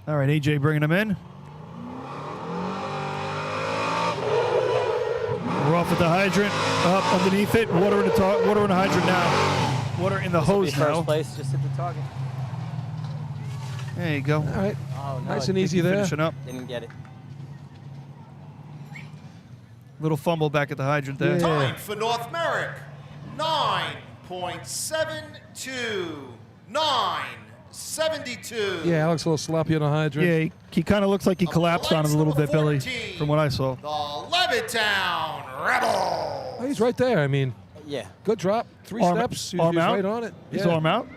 All right, AJ bringing him in. We're off at the hydrant. Up underneath it. Water in the hydrant now. Water in the hose now. First place, just hit the target. There you go. All right. Oh, no, Nice and easy there. Finishing up. Didn't get it. Little fumble back at the hydrant there. Time for North Merrick. 9.72. 9.72. Yeah, Alex a little sloppy on the hydrant. Yeah, he kind of looks like he collapsed on it a little bit, Billy, from what I saw. The Levittown Rebel. Oh, he's right there. I mean, Yeah. good drop. 3 Arm- steps. He's arm out? right on it. His Yeah. arm out?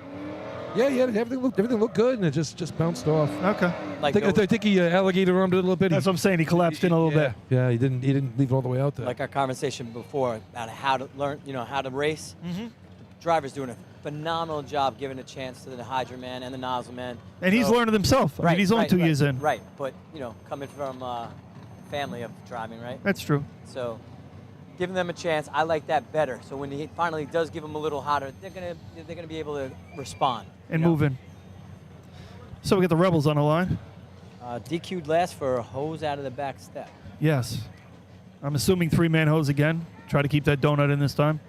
Yeah, everything looked good, and it just bounced off. Okay. Like I think he alligator armed it a little bit. That's what I'm saying. He collapsed in a little bit. Yeah, he didn't leave it all the way out there. Like our conversation before about how to learn, how to race. Mm-hmm. The driver's doing a phenomenal job giving a chance to the hydrant man and the nozzle man. And he's So- learning himself. I mean, he's only 2 years in. Right, but coming from a family of driving, right? That's true. So giving them a chance, I like that better. So when he finally does give them a little hotter, they're gonna be able to respond And move in. So we got the Rebels on the line. DQ'd last for a hose out of the back step. Yes. I'm assuming 3-man hose again. Try to keep that donut in this time.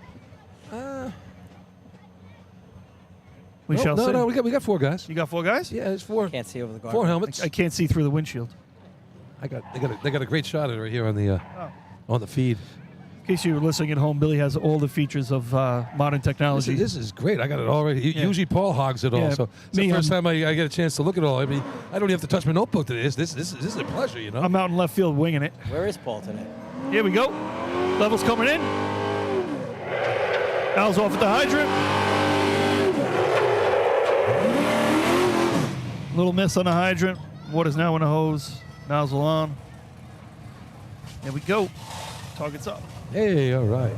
We shall see. No, we got 4 guys. You got 4 guys? Yeah, there's 4. Can't see over the guard. 4 helmets. I can't see through the windshield. They got a great shot at it right here on the on the feed. In case you were listening at home, Billy has all the features of modern technology. This is great. I got it already. Usually Paul hogs it all, so it's the first time I get a chance to look at it all. I mean, I don't even have to touch my notebook to this. This is a pleasure, you know. I'm out in left field winging it. Where is Paul today? Here we go. Levels coming in. Al's off at the hydrant. Little miss on the hydrant. Water's now in the hose. Nozzle on. There we go. Target's up. Hey, all right.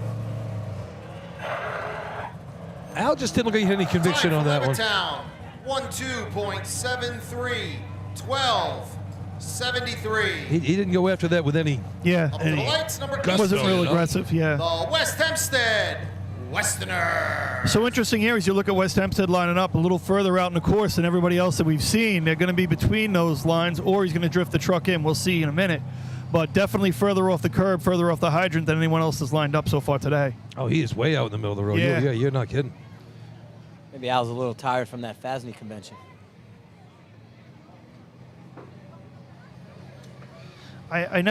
Al just didn't look like he had any conviction on that one. Town, 12.73, 12.73. He didn't go after that with any. Yeah. Up to the lights, number gusto, wasn't real you know? aggressive, yeah. The West Hempstead Westerner. So interesting here as you look at West Hempstead lining up a little further out in the course than everybody else that we've seen. They're going to be between those lines, or he's going to drift the truck in. We'll see in a minute. But definitely further off the curb, further off the hydrant than anyone else has lined up so far today. Oh, he is way out in the middle of the road. Yeah. You're not kidding. Maybe Al's a little tired from that FASNY convention. I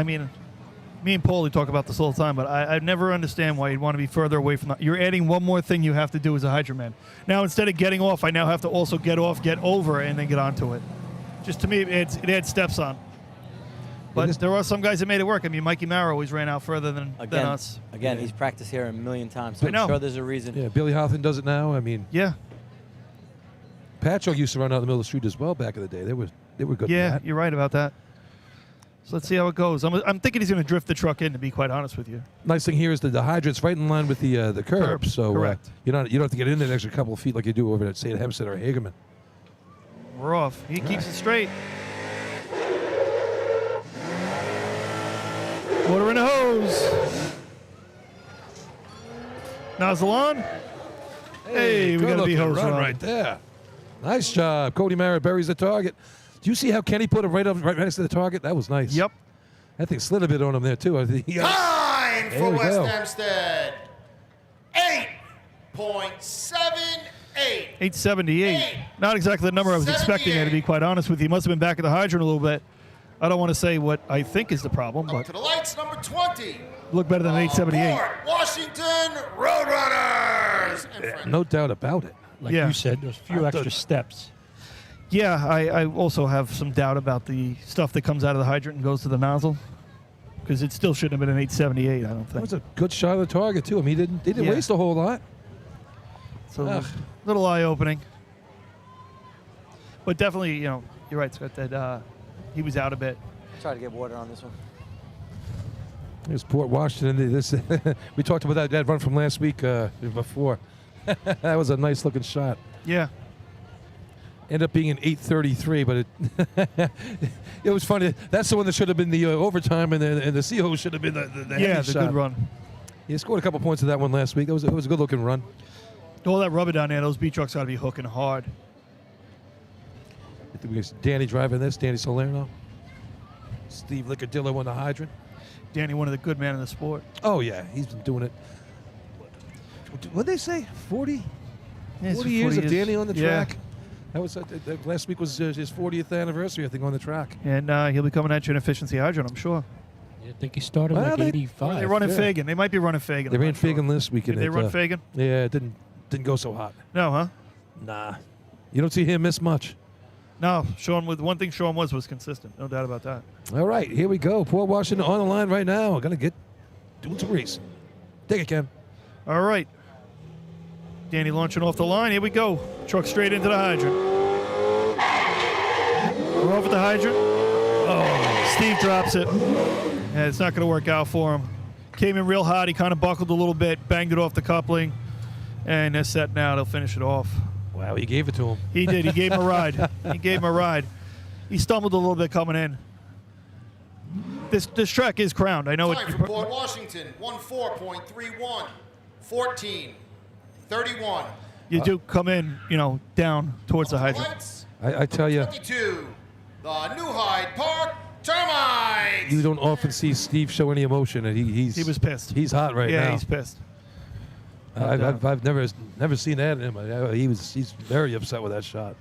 mean, me and Paulie talk about this all the time, but I never understand why you'd want to be further away from that. You're adding one more thing you have to do as a hydrant man. Now, instead of getting off, I now have to also get off, get over, and then get onto it. Just to me, it adds steps on. But there are some guys that made it work. I mean, Mikey Mara always ran out further than us. Again, he's practiced here a million times, so I know. I'm sure there's a reason. Yeah, Billy Houghton does it now. I mean, yeah. Patchogue used to run out in the middle of the street as well back in the day. They were good. Yeah, at that. you're right about that. So let's see how it goes. I'm thinking he's going to drift the truck in, to be quite honest with you. Nice thing here is that the hydrant's right in line with the curb, so correct. You don't have to get in there an extra couple of feet like you do over at, say, at Hempstead or Hagerman. We're off. He keeps it straight. Water in the hose. Nozzle on. Hey, we got to be hose run on. right there. Nice job. Cody Merritt buries the target. Do you see how Kenny put him right next to the target? That was nice. Yep. That thing slid a bit on him there, too. I think he got Time There for we West go. Hempstead. 8.78. 878. Not exactly the number I was expecting there, to be quite honest with you. He must have been back at the hydrant a little bit. I don't want to say what I think is the problem, Up but to the lights, number 20. look better than 878. Port Washington Roadrunners. And friends. no doubt about it. Like Yeah. you said, there's a few extra steps. Yeah, I also have some doubt about the stuff that comes out of the hydrant and goes to the nozzle, because it still shouldn't have been an 878, I don't That think. was a good shot of the target, too. I mean, he didn't Yeah. waste a whole lot. So Ugh. a little eye-opening. But definitely, you're right, Scott, that he was out a bit. Try to get water on this one. There's Port Washington. This we talked about that run from last week before. That was a nice-looking shot. Yeah. Ended up being an 8:33, but it was funny. That's the one that should have been the overtime, and the Seahawks should have been the heavy Yeah, the shot. good run. He scored a couple points of that one last week. It was a good-looking run. All that rubber down there, those beat trucks got to be hooking hard. I think we got Danny driving this, Danny Salerno. Steve Lickardillo on the hydrant. Danny, one of the good men in the sport. Oh, yeah, he's been doing it. What did they say? 40? Yeah, 40 years of Danny on the Yeah. track. That was last week was his 40th anniversary, I think, on the track. And he'll be coming at you in efficiency hydrant, I'm sure. I think he started Well, like they- 85. They're running Yeah. Fagan. They might be running Fagan. They I'm ran not sure. Fagan this weekend. Did they run Fagan? Yeah, it didn't go so hot. No, huh? Nah. You don't see him miss much. No, one thing Sean was consistent. No doubt about that. All right, here we go. Port Washington on the line right now. Going to get doing some race. Take it, Ken. All right. Danny launching off the line. Here we go. Truck straight into the hydrant. We're off at the hydrant. Oh, Steve drops it. And it's not going to work out for him. Came in real hot. He kind of buckled a little bit, banged it off the coupling, and they're set now. They'll finish it off. Wow, he gave it to him. He did. He gave him a ride. He stumbled a little bit coming in. This track is crowned. I know Time for Port Washington, 14.31, 14.31. You do come in, down towards the hydrant. Lights, I tell you, 22. the New Hyde Park Termites. You don't often see Steve show any emotion, and he was pissed. He's hot right now. Yeah, he's pissed. I've never seen that in him. He's very upset with that shot.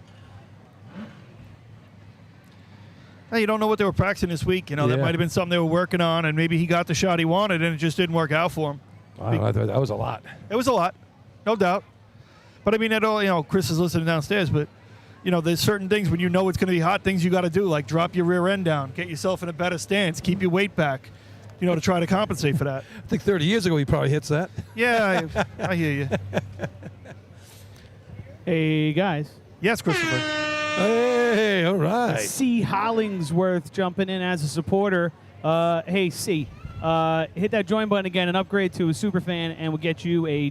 Hey, you don't know what they were practicing this week. You know, that Yeah. might have been something they were working on, and maybe he got the shot he wanted, and it just didn't work out for him. I thought that was a lot. It was a lot, no doubt. But I mean, at all, you know, Chris is listening downstairs, but you know, there's certain things when you know it's going to be hot, things you got to do, like drop your rear end down, get yourself in a better stance, keep your weight back, you know, to try to compensate for that. I think 30 years ago he probably hits that. Yeah, I hear you. Hey, guys. Yes, Christopher. Hey, all right. C. Hollingsworth jumping in as a supporter. Hey, C. Hit that join button again and upgrade to a super fan, and we'll get you a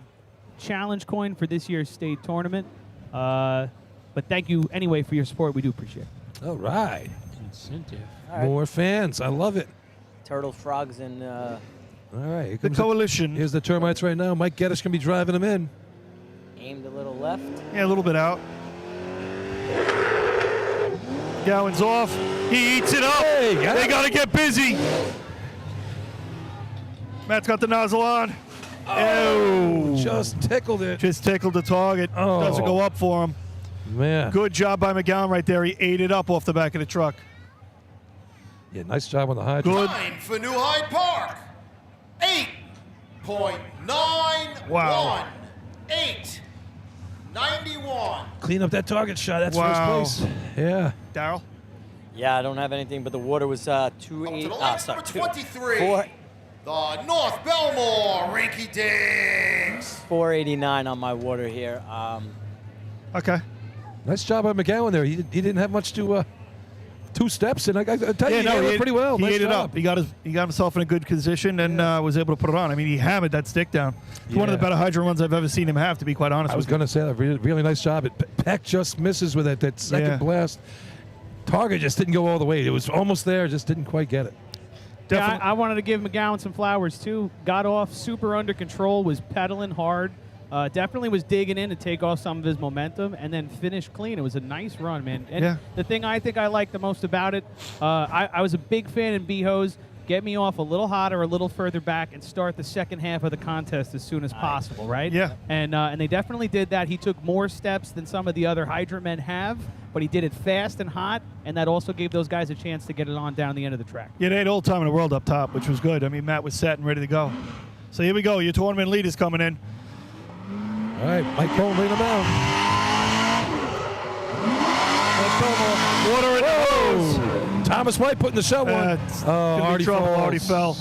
challenge coin for this year's state tournament. But thank you anyway for your support. We do appreciate it. All right. Incentive. All right. More fans. I love it. Turtle, frogs, and All right. Here The comes coalition. Here's the Termites right now. Mike Geddes going to be driving them in. aimed a little left. Yeah, a little bit out. Gowan's off. He eats it up. Hey, they got to get busy. Matt's got the nozzle on. Oh, just tickled it. Just tickled the target. Oh. Doesn't go up for him. Man. Good job by McGowan right there. He ate it up off the back of the truck. Yeah, nice job on the high. Good. Time for New Hyde Park. 8.91. Wow. 8.91. Clean up that target shot. That's Wow. first place. Yeah. Daryl? Yeah, I don't have anything, but the water was 280. To the lights, sorry, number 23. 4, The North Bellmore Rinky Dinks. 489 on my water here. Okay. Nice job by McGowan there. He didn't have much to 2 steps, and I tell you, he no, did it pretty well. He Nice ate it job. up. He got himself in a good position and was able to put it on. I mean, he hammered that stick down. It's one of the Yeah. better hydrant runs I've ever seen him have, to be quite honest I was with you. going to say that. Really nice job. Peck just misses with that second Yeah. blast. Target just didn't go all the way. It was almost there, just didn't quite get it. Yeah, I wanted to give McGowan some flowers, too. Got off super under control, was pedaling hard. Definitely was digging in to take off some of his momentum and then finished clean. It was a nice run, man. And Yeah. the thing I think I like the most about it, I was a big fan in B-Hose. Get me off a little hotter, a little further back, and start the second half of the contest as soon as possible, right? Yeah. And they definitely did that. He took more steps than some of the other hydrant men have, but he did it fast and hot, and that also gave those guys a chance to get it on down the end of the track. Yeah, they had all the time in the world up top, which was good. I mean, Matt was set and ready to go. So here we go. Your tournament lead is coming in. All right, Mike Bone, bring him out. Water in the hose. Thomas White putting the shot one. It's Oh, gonna be already trouble. falls. Already fell.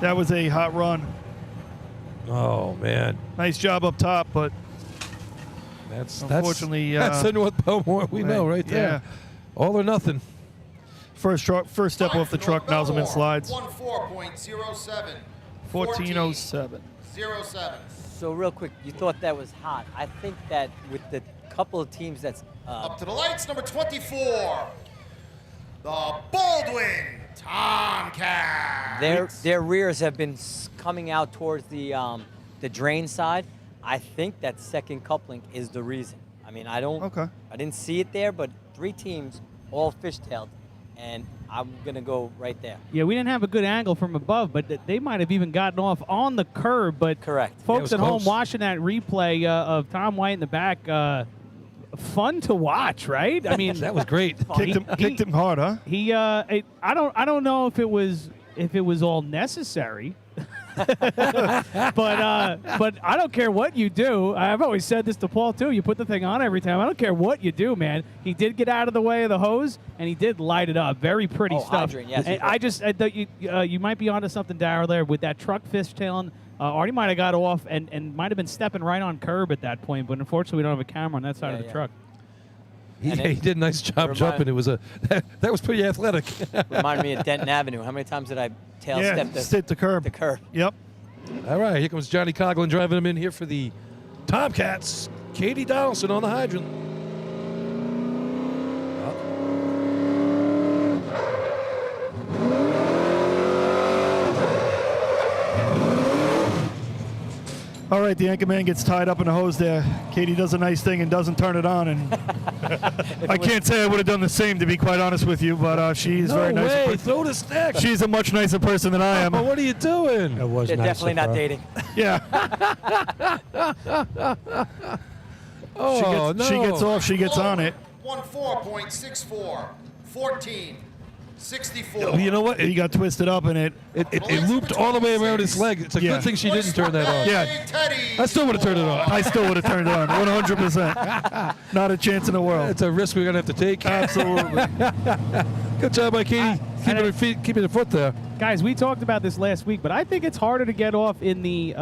That was a hot run. Oh, man. Nice job up top, but That's unfortunately, that's the North Bellmore we know right there. Yeah. All or nothing. First step off the truck, Nowselman slides. 14.07. 14:07. 07. so real quick, you thought that was hot. I think that with the couple of teams that's Up to the lights, number 24. The Baldwin Tomcats. their rears have been coming out towards the drain side. I think that second coupling is the reason. I mean, I didn't see it there, but 3 teams all fishtailed, and I'm gonna go right there. Yeah, we didn't have a good angle from above, but they might have even gotten off on the curb. But Correct. folks Yeah, at it was home close. watching that replay of Tom White in the back, fun to watch, right? I mean, That was great. Kicked him hard, huh? I don't know if it was all necessary. but I don't care what you do. I've always said this to Paul too. You put the thing on every time. I don't care what you do, man. He did get out of the way of the hose, and he did light it up. Very pretty stuff. hydrant, yes. And you might be onto something, Darryl, there with that truck fishtailing. Artie might have got off and might have been stepping right on curb at that point, but unfortunately we don't have a camera on that side of the truck. He did a nice job jumping. It was that was pretty athletic. Reminded me of Denton Avenue. How many times did I tail step the curb? The curb. Yep. All right, here comes Johnny Coughlin driving him in here for the Tomcats. Katie Donaldson on the hydrant. All right, the anchor man gets tied up in a hose there. Katie does a nice thing and doesn't turn it on. And I can't say I would have done the same, to be quite honest with you, but she's very nice. No way, throw the stick. She's a much nicer person than I am. What are you doing? It was They're nice definitely of not her. dating. Yeah. Oh, She gets off, she gets on it. 14.64, 14.64. You know what? He got twisted up in it. It looped all the way around his leg. It's a Yeah. good thing she didn't turn that on. Yeah. I still would have turned it on. I still would have turned it on, 100%. Not a chance in the world. It's a risk we're going to have to take. Absolutely. Good job by Katie. Keeping her foot there. Guys, we talked about this last week, but I think it's harder to get off in the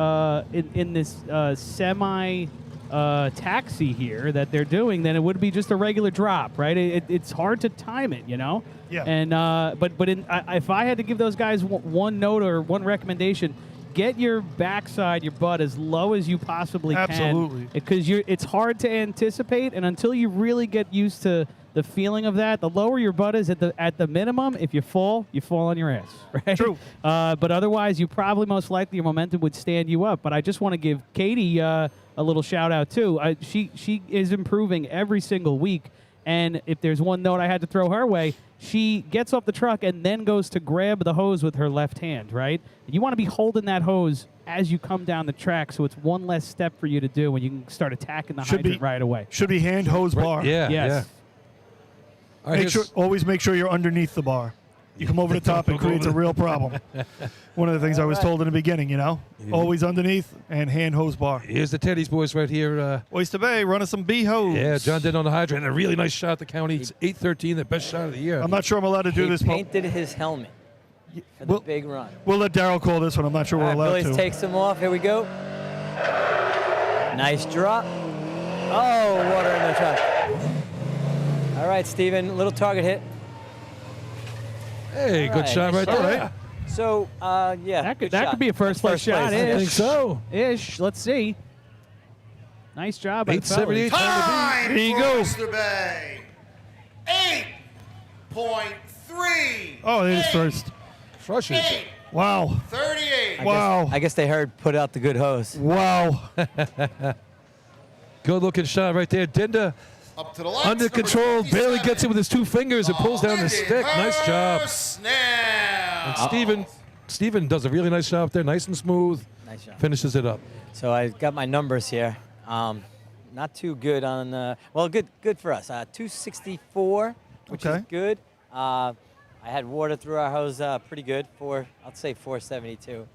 in this semi taxi here that they're doing than it would be just a regular drop, right? It's hard to time it, you know. Yeah. And if I had to give those guys one note or one recommendation, get your backside, your butt as low as you possibly can. Absolutely. Because it's hard to anticipate, and until you really get used to the feeling of that, the lower your butt is at the minimum, if you fall on your ass, right? True. But otherwise, you probably most likely your momentum would stand you up. But I just want to give Katie a little shout out too. She is improving every single week, and if there's one note I had to throw her way, she gets off the truck and then goes to grab the hose with her left hand, right? And you want to be holding that hose as you come down the track, so it's one less step for you to do when you can start attacking the hydrant right away. Should be hand hose bar. Yeah. Yes. Yeah. All right, Always make sure you're underneath the bar. You come over the top, it creates a real problem. One of the things I was told in the beginning, you know, always underneath and hand hose bar. Here's the Teddy's boys right here. Oyster Bay running some B hose. Yeah, John did on the hydrant. A really nice shot at the county. It's 8-13, the best shot of the year. I'm not sure I'm allowed to do He this. painted his helmet for the big run. We'll let Daryl call this one. I'm not sure we're All right, allowed Billy to. takes him off. Here we go. Nice drop. Oh, water in the truck. All right, Steven, little target hit. Hey, All good right, shot nice right shot. there. So, yeah. That good could shot. be a first place shot. place. I think so. Ish. Let's see. Nice job. by the 878. fellas. Time There you for go. Oyster Bay. 8.3. Oh, it is first. Crushes. Wow. 38. Wow. I guess they heard put out the good hose. Wow. Good looking shot right there. Dinda Up to the lights. under number control. Barely 57. gets it with his two fingers and pulls down the stick. Nice job. Snap. And Steven does a really nice job there. Nice and smooth. Nice job. Finishes it up. So I got my numbers here. Not too good on, well, good for us. 264, which is Okay. good. I had water through our hose pretty good. I'd say 472.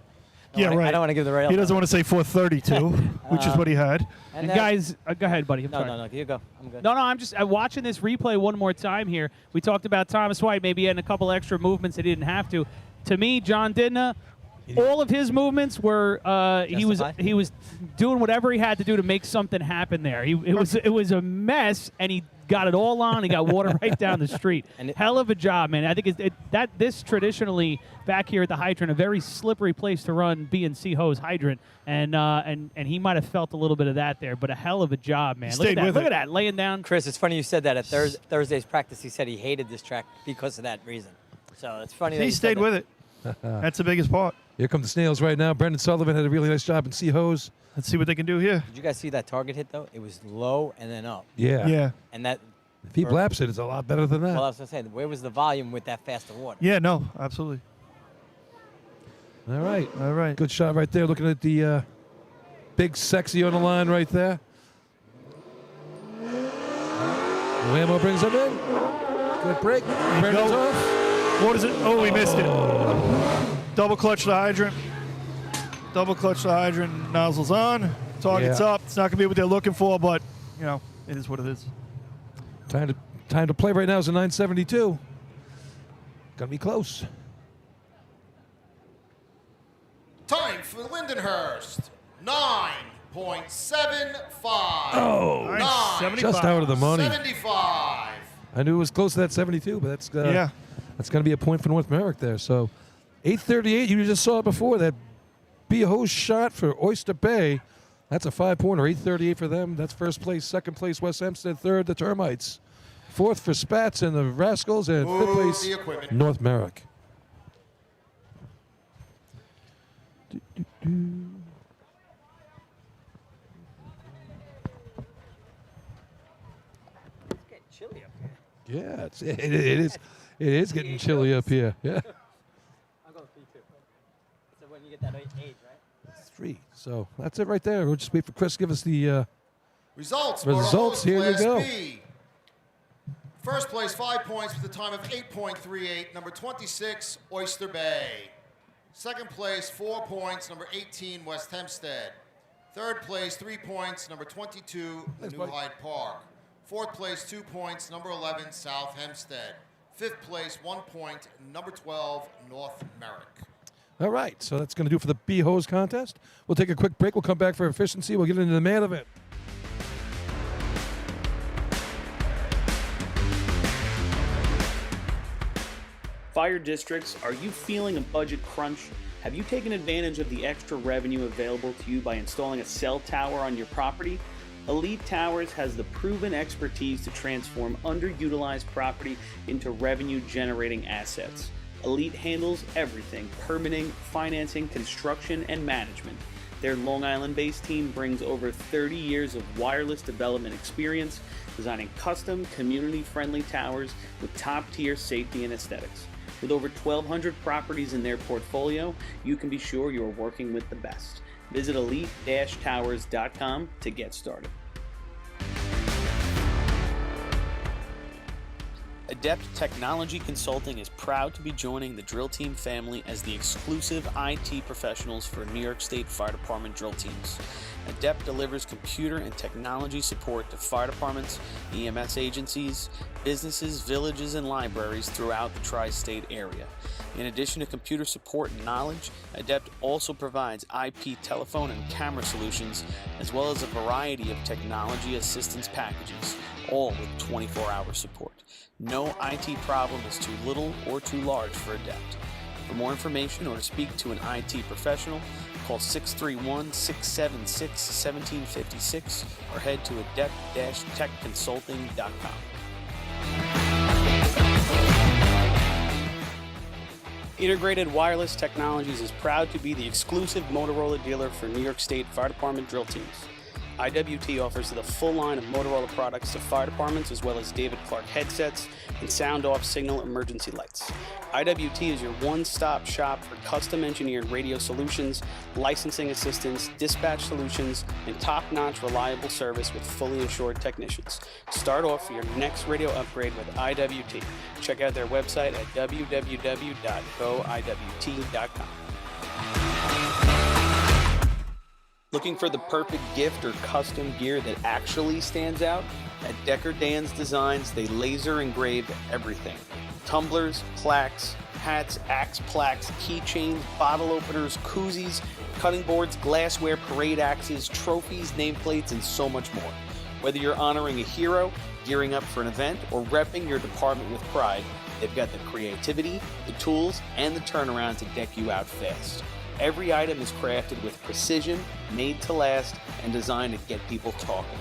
Yeah, right. I don't want to give the right. He doesn't want to say 432, which is what he had. And guys, go ahead, buddy. I'm No, sorry. no, you go. I'm good. No, I'm just watching this replay one more time here. We talked about Thomas White maybe adding a couple extra movements that he didn't have to. To me, John Didna, all of his movements were he was doing whatever he had to do to make something happen there. It was a mess, and he got it all on. He got water right down the street. Hell of a job, man. I think this traditionally back here at the hydrant, a very slippery place to run B&C hose hydrant, and he might have felt a little bit of that there, but a hell of a job, man. Look at that, laying down. Chris, it's funny you said that. At Thursday's practice, he said he hated this track because of that reason. So it's funny that He you said stayed that. with it. That's the biggest part. Here come the Snails right now. Brendan Sullivan had a really nice job in C-Hose. Let's see what they can do here. Did you guys see that target hit, though? It was low and then up. Yeah. Yeah. And that. If he blaps it, it's a lot better than that. Well, I was going to say, where was the volume with that faster water? Yeah, no, absolutely. All right. All right. Good shot right there. Looking at the big sexy on the line right there. Whammo brings him in. Good break. Brendan's off. What is it? Oh, we missed it. Double clutch the hydrant. Double clutch the hydrant. Nozzles on. Target's Yeah. up. It's not going to be what they're looking for, but, you know, it is what it is. Time to play right now is a 972. Gonna be close. Time for Lindenhurst. 9.75. Oh, 9.75. just out of the money. 75. I knew it was close to that 72, but that's going to be a point for North Merrick there. So 838, you just saw it before, that B-Hose shot for Oyster Bay. That's a 5-pointer, 838 for them. That's first place. Second place, West Hempstead. Third, the Termites. Fourth for Spats and the Rascals. And fifth place, North Merrick. Yeah, it is getting chilly up here. Yeah. I'll go 3-2. So when you get that age, right? 3. So that's it right there. We'll just wait for Chris to give us the Results. results. Here we Class go. B. First place, 5 points with a time of 8.38, number 26, Oyster Bay. Second place, 4 points, number 18, West Hempstead. Third place, 3 points, number 22, New Hyde Park. Fourth place, 2 points, number 11, South Hempstead. Fifth place, 1 point, number 12, North Merrick. All right, so that's going to do for the B-Hose contest. We'll take a quick break. We'll come back for efficiency. We'll get into the man event. Fire districts, are you feeling a budget crunch? Have you taken advantage of the extra revenue available to you by installing a cell tower on your property? Elite Towers has the proven expertise to transform underutilized property into revenue-generating assets. Elite handles everything: permitting, financing, construction, and management. Their Long Island-based team brings over 30 years of wireless development experience, designing custom, community-friendly towers with top-tier safety and aesthetics. With over 1,200 properties in their portfolio, you can be sure you're working with the best. Visit elite-towers.com to get started. Adept Technology Consulting is proud to be joining the Drill Team family as the exclusive IT professionals for New York State Fire Department drill teams. Adept delivers computer and technology support to fire departments, EMS agencies, businesses, villages, and libraries throughout the tri-state area. In addition to computer support and knowledge, Adept also provides IP telephone and camera solutions, as well as a variety of technology assistance packages, all with 24-hour support. No IT problem is too little or too large for Adept. For more information or to speak to an IT professional, call 631-676-1756 or head to adept-techconsulting.com. Integrated Wireless Technologies is proud to be the exclusive Motorola dealer for New York State Fire Department drill teams. IWT offers the full line of Motorola products to fire departments, as well as David Clark headsets and sound-off signal emergency lights. IWT is your one-stop shop for custom-engineered radio solutions, licensing assistance, dispatch solutions, and top-notch reliable service with fully insured technicians. Start off for your next radio upgrade with IWT. Check out their website at www.goiwt.com. Looking for the perfect gift or custom gear that actually stands out? At Decker Dan's Designs, they laser engrave everything. Tumblers, plaques, hats, axe plaques, keychains, bottle openers, koozies, cutting boards, glassware, parade axes, trophies, nameplates, and so much more. Whether you're honoring a hero, gearing up for an event, or repping your department with pride, they've got the creativity, the tools, and the turnaround to deck you out fast. Every item is crafted with precision, made to last, and designed to get people talking.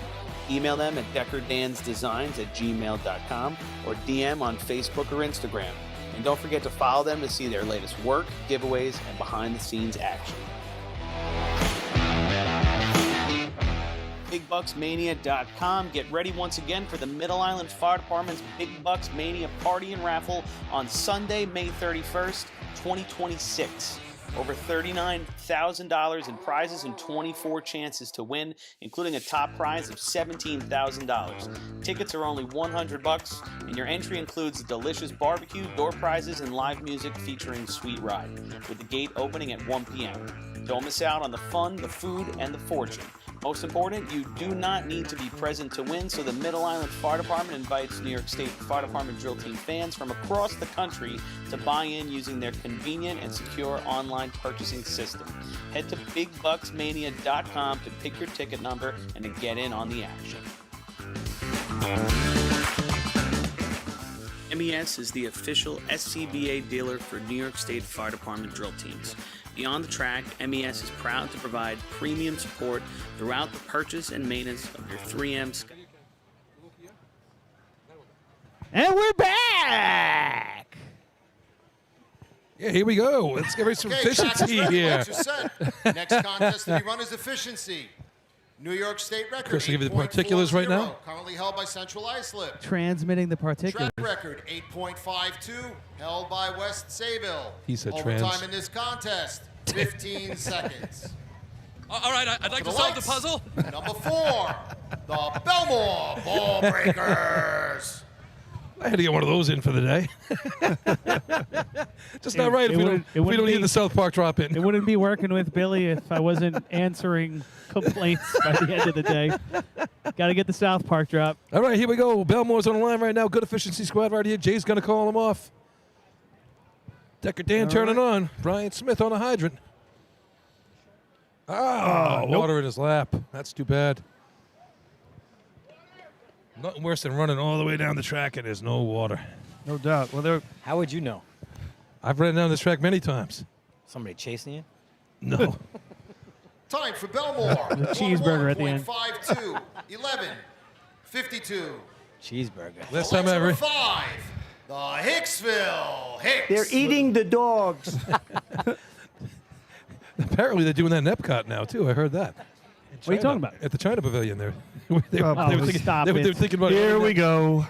Email them at deckerdansdesigns@gmail.com or DM on Facebook or Instagram. And don't forget to follow them to see their latest work, giveaways, and behind-the-scenes action. BigBucksMania.com. Get ready once again for the Middle Island Fire Department's Big Bucks Mania Party and Raffle on Sunday, May 31st, 2026. Over $39,000 in prizes and 24 chances to win, including a top prize of $17,000. Tickets are only $100, and your entry includes a delicious barbecue, door prizes, and live music featuring Sweet Ride, with the gate opening at 1 p.m. Don't miss out on the fun, the food, and the fortune. Most important, you do not need to be present to win, so the Middle Island Fire Department invites New York State Fire Department drill team fans from across the country to buy in using their convenient and secure online purchasing system. Head to BigBucksMania.com to pick your ticket number and to get in on the action. MES is the official SCBA dealer for New York State Fire Department drill teams. Beyond the track, MES is proud to provide premium support throughout the purchase and maintenance of your 3M Sky. And we're back! Yeah, here we go. Let's get some efficiency ready, here. like you said. Next contest to be run is efficiency. New York State record. Chris will give you the 8.40, particulars right now. Currently held by Central Islip. Transmitting the particulars. Track record 8.52, held by West Sayville. He said Overtime trans. in this contest, 15 seconds. All right, I'd like to solve the puzzle. Number 4, the Bellmore Ball Breakers. I had to get one of those in for the day. Just not right if we don't need the South Park drop in. It wouldn't be working with Billy if I wasn't answering complaints by the end of the day. Got to get the South Park drop. All right, here we go. Bellmore's on the line right now. Good efficiency squad right here. Jay's going to call him off. Decker Dan turning on. Brian Smith on the hydrant. Water in his lap. That's too bad. Nothing worse than running all the way down the track and there's no water. No doubt. Well, How would you know? I've ran down this track many times. Somebody chasing you? No. Time for Bellmore. The cheeseburger at the end. 1:52, 11:52. Cheeseburger. Last time ever. Number 5, the Hicksville Hicks. They're eating the dogs. Apparently they're doing that in Epcot now, too. I heard that. What are you talking about? At the China Pavilion there. They Oh, were thinking, stop they were it. thinking about here we go.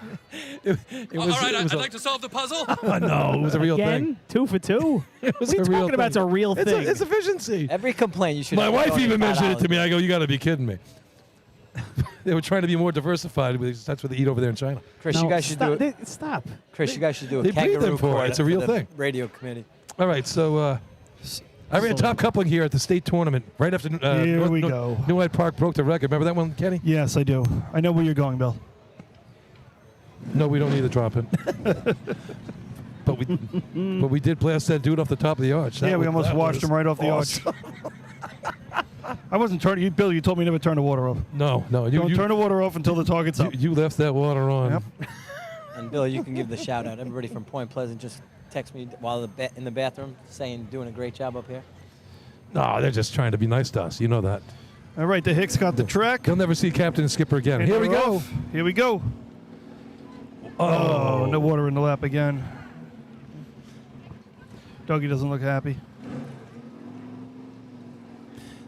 It All was, right, it was I'd a- like to solve the puzzle. Oh, no, it was a real Again? thing. 2 for 2? It was What are you a real talking about? It's a real thing. thing. It's efficiency. Every complaint you should My have wife on even $5. mentioned it to me. I go, you got to be kidding me. They were trying to be more diversified. Because that's what they eat over there in China. Chris, No, you guys should stop. do it. Stop. Chris, you guys should do a They breed them kangaroo for it. court It's a real for the thing. Radio committee. All right, so I ran top coupling here at the state tournament right after Here we go. New Hyde Park broke the record. Remember that one, Kenny? Yes, I do. I know where you're going, Bill. No, we don't need to drop him. but we did blast that dude off the top of the arch. Yeah, we almost washed him right off the arch. I wasn't turning you, Bill. You told me never turn the water off. No. Don't turn the water off until the target's up. You left that water on. Yep. And Bill, you can give the shout out. Everybody from Point Pleasant just text me while in the bathroom saying doing a great job up here. No, they're just trying to be nice to us. You know that. All right, the Hicks got the track. You'll never see Captain and Skipper again. And Here we they're go. off. Here we go. Oh, no water in the lap again. Dougie doesn't look happy.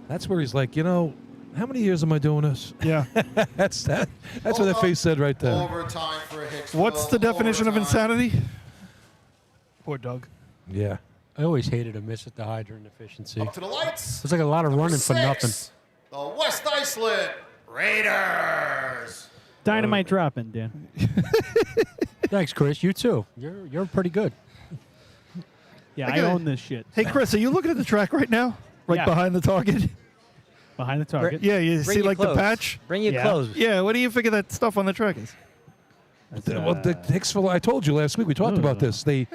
That's where he's like, how many years am I doing this? Yeah. That's what that face said right there. Overtime for Hicksville. What's the definition of Overtime. insanity? Poor Doug. Yeah. I always hated a miss at the hydrant efficiency. Up to the lights. It was like a lot of running for nothing. 6, the West Islip Raiders. Dynamite dropping, Dan. Thanks, Chris. You too. You're pretty good. Yeah, I I gotta- own this shit. Hey, Chris, are you looking at the track right now? Right Yeah. behind the target? Behind the target. Yeah, you Bring see your like the clothes. patch? Bring your Yeah. clothes. Yeah, what do you figure that stuff on the track is? Well, the Hicksville, I told you last week, we talked about this. They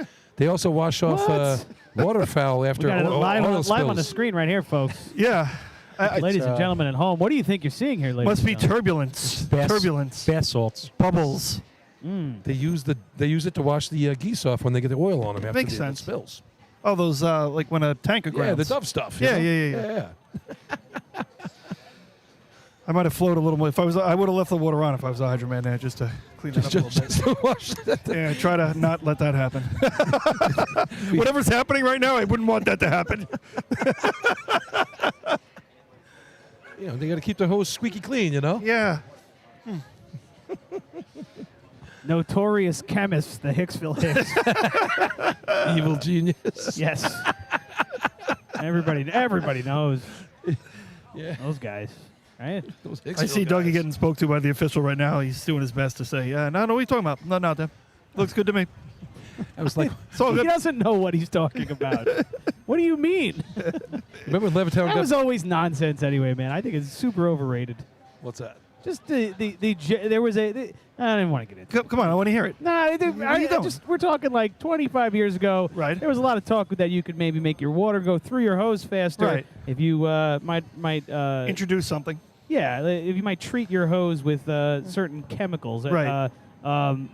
also wash off What? waterfowl We after got it oil live on the spills. screen right here, folks. Yeah. Ladies and gentlemen at home, what do you think you're seeing here, ladies? Must be and gentlemen? turbulence. Bath- Turbulence. Bath salts. Bubbles. They use it to wash the geese off when they get the oil on them after Makes the sense. spills. Oh, those, like when a tanker grounds. Yeah, the Dove stuff. you Yeah, know? yeah. I might have flowed a little more. I would have left the water on if I was a Hydro Man there just to clean it up a little bit. Just to wash that. Yeah, try to not let that happen. Whatever's happening right now, I wouldn't want that to happen. They got to keep the hose squeaky clean, Yeah. Notorious chemist, the Hicksville Hicks. Evil genius. Yes. Everybody knows. Yeah. Those guys, right? Those I see Hicksville Dougie guys. getting spoke to by the official right now. He's doing his best to say, no, what are you talking about? No, Dan. Looks good to me. I was like, It's all He good. doesn't know what he's talking about. What do you mean? remember when Levittown That got... was always nonsense anyway, man. I think it's super overrated. What's that? Just there was I didn't want to get into it. Come on, I want to hear it. Nah, you don't? we're talking like 25 years ago. Right. There was a lot of talk that you could maybe make your water go through your hose faster. Right. If you might Introduce something. yeah, if you might treat your hose with certain chemicals. Right.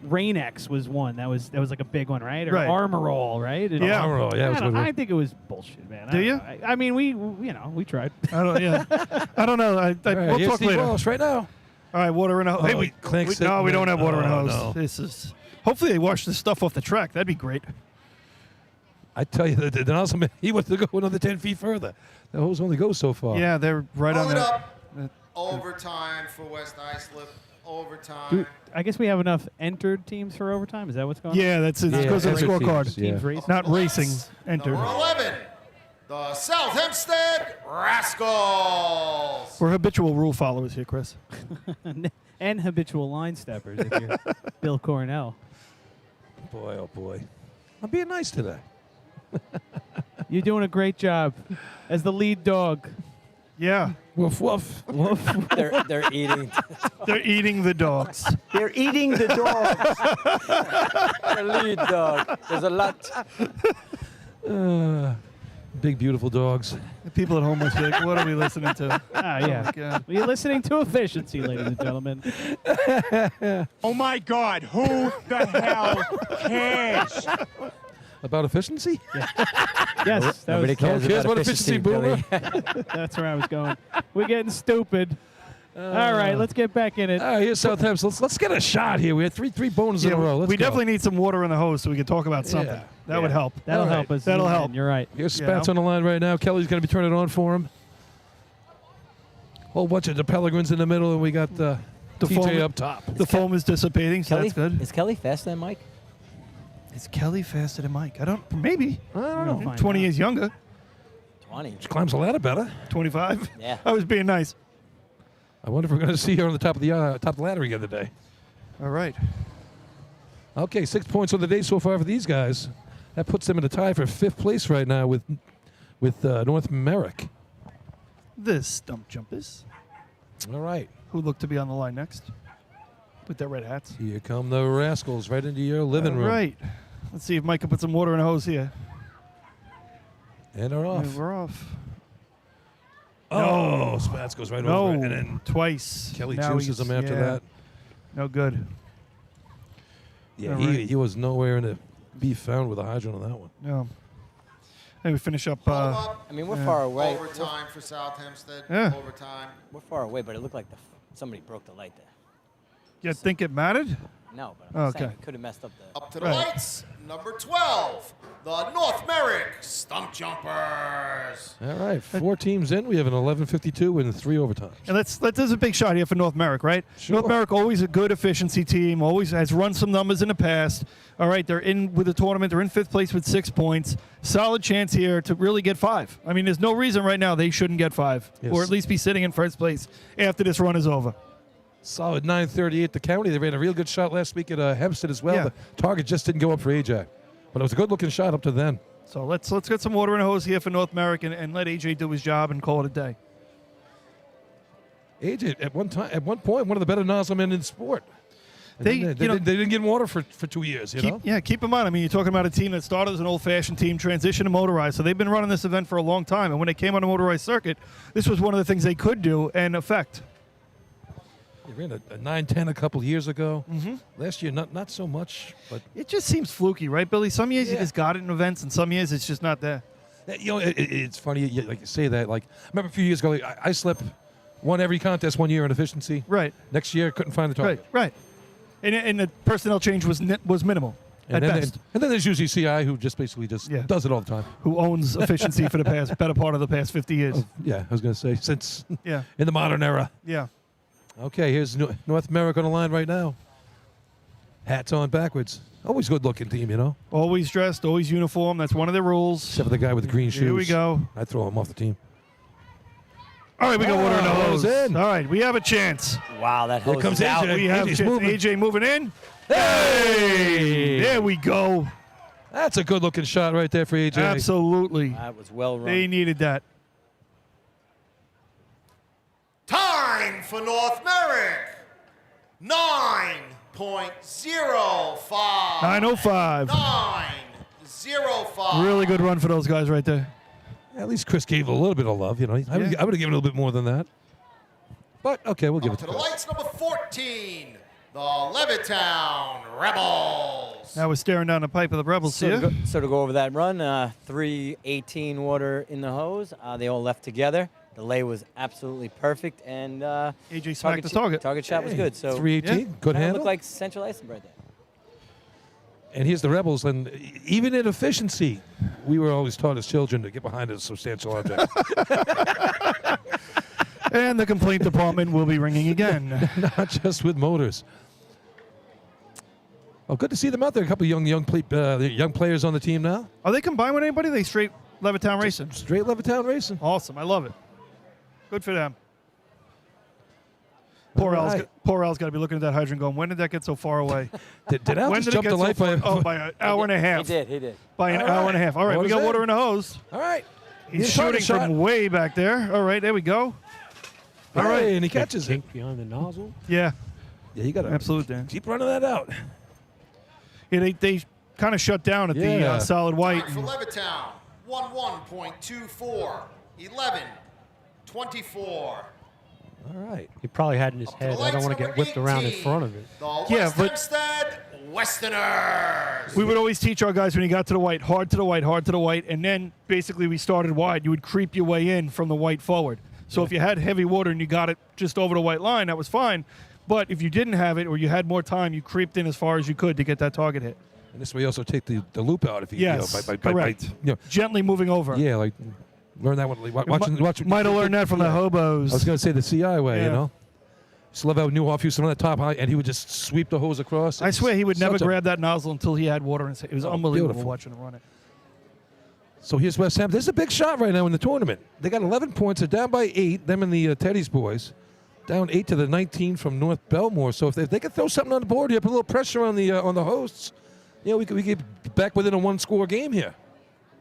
Rain-X was one. That was like a big one, right? Or Right. Armorall, right? And Yeah. Armorall, yeah, it was I, good one. I think it was bullshit, man. Do you? I mean, we tried. I don't. Yeah. I don't know. All right, we'll here's talk Steve later. Walsh right now. All right, water in a hose. Oh, Hey, he clanks it no, we and don't then- have water in a oh, hose. no. This is. Hopefully, they wash this stuff off the track. That'd be great. I tell you, the nozzle, he wants to go another 10 feet further. The hose only goes so far. Yeah, they're right Hold on it that. up. Overtime for West Islip. Overtime. I guess we have enough entered teams for overtime. Is that what's going on? Yeah, that's it. Yeah, It goes on the entered scorecard. teams, yeah. Teams racing. Not racing, entered. Number 11, the South Hempstead Rascals. We're habitual rule followers here, Chris. And habitual line steppers if you're Bill Cornell. Boy, oh boy. I'm being nice today. You're doing a great job as the lead dog. Yeah. Woof, woof. They're eating. They're eating the dogs. They're eating the dogs. The lead dog. There's a lot. Big, beautiful dogs. The people at home must be like, what are we listening to? Yeah. Oh, my God. Well, you're listening to Efficiency, ladies and gentlemen. Oh my God, who the hell cares? About efficiency? Yes, that Nobody was, cares cares about about efficiency, Boomer? that's where I was going. We're getting stupid. All right, let's get back in it. All right, here's Southampton. Let's get a shot here. We had three bonuses in a row. Let's we go. definitely need some water in the hose so we can talk about something. Yeah. That would help. That'll All right. help us. That'll zoom in. help. You're right. Here's You Spats know? on the line right now. Kelly's going to be turning it on for him. Whole bunch of the Pellegrins in the middle, and we got TJ foam- up top. The foam is dissipating, so Kelly, that's good. Is Kelly faster than Mike? Is Kelly faster than Mike? Maybe. I don't know. Find 20 out. years younger. 20. She climbs the ladder better. 25. Yeah. I was being nice. I wonder if we're going to see her on the top of the ladder again today. All right. Okay, 6 points on the day so far for these guys. That puts them in a tie for 5th place right now with North Merrick. The stump jumpers, All right. who look to be on the line next with their red hats. Here come the Rascals right into your living room. All right. Let's see if Mike can put some water in a hose here. And they're off. And we're off. Oh, Spats goes right No, over it. And then twice. Kelly Now juices he's- him after yeah. that. No good. Yeah, All he, right. he was nowhere to be found with a hydrant on that one. No. Hey, we finish up. I mean, we're yeah. far away. Overtime for South Hempstead. Yeah. Overtime. We're far away, but it looked like somebody broke the light there. You think it mattered? No, but I'm saying Okay. we could have messed up the. Up to the Right. lights. Number 12, the North Merrick Stump Jumpers. All right, 4 teams in. We have an 11:52 and 3 overtimes. And there's a big shot here for North Merrick, right? Sure. North Merrick, always a good efficiency team, always has run some numbers in the past. All right, they're in with the tournament. They're in 5th place with 6 points. Solid chance here to really get 5. I mean, there's no reason right now they shouldn't get 5, Yes. or at least be sitting in first place after this run is over. Solid 9:38 the county. They ran a real good shot last week at Hempstead as well. Yeah. The target just didn't go up for AJ. But it was a good-looking shot up to then. So let's get some water in a hose here for North Merrick and let AJ do his job and call it a day. AJ, at one point, one of the better nozzlemen in sport. And They- then you know- they didn't get water for 2 years, you know? Keep in mind, I mean, you're talking about a team that started as an old-fashioned team, transitioned to motorized, so they've been running this event for a long time, and when they came on a motorized circuit, this was one of the things they could do and affect. They ran a 9:10 a couple years ago. Mm-hmm. Last year, not so much, but It just seems fluky, right, Billy? Some years you Yeah. just got it in events, and some years it's just not there. you know, it's funny like you say that. Like, I remember a few years ago, like, I slept, won every contest one year in efficiency. Right, Next year, couldn't find the target. right. And the personnel change was minimal at And then, best. and then there's usually CI who just basically Yeah. does it all the time. Who owns efficiency for the better part of the past 50 years? Yeah, I was going to say, since Yeah, in the modern era. yeah. Okay, here's North America on the line right now. Hats on backwards. Always good looking team, you know? Always dressed, always uniform. That's one of their rules. Except for the guy with the green shoes. Here we go. I'd throw him off the team. All right, we got water in the hose. hose in. All right, we have a chance. Wow, that hose comes is out. AJ. We have AJ's chance. moving. AJ moving in. Hey! There we go. That's a good looking shot right there for AJ. Absolutely. That was well run. They needed that. Time for North Merrick. 9.05. 9:05. 9:05. Really good run for those guys right there. At least Chris gave it a little bit of love, you know. I would have given it a little bit more than that. But, okay, we'll give Up it to to the Chris. lights, number 14, the Levittown Rebels. Now we're staring down the pipe of the Rebels So here. to go over that run, 3:18 water in the hose. They all left together. The lay was absolutely perfect, and AJ smacked the target. Target shot was Hey, good. So 318, good kinda handle. looked like Central Iceland right there. And here's the Rebels. And even in efficiency, we were always taught as children to get behind a substantial object. And the complaint department will be ringing again. Not just with motors. Oh, good to see them out there. A couple of young players on the team now. Are they combined with anybody? They straight Levittown racing. Straight Levittown racing. Awesome. I love it. Good for them. Poor Al's got to be looking at that hydrant going, when did that get so far away? Did Al just jump to life by an hour and a half. He did. By an hour and a half. All right, we got water in the hose. All right. He's shooting from way back there. All right, there we go. All right. And he catches it. Behind the nozzle. Yeah. Yeah, you got to absolutely keep running that out. Yeah, they kind of shut down at the solid white. For Levittown, 11.24, 11.24. All right. He probably had in his head, I don't want to get whipped around in front of it. Yeah, but Hempstead Westerners. We would always teach our guys when you got to the white, hard to the white, hard to the white, and then basically we started wide. You would creep your way in from the white forward. So if you had heavy water and you got it just over the white line, that was fine. But if you didn't have it or you had more time, you creeped in as far as you could to get that target hit. And this way you also take the loop out if you, yes, by correct. Gently moving over. Yeah, like learn that one. Watching. Might have learned that from the hobos. I was going to say the CI way, you know. Just love how Newhoff used to run the top high, and he would just sweep the hose across. I swear he would never grab that nozzle until he had water in his head. It was unbelievable watching him run it. So here's West Ham. This is a big shot right now in the tournament. They got 11 points. They're down by 8, them and the Teddy's boys. Down 8 to the 19 from North Bellmore. So if they could throw something on the board here, put a little pressure on the hosts, we could get back within a one-score game here.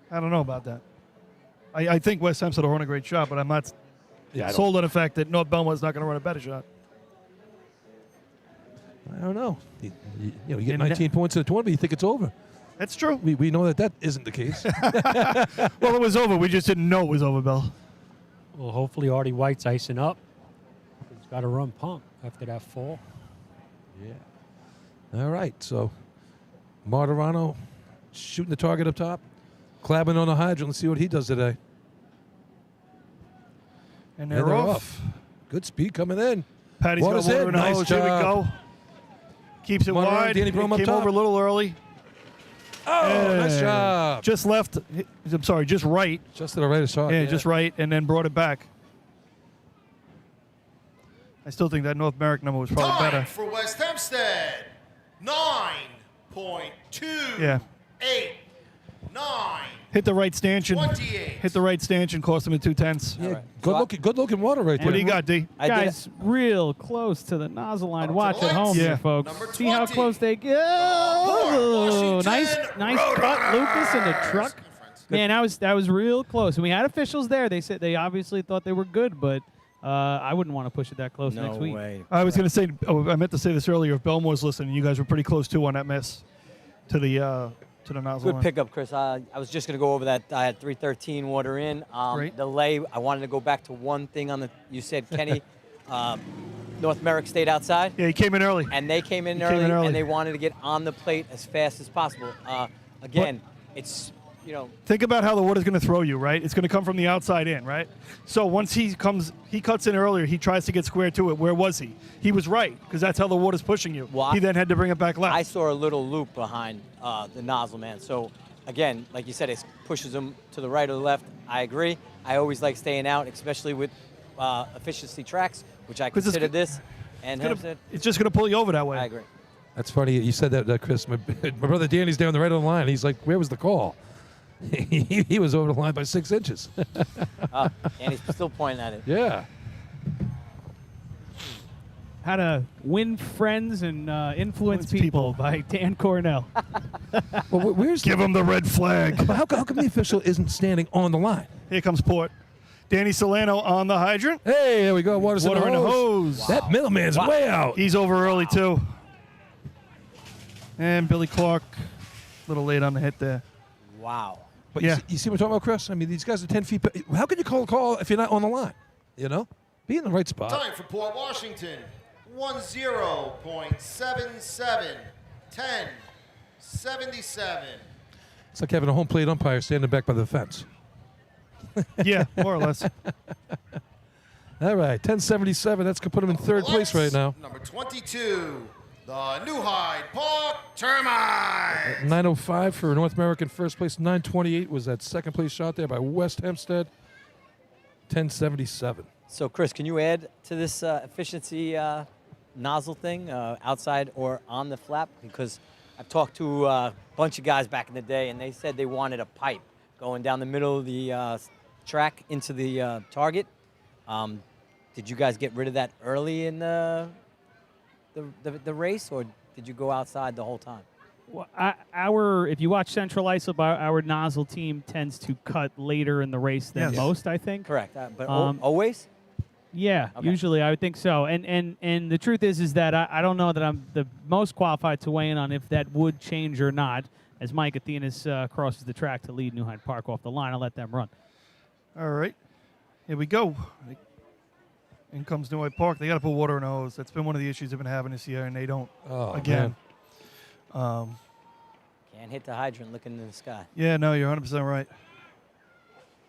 I don't know about that. I think West Hempstead will run a great shot, but I'm not sold on the fact that North Belmore's not going to run a better shot. I don't know. You get 19 points in the tournament, you think it's over. That's true. We know that isn't the case. Well, it was over. We just didn't know it was over, Bill. Well, hopefully Artie White's icing up. He's got to run pump after that fall. Yeah. All right. So Martirano shooting the target up top. Clabbing on the hydrant. Let's see what he does today. And they're off. Good speed coming in. Patty's got water in the hose. Here we go. Keeps it wide. Danny Brome Came over a little early. Oh, nice job. Just left. I'm sorry, just right. Just to the right of shot. Yeah, just right, and then brought it back. I still think that North Merrick number was probably better. For West Hempstead, 9.28. Yeah. 9. Hit the right stanchion. 28. Hit the right stanchion. Cost him a 2/10. Yeah, good looking water right there. What do you got, D? Guys, real close to the nozzle line. Watch at home, here, folks. See how close they get. Oh, nice cut, Lucas, in the truck. Man, that was real close. And we had officials there. They said they obviously thought they were good, but I wouldn't want to push it that close next week. I was going to say, I meant to say this earlier. If Bellmore's listening, you guys were pretty close too on that miss to the nozzle Good line. pickup, Chris. I was just going to go over that. I had 313 water in. Great. The lay, I wanted to go back to one thing on the, you said Kenny, North Merrick stayed outside. Yeah, he came in early. And they came in early, and they wanted to get on the plate as fast as possible. Again, it's, Think about how the water's going to throw you, right? It's going to come from the outside in, right? So once he cuts in earlier, he tries to get square to it. Where was he? He was right, because that's how the water's pushing you. Well, he then had to bring it back left. I saw a little loop behind the nozzle, man. So, again, like you said, it pushes him to the right or the left. I agree. I always like staying out, especially with efficiency tracks, which I consider this. And it's just going to pull you over that way. I agree. That's funny. You said that, Chris. My brother Danny's down the right of the line. He's like, where was the call? he was over the line by 6 inches. And he's still pointing at it. Yeah. How to Win Friends and Influence People by Dan Cornell. Well, Give him the red flag. How come the official isn't standing on the line? Here comes Port. Danny Solano on the hydrant. Hey, there we go. Water in the hose. Wow. That middleman's way out. He's over early, too. And Billy Clark, a little late on the hit there. Wow. But you see what I'm talking about, Chris? I mean, these guys are 10 feet. How can you call a call if you're not on the line? Be in the right spot. Time for Port Washington, 10.77. 10.77. It's like having a home plate umpire standing back by the fence. Yeah, more or less. All right, 10.77. That's going to put him in third place right now. Number 22, the New Hyde Park Termite. 9.05 for North American first place. 9.28 was that second place shot there by West Hempstead. 10.77. So, Chris, can you add to this efficiency nozzle thing outside or on the flap? Because I've talked to a bunch of guys back in the day, and they said they wanted a pipe going down the middle of the track into the target. Did you guys get rid of that early in the race, or did you go outside the whole time? Well, if you watch Central Islip, our nozzle team tends to cut later in the race than most, I think. Correct. But always? Yeah, Okay. usually I would think so. And the truth is that I don't know that I'm the most qualified to weigh in on if that would change or not. As Mike Athenas crosses the track to lead New Hyde Park off the line, I'll let them run. All right. Here we go. In comes New Hyde Park. They got to put water in the hose. That's been one of the issues they've been having this year, and they don't. Again. Can't hit the hydrant looking in the sky. Yeah, no, you're 100% right.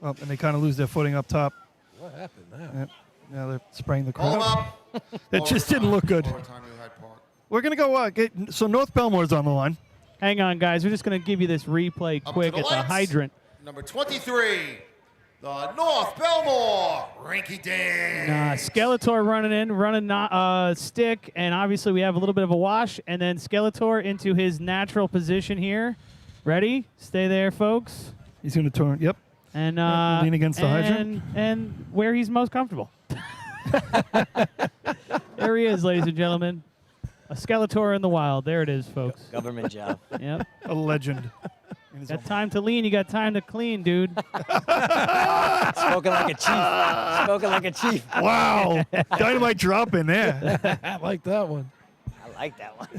Well, and they kind of lose their footing up top. What happened now? Yep. Now they're spraying the Hold crowd. up. That just didn't look good. Overtime, New Hyde Park. We're going to go. So North Bellmore's on the line. Hang on, guys. We're just going to give you this replay Up quick to the at the lights. hydrant. Number 23, the North Bellmore Rinky Dink. Skeletor running stick, and obviously we have a little bit of a wash, and then Skeletor into his natural position here. Ready? Stay there, folks. He's going to turn. Yep. And lean against the hydrant. And where he's most comfortable. There he is, ladies and gentlemen. A Skeletor in the wild. There it is, folks. Government job. Yep. A legend. Got time to lean, you got time to clean, dude. Spoken like a chief. Spoken like a chief. Wow. Dynamite drop in there. I like that one. I like that one.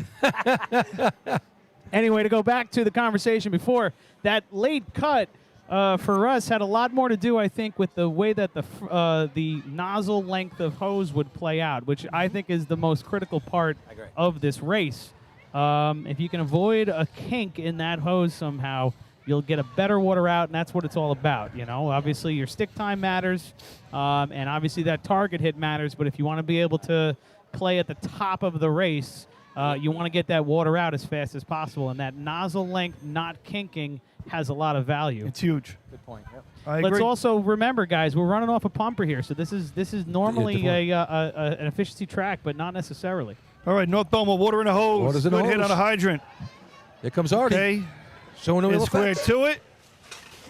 Anyway, to go back to the conversation before, that late cut for us had a lot more to do, I think, with the way that the nozzle length of hose would play out, which I think is the most critical part of this race. If you can avoid a kink in that hose somehow, you'll get a better water out, and that's what it's all about. You know, obviously your stick time matters, and obviously that target hit matters. But if you want to be able to play at the top of the race, you want to get that water out as fast as possible, and that nozzle length not kinking has a lot of value. It's huge. Good point. Yep. I Let's agree. also remember, guys, we're running off a pumper here, so this is normally an efficiency track, but not necessarily. All right, North Bellmore, water in a hose. Water's in a Good hit hose. on a hydrant. Here comes Artie. Okay. Showing a And little square flex. to it.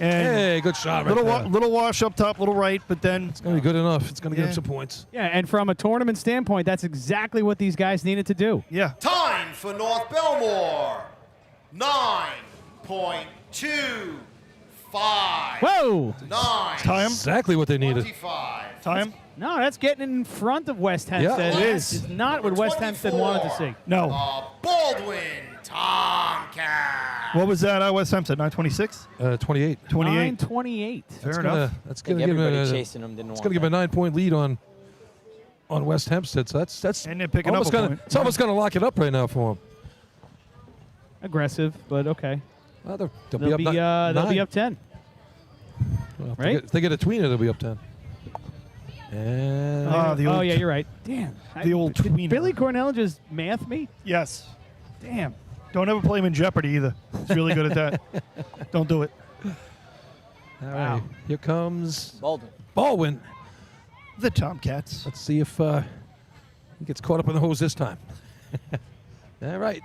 And Hey, good shot right there. little wash up top, little right, but then It's going to be good enough. It's going to give Yeah. him some points. Yeah, and from a tournament standpoint, that's exactly what these guys needed to do. yeah. Time for North Bellmore, 9.25. Whoa! 9. Time. Exactly what they needed. 25. Time. No, that's getting in front of West Hempstead. it is. It's not what West Hempstead wanted to see. No. Baldwin Tomcat. What was that? West Hempstead, 926? 28. 28. 9:28. Fair enough. That's I think going to give him everybody a, chasing him didn't it's want going to give him that. a 9-point lead on West Hempstead. So that's And they're picking up almost a gonna, point. It's almost going to lock it up right now for him. Aggressive, but okay. Well, they'll They'll be up they'll be nine. up 10. Well, if right? If they get a tweener, they'll be up 10. And The old, Oh, yeah, you're right. Damn. The old did tweener. Billy Cornell just math me? Yes. Damn. Don't ever play him in Jeopardy either. He's really good at that. Don't do it. all right, here comes Baldwin. Baldwin. The Tomcats. Let's see if he gets caught up in the hose this time. All right.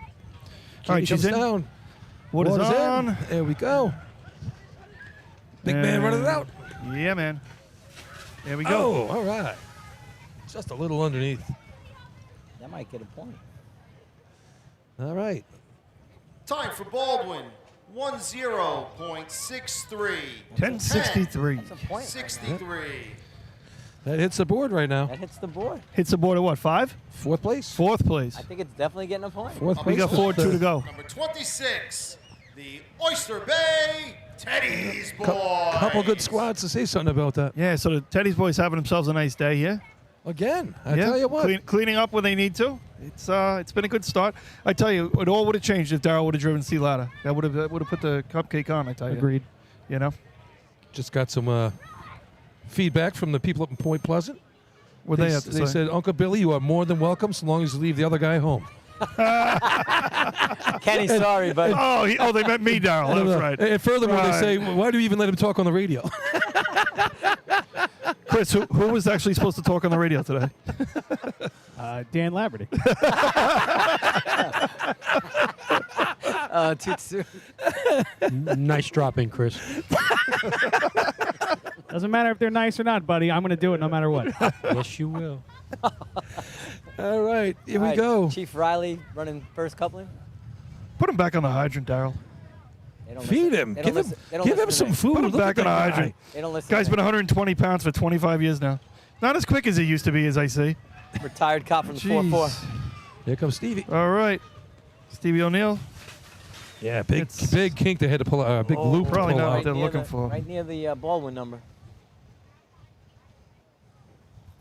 All right, Katie she's comes in. down. Water's Water's in. on. There we go. Big man running it out. Yeah, man. There we go. Oh, all right. Just a little underneath. That might get a point. All right. Time for Baldwin, 10.63. 1063. That's a point. 63. That hits the board right now. That hits the board. Hits the board at what, 5? Fourth place. Fourth place. I think it's definitely getting a point. Fourth We place. got 4 2 to go. Number 26, the Oyster Bay Teddy's Boys. Couple good squads to say something about that. Yeah, so the Teddy's boys having themselves a nice day here. Again, I Yeah, tell you what. cleaning up when they need to. It's been a good start. I tell you, it all would have changed if Darryl would have driven C ladder. That would have put the cupcake on. I tell you. Agreed. You know, Just got some feedback from the people up in Point Pleasant. what they have to They say. said, Uncle Billy, you are more than welcome so long as you leave the other guy home. Kenny, sorry, but Oh, they meant me, Darryl. That's right. And furthermore, Right. they say, why do you even let him talk on the radio? Chris, who was actually supposed to talk on the radio today? Dan Laverty. Too soon. Nice drop in, Chris. Doesn't matter if they're nice or not, buddy. I'm going to do it no matter what. Yes, you will. All right, here All we right, go. Chief Riley running first coupling. Put him back on the hydrant, Daryl. They don't Feed listen. him. They don't Give him, listen- they don't give him listen to some me. food. Put him Look back at on the that guy. hydrant. They don't listen. Guy's to been me. 120 pounds for 25 years now. Not as quick as he used to be, as I see. Retired cop from the Jeez. 4-4. Here comes Stevie. All right. Stevie O'Neill. Yeah, big kink they had to pull out. Big loop to probably pull not out. what they're near looking the- for. Right near the Baldwin number.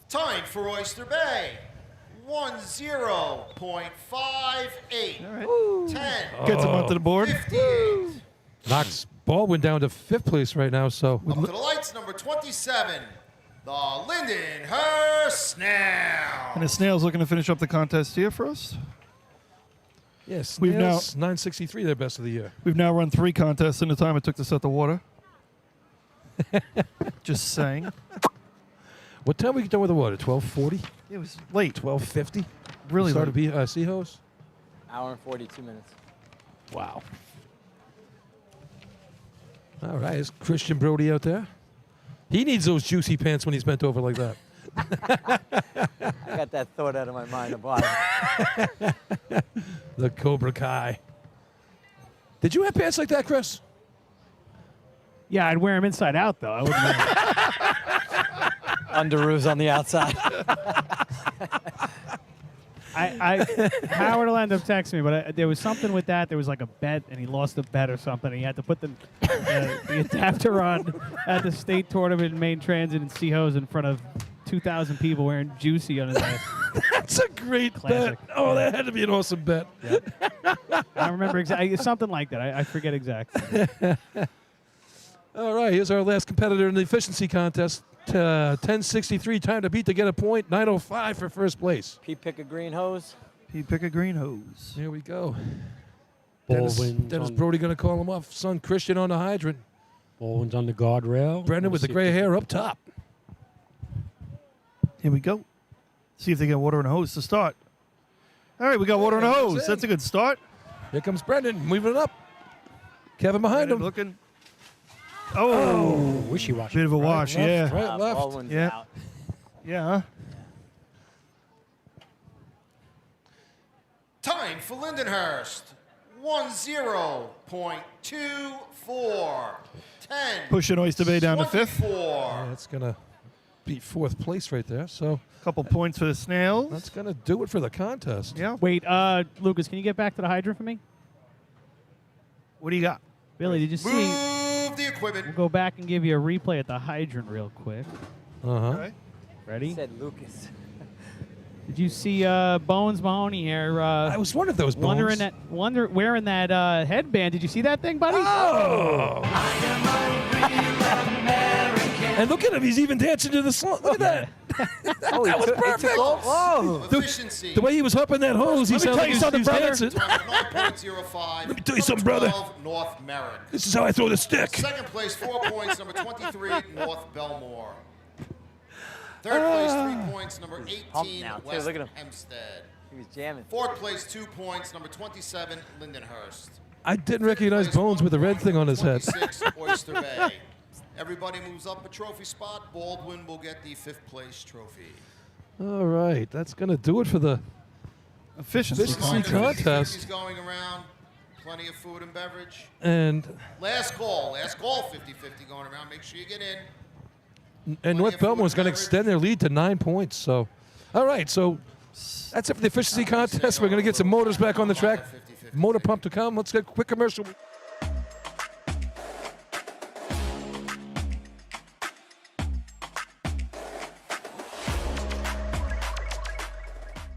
Time for Oyster Bay. 10.58. 10. Gets him onto the board. 58. Knocks Baldwin down to 5th place right now. So Up to the lights, number 27. The Lindenhurst Snail. And the Snail's looking to finish up the contest here for us. yes, We've now- 963 their best of the year. We've now run 3 contests in the time it took to set the water. Just saying. What time we get done with the water? 12:40. It was late. 12:50. Really started late. to be sea hose. Hour and 42 minutes. Wow. All right, is Christian Brody out there? He needs those juicy pants when he's bent over like that. I got that thought out of my mind about it. The Cobra Kai. Did you have pants like that, Chris? Yeah, I'd wear them inside out, though. I wouldn't wear 'em. Underoos on the outside. Howard will end up texting me, but there was something with that. There was like a bet, and he lost a bet or something. He had to put the adapter on at the state tournament in Main Transit in Seahose in front of 2,000 people wearing Juicy on his ass. That's a great Classic. bet. Oh, that had to be an awesome bet. I remember exactly something like that. I forget exactly. All right, here's our last competitor in the efficiency contest. 10:63 time to beat to get a point. 9:05 for first place. Pete pick a green hose. He pick a green hose. Here we go. Baldwin's Dennis on- Brody going to call him off. Son Christian on the hydrant. Baldwin's on the guardrail. Brendan with the Let's see gray if hair up top. Here we go. See if they get water in a hose to start. All right, we got water in a hose. That's a good start. Here comes Brendan, moving it up. Kevin behind him. Looking. Oh, wishy-washy. bit of a wash, left, yeah. right, left. Baldwin's Yeah. out. Yeah, huh? Time for Lindenhurst. 10.24. 10. Pushing Oyster Bay down to 5th. 24. That's going to beat 4th place right there. So Couple points for the Snails. that's going to do it for the contest. Yeah. Wait, Lucas, can you get back to the hydrant for me? What do you got? Billy, did you see? Move the equipment. We'll go back and give you a replay at the hydrant real quick. Uh-huh. Okay. Ready? Said Lucas. Did you see Bones Mahoney here? I was wondering if that was Bones. Wearing that headband. Did you see that thing, buddy? Oh! And look at him. He's even dancing to the song. Look at that. Oh, That was perfect. Whoa. Efficiency. The way he was humping that hose, he Let me sounded tell like you he something, was brother. dancing. Time of 9.05. Let me tell you something, brother. 12, North Merritt. This is how I throw the stick. Second place, 4 points, number 23, North Bellmore. Third place, 3 points, number 18, now, too. West Look at him. Hempstead. He was jamming. Fourth place, 2 points, number 27, Lindenhurst. I didn't recognize Place, Bones 1 with the red point, thing on number his head. 26, Oyster Bay. Everybody moves up a trophy spot. Baldwin will get the 5th place trophy. All right, that's going to do it for the Efficiency. efficiency Contest contest. going around. Plenty of food and beverage. And Last call, 50-50 going around. Make sure you get in. North of food Bellmore is going to and extend their lead to 9 points. So, all right, so that's it for the efficiency contest. We're going to get some motors back on the track. Motor pump to come. Let's get a quick commercial.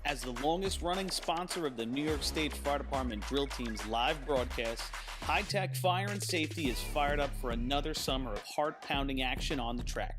As the longest running sponsor of the New York State Fire Department Drill Team's live broadcast, High Tech Fire and Safety is fired up for another summer of heart-pounding action on the track.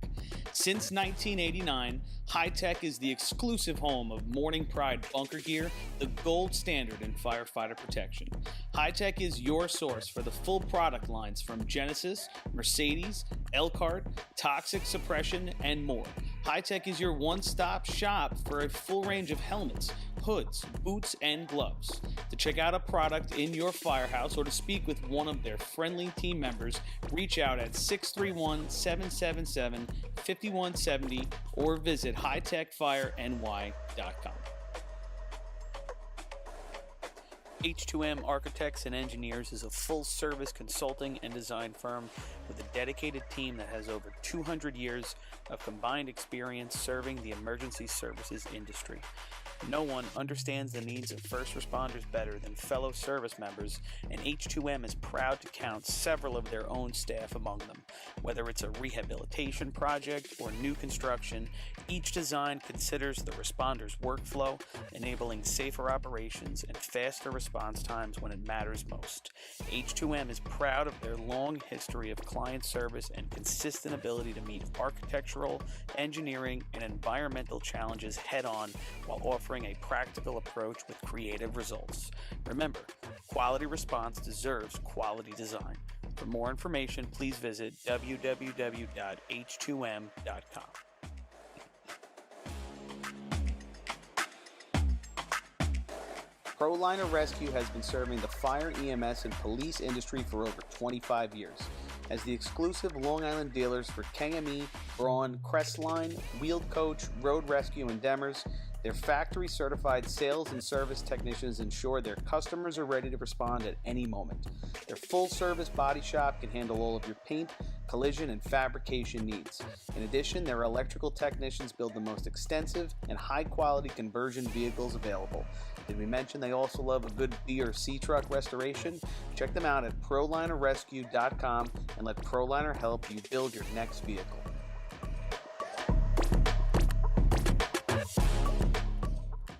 Since 1989, High Tech is the exclusive home of Morning Pride bunker gear, the gold standard in firefighter protection. High Tech is your source for the full product lines from Genesis, Mercedes, Elkhart, Toxic Suppression, and more. High Tech is your one-stop shop for a full range of helmets, hoods, boots, and gloves. To check out a product in your firehouse or to speak with one of their friendly team members, reach out at 631-777-5170 or visit hightechfireny.com. H2M Architects and Engineers is a full-service consulting and design firm with a dedicated team that has over 200 years of combined experience serving the emergency services industry. No one understands the needs of first responders better than fellow service members, and H2M is proud to count several of their own staff among them. Whether it's a rehabilitation project or new construction, each design considers the responder's workflow, enabling safer operations and faster response times when it matters most. H2M is proud of their long history of client service and consistent ability to meet architectural, engineering, and environmental challenges head-on while offering a practical approach with creative results. Remember, quality response deserves quality design. For more information, please visit www.h2m.com. ProLiner Rescue has been serving the fire, EMS, and police industry for over 25 years. As the exclusive Long Island dealers for KME, Braun, Crestline, Wheeled Coach, Road Rescue, and Demers, their factory-certified sales and service technicians ensure their customers are ready to respond at any moment. Their full-service body shop can handle all of your paint, collision, and fabrication needs. In addition, their electrical technicians build the most extensive and high-quality conversion vehicles available. Did we mention they also love a good B or C truck restoration? Check them out at ProLinerRescue.com and let ProLiner help you build your next vehicle.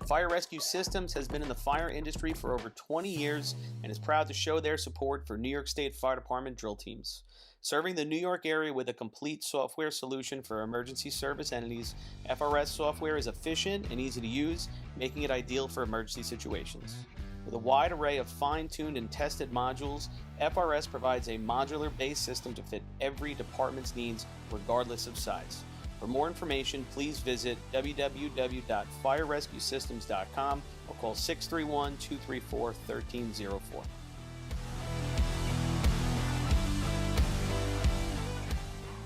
Fire Rescue Systems has been in the fire industry for over 20 years and is proud to show their support for New York State Fire Department drill teams. Serving the New York area with a complete software solution for emergency service entities, FRS software is efficient and easy to use, making it ideal for emergency situations. With a wide array of fine-tuned and tested modules, FRS provides a modular-based system to fit every department's needs, regardless of size. For more information, please visit www.firerescuesystems.com or call 631-234-1304.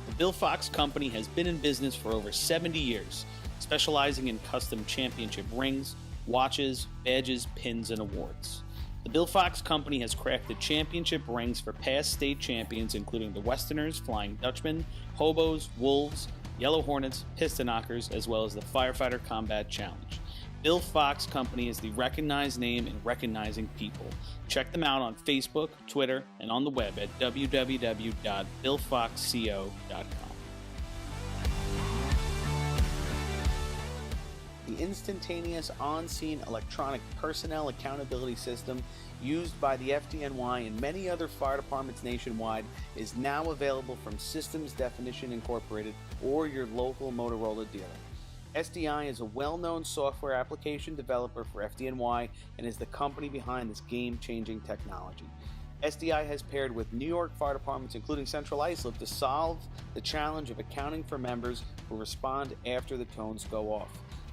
The Bill Fox Company has been in business for over 70 years, specializing in custom championship rings, watches, badges, pins, and awards. The Bill Fox Company has crafted championship rings for past state champions, including the Westerners, Flying Dutchmen, Hobos, Wolves, Yellow Hornets, Piston Knockers, as well as the Firefighter Combat Challenge. Bill Fox Company is the recognized name in recognizing people. Check them out on Facebook, Twitter, and on the web at www.billfoxco.com. The instantaneous on-scene electronic personnel accountability system used by the FDNY and many other fire departments nationwide is now available from Systems Definition Incorporated or your local Motorola dealer. SDI is a well-known software application developer for FDNY and is the company behind this game-changing technology. SDI has paired with New York fire departments, including Central Islip, to solve the challenge of accounting for members who respond after the tones go off.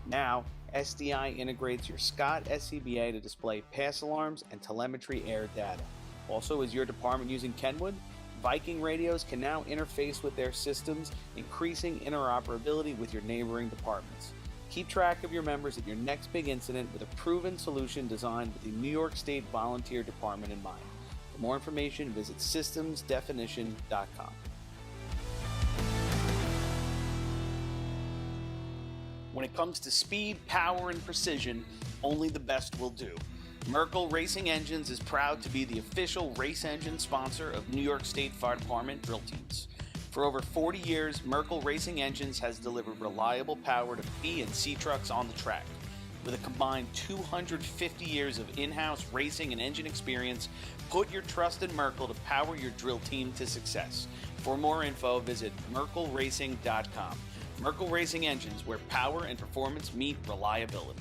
Now, SDI integrates your Scott SCBA to display pass alarms and telemetry air data. Also, is your department using Kenwood? Viking radios can now interface with their systems, increasing interoperability with your neighboring departments. Keep track of your members at your next big incident with a proven solution designed with the New York State Volunteer Department in mind. For more information, visit systemsdefinition.com. When it comes to speed, power, and precision, only the best will do. Merkel Racing Engines is proud to be the official race engine sponsor of New York State Fire Department drill teams. For over 40 years, Merkel Racing Engines has delivered reliable power to B and C trucks on the track. With a combined 250 years of in-house racing and engine experience, put your trust in Merkel to power your drill team to success. For more info, visit merkelracing.com. Merkel Racing Engines, where power and performance meet reliability.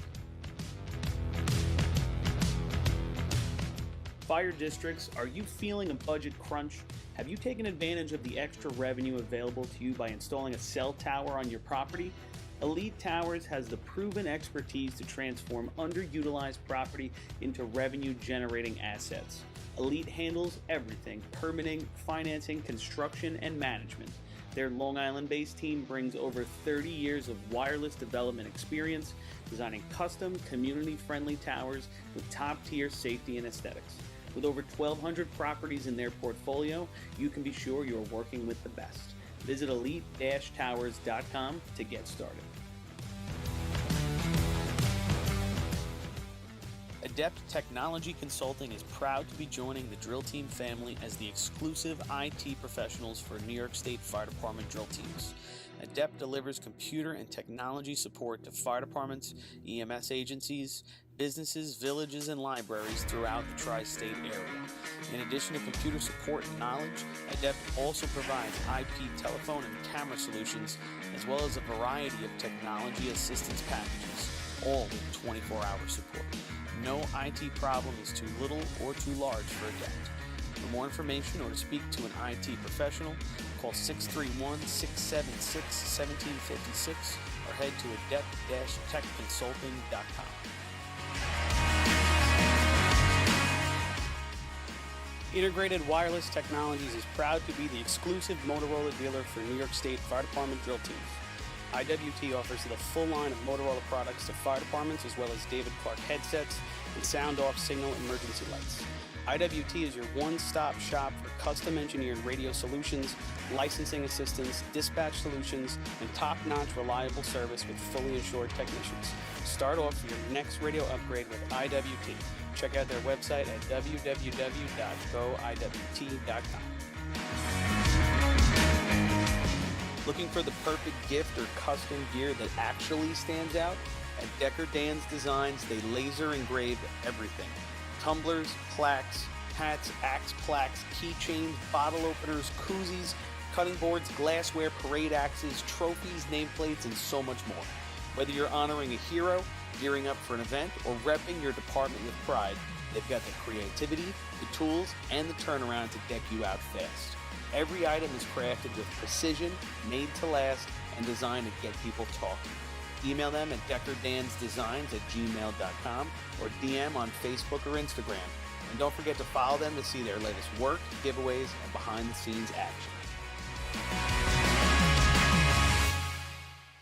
Fire districts, are you feeling a budget crunch? Have you taken advantage of the extra revenue available to you by installing a cell tower on your property? Elite Towers has the proven expertise to transform underutilized property into revenue-generating assets. Elite handles everything: permitting, financing, construction, and management. Their Long Island-based team brings over 30 years of wireless development experience, designing custom, community-friendly towers with top-tier safety and aesthetics. With over 1,200 properties in their portfolio, you can be sure you're working with the best. Visit elite-towers.com to get started. Adept Technology Consulting is proud to be joining the Drill Team family as the exclusive IT professionals for New York State Fire Department drill teams. Adept delivers computer and technology support to fire departments, EMS agencies, businesses, villages, and libraries throughout the tri-state area. In addition to computer support and knowledge, Adept also provides IP telephone and camera solutions, as well as a variety of technology assistance packages, all with 24-hour support. No IT problem is too little or too large for Adept. For more information or to speak to an IT professional, call 631-676-1756 or head to adept-techconsulting.com. Integrated Wireless Technologies is proud to be the exclusive Motorola dealer for New York State Fire Department drill teams. IWT offers the full line of Motorola products to fire departments, as well as David Clark headsets and sound-off signal emergency lights. IWT is your one-stop shop for custom-engineered radio solutions, licensing assistance, dispatch solutions, and top-notch reliable service with fully assured technicians. Start off your next radio upgrade with IWT. Check out their website at www.goiwt.com. Looking for the perfect gift or custom gear that actually stands out? At Decker Dan's Designs, they laser engrave everything. Tumblers, plaques, hats, axe plaques, keychains, bottle openers, koozies, cutting boards, glassware, parade axes, trophies, nameplates, and so much more. Whether you're honoring a hero, gearing up for an event, or repping your department with pride, they've got the creativity, the tools, and the turnaround to deck you out fast. Every item is crafted with precision, made to last, and designed to get people talking. Email them at deckerdansdesigns@gmail.com or DM on Facebook or Instagram. And don't forget to follow them to see their latest work, giveaways, and behind-the-scenes action.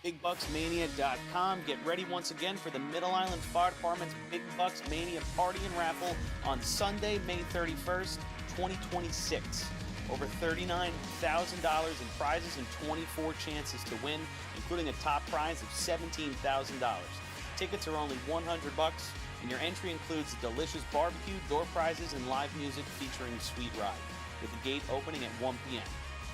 BigBucksMania.com. Get ready once again for the Middle Island Fire Department's Big Bucks Mania Party and Raffle on Sunday, May 31st, 2026. Over $39,000 in prizes and 24 chances to win, including a top prize of $17,000. Tickets are only $100, and your entry includes a delicious barbecue, door prizes, and live music featuring Sweet Ride, with the gate opening at 1 p.m.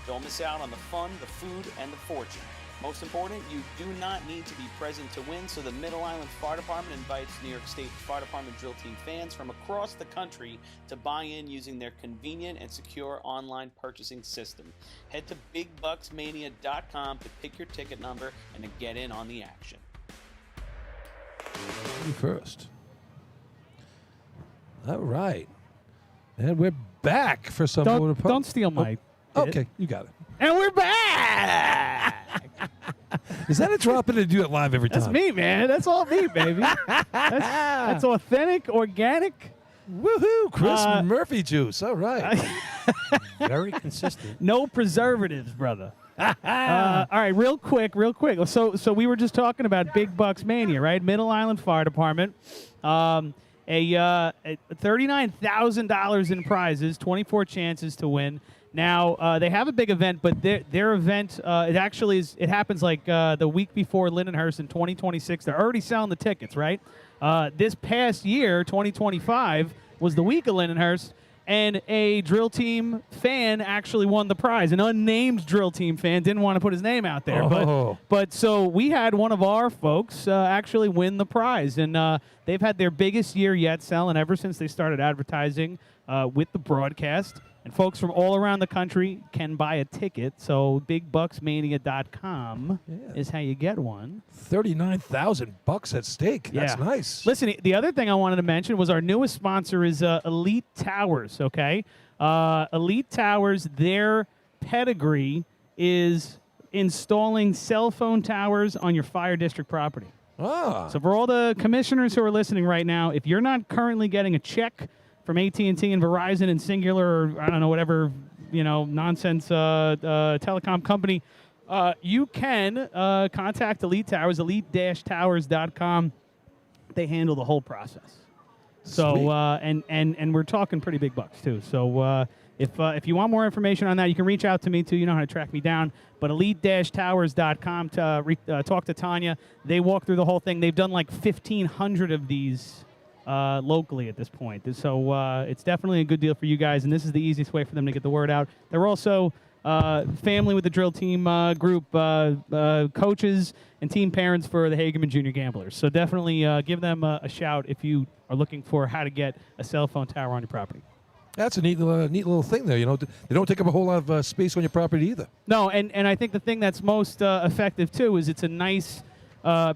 Don't miss out on the fun, the food, and the fortune. Most important, you do not need to be present to win, so the Middle Island Fire Department invites New York State Fire Department drill team fans from across the country to buy in using their convenient and secure online purchasing system. Head to BigBucksMania.com to pick your ticket number and to get in on the action. You first. All right. And we're back for some more. Don't steal my Okay, you got it. And we're back! Is that a drop in to do it live every time? That's me, man. That's all me, baby. That's authentic, organic. Woohoo! Chris Murphy juice. All right. Very consistent. No preservatives, brother. All right, real quick. So we were just talking about Big Bucks Mania, right? Middle Island Fire Department. $39,000 in prizes, 24 chances to win. Now, they have a big event, but their event, it happens like the week before Lindenhurst in 2026. They're already selling the tickets, right? This past year, 2025, was the week of Lindenhurst, and a drill team fan actually won the prize. An unnamed drill team fan didn't want to put his name out there, but so we had one of our folks actually win the prize, and they've had their biggest year yet selling ever since they started advertising with the broadcast. And folks from all around the country can buy a ticket. So BigBucksMania.com is how you get one. $39,000 at stake. That's nice. Listen, the other thing I wanted to mention was our newest sponsor is Elite Towers, okay? Elite Towers, their pedigree is installing cell phone towers on your fire district property. So for all the commissioners who are listening right now, if you're not currently getting a check from AT&T and Verizon and Singular, or I don't know, whatever, nonsense telecom company, you can contact Elite Towers, elite-towers.com. They handle the whole process. So and we're talking pretty big bucks too. So if you want more information on that, you can reach out to me too. You know how to track me down. But elite-towers.com to talk to Tanya. They walk through the whole thing. They've done like 1,500 of these locally at this point. So it's definitely a good deal for you guys, and this is the easiest way for them to get the word out. They're also family with the drill team group, coaches and team parents for the Hageman Junior Gamblers. So definitely give them a shout if you are looking for how to get a cell phone tower on your property. That's a neat little thing there. They don't take up a whole lot of space on your property either. No, and I think the thing that's most effective too is it's a nice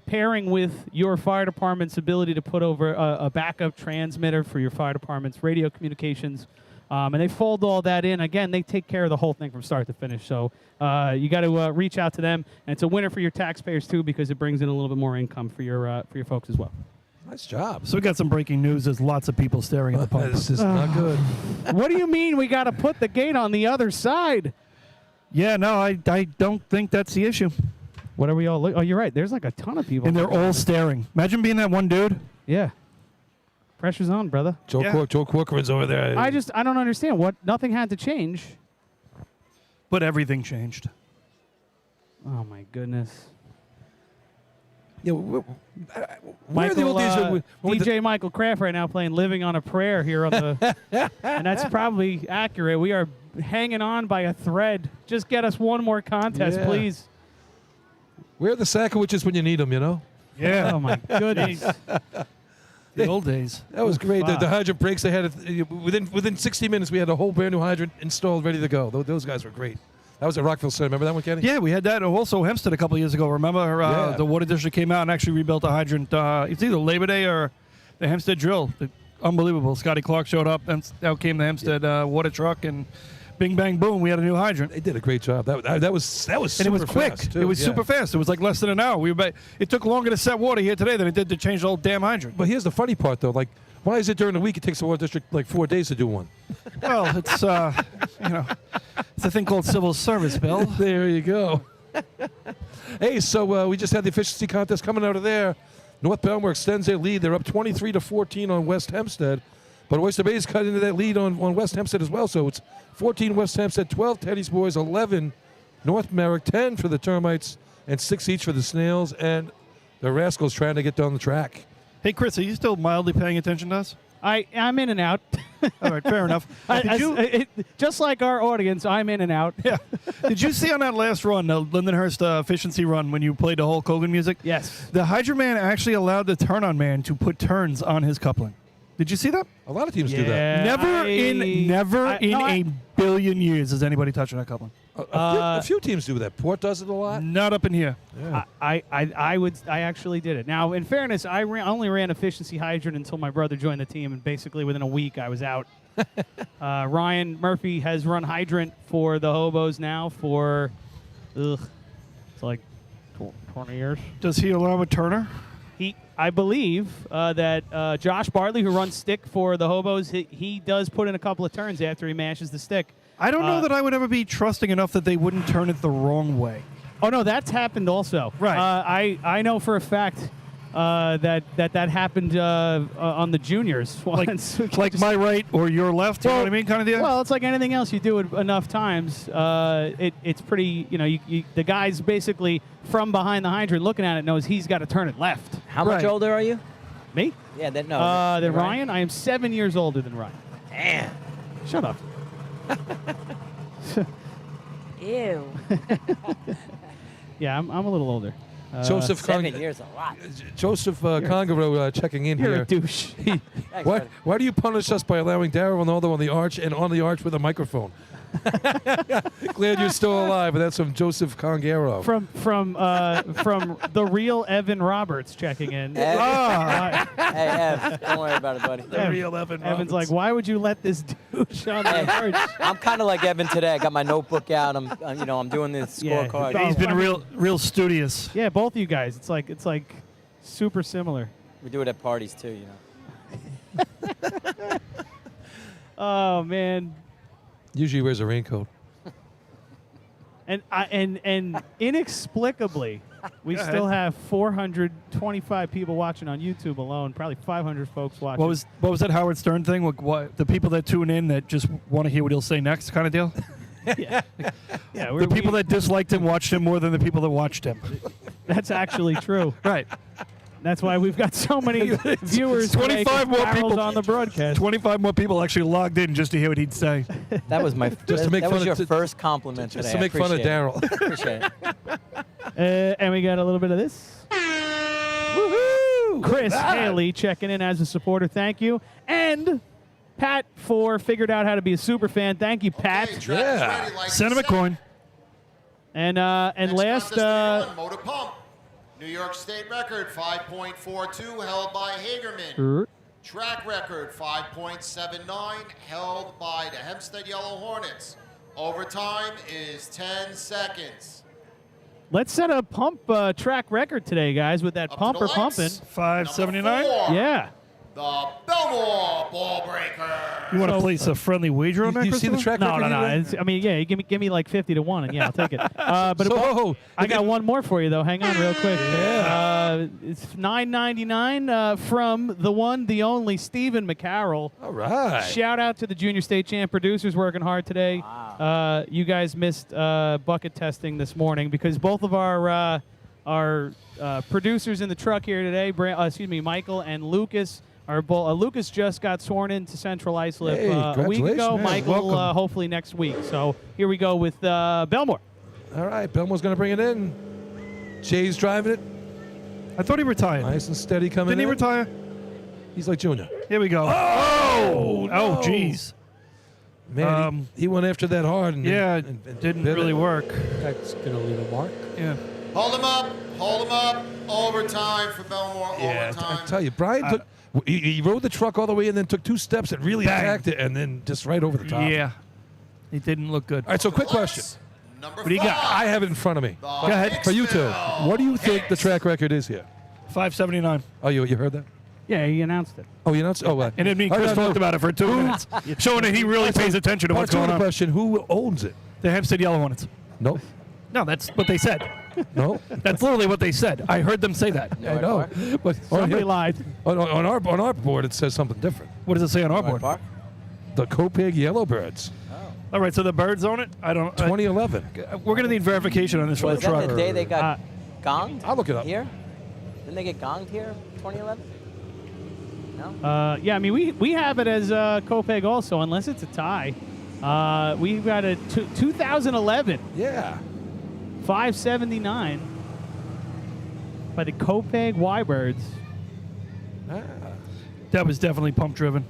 pairing with your fire department's ability to put over a backup transmitter for your fire department's radio communications. And they fold all that in. Again, they take care of the whole thing from start to finish. So you got to reach out to them. And it's a winner for your taxpayers, too, because it brings in a little bit more income for your folks as well. Nice job. So we got some breaking news. There's lots of people staring at the pump. This is not good. What do you mean we got to put the gate on the other side? Yeah, no, I don't think that's the issue. What are we all oh, you're right. There's like a ton of people. And they're all staring. Imagine being that one dude. Yeah. Pressure's on, brother. Joe Corcoran's over there. I don't understand. Nothing had to change. But everything changed. Oh, my goodness. Yeah, where are the old days? DJ Michael Kraft right now playing Living on a Prayer here on the... and that's probably accurate. We are hanging on by a thread. Just get us one more contest, please. Where are the Sakowitches when you need them, Yeah. Oh, my goodness. The old days. That was great. The hydrant breaks, they had within 60 minutes, we had a whole brand new hydrant installed, ready to go. Those guys were great. That was at Rockville Center. Remember that one, Kenny? Yeah, we had that also Hempstead a couple years ago. Remember the water district came out and actually rebuilt a hydrant. It's either Labor Day or the Hempstead drill. Unbelievable. Scotty Clark showed up, and out came the Hempstead water truck, and bing, bang, boom, we had a new hydrant. They did a great job. That was super fast. And it was quick. Too. It was super fast. It was like less than an hour. It took longer to set water here today than it did to change the whole damn hydrant. But here's the funny part, though. Like, why is it during the week it takes the water district like 4 days to do one? Well, it's it's a thing called civil service, Bill. There you go. Hey, so we just had the efficiency contest coming out of there. North Bellmore extends their lead. They're up 23-14 on West Hempstead. But Oyster Bay's cut into that lead on West Hempstead as well. So it's 14 West Hempstead, 12 Teddy's Boys, 11 North Merrick, 10 for the Termites, and 6 each for the Snails. And the Rascals trying to get down the track. Hey, Chris, are you still mildly paying attention to us? I'm in and out. All right, fair enough. Just like our audience, I'm in and out. Yeah. Did you see on that last run, the Lindenhurst efficiency run, when you played the Hulk Hogan music? Yes. The Hydra Man actually allowed the turn-on man to put turns on his coupling. Did you see that? A lot of teams do that. Never in a billion years is anybody touching that coupling. A few teams do that. Port does it a lot. Not up in here. Yeah. I actually did it. Now, in fairness, I only ran efficiency hydrant until my brother joined the team, and basically within a week I was out. Ryan Murphy has run hydrant for the Hobos now for, it's like 20 years. Does he allow a turner? I believe that Josh Bartley, who runs stick for the Hobos, he does put in a couple of turns after he mashes the stick. I don't know that I would ever be trusting enough that they wouldn't turn it the wrong way. Oh, no, that's happened also. Right. I know for a fact that happened on the juniors once. Like my right or your left, you know what I mean, kind of deal? Well, it's like anything else. You do it enough times, it's pretty, the guy's basically from behind the hydrant looking at it knows he's got to turn it left. How much older are you? Me? Yeah, Than Ryan? I am 7 years older than Ryan. Damn. Shut up. Ew. Yeah, I'm a little older. Joseph 7 years a lot. Joseph Congaro checking in You're here. a douche. Why do you punish us by allowing Darryl Ronaldo on the arch and on the arch with a microphone? Glad you're still alive, but that's from Joseph Congaro. From the real Evan Roberts checking in. Ev. Hey, Ev, don't worry about it, buddy. The real Evan Evan's Roberts. like, why would you let this douche on the arch? I'm kind of like Evan today. I got my notebook out. I'm doing this Yeah, scorecard. he's He's been real studious. Yeah, both of you guys. It's like super similar. We do it at parties too, Oh man. Usually wears a raincoat. And inexplicably, we Go still ahead. have 425 people watching on YouTube alone. Probably 500 folks watching. What was that Howard Stern thing? What the people that tune in that just want to hear what he'll say next, kind of deal? Yeah, The people that disliked him watched him more than the people that watched him. That's actually true. Right. That's why we've got so many viewers. 25 more people on the broadcast. 25 more people actually logged in just to hear what he'd say. That was my Just to make that fun was of your first compliment just today. to make fun of Darryl. Appreciate it. And we got a little bit of this. Woohoo! Chris Haley checking in as a supporter. Thank you. And Pat for figured out how to be a super fan. Thank you, Pat. Yeah. Send him a coin. And Next last contest on Motor Pump. New York State record 5.42 held by Hagerman. Track record 5.79 held by the Hempstead Yellow Hornets. Overtime is 10 seconds. let's set a pump track record today, guys, with that Up to pumper the pumping. lights. 579. Number 4, Yeah. the Bellmore Ball Breaker. You want to place a friendly wager on that? You see the Christopher? track No, record? no, no. either? It's, I mean, yeah, give me like 50 to 1, and yeah, I'll take it. But So, I got one more for you though. Hang on, real quick. It's $9.99 from the one, the only Stephen McCarroll. All right. Shout out to the Junior State Champ producers working hard today. You guys missed bucket testing this morning because both of our producers in the truck here today, Michael and Lucas. Lucas just got sworn into Central Islip Hey, a week ago. congratulations. Michael, Welcome. hopefully next week. So here we go with Bellmore. All right. Bellmore's going to bring it in. Jay's driving it. I thought he retired. Nice and steady coming Didn't in. he retire? He's like Junior. Here we go. Oh, Oh, jeez. Man, he went after that hard. And Yeah, and it didn't bit really it. work. That's going to leave a mark. Yeah. Hold him up. Hold him up. Overtime for Bellmore. Yeah, Overtime. I tell you, Brian took. He rode the truck all the way and then took 2 steps and really Bang. attacked it and then just right over the top. Yeah. It didn't look good. All right, so quick question. Number What do you got? 5. I have it in front of me. Go For you two, what do you think the track record is here? 579. Oh, you heard that? Yeah, he announced it. Oh, you announced? Oh, And then me and Chris talked about it for 2 minutes, showing that he really pays attention to what's going The on. question: who owns it? The Hempstead Yellow Hornets. No, No, that's what they said. no. That's literally what they said. I heard them say that. I know, but Somebody lied. on our board it says something different. What does it say on our board? The Copig Yellowbirds, All right, so the Birds own it? I don't. 2011. We're going to need verification on this from Was the that truck. the day they got gonged? I'll look it up. Here? Didn't they get gonged here? 2011? No. Yeah, I mean, we have it as Copeg also, unless it's a tie. We've got a 2011 Yeah. 579 by the Copeg Y-Birds. That was definitely pump driven.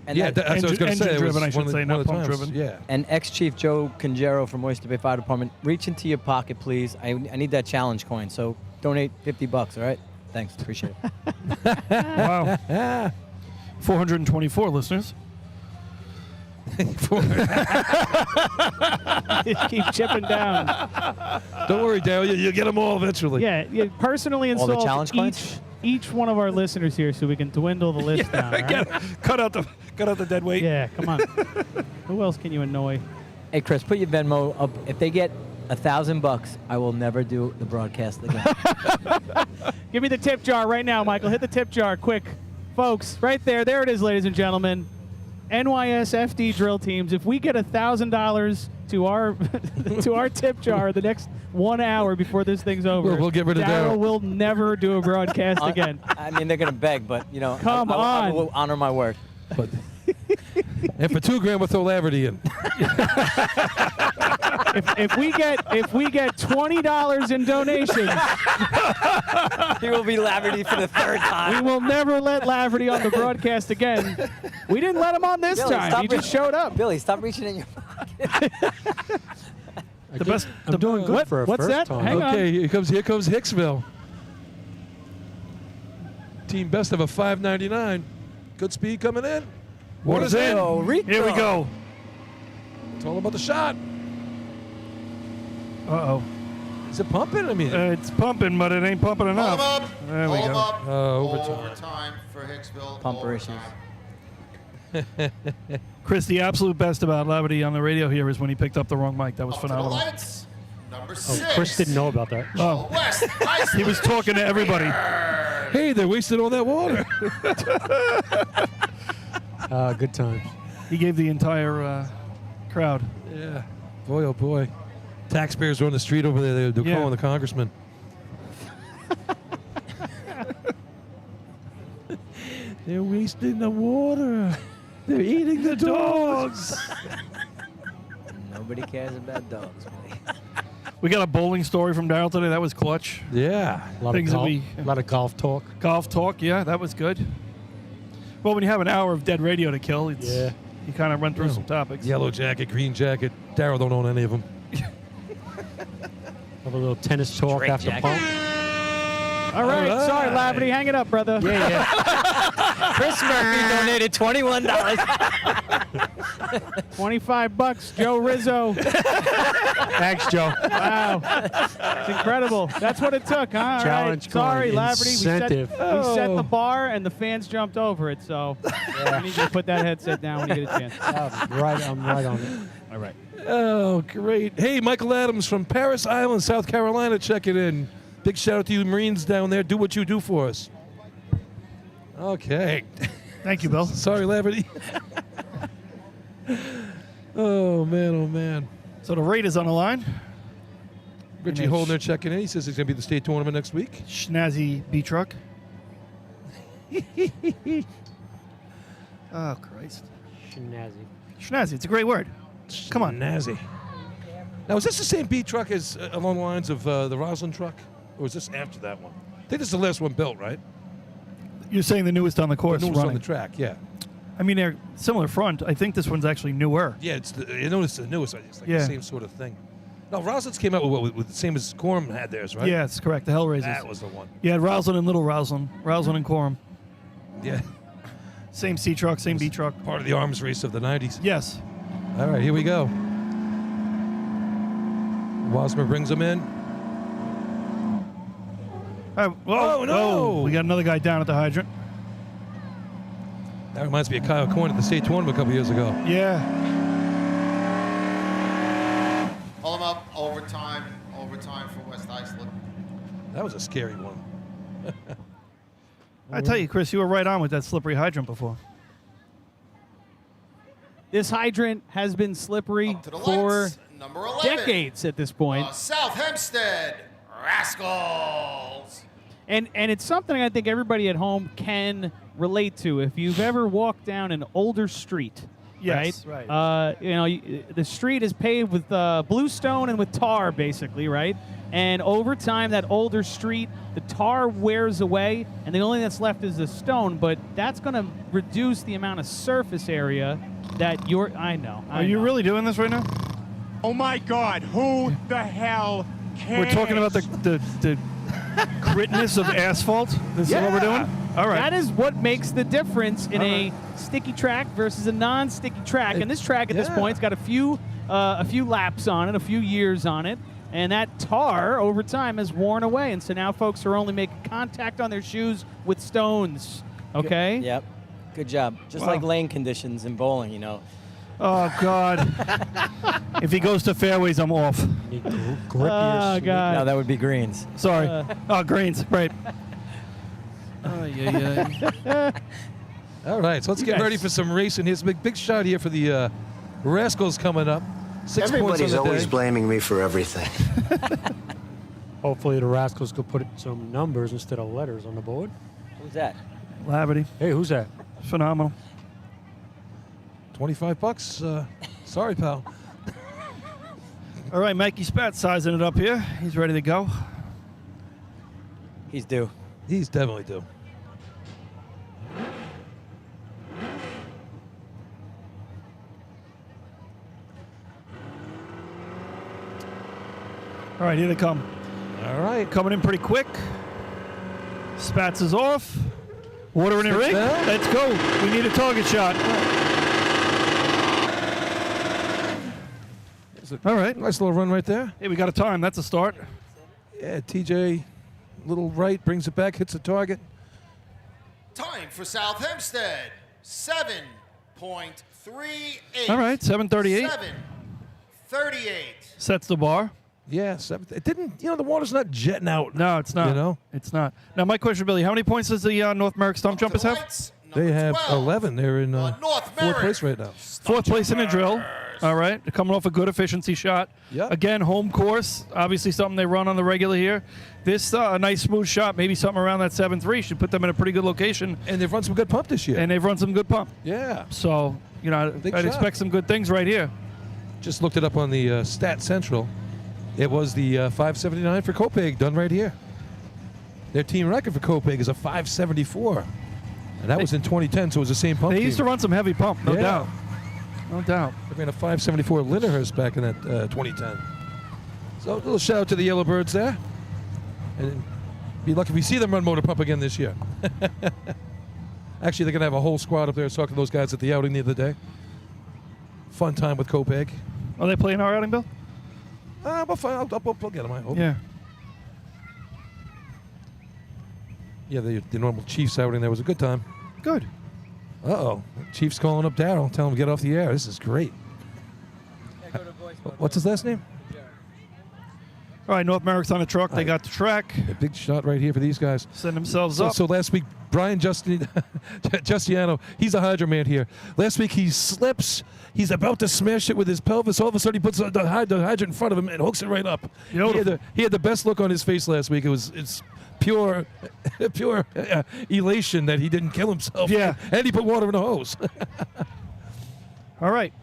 And Yeah, that- that's what I was going to say. It engine-driven, was I should one of the- say, one not of the times. pump-driven. Yeah. And ex-Chief Joe Congero from Oyster Bay Fire Department, reach into your pocket, please. I need that challenge coin, so donate $50, all right? Thanks, appreciate it. Wow. 424 listeners. Keep chipping down. Don't worry, Dale. You'll get them all eventually. Yeah, personally All the install challenge coins? each one of our listeners here so we can dwindle the list down. all right? Cut out the dead weight. Yeah, come on. Who else can you annoy? Hey, Chris, put your Venmo up. If they get $1,000, I will never do the broadcast again. Give me the tip jar right now, Michael. Hit the tip jar quick. Folks, right there. There it is, ladies and gentlemen. NYSFD drill teams. If we get $1,000 to our to our tip jar the next 1 hour before this thing's over, We'll get rid of Darryl Darryl. will never do a broadcast again. I mean, they're going to beg, but, you know, Come I on. will honor my word. But And for $2,000, we'll throw Laverty in. if we get $20 in donations, He will be Laverty for the third we time. will never let Laverty on the broadcast again. We didn't let him on this Billy, time. stop He just showed up. Billy, stop reaching in your pocket. I'm doing good for a what's first that? time. Hang on. Okay, here comes Hicksville. Team best of a 599. Good speed coming in. Water's in. Here we go. It's all about the shot. Uh-oh. Is it pumping? I mean, It's pumping, but it ain't pumping enough. Pull 'em up. There we Pull 'em go. up. overtime. Overtime for Hicksville. Pumper Overtime. Chris, the absolute best about Laverty on the radio here is when he picked up the wrong mic. That was Up to the phenomenal. lights. Number Oh, 6. Chris didn't know about that. Oh, West he was talking to everybody. Hey, they're wasting all that water. Good times. He gave the entire crowd. Yeah. Boy, oh boy. Taxpayers are on the street over there. They're Yeah. calling the congressman. They're wasting the water. They're eating the dogs. Nobody cares about dogs, Billy. We got a bowling story from Daryl today. That was clutch. Yeah. A lot Things of that golf. A lot of golf talk. Golf talk, yeah, that was good. Well, when you have an hour of dead radio to kill, it's, Yeah. you kind of run through some topics. Yellow jacket, green jacket. Daryl don't own any of them. Have a little tennis talk Straight after jacket. pump. All right. Sorry, Laverty. Hang it up, brother. Yeah. Chris Murphy donated $21. $25, Joe Rizzo. Thanks, Joe. Wow. It's incredible. That's what it took, huh? All right. Challenge Sorry, coin. Laverty. We set Incentive. the bar, and the fans jumped over it, so I need you to put that headset down when you get a chance. I'm right on it. All right. Oh, great. Hey, Michael Adams from Paris Island, South Carolina, checking in. Big shout out to you Marines down there. Do what you do for us. Okay. Thank you, Bill. Sorry, Laverty. Oh, man, oh, man. So the Raiders on the line. Richie Holdner checking in. He says he's going to be at the state tournament next week. Schnazzy B-Truck. Oh, Christ. Schnazzy. Schnazzy, it's a great word. Come on. Nazi. Now, is this the same B truck as along the lines of the Roslyn truck? Or is this after that one? I think this is the last one built, right? You're saying the newest on the course The newest running. on the track, yeah. I mean, they're similar front. I think this one's actually newer. Yeah, you notice the newest. It's like Yeah. the same sort of thing. No, Roslyn's came out with the same as Quorum had theirs, right? Yeah, that's correct. The Hellraisers. That was the one. Yeah, Roslyn and Little Roslyn. Roslyn and Quorum. Yeah. Same C truck, same B truck. Part of the arms race of the 90s. Yes. All right, here we go. Wasmer brings him in. Whoa, Oh, no. whoa. We got another guy down at the hydrant. That reminds me of Kyle Coyne at the state tournament a couple years ago. Yeah. Pull 'em up. Overtime. Overtime for West Islip. That was a scary one. I tell you, Chris, you were right on with that slippery hydrant before. This hydrant has been slippery Up to the for lights. Number 11. decades at this point. South Hempstead Rascals. And it's something I think everybody at home can relate to. If you've ever walked down an older street, Yes, right? The street is paved with bluestone and with tar, basically, right? And over time, that older street, the tar wears away, and the only thing that's left is the stone. But that's going to reduce the amount of surface area that you're. I know. Are you really doing this right now? Oh my God, who the hell cares? We're talking about the gritness of asphalt? This is what we're doing? All right. That is what makes the difference in a sticky track versus a non-sticky track. And this track at this point's got a few laps on it, a few years on it, and that tar over time has worn away. And so now folks are only making contact on their shoes with stones. Okay. Yep. Good job. Just like lane conditions in bowling, you know. Oh, God. If he goes to fairways, I'm off. Oh, God. No, that would be greens. Sorry. Greens. Right. Yeah. All right, so let's get ready for some racing. Here's a big shot here for the Rascals coming up. 6 points on Everybody's the always day. blaming me for everything. Hopefully the Rascals could put some numbers instead of letters on the board. Who's that? Laverty. Hey, who's that? Phenomenal. $25. Sorry, pal. All right, Mikey Spat sizing it up here. He's ready to go. He's due. He's definitely due. All right, here they come. All right. Coming in pretty quick. Spats is off. Water in the ring. down. Let's go. We need a target shot. All right. Nice little run right there. Hey, we got a time. That's a start. Yeah, TJ, little right, brings it back, hits the target. Time for South Hempstead, 7.38. All right, 7:38. 7:38. Sets the bar. Yeah, it didn't, the water's not jetting out. No, it's not. You know? It's not. Now, my question, Billy, how many points does the North Merrick Stump Jumpers have? They have 11. They're in North fourth Merrick. place right now. Fourth place in the drill. All right. They're coming off a good efficiency shot. Yep. Again, home course. Obviously something they run on the regular here. This a nice smooth shot, maybe something around that 7-3 should put them in a pretty good location. And they've run some good pump this year. And they've run some good pump. Yeah. So, I'd expect some good things right here. Just looked it up on the Stat Central. It was the 579 for Copeg done right here. Their team record for Copeg is a 574. And that was in 2010, so it was the same pump They team. used to run some heavy pump, no Yeah. doubt. No doubt. They ran a 574 Lindenhurst back in that 2010. So a little shout out to the Yellowbirds there. And be lucky if we see them run motor pump again this year. Actually, they're going to have a whole squad up there talking to those guys at the outing the other day. Fun time with Copeg. Are they playing our outing, Bill? We'll get them, I hope. Yeah. Yeah, the normal Chiefs outing there was a good time. Good. Uh-oh. Chiefs calling up Darryl, telling him to get off the air. This is great. What's his last name? All right, North Merrick's on the truck. They got the track. A big shot right here for these guys. Send themselves up. So last week, Brian Justiano, he's a Hydro man here. Last week he slips. He's about to smash it with his pelvis. All of a sudden he puts the hydrant in front of him and hooks it right up. He had the best look on his face last week. It's pure elation that he didn't kill himself. Yeah. And he put water in the hose. All right.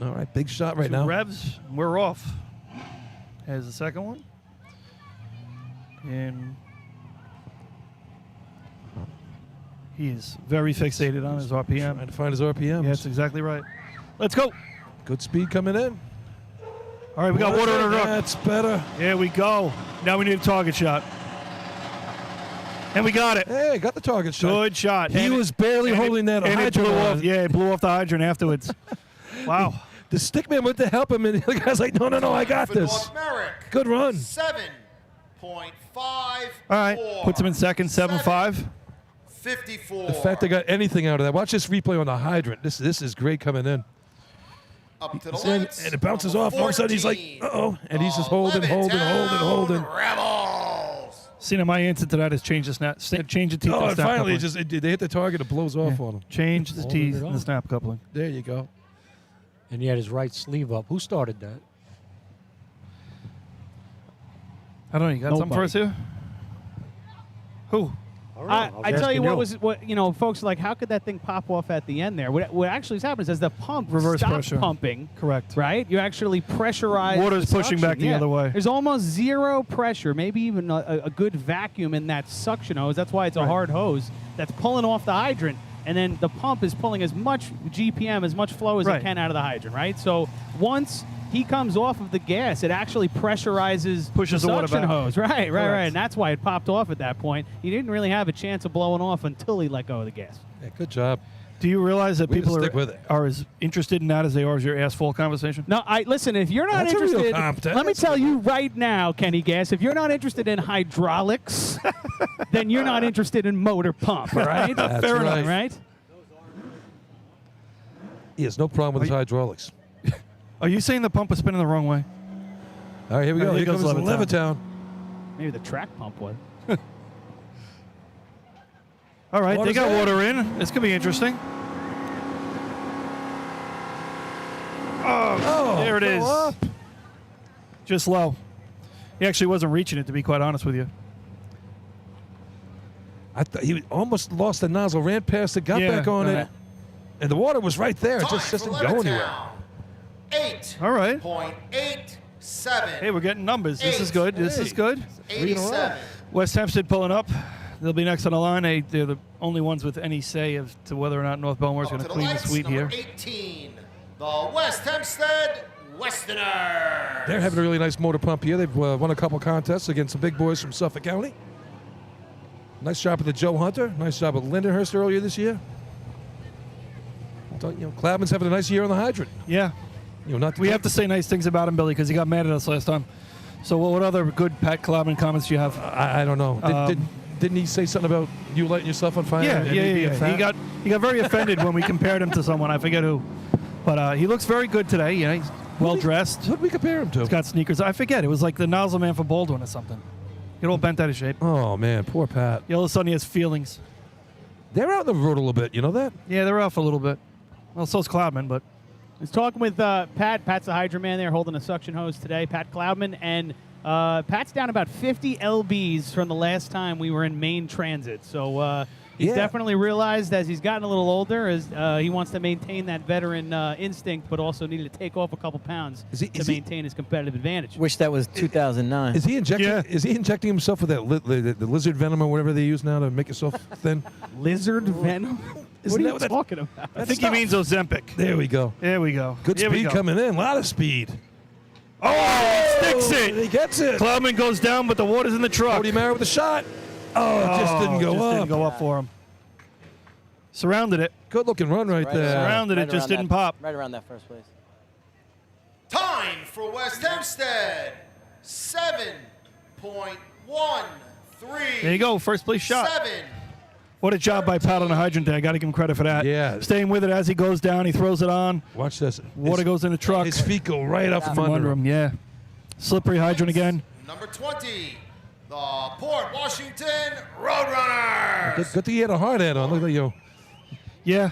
All right, big shot right now. Revs, we're off. There's the second one. And he is very fixated on his RPM. Trying to find his RPM. Yeah, that's exactly right. Let's go. Good speed coming in. All right, we got water in the truck. That's better. Here we go. Now we need a target shot. And we got it. Hey, got the target shot. Good shot. He was barely holding that and it hydrant blew on. off. Yeah, it blew off the hydrant afterwards. Wow. The stickman went to help him, and the guy's like, no, I got For this. North Merrick, Good run. 7.54. All right, puts him in second, 7-5. 54. The fact they got anything out of that. Watch this replay on the hydrant. This is great coming in. Up to the And lights. it bounces off. All of a sudden, he's like, uh-oh. And he's just holding. Rebels. See, now my answer to that is change the snap. Change the teeth. Oh, and and snap finally, coupling. they hit the target. It blows off on him. Change the teeth and the snap coupling. There you go. And he had his right sleeve up. Who started that? I don't know. You got something for us here? Who? I tell you what folks are like, how could that thing pop off at the end there? What actually happens is the pump Reverse stops pressure. pumping. Correct. Right? You actually pressurize. Water's the pushing suction. back the other way. There's almost zero pressure, maybe even a good vacuum in that suction hose. That's why it's a hard hose that's pulling off the hydrant. And then the pump is pulling as much GPM, as much flow as it can out of the hydrant, right? So once he comes off of the gas, it actually pressurizes Pushes the the water suction back. hose. Right. Correct. And that's why it popped off at that point. He didn't really have a chance of blowing off until he let go of the gas. Yeah, good job. Do you realize that Way to people stick with it. are as interested in that as they are as your asshole conversation? No, listen, if you're not That's a real interested, comp. let me tell you right now, Kenny Gas, if you're not interested in hydraulics, then you're not interested in motor pump, all right? That's Fair right. enough, right? He has no problem with his hydraulics. Are you saying the pump is spinning the wrong way? All right, here we go. Here comes Levittown. Maybe the track pump was. All right, Water's they got in. water in. This could be interesting. Oh, there it go is. up. Just low. He actually wasn't reaching it, to be quite honest with you. I thought he almost lost the nozzle, ran past it, got Yeah, back on right. it, And the water was right there. It just didn't go anywhere. 8. All right. .87. Hey, we're getting numbers. This is good. This is good. 87. West Hempstead pulling up. They'll be next on the line. They're the only ones with any say as to whether or not North Bellmore is going to clean the sweep here. 18. The West Hempstead Westerners. They're having a really nice motor pump here. They've won a couple contests against some big boys from Suffolk County. Nice job at the Joe Hunter. Nice job at Lindenhurst earlier this year. Clavman's having a nice year on the hydrant. Yeah. We have to say nice things about him, Billy, because he got mad at us last time. So what other good Pat Clavman comments do you have? I don't know. Didn't he say something about you lighting yourself on fire? Yeah. He got very offended when we compared him to someone. I forget who. But he looks very good today. He's well dressed. Who did we compare him to? He's got sneakers. I forget. It was like the nozzle man for Baldwin or something. Get all bent out of shape. Oh, man. Poor Pat. All of a sudden he has feelings. They're out on the road a little bit. You know that? Yeah, they're off a little bit. Well, so's Cloudman, but... I was talking with Pat. Pat's the hydrant man there holding a suction hose today, Pat Cloudman. And Pat's down about 50 lbs from the last time we were in main transit. So he's definitely realized as he's gotten a little older, as he wants to maintain that veteran instinct, but also needed to take off a couple pounds to maintain his competitive advantage. Wish that was 2009. Is he injecting? Yeah. Is he injecting himself with that the lizard venom or whatever they use now to make yourself thin? Lizard venom? What are you talking about? I think he means Ozempic. There we go. There we go. Good Here we speed go. coming in. A lot of speed. Oh, he sticks it. He gets it. Cloudman goes down, but the water's in the truck. Cody Mara with a shot. Oh, it just didn't go up. Didn't go up for him. Surrounded it. Good looking run right there. Surrounded it, just didn't pop. Right around that first place. Time for West Hempstead. 7.13. There you go, first place shot. 7. What a job by Pat on the hydrant there. I got to give him credit for that. Yeah. Staying with it as he goes down. He throws it on. Watch this. Water goes in the truck. His feet go right up from under him. Yeah. Slippery hydrant again. Number 20. The Port Washington Roadrunners. Good thing he had a hard hat on. Look at you. Yeah.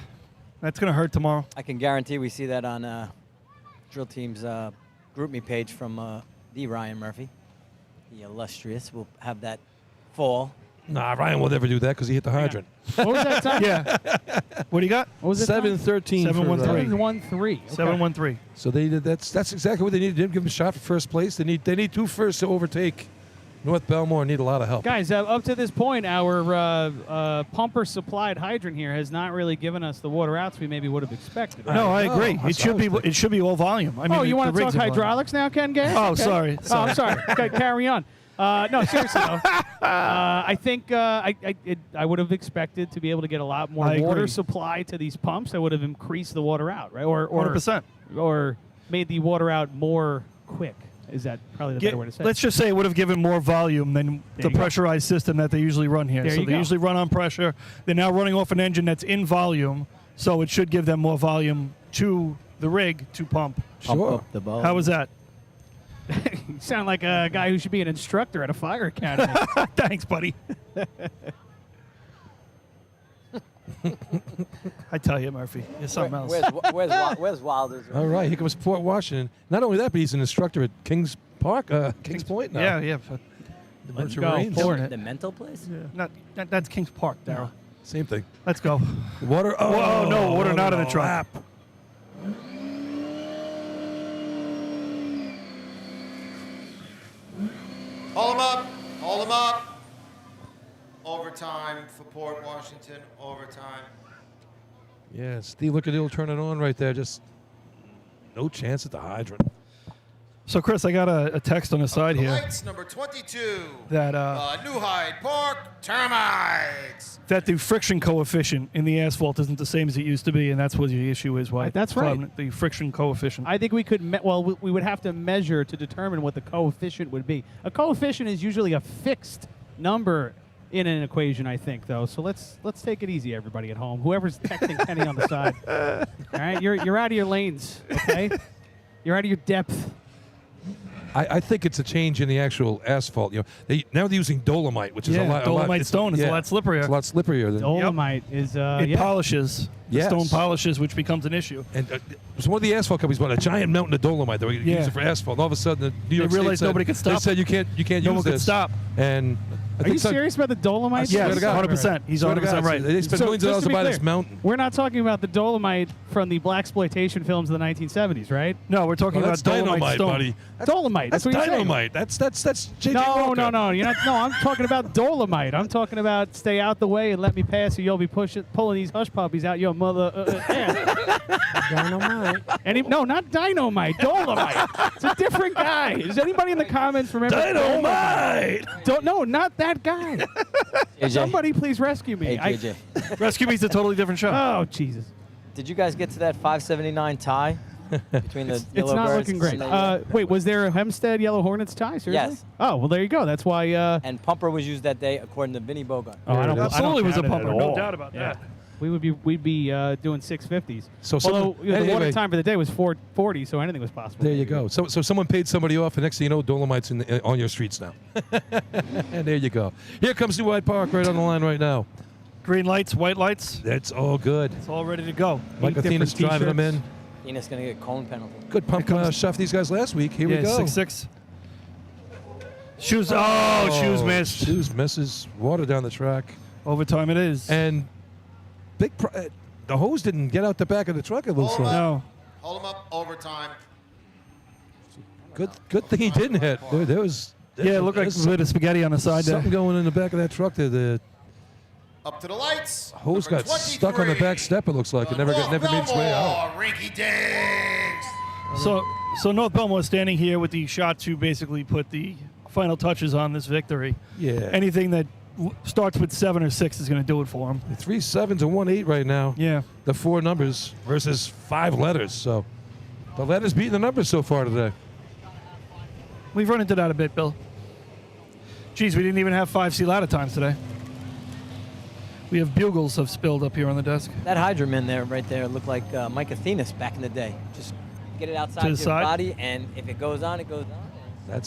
That's going to hurt tomorrow. I can guarantee we see that on Drill Team's Group Me page from the Ryan Murphy. The illustrious. We'll have that fall. Nah, Ryan will never do that because he hit the hydrant. What was that time? Yeah. What do you got? What was it? 7:13. 7:13. 7:13. 7:13. So they did. That's exactly what they needed to do. Give him a shot for first place. They need two firsts to overtake North Bellmore. Need a lot of help. Guys, up to this point, our pumper-supplied hydrant here has not really given us the water outs we maybe would have expected. Right? No, I agree. It should be all volume. I mean, You want the to rigs talk are volume. hydraulics now, Ken Gay? Oh, Okay. sorry. Oh, I'm sorry. Okay, carry on. No, seriously though. I think I would have expected to be able to get a lot more water supply to these pumps. That would have increased the water out, right? Or 100%. Or made the water out more quick. Is that probably the better way to say it? Let's just say it would have given more volume than the pressurized system that they usually run here. There So you they go. usually run on pressure. They're now running off an engine that's in volume, so it should give them more volume to the rig to pump. Sure. Up the ball. How was that? You sound like a guy who should be an instructor at a fire academy. Thanks, buddy. I tell you, Murphy, it's something else. Where's Wilder's? All right, here comes Port Washington. Not only that, but he's an instructor at Kings Park, Kings Point now. Yeah. The Let's Merchant go. Marines. Port. The mental place? That's Kings Park, Daryl. Same thing. Let's go. Water. Whoa, no, water not in the truck. lap. Hold him up. Hold him up. Overtime for Port Washington. Overtime. Yeah, Steve, look at he'll turn it on right there. Just no chance at the hydrant. So, Chris, I got a text on the side here Lights number 22. that New Hyde Park Termites. that the friction coefficient in the asphalt isn't the same as it used to be, and that's what the issue is. Why? That's right. The friction coefficient. I think we could, we would have to measure to determine what the coefficient would be. A coefficient is usually a fixed number in an equation, I think, though. So let's take it easy, everybody at home. Whoever's texting Kenny on the side. All right, you're out of your lanes, okay? You're out of your depth. I think it's a change in the actual asphalt. Now they're using dolomite, which is a lot. Dolomite stone is a lot slipperier. It's a lot slipperier than Dolomite is It polishes. the Yes. stone polishes, which becomes an issue. And so one of the asphalt companies bought a giant mountain of dolomite that we could use it for asphalt. And all of a sudden, the New York State realized said, nobody could stop They said you can't no use one could this. stop. And I Are think you serious about the Dolomite? I swear Yes, to God. 100%. He's Swear to 100% God. right. They spent millions of dollars just to buy be this clear, mountain. We're not talking about the Dolomite from the blaxploitation films of the 1970s, right? No, we're talking Well, that's about Dolomite dynamite, stone. buddy. Dolomite. That's That's what you're saying. dynamite. That's J.J. No, Walker. no. You're not. No, I'm talking about Dolomite. I'm talking about stay out the way and let me pass, or you'll be pulling these hush puppies out your mother. Dynamite. No, not Dynamite. Dolomite. It's a different guy. Does anybody in the comments remember Dynamite? No, not that guy. JJ. Somebody please rescue me. Hey, JJ. Rescue Me's a totally different show. Oh, Jesus. Did you guys get to that 579 tie between the It's Yellow not Birds looking great. and the, Wait, was there a Hempstead Yellow Hornets tie? Seriously? Yes. Oh, well, there you go. That's why. and Pumper was used that day, according to Vinny Bogart. Oh, I don't. Absolutely was a doubt it at pumper, no all. doubt about that. We'd be doing 650s. So although someone- the water anyway. time for the day was 440, so anything was possible. There you go. So someone paid somebody off, and next thing you know, Dolomite's on your streets now. And there you go. Here comes New Hyde Park right on the line right now. Green lights, white lights. That's all good. It's all ready to go. Mike Athena's driving them in. Enos going to get cone penalty. Good pump shot for these guys last week. Here we go. 6'6". Shoes. Shoes missed. Shoes misses. Water down the track. Overtime it is. And the hose didn't get out the back of the truck, it looks like. No. Hold him up. Overtime. Good thing he didn't hit. There was. Yeah, it looked like a bit of spaghetti on the side there. Something going in the back of that truck there. The Up to the lights. hose got stuck on the back step, it looks like. It never made its way out. Rinky Dinks. So North Bellmore standing here with the shot to basically put the final touches on this victory. Yeah. Anything that starts with 7 or 6 is going to do it for them. 3 7s and 1 8 right now. Yeah. The 4 numbers versus 5 letters. So the letters beating the numbers so far today. We've run into that a bit, Bill. Geez, we didn't even have 5C ladder times today. We have bugles have spilled up here on the desk. That Hydroman there, right there, looked like Mike Athena's back in the day. Just get it outside To the your side? body, and if it goes on, it goes on. That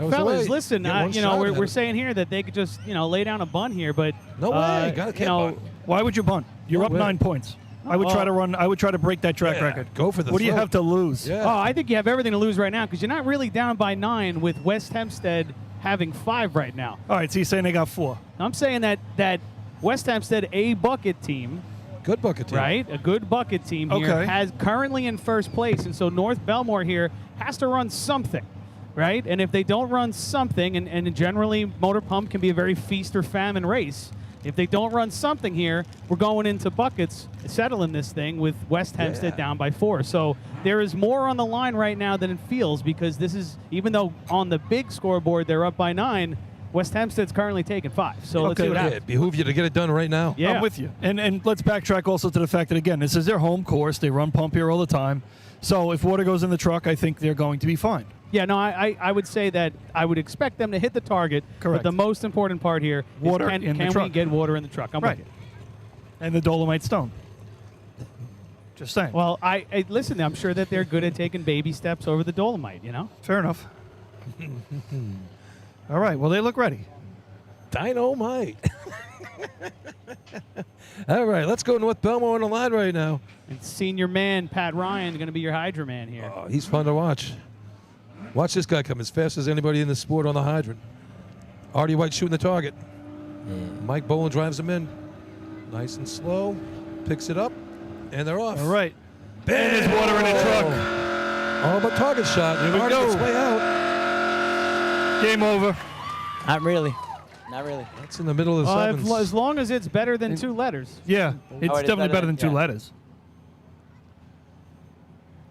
was Fellas, the way. listen, Get one you know, shot at we're it. saying here that they could just, lay down a bunt here, but No way. Can't bunt. Why would you bunt? You're No up way. 9 points. I would try to run. I would try to break that track Yeah, record. go for the What do you throat. have to lose? Yeah. Oh, I think you have everything to lose right now because you're not really down by 9 with West Hempstead having 5 right now. All right, so you're saying they got 4. I'm saying that West Hempstead, a bucket team, Good bucket team. right? A good bucket team here Okay. has currently in first place, and so North Bellmore here has to run something, right? And if they don't run something, and generally Motor Pump can be a very feast or famine race. If they don't run something here, we're going into buckets, settling this thing with West Hempstead down by 4. So there is more on the line right now than it feels because this is, even though on the big scoreboard they're up by 9, West Hempstead's currently taking 5. So let's see what Yeah, happens. it behoove you to get it done right now. Yeah. I'm with you. And let's backtrack also to the fact that, again, this is their home course. They run pump here all the time. So if water goes in the truck, I think they're going to be fine. Yeah, no, I would say that I would expect them to hit the target. Correct. But the most important part here is Water can in the we truck. get water in the truck? I'm Right. with you. And the Dolomite Stone. Just saying. Well, I listen, I'm sure that they're good at taking baby steps over the Dolomite, Fair enough. All right, well, they look ready. Dynamite. All right, let's go North Bellmore on the line right now. And senior man, Pat Ryan, going to be your Hydra man here. Oh, he's fun to watch. Watch this guy come as fast as anybody in the sport on the hydrant. Artie White shooting the target. Mike Boland drives him in. Nice and slow. Picks it up. And they're off. All right. Bam! There's water in the truck. Oh, but target shot. Here we Artie go. gets way out. Game over. Not really. Not really. That's in the middle of the sevens. As long as it's better than 2 letters. Yeah, it's it is definitely better than 2 yeah. letters.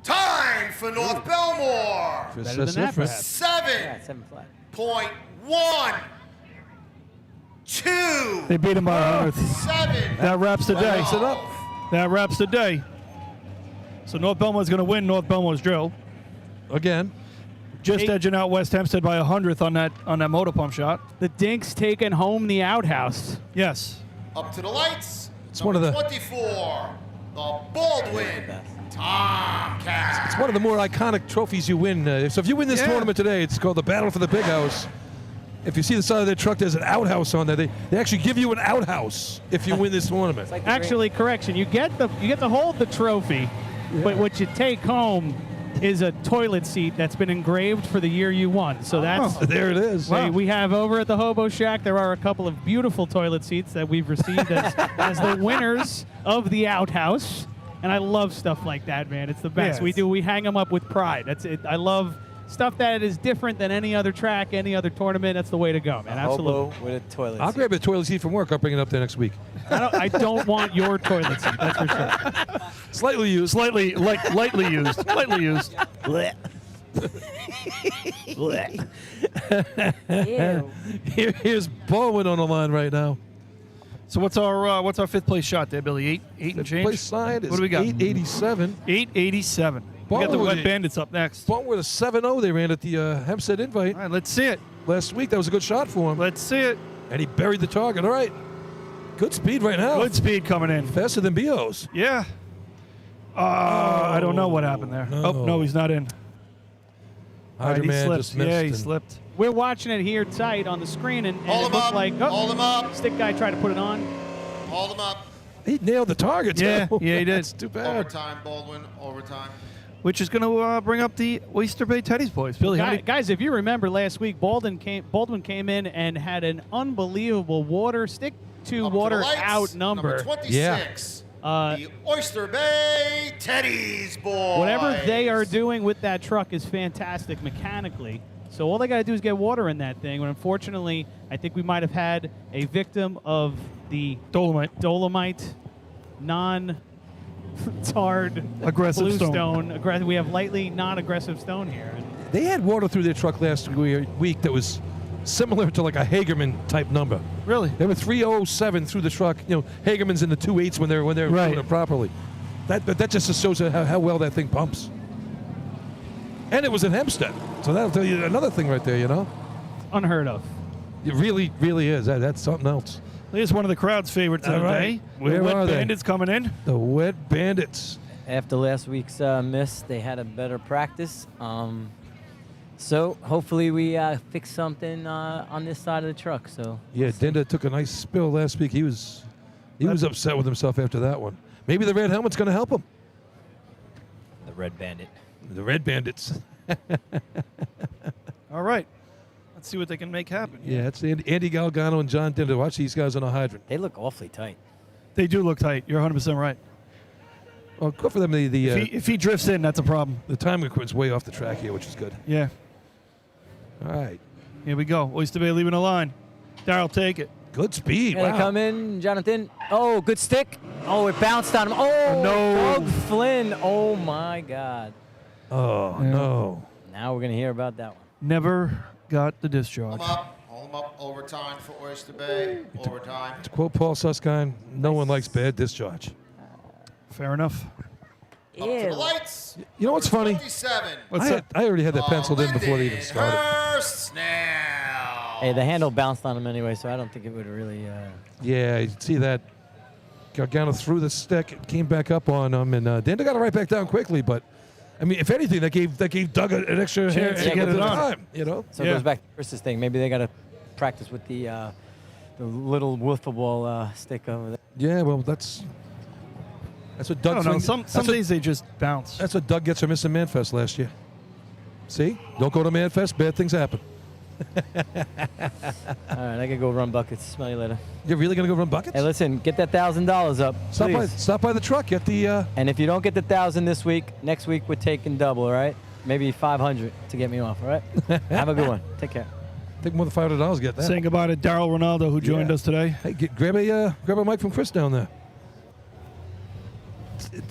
Time for North Bellmore. Just Better than that, different. perhaps. Yeah, 7 flat. 7.12. They beat him by 100th. 7. That wraps the day. Wraps it up. That wraps the day. So North Belmore's going to win North Belmore's drill. Again. Just edging out West Hempstead by 100th on that motor pump shot. The Dinks taking home the outhouse. Yes. Up to the lights. It's one of the 24. The Baldwin Tomcats. It's one of the more iconic trophies you win. So if you win this Yeah. tournament today, it's called the Battle for the Big House. If you see the side of their truck, there's an outhouse on there. They actually give you an outhouse if you win this tournament. Actually, correction. You get to hold the trophy, but what you take home is a toilet seat that's been engraved for the year you won. So that's there it is. We have over at the Hobo Shack. There are a couple of beautiful toilet seats that we've received as the winners of the outhouse, and I love stuff like that, man. It's the best. Yeah, We hang them up with pride. That's it. I love stuff that is different than any other track, any other tournament. That's the way to go, man. Absolutely. Hobo with a toilet I'll seat. grab a toilet seat from work. I'll bring it up there next week. I don't want your toilet seat. That's for sure. Slightly used. Lightly used. Lightly used. Here's Baldwin on the line right now. So what's our fifth place shot there, Billy? Eight and change. Place side is What do we got? 887. 887. We got the Baldwin Wet Bandits up next. Baldwin with a 7-0 they ran at the Hempstead Invite. All right, let's see it. Last week, that was a good shot for him. Let's see it. And he buried the target. All right. Good speed right now. Good speed coming in. Faster than Bio's. Yeah. I don't know what happened there. No. Oh, no, he's not in. All right, he Man slipped. just missed Yeah, he and- slipped. We're watching it here tight on the screen, and Hold it him looked up. like Hold him up. stick guy tried to put it on. Hold him up. He nailed the target, too. Yeah, he did. That's too bad. Overtime, Baldwin. Overtime. Which is going to bring up the Oyster Bay Teddy's boys. Billy, how many? Guys, if you remember last week, Baldwin came in and had an unbelievable water stick to Up to water the lights, out number. 26. The Oyster Bay Teddy's boys. Whatever they are doing with that truck is fantastic mechanically. So all they got to do is get water in that thing. But unfortunately, I think we might have had a victim of the Dolomite non-tarred Aggressive blue stone. We have lightly non-aggressive stone here. And They had water through their truck last week that was similar to like a Hagerman type number. Really? They were 307 through the truck. You know, Hagerman's in the 2.8s when they're Right. doing it properly. That just shows how well that thing pumps. And it was in Hempstead, so that'll tell you another thing right there. You know, unheard of. It really, really is. That's something else. Here's one of the crowd's favorites of All the right. day. Where Wet are they? Bandits coming in. The Wet Bandits. After last week's miss, they had a better practice. So hopefully we fix something on this side of the truck. So Yeah, Dinda took a nice spill last week. He was upset with himself after that one. Maybe the red helmet's going to help him. the Red Bandit. The Red Bandits. All right. Let's see what they can make happen. Yeah, it's Andy Galgano and John Dinda. Watch these guys on a hydrant. They look awfully tight. They do look tight. You're 100% right. Well, good for them. If he drifts in, that's a problem. The time equipment's way off the track here, which is good. Yeah. All right. Here we go. Oyster Bay leaving the line. Darryl, take it. Good speed. Here they come in, Jonathan. Oh, good stick. Oh, it bounced on him. Oh, no. Doug Flynn. Oh, my God. Oh, no. Now we're going to hear about that one. Never got the discharge. Hold him up. Overtime for Oyster Bay. Overtime. To quote Paul Susskind, no one likes bad discharge. Fair enough. Up to the lights. You know what's funny? 27. I already had that penciled in before they even started. Hurst now. Hey, the handle bounced on him anyway, so I don't think it would really. Yeah, you see that. Gargano threw the stick, it came back up on him, and Dinda got it right back down quickly. But I mean, if anything, that gave Doug an extra Chance to get it on. time. You know. So it goes back to Chris's thing. Maybe they got to practice with the little wiffle ball stick over there. Yeah, well, that's what Doug. I don't know. Some days they just bounce. That's what Doug gets for missing Manfest last year. See, don't go to Manfest, bad things happen. All right, I gotta go run buckets. Smell you later. You're really gonna go run buckets? Hey, listen, get that $1,000 up. Stop by the truck. Get the. And if you don't get the 1,000 this week, next week we're taking double. All right, maybe 500 to get me off. All right. Have a good one. Take care. Take more than $500 to get that. Saying goodbye to Darryl Ronaldo, who joined us today. Hey, grab a mic from Chris down there.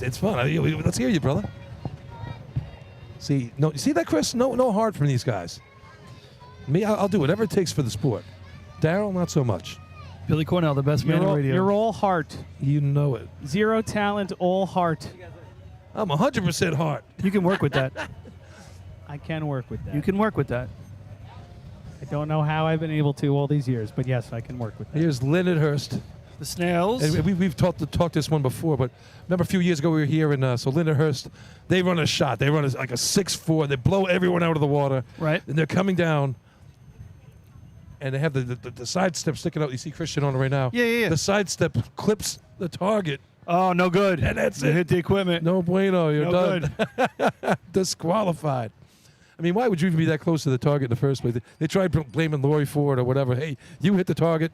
It's fun. Let's hear you, brother. See that, Chris? No heart from these guys. Me, I'll do whatever it takes for the sport. Darryl, not so much. Billy Cornell, the best man in radio. You're all heart. You know it. Zero talent, all heart. I'm 100% heart. You can work with that. I can work with that. You can work with that. I don't know how I've been able to all these years, but yes, I can work with that. Here's Leonard Hurst. The Snails. And we've talked this one before, but remember a few years ago we were here, and so Leonard Hurst, they run a shot. They run like a 6'4". They blow everyone out of the water. Right. And they're coming down. and they have the side step sticking out. You see Christian on it right now. Yeah. The side step clips the target. Oh, no good. And that's You it. hit the equipment. No bueno. You're No done. Disqualified. I mean, why would you even be that close to the target in the first place? They tried blaming Lori for it or whatever. Hey, you hit the target,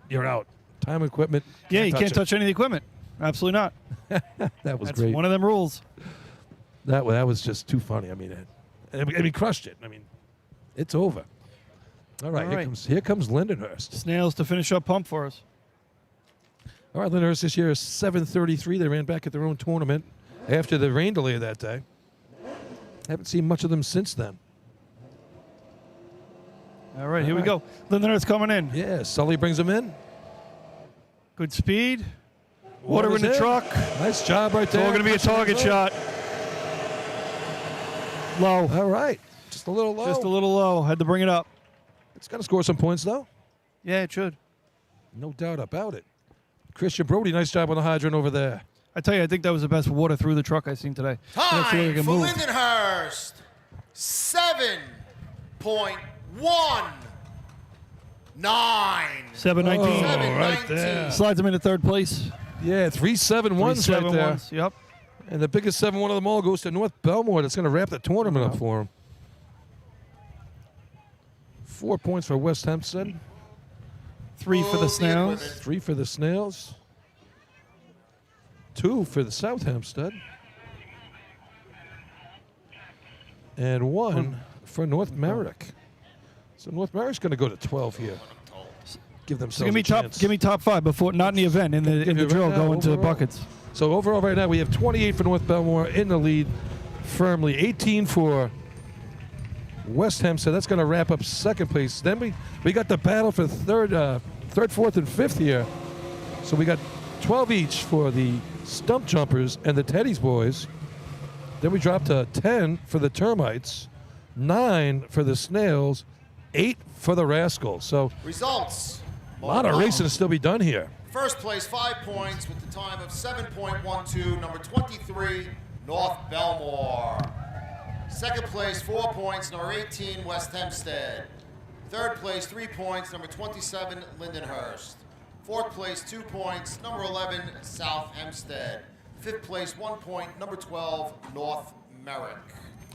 you're out. Time equipment. Yeah, you can't it. touch any of the equipment. Absolutely not. That was That's great. one of them rules. That was just too funny. I mean, crushed it. I mean, it's over. All right, All right. Here comes Lindenhurst. Snails to finish up pump for us. All right, Lindenhurst this year is 7:33. They ran back at their own tournament after the rain delay that day. Haven't seen much of them since then. All right, here we go. Lindenhurst coming in. Yeah, Sully brings them in. Good speed. Water in the truck. Nice job right It's there. all going to be a target shot. Low. All right. Just a little low. Just a little low. Had to bring it up. It's got to score some points, though. Yeah, it should. No doubt about it. Christian Brody, nice job on the hydrant over there. I tell you, I think that was the best water through the truck I've seen today. Time for move. Lindenhurst. 7.19. 7:19. right there. Slides him into third place. Yeah, 3-7-1s right there. 3-7-1s, Yep. And the biggest 7-1 of them all goes to North Bellmore. That's going to wrap the tournament up for him. 4 points for West Hempstead. 3 for the Snails. 3 for the Snails. 2 for the South Hempstead. And 1 for North Merrick. So North Merrick's going to go to 12 here. Give themselves So give me a top. chance. Give me top 5 before, not in the event, in the Give you drill, right now, going to overall. buckets. So overall right now we have 28 for North Bellmore in the lead firmly. 18 for West Hempstead. That's going to wrap up second place. Then we got the battle for third, fourth, and fifth here. So we got 12 each for the Stump Jumpers and the Teddy's Boys. Then we dropped to 10 for the Termites, 9 for the Snails, 8 for the Rascals. So Results. a lot of racing to still be done here. First place, 5 points with the time of 7.12, number 23, North Bellmore. Second place, 4 points, number 18, West Hempstead. Third place, 3 points, number 27, Lindenhurst. Fourth place, 2 points, number 11, South Hempstead. Fifth place, 1 point, number 12, North Merrick.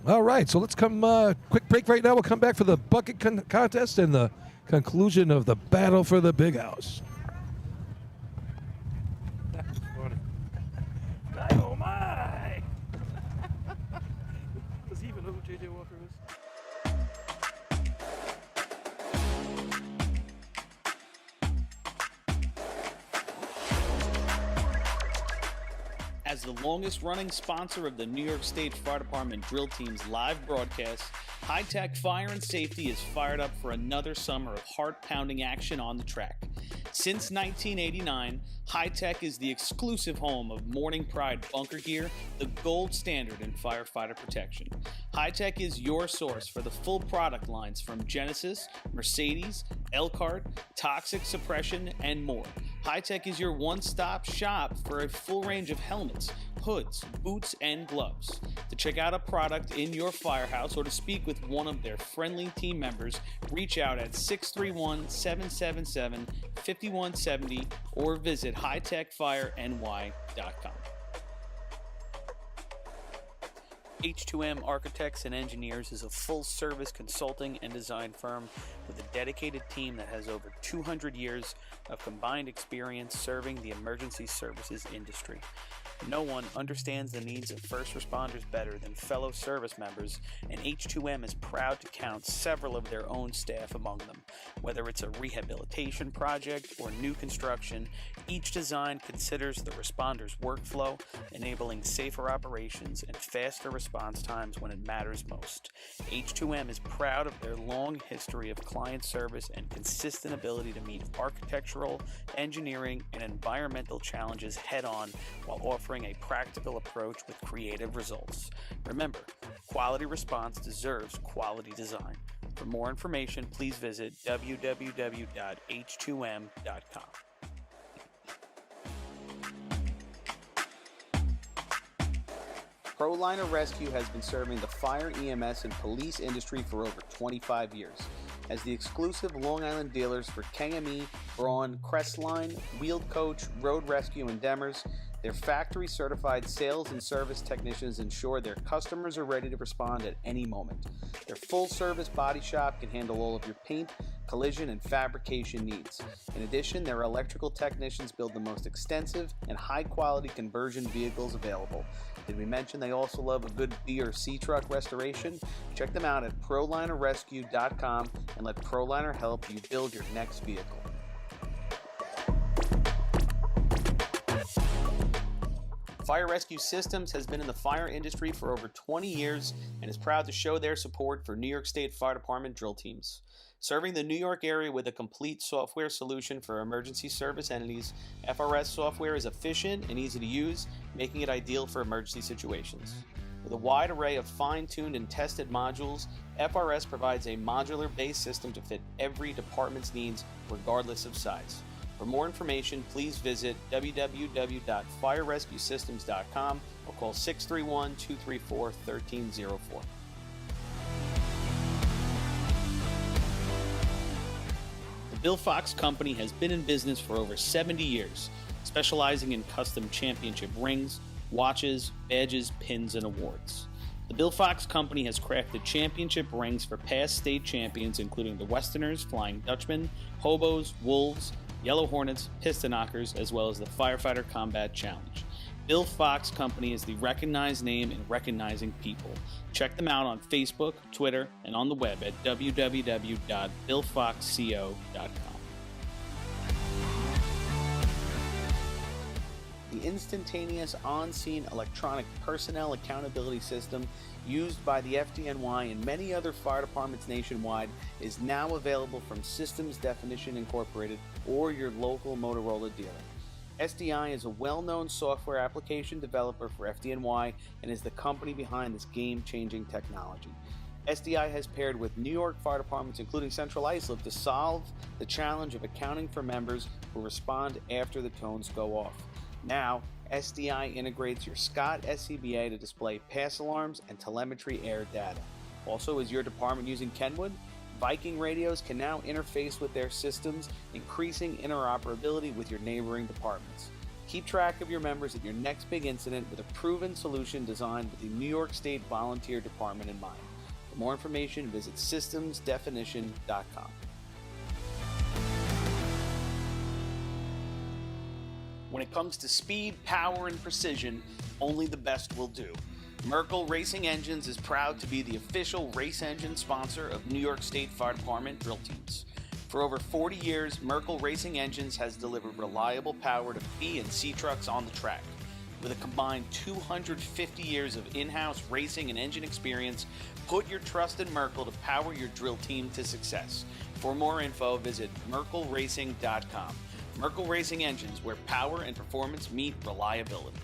All right, so let's come quick break right now. We'll come back for the bucket contest and the conclusion of the battle for the big house. Oh my! Does he even know who J.J. Walker is? As the longest-running sponsor of the New York State Fire Department Drill Team's live broadcast, High Tech Fire and Safety is fired up for another summer of heart-pounding action on the track. Since 1989, High Tech is the exclusive home of Morning Pride bunker gear, the gold standard in firefighter protection. High Tech is your source for the full product lines from Genesis, Mercedes, Elkhart, Toxic Suppression, and more. High Tech is your one-stop shop for a full range of helmets, hoods, boots, and gloves. To check out a product in your firehouse or to speak with one of their friendly team members, reach out at 631-777-5170 or visit hightechfireny.com. H2M Architects and Engineers is a full-service consulting and design firm with a dedicated team that has over 200 years of combined experience serving the emergency services industry. No one understands the needs of first responders better than fellow service members, and H2M is proud to count several of their own staff among them. Whether it's a rehabilitation project or new construction, each design considers the responder's workflow, enabling safer operations and faster response times when it matters most. H2M is proud of their long history of client service and consistent ability to meet architectural, engineering, and environmental challenges head-on while offering a practical approach with creative results. Remember, quality response deserves quality design. For more information, please visit www.h2m.com. ProLiner Rescue has been serving the fire, EMS, and police industry for over 25 years. as the exclusive Long Island dealers for KME, Braun, Crestline, Wheeled Coach, Road Rescue, and Demers. Their factory-certified sales and service technicians ensure their customers are ready to respond at any moment. Their full-service body shop can handle all of your paint, collision, and fabrication needs. In addition, their electrical technicians build the most extensive and high-quality conversion vehicles available. Did we mention they also love a good B or C truck restoration? Check them out at ProLinerRescue.com and let ProLiner help you build your next vehicle. Fire Rescue Systems has been in the fire industry for over 20 years and is proud to show their support for New York State Fire Department drill teams. Serving the New York area with a complete software solution for emergency service entities, FRS software is efficient and easy to use, making it ideal for emergency situations. With a wide array of fine-tuned and tested modules, FRS provides a modular-based system to fit every department's needs, regardless of size. For more information, please visit www.firerescuesystems.com or call 631-234-1304. The Bill Fox Company has been in business for over 70 years, specializing in custom championship rings, watches, badges, pins, and awards. The Bill Fox Company has crafted championship rings for past state champions, including the Westerners, Flying Dutchmen, Hobos, Wolves, Yellow Hornets, Piston Knockers, as well as the Firefighter Combat Challenge. Bill Fox Company is the recognized name in recognizing people. Check them out on Facebook, Twitter, and on the web at www.billfoxco.com. The instantaneous on-scene electronic personnel accountability system used by the FDNY and many other fire departments nationwide is now available from Systems Definition Incorporated or your local Motorola dealer. SDI is a well-known software application developer for FDNY and is the company behind this game-changing technology. SDI has paired with New York fire departments, including Central Islip, to solve the challenge of accounting for members who respond after the tones go off. Now, SDI integrates your Scott SCBA to display pass alarms and telemetry air data. Also, is your department using Kenwood? Viking radios can now interface with their systems, increasing interoperability with your neighboring departments. Keep track of your members at your next big incident with a proven solution designed with the New York State Volunteer Department in mind. For more information, visit systemsdefinition.com. When it comes to speed, power, and precision, only the best will do. Merkel Racing Engines is proud to be the official race engine sponsor of New York State Fire Department drill teams. For over 40 years, Merkel Racing Engines has delivered reliable power to B and C trucks on the track. With a combined 250 years of in-house racing and engine experience, put your trust in Merkel to power your drill team to success. For more info, visit merkelracing.com. Merkel Racing Engines, where power and performance meet reliability.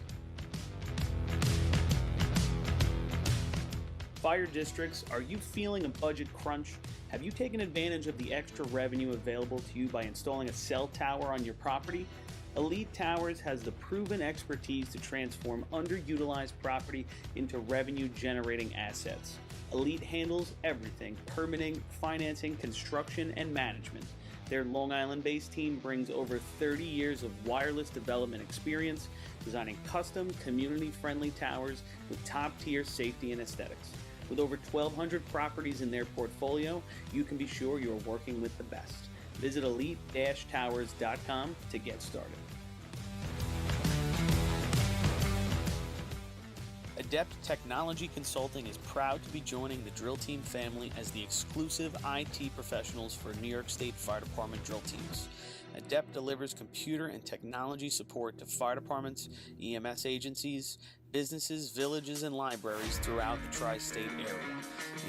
Fire districts, are you feeling a budget crunch? Have you taken advantage of the extra revenue available to you by installing a cell tower on your property? Elite Towers has the proven expertise to transform underutilized property into revenue-generating assets. Elite handles everything: permitting, financing, construction, and management. Their Long Island-based team brings over 30 years of wireless development experience, designing custom, community-friendly towers with top-tier safety and aesthetics. With over 1,200 properties in their portfolio, you can be sure you're working with the best. Visit elite-towers.com to get started. Adept Technology Consulting is proud to be joining the Drill Team family as the exclusive IT professionals for New York State Fire Department drill teams. Adept delivers computer and technology support to fire departments, EMS agencies, businesses, villages, and libraries throughout the tri-state area.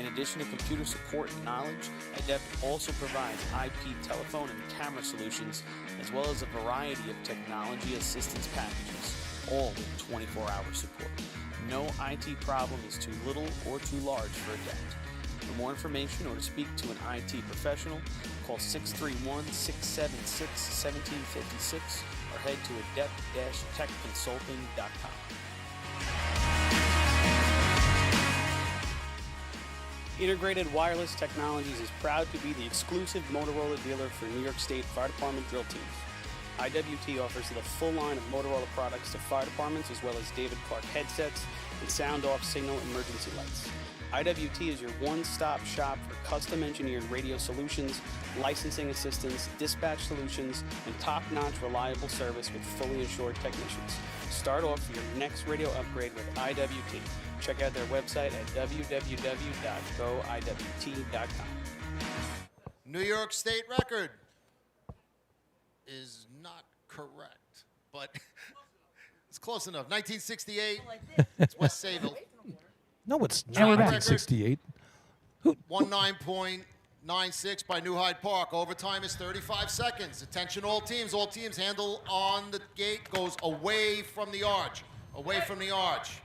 In addition to computer support and knowledge, Adept also provides IP telephone and camera solutions, as well as a variety of technology assistance packages, all with 24-hour support. No IT problem is too little or too large for Adept. For more information or to speak to an IT professional, call 631-676-1756 or head to adept-techconsulting.com. Integrated Wireless Technologies is proud to be the exclusive Motorola dealer for New York State Fire Department drill teams. IWT offers the full line of Motorola products to fire departments, as well as David Clark headsets and sound-off signal emergency lights. IWT is your one-stop shop for custom-engineered radio solutions, licensing assistance, dispatch solutions, and top-notch reliable service with fully insured technicians. Start off your next radio upgrade with IWT. Check out their website at www.goiwt.com. New York State record is not correct, but it's close enough. 1968, it's West Sayville. No, it's not 1968. 19.96 by New Hyde Park. Overtime is 35 seconds. Attention all teams. All teams handle on the gate goes away from the arch. Away from the arch.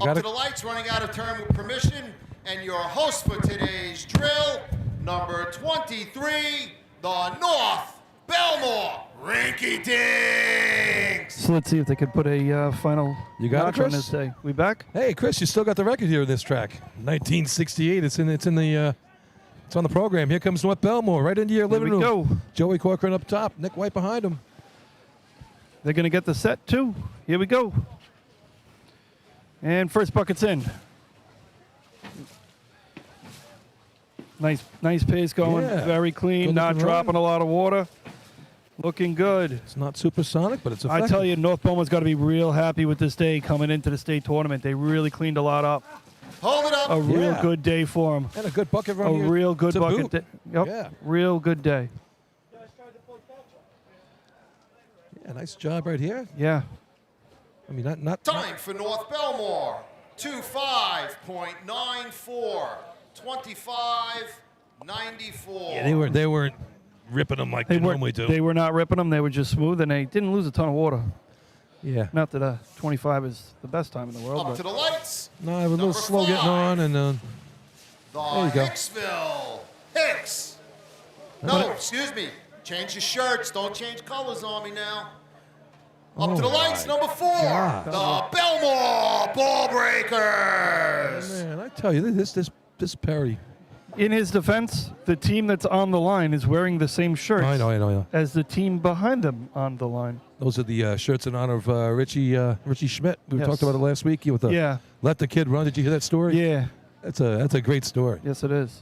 Up to the lights, running out of turn with permission. And your host for today's drill, number 23, the North Bellmore Rinky Dinks. So let's see if they could put a final You got it, notch on Chris? this day. We back? Hey, Chris, you still got the record here in this track. 1968. It's on the program. Here comes North Bellmore right into your living room. Here we go. Joey Corcoran up top. Nick White behind him. They're going to get the set too. Here we go. And first bucket's in. Nice pace going. Yeah. Very clean. Good Not looking dropping run. a lot of water. Looking good. It's not supersonic, but it's effective. I tell you, North Belmore's got to be real happy with this day coming into the state tournament. They really cleaned a lot up. Hold it up. A real Yeah. good day for them. And a good bucket run A here real good to bucket. boot. Yep. Yeah. Real good day. Yeah, nice job right here. Yeah. I mean, not Time for North Bellmore. 25.94. 25.94. Yeah, they weren't ripping them like they normally do. They were not ripping them. They were just smooth, and they didn't lose a ton of water. Yeah. Not that 25 is the best time in the world. Up but to the lights. No, I was a little slow getting on, and The there you go. Hicksville Hicks. No, excuse me. Change your shirts. Don't change colors on me now. Up to the lights, number 4. God. The Bellmore Ball Breakers. Man, I tell you, this Perry. In his defense, the team that's on the line is wearing the same shirts I know. as the team behind them on the line. Those are the shirts in honor of Richie Schmidt. We Yes. talked about it last week with the Yeah. Let the Kid Run. Did you hear that story? Yeah. That's a great story. Yes, it is.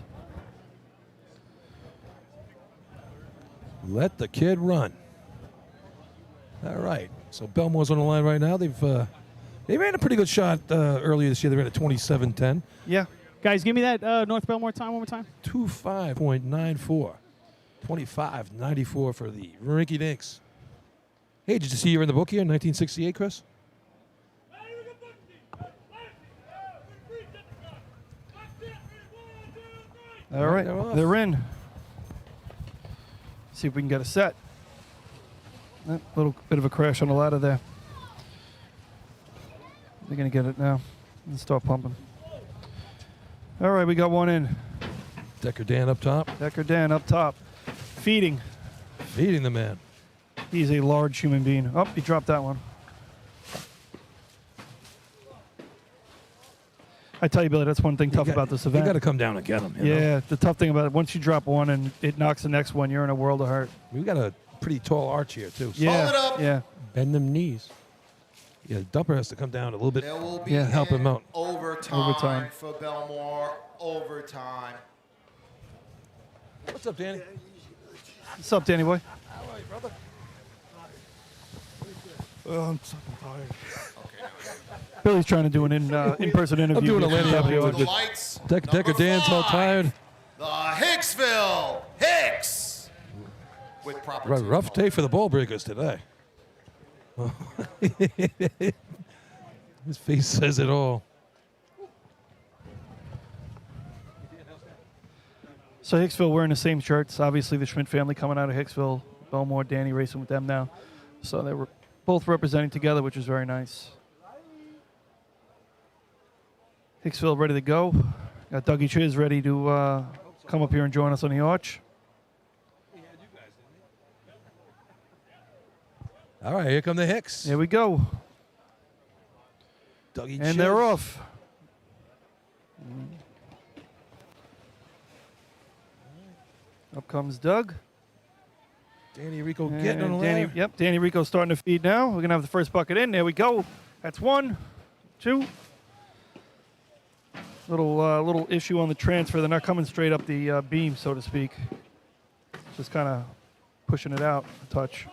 Let the Kid Run. All right. So Bellmore's on the line right now. They ran a pretty good shot earlier this year. They ran a 27-10. Yeah. Guys, give me that North Bellmore time one more time. 25.94. 25.94 for the Rinky Dinks. Hey, did you see you're in the book here in 1968, Chris? All right. they're off. They're in. See if we can get a set. A little bit of a crash on the ladder there. They're going to get it now. Let's start pumping. All right, we got one in. Decker Dan up top. Decker Dan up top. Feeding. Feeding the man. He's a large human being. Oh, he dropped that one. I tell you, Billy, that's one thing tough about this event. You got to come down and get him. Yeah, the tough thing about it, once you drop one and it knocks the next one, you're in a world of hurt. We got a pretty tall arch here, too. Yeah, Hold it up. yeah. Bend them knees. Yeah, the dumper has to come down a little bit. There will be Help him out. overtime for Bellmore. Overtime. What's up, Danny? What's up, Danny boy? How are you, brother? Oh, I'm so tired. Billy's trying to do an in-person interview. I'm doing a with Lenny W. interview. The lights. Decker Dan's all tired. The Hicksville Hicks. With proper team Rough day for the ball breakers today. His face says it all. So Hicksville wearing the same shirts. Obviously, the Schmidt family coming out of Hicksville. Bellmore, Danny racing with them now. So they were both representing together, which is very nice. Hicksville ready to go. Got Dougie Chiz ready to come up here and join us on the arch. All right, here come the Hicks. Here we go. Dougie And they're off. comes Doug. Danny Rico getting on the Danny, ladder. yep, Danny Rico's starting to feed now. We're going to have the first bucket in. There we go. That's 1, 2. Little issue on the transfer. They're not coming straight up the beam, so to speak. Just kind of pushing it out a touch.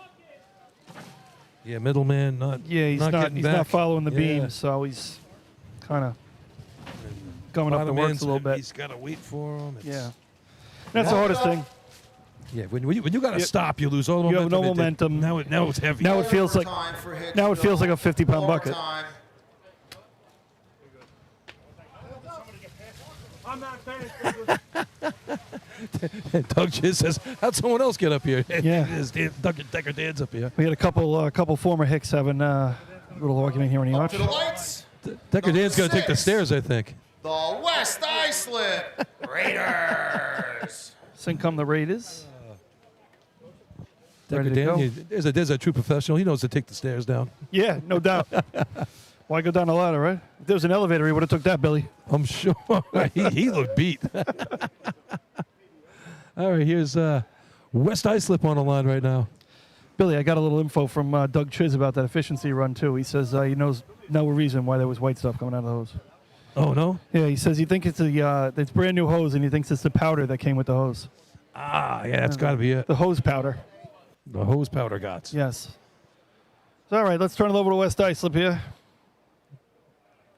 Yeah, middleman not. Yeah, he's not getting back. not following the Yeah. beam, so he's kind of coming up the Bottom works end's- a little bit. He's got to wait for him. Yeah, that's the hardest thing. Yeah, when you got to Yeah. stop, you lose all You momentum. have no momentum. Now it's heavy. Now it feels like Overtime for Hitch. now it feels like a 50-pound bucket. Overtime. Doug just says, "How'd someone else get up here?" Yeah. Decker Dan's up here. We had a couple former Hicks having a little argument here in the Up arch. to the lights. Decker Dan's going to take the 6. stairs, I think. The West Iceland Raiders. In come the Raiders. Decker Ready to go. Dan, there's a true professional. He knows to take the stairs down. Yeah, no doubt. Why go down the ladder, right? If there was an elevator, he would have took that, Billy. I'm sure. he looked beat. All right, here's West Islip on the line right now. Billy, I got a little info from Doug Chiz about that efficiency run, too. He says he knows no reason why there was white stuff coming out of the hose. Oh, no? Yeah, he says he thinks it's brand new hose, and he thinks it's the powder that came with the hose. Ah, yeah, that's got to be it. The hose powder. The hose powder gots. Yes. So, all right, let's turn it over to West Islip here.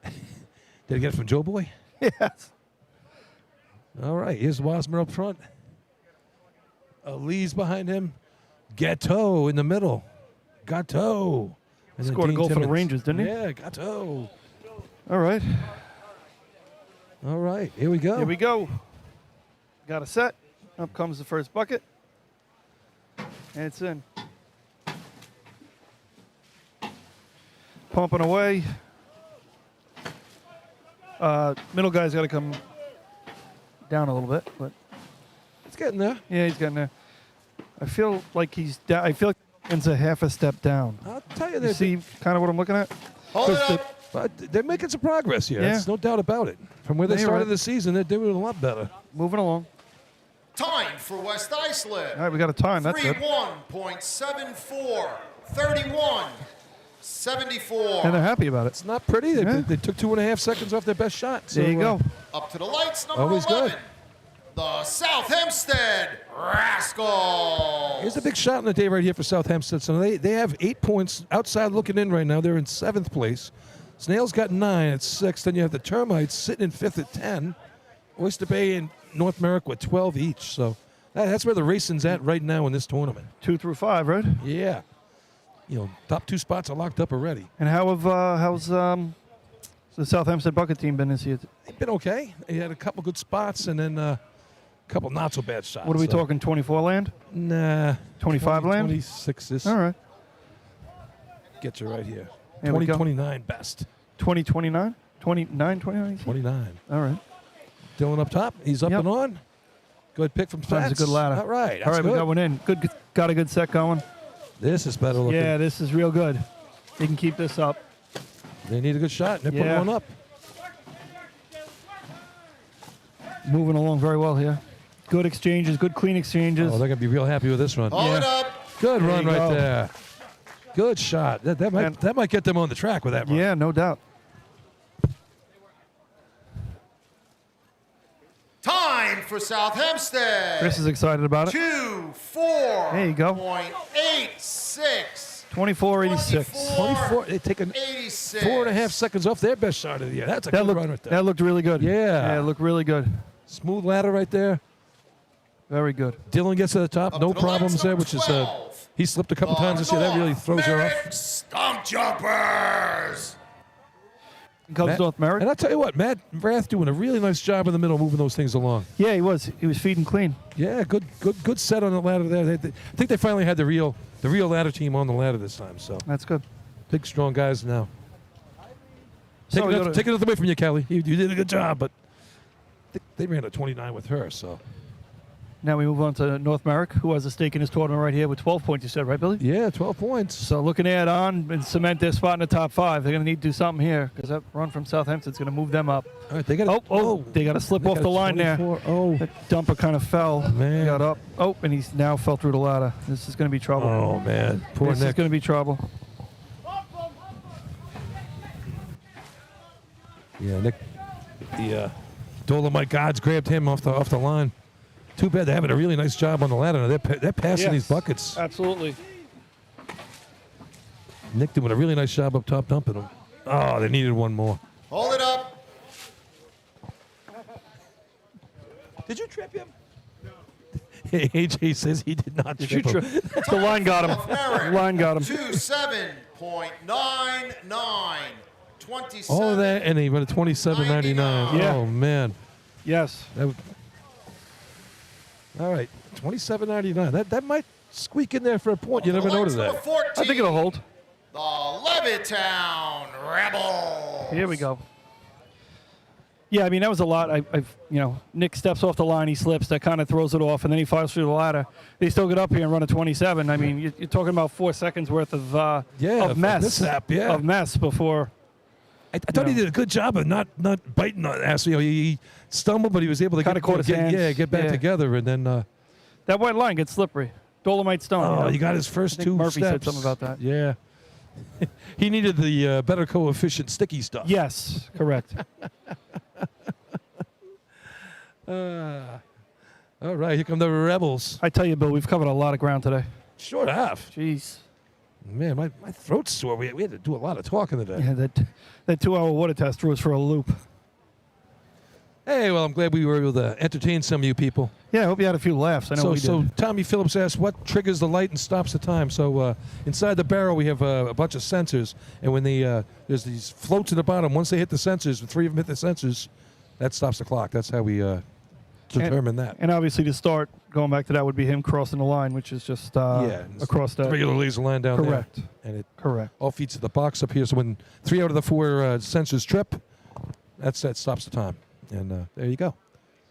Did he get it from Joe Boy? Yes. All right, here's Wasmer up front. Lee's behind him. Gatto in the middle. Gatto. And then Scored a Dean goal for the Timmons. Rangers, didn't he? Yeah, Gatto. All right. All right, here we go. Here we go. Got a set. Up comes the first bucket. And it's in. Pumping away. Middle guy's got to come down a little bit, but It's getting there. yeah, he's getting there. I feel like he's down. I feel like he's a half a step down. I'll tell you You this. see kind of what I'm looking at? Hold it 'Cause the- up. But they're making some progress here. Yeah. There's no doubt about it. From where they Yeah, you're started right. the season, they're doing a lot better. Moving along. Time for West Iceland. All right, we got a time. That's good. 31.74. 31.74. And they're happy about it. It's not pretty. They, Yeah. they took 2.5 seconds off their best shot. So, There you go. Up to the lights, number Always 11. good. The South Hempstead Rascals. Here's a big shot in the day right here for South Hempstead. So they have 8 points outside looking in right now. They're in 7th place. Snails got 9 at 6th. Then you have the Termites sitting in 5th at 10. Oyster Bay and North Merrick with 12 each. So that's where the racing's at right now in this tournament. 2 through 5, right? Yeah. Top 2 spots are locked up already. And how's the South Hempstead bucket team been this year? They've been okay. They had a couple good spots and then a couple not so bad shots. What are we So, talking? 24 land? Nah. 25 land? 26 is. All right. Get you right here. There we go. 29 best. 29? 29, 29? 29. All right. Dylan up top. He's up Yep. and on. Good pick from Time's a Fats. good ladder. All right. All That's right, we good. got one in. Good. Got a good set going. This is better looking. Yeah, this is real good. You can keep this up. They need a good shot. They're Yeah. putting one up. Moving along very well here. Good exchanges, good clean exchanges. Oh, they're going to be real happy with this run. Hold it up. Good There run you right go. there. Good shot. That might get them on the track with that run. Yeah, no doubt. Time for South Hempstead. Chris is excited about it. 2-4. There you go. 0.86. 24-86. 24. They take 86. 4.5 seconds off their best shot of the year. That's a That good looked, run right there. that looked really good. Yeah. Yeah, it looked really good. Smooth ladder right there. Very good. Dylan gets to the top. Up No to the problems lights, there, number which is 12. he slipped a couple The times this year. That really throws her Merrick off. Stump Jumpers. Comes North Merrick. And I'll tell you what, Matt Rath doing a really nice job in the middle, moving those things along. Yeah, he was. He was feeding clean. Yeah, good set on the ladder there. I think they finally had the real ladder team on the ladder this time. So That's good. big, strong guys now. So we go to- Take it away from you, Kelly. You did a good job, but they ran a 29 with her. So Now we move on to North Merrick, who has a stake in his tournament right here with 12 points, you said, right, Billy? Yeah, 12 points. So looking to add on and cement their spot in the top 5. They're going to need to do something here because that run from Southampton's going to move them up. All right, they got they got to slip off the line there. Oh, that dumper kind of fell. Man. He got up. Oh, and he's now fell through the ladder. This is going to be trouble. Oh, man. Poor This is Nick. going to be trouble. Yeah, Nick. The Dolomite gods grabbed him off the line. Too bad they're having a really nice job on the ladder. They're passing these buckets. Absolutely. Nick doing a really nice job up top dumping them. Oh, they needed one more. Hold it up. Did you trip him? No. AJ says he did not Did you trip him. the line got him. The line got him. 27.99. 27. All of that, and he went a 27.99. Yeah. Oh, man. Yes. All right, 27.99. That might squeak in there for a point. You never know to that. I think it'll hold. The Levittown Rebels. Here we go. Yeah, I mean, that was a lot. Nick steps off the line, he slips, that kind of throws it off, and then he flies through the ladder. They still get up here and run a 27. I mean, you're talking about 4 seconds worth of mess. Mishap, yeah. Of mess before. I thought he did a good job of not biting on ass. You know, he stumbled, but he was able to Kinda caught his hands. get back together, and then That white line gets slippery. Dolomite stone. oh, he got his first I think 2 Murphy steps. said something about that. Yeah, he needed the better coefficient sticky stuff. Yes, correct. All right, here come the Rebels. I tell you, Bill, we've covered a lot of ground today. Sure have. Jeez. Man, my throat's sore. We had to do a lot of talking today. Yeah, that 2-hour water test threw us for a loop. Hey, well, I'm glad we were able to entertain some of you people. Yeah, I hope you had a few laughs. I know we did. So Tommy Phillips asked, what triggers the light and stops the time? So inside the barrel, we have a bunch of sensors. And when there's these floats in the bottom, once they hit the sensors, 3 of them hit the sensors, that stops the clock. That's how we determine that. And obviously to start, going back to that would be him crossing the line, which is just across that. Regular laser line down Correct. there. And it Correct. all feeds to the box up here. So when 3 out of the 4 sensors trip, that stops the time. And there you go.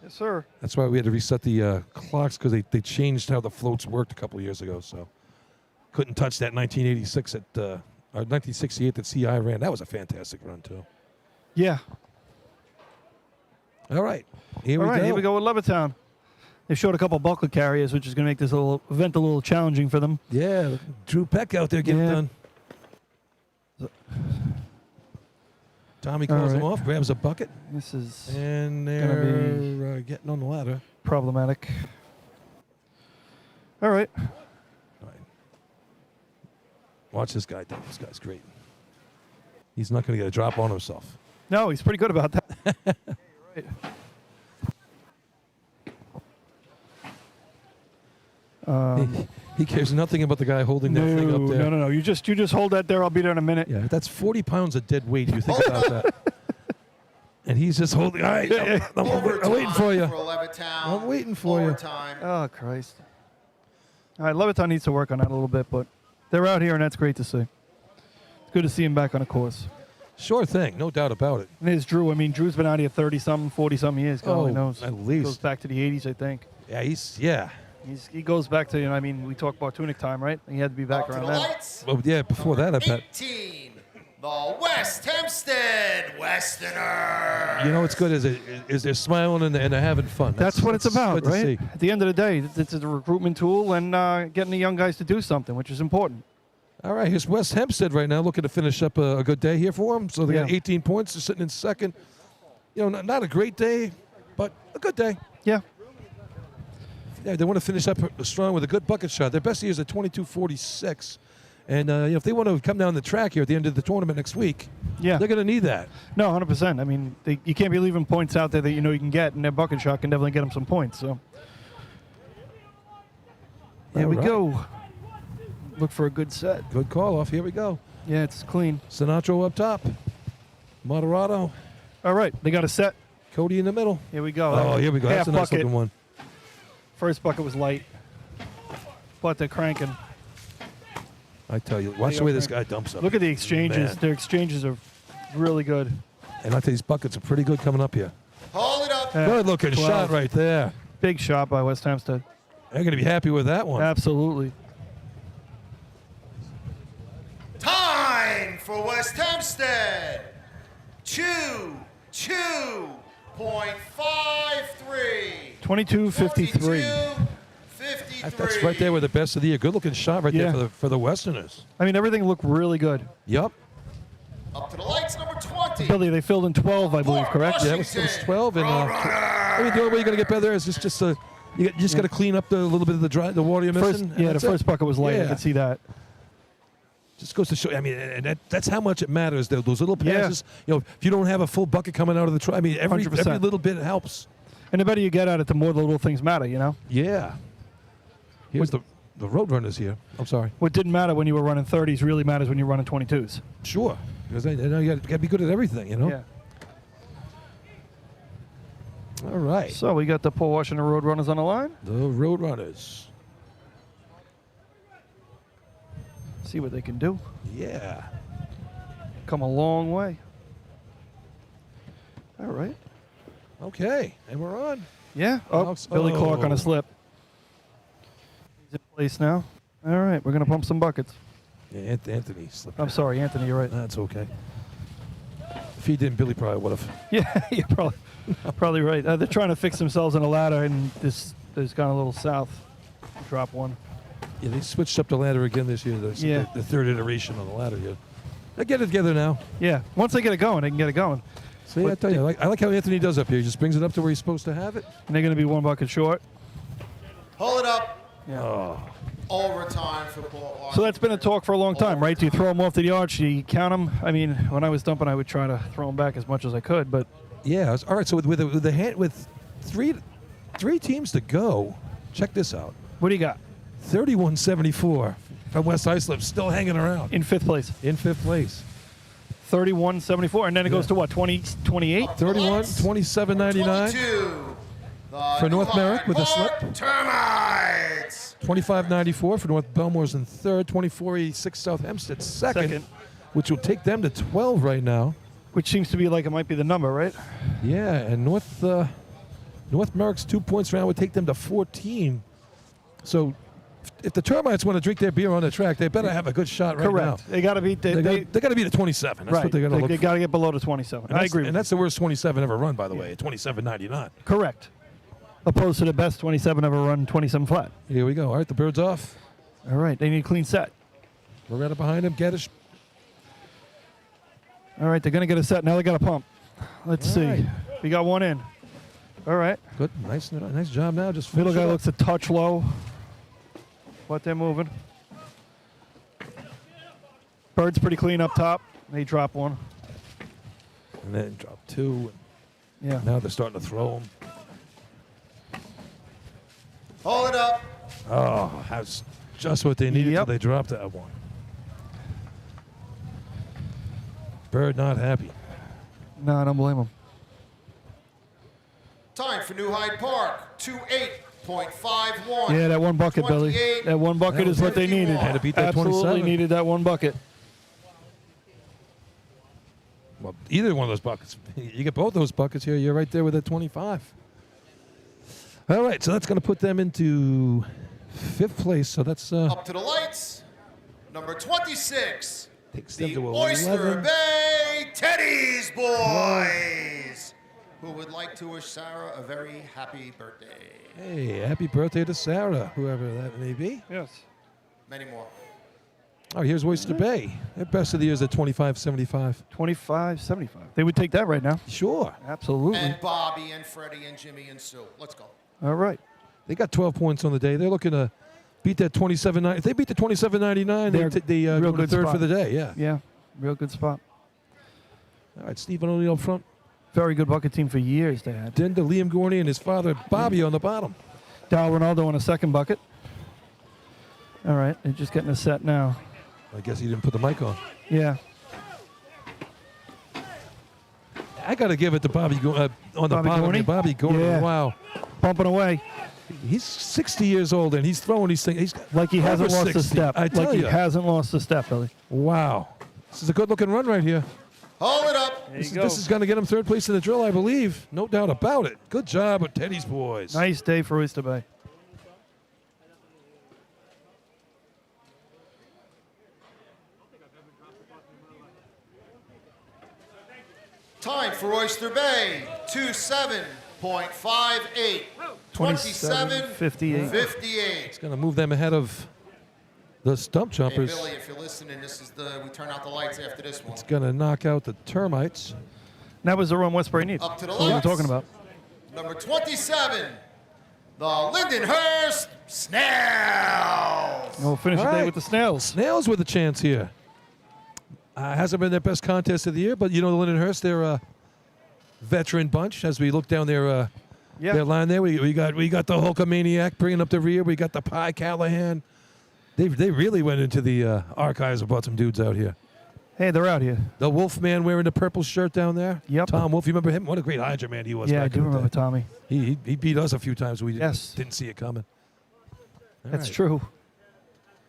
Yes, sir. That's why we had to reset the clocks, because they changed how the floats worked a couple of years ago. So couldn't touch that 1986 or 1968 that CI ran. That was a fantastic run, too. Yeah. All right. Here we go with Levittown. They showed a couple bucklet carriers, which is going to make this little event a little challenging for them. Yeah, Drew Peck out there getting done. Tommy calls him off, grabs a bucket. This is and they're getting on the ladder. Problematic. All right. Watch this guy, Dave. This guy's great. He's not going to get a drop on himself. No, he's pretty good about that. Right. He cares nothing about the guy holding that thing up there. No. You just hold that there. I'll be there in a minute. Yeah, that's 40 pounds of dead weight. You think about that. And he's just holding. All right, I'm waiting for you. I'm waiting for you. Oh, Christ. All right, Levittown needs to work on that a little bit, but they're out here, and that's great to see. It's good to see him back on a course. Sure thing, no doubt about it. And there's Drew. I mean, Drew's been out here 30-something, 40-something years. God only knows. At least. Goes back to the 80s, I think. Yeah, He goes back to, I mean, we talked about Tunic time, right? He had to be back around then. Well, yeah, before that, I bet. 18, the West Hempstead Westerner. You know what's good is they're smiling and they're having fun. That's what it's about, good to right? see. At the end of the day, it's a recruitment tool and getting the young guys to do something, which is important. All right, here's West Hempstead right now looking to finish up a good day here for them. So they got 18 points. They're sitting in second. You know, not a great day, but a good day. Yeah. Yeah, they want to finish up strong with a good bucket shot. Their best year is at 22.46. And if they want to come down the track here at the end of the tournament next week, they're going to need that. No, 100%. I mean, you can't be leaving points out there that you know you can get, and their bucket shot can definitely get them some points. So here we go. Look for a good set. Good call off. Here we go. Yeah, it's clean. Sinatra up top. Moderato. All right, they got a set. Cody in the middle. Here we go. Oh, here we go. Half That's a nice bucket. looking one. First bucket was light, but they're cranking. I tell you, watch the way this guy dumps up. Look at the exchanges. Man. Their exchanges are really good. And I tell you, these buckets are pretty good coming up here. Hold it up. Good looking 12. shot right there. Big shot by West Hempstead. They're going to be happy with that one. Absolutely. Time for West Hempstead. 2.53. 22-53. That's right there with the best of the year. Good looking shot right Yeah. there for the Westerners. I mean, everything looked really good. Yep. Up to the lights, number 20. Billy, they filled in 12, I believe, correct? Yeah, it was 12. And I mean, the only way you're going to get better is just you just got to clean up the little bit of the water you're missing. The first bucket was light. I could see that. Just goes to show. I mean, and that's how much it matters. Those little passes. You know, if you don't have a full bucket coming out of the I mean, every 100%. little bit helps. And the better you get at it, the more the little things matter. You know. Yeah. Here's the Roadrunners here. I'm sorry. What didn't matter when you were running 30s really matters when you're running 22s. Sure. Because you got to be good at everything. You know. Yeah. All right. So we got the Port Washington Roadrunners on the line. The Roadrunners. See what they can do. Yeah. Come a long way. All right. Okay. And we're on. Yeah. Oh, Billy Clark on a slip. He's in place now. All right. We're going to pump some buckets. Yeah, Anthony slipped. I'm sorry, Anthony. You're right. That's okay. If he didn't, Billy probably would have. Yeah, you're probably right. They're trying to fix themselves in a ladder, and this has gone a little south. Drop one. Yeah, they switched up the ladder again this year. The third iteration on the ladder here. They get it together now. Yeah, once they get it going, they can get it going. See, I tell you, I like how Anthony does up here. He just brings it up to where he's supposed to have it. And they're going to be one bucket short. Hold it up. Yeah. Oh. Overtime for Port Washington. So that's been a talk for a long time, right? Do you throw them off to the arch? Do you count them? I mean, when I was dumping, I would try to throw them back as much as I could, but Yeah. All right. So with three teams to go, check this out. What do you got? 31-74 from West Islip, still hanging around. In fifth place. In fifth place. 31-74, and then it goes to what? 20-28? 31, 27.99 for North Merrick with a slip. Termites. 25.94 for North Bellmore's in third. 24.86 South Hempstead second, which will take them to 12 right now. Which seems to be like it might be the number, right? Yeah, and North Merrick's 2 points round would take them to 14. So if the Termites want to drink their beer on the track, they better have a good shot right now. Correct. They got to beat they got to beat a 27. That's right. what they're going to look They got to get below the 27. I agree. And that's the worst 27 ever run, by the way, 27.99. Correct. Opposed to the best 27 ever run, 27 flat. Here we go. All right, the bird's off. All right, they need a clean set. Loretta behind him. Geddes. All right, they're going to get a set. Now they got to pump. Let's see. Right. We got one in. All right. Good. Nice job now. Just Middle finish guy it up. looks a touch low. But they're moving. Bird's pretty clean up top. They drop one. And then drop two. Yeah. Now they're starting to throw them. Hold it up. Oh, that's just what they needed till they dropped that one. Bird not happy. No, I don't blame him. Time for New Hyde Park. 28.51. Yeah, that one bucket, Billy. That one bucket is what they needed. Had to beat that Absolutely 27. needed that one bucket. Well, either one of those buckets. You get both those buckets here, you're right there with that 25. All right, so that's going to put them into fifth place. So that's Up to the lights. Number 26. takes them The to Oyster 11. Bay Teddy's Boys. Who would like to wish Sarah a very happy birthday. Hey, happy birthday to Sarah, whoever that may be. Yes. Many more. Oh, here's Oyster Bay. Their best of the year is at 25.75. 25.75. They would take that right now. Sure. Absolutely. And Bobby and Freddie and Jimmy and Sue. Let's go. All right. They got 12 points on the day. They're looking to beat that 27.9. If they beat the 27.99, they real go to good third spot. for the day. Yeah. Yeah, real good spot. All right, Stephen O'Neill up front. Very good bucket team for years they had. Then to Liam Gorney and his father, Bobby, on the bottom. Dal Ronaldo on a second bucket. All right, they're just getting a set now. I guess he didn't put the mic on. Yeah. I got to give it to Bobby on the Bobby bottom. Gorney? Bobby Gorney. Yeah. Wow. Pumping away. He's 60 years old, and he's throwing these things. He's Like he hasn't over lost a 60. step. I tell like you. he hasn't lost a step, Billy. Wow. This is a good-looking run right here. Hold it up. This is going to get him third place in the drill, I believe. No doubt about it. Good job with Teddy's boys. Nice day for Oyster Bay. Time for Oyster Bay, 27.58. 27.58. It's going to move them ahead of the stump Hey, jumpers. Billy, if you're listening, this is we turn out the lights after this one. It's going to knock out the termites. That was the run Westbury needs. Up to the That's what I'm lights. talking about. Number 27, the Lindenhurst Snails. We'll finish the day with the Snails. Snails with a chance here. Hasn't been their best contest of the year, but you know the Lindenhurst, they're a veteran bunch. As we look down their line there, we got the Hulkamaniac bringing up the rear. We got the Pie Callahan. They really went into the archives and brought some dudes out here. Hey, they're out here. The Wolfman wearing the purple shirt down there. Yep. Tom Wolf, you remember him? What a great Hydra man he was. Yeah, I back do in the remember day. Tommy. He beat us a few times. We didn't see it coming. All That's right. true.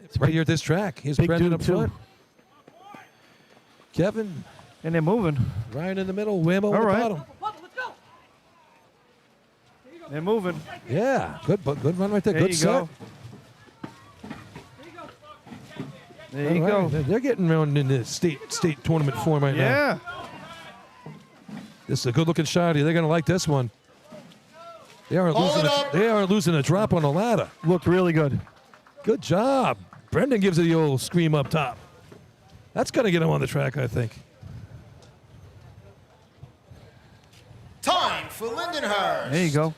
It's right here at this track. Here's Big Brendan dude, up too. front. Kevin. And they're moving. Ryan in the middle. Whammo All on the right. bottom. They're moving. Yeah, good run right there. There Good you set. go. There you All go. right. They're getting around in the state tournament form right now. Yeah. This is a good-looking shot here. They're going to like this one. They aren't Hold losing. it up. They aren't losing a drop on the ladder. Looked really good. Good job. Brendan gives it the old scream up top. That's going to get him on the track, I think. Time for Lindenhurst. There you go.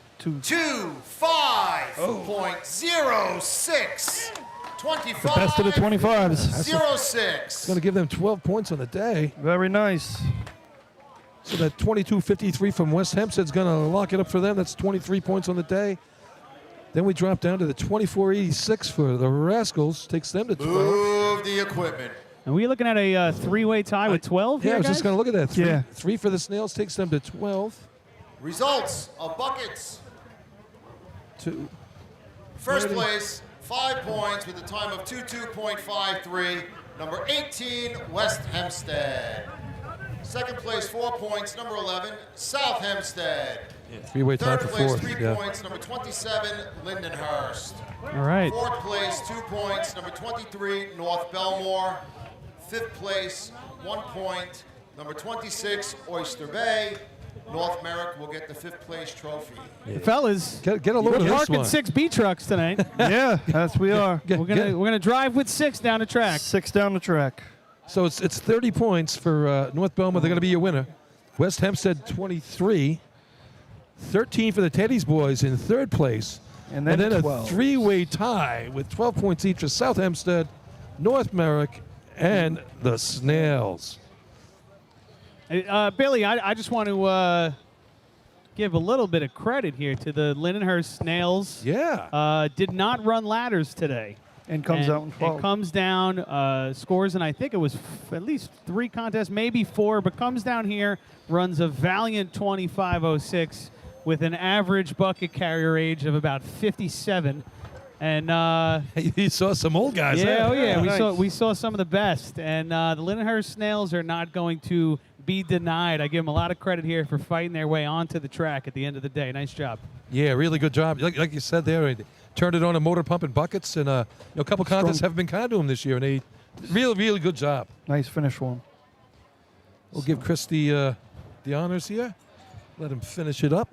25.06. 25. The best of the 25s. 06. It's going to give them 12 points on the day. Very nice. So that 22.53 from West Hempstead's going to lock it up for them. That's 23 points on the day. Then we drop down to the 24.86 for the Rascals. Takes them to 12. Move the equipment. Are we looking at a three-way tie with 12 Yeah, here, I was just guys? going to look at that. Three, Yeah. 3 for the Snails takes them to 12. Results of buckets. 2. First place, 5 points with a time of 22.53. Number 18, West Hempstead. Second place, 4 points. Number 11, South Hempstead. Three-way tie Third for place, 4th. 3 Yeah. points. Number 27, Lindenhurst. All right. Fourth place, 2 points. Number 23, North Bellmore. Fifth place, 1 point. Number 26, Oyster Bay. North Merrick will get the 5th place trophy. Fellas, Get a load we're of this parking one. 6 B trucks tonight. Yeah, yes, we are. we're gonna drive with 6 down the track. 6 down the track. So it's 30 points for North Belmont. They're going to be your winner. West Hempstead 23. 13 for the Teddy's boys in third place. And then a 12. three-way tie with 12 points each for South Hempstead, North Merrick, and the Snails. Billy, I just want to give a little bit of credit here to the Lindenhurst Snails. Yeah. Did not run ladders today. And comes out in 12. It comes down, scores, and I think it was at least 3 contests, maybe 4, but comes down here, runs a valiant 25.06 with an average bucket carrier age of about 57. And you saw some old guys. yeah, there. oh yeah, nice. we saw some of the best, and the Lindenhurst Snails are not going to be denied. I give them a lot of credit here for fighting their way onto the track at the end of the day. Nice job. Yeah, really good job. Like you said there, they turned it on a motor pump and buckets, and a couple contests haven't been kind to them this year, and they really good job. Nice finish for him. We'll give Chris the honors here. Let him finish it up.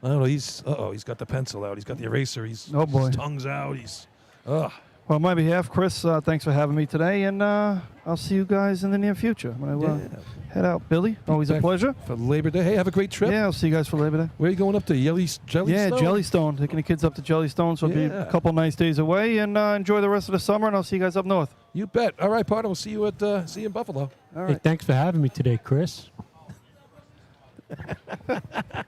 I don't know. He's got the pencil out. He's got the eraser. Oh, boy. His tongue's out. Well, on my behalf, Chris, thanks for having me today, and I'll see you guys in the near future. I'm going to head out. Billy, always a pleasure. For Labor Day. Hey, have a great trip. Yeah, I'll see you guys for Labor Day. Where are you going up to? Jellystone? Yeah, Jellystone. Taking the kids up to Jellystone, so it'll be a couple nice days away, and enjoy the rest of the summer, and I'll see you guys up north. You bet. All right, partner. We'll see you in Buffalo. All Hey, right. thanks for having me today, Chris. I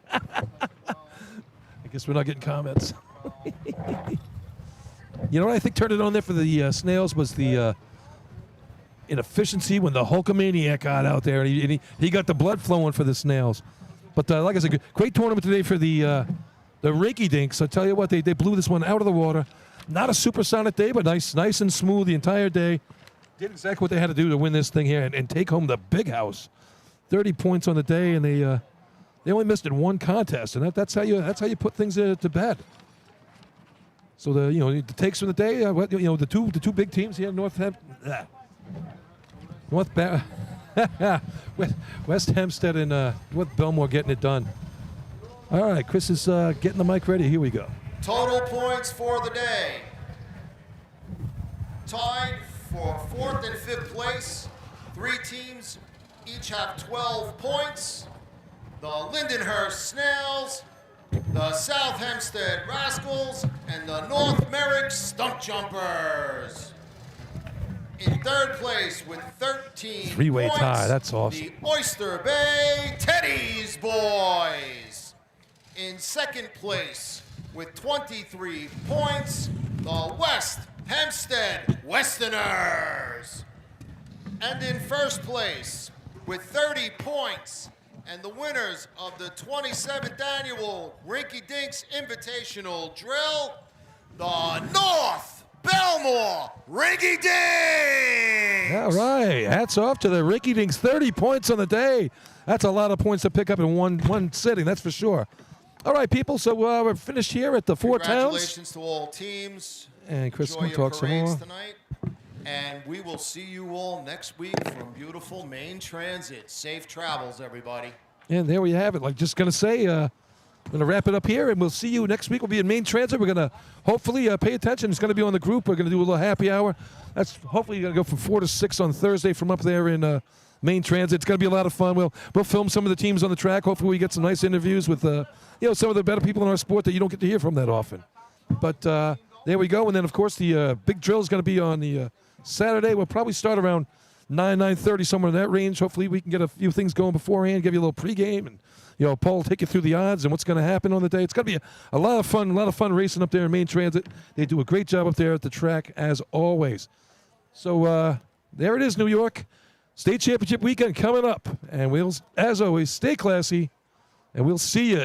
guess we're not getting comments. You know what I think turned it on there for the Snails was the inefficiency when the Hulkamaniac got out there, and he got the blood flowing for the Snails. But like I said, great tournament today for the Reiki Dinks. I tell you what, they blew this one out of the water. Not a supersonic day, but nice and smooth the entire day. Did exactly what they had to do to win this thing here and take home the big house. 30 points on the day, and they only missed in one contest, and that's how you put things to bed. So the takes from the day, the two big teams here, West Hempstead and North Bellmore getting it done. All right, Chris is getting the mic ready. Here we go. Total points for the day. Tied for 4th and 5th place. 3 teams each have 12 points. The Lindenhurst Snails, the South Hempstead Rascals, and the North Merrick Stump Jumpers. In 3rd place with 13 Three-way points, tie. That's awesome. the Oyster Bay Teddy's Boys. In 2nd place with 23 points, the West Hempstead Westerners. And in 1st place with 30 points, and the winners of the 27th annual Rinky Dinks Invitational Drill, the North Bellmore Rinky Dinks! All right, hats off to the Rinky Dinks. 30 points on the day. That's a lot of points to pick up in one sitting, that's for sure. All right, people, so we're finished here at the 4 towns. Congratulations to all teams. And Chris Enjoy will talk some parades more. tonight. And we will see you all next week from beautiful Maine Transit. Safe travels, everybody. And there we have it. Like, just going to say, I'm going to wrap it up here, and we'll see you next week. We'll be in Maine Transit. We're going to hopefully pay attention. It's going to be on the group. We're going to do a little happy hour. That's hopefully going to go from 4 to 6 on Thursday from up there in Maine Transit. It's going to be a lot of fun. We'll film some of the teams on the track. Hopefully we get some nice interviews with some of the better people in our sport that you don't get to hear from that often. But there we go. And then, of course, the big drill is going to be on the Saturday. We'll probably start around 9:30, somewhere in that range. Hopefully we can get a few things going beforehand, give you a little pregame, and Paul will take you through the odds and what's going to happen on the day. It's going to be a lot of fun racing up there in Maine Transit. They do a great job up there at the track, as always. So there it is, New York. State Championship weekend coming up. And we'll, as always, stay classy, and we'll see you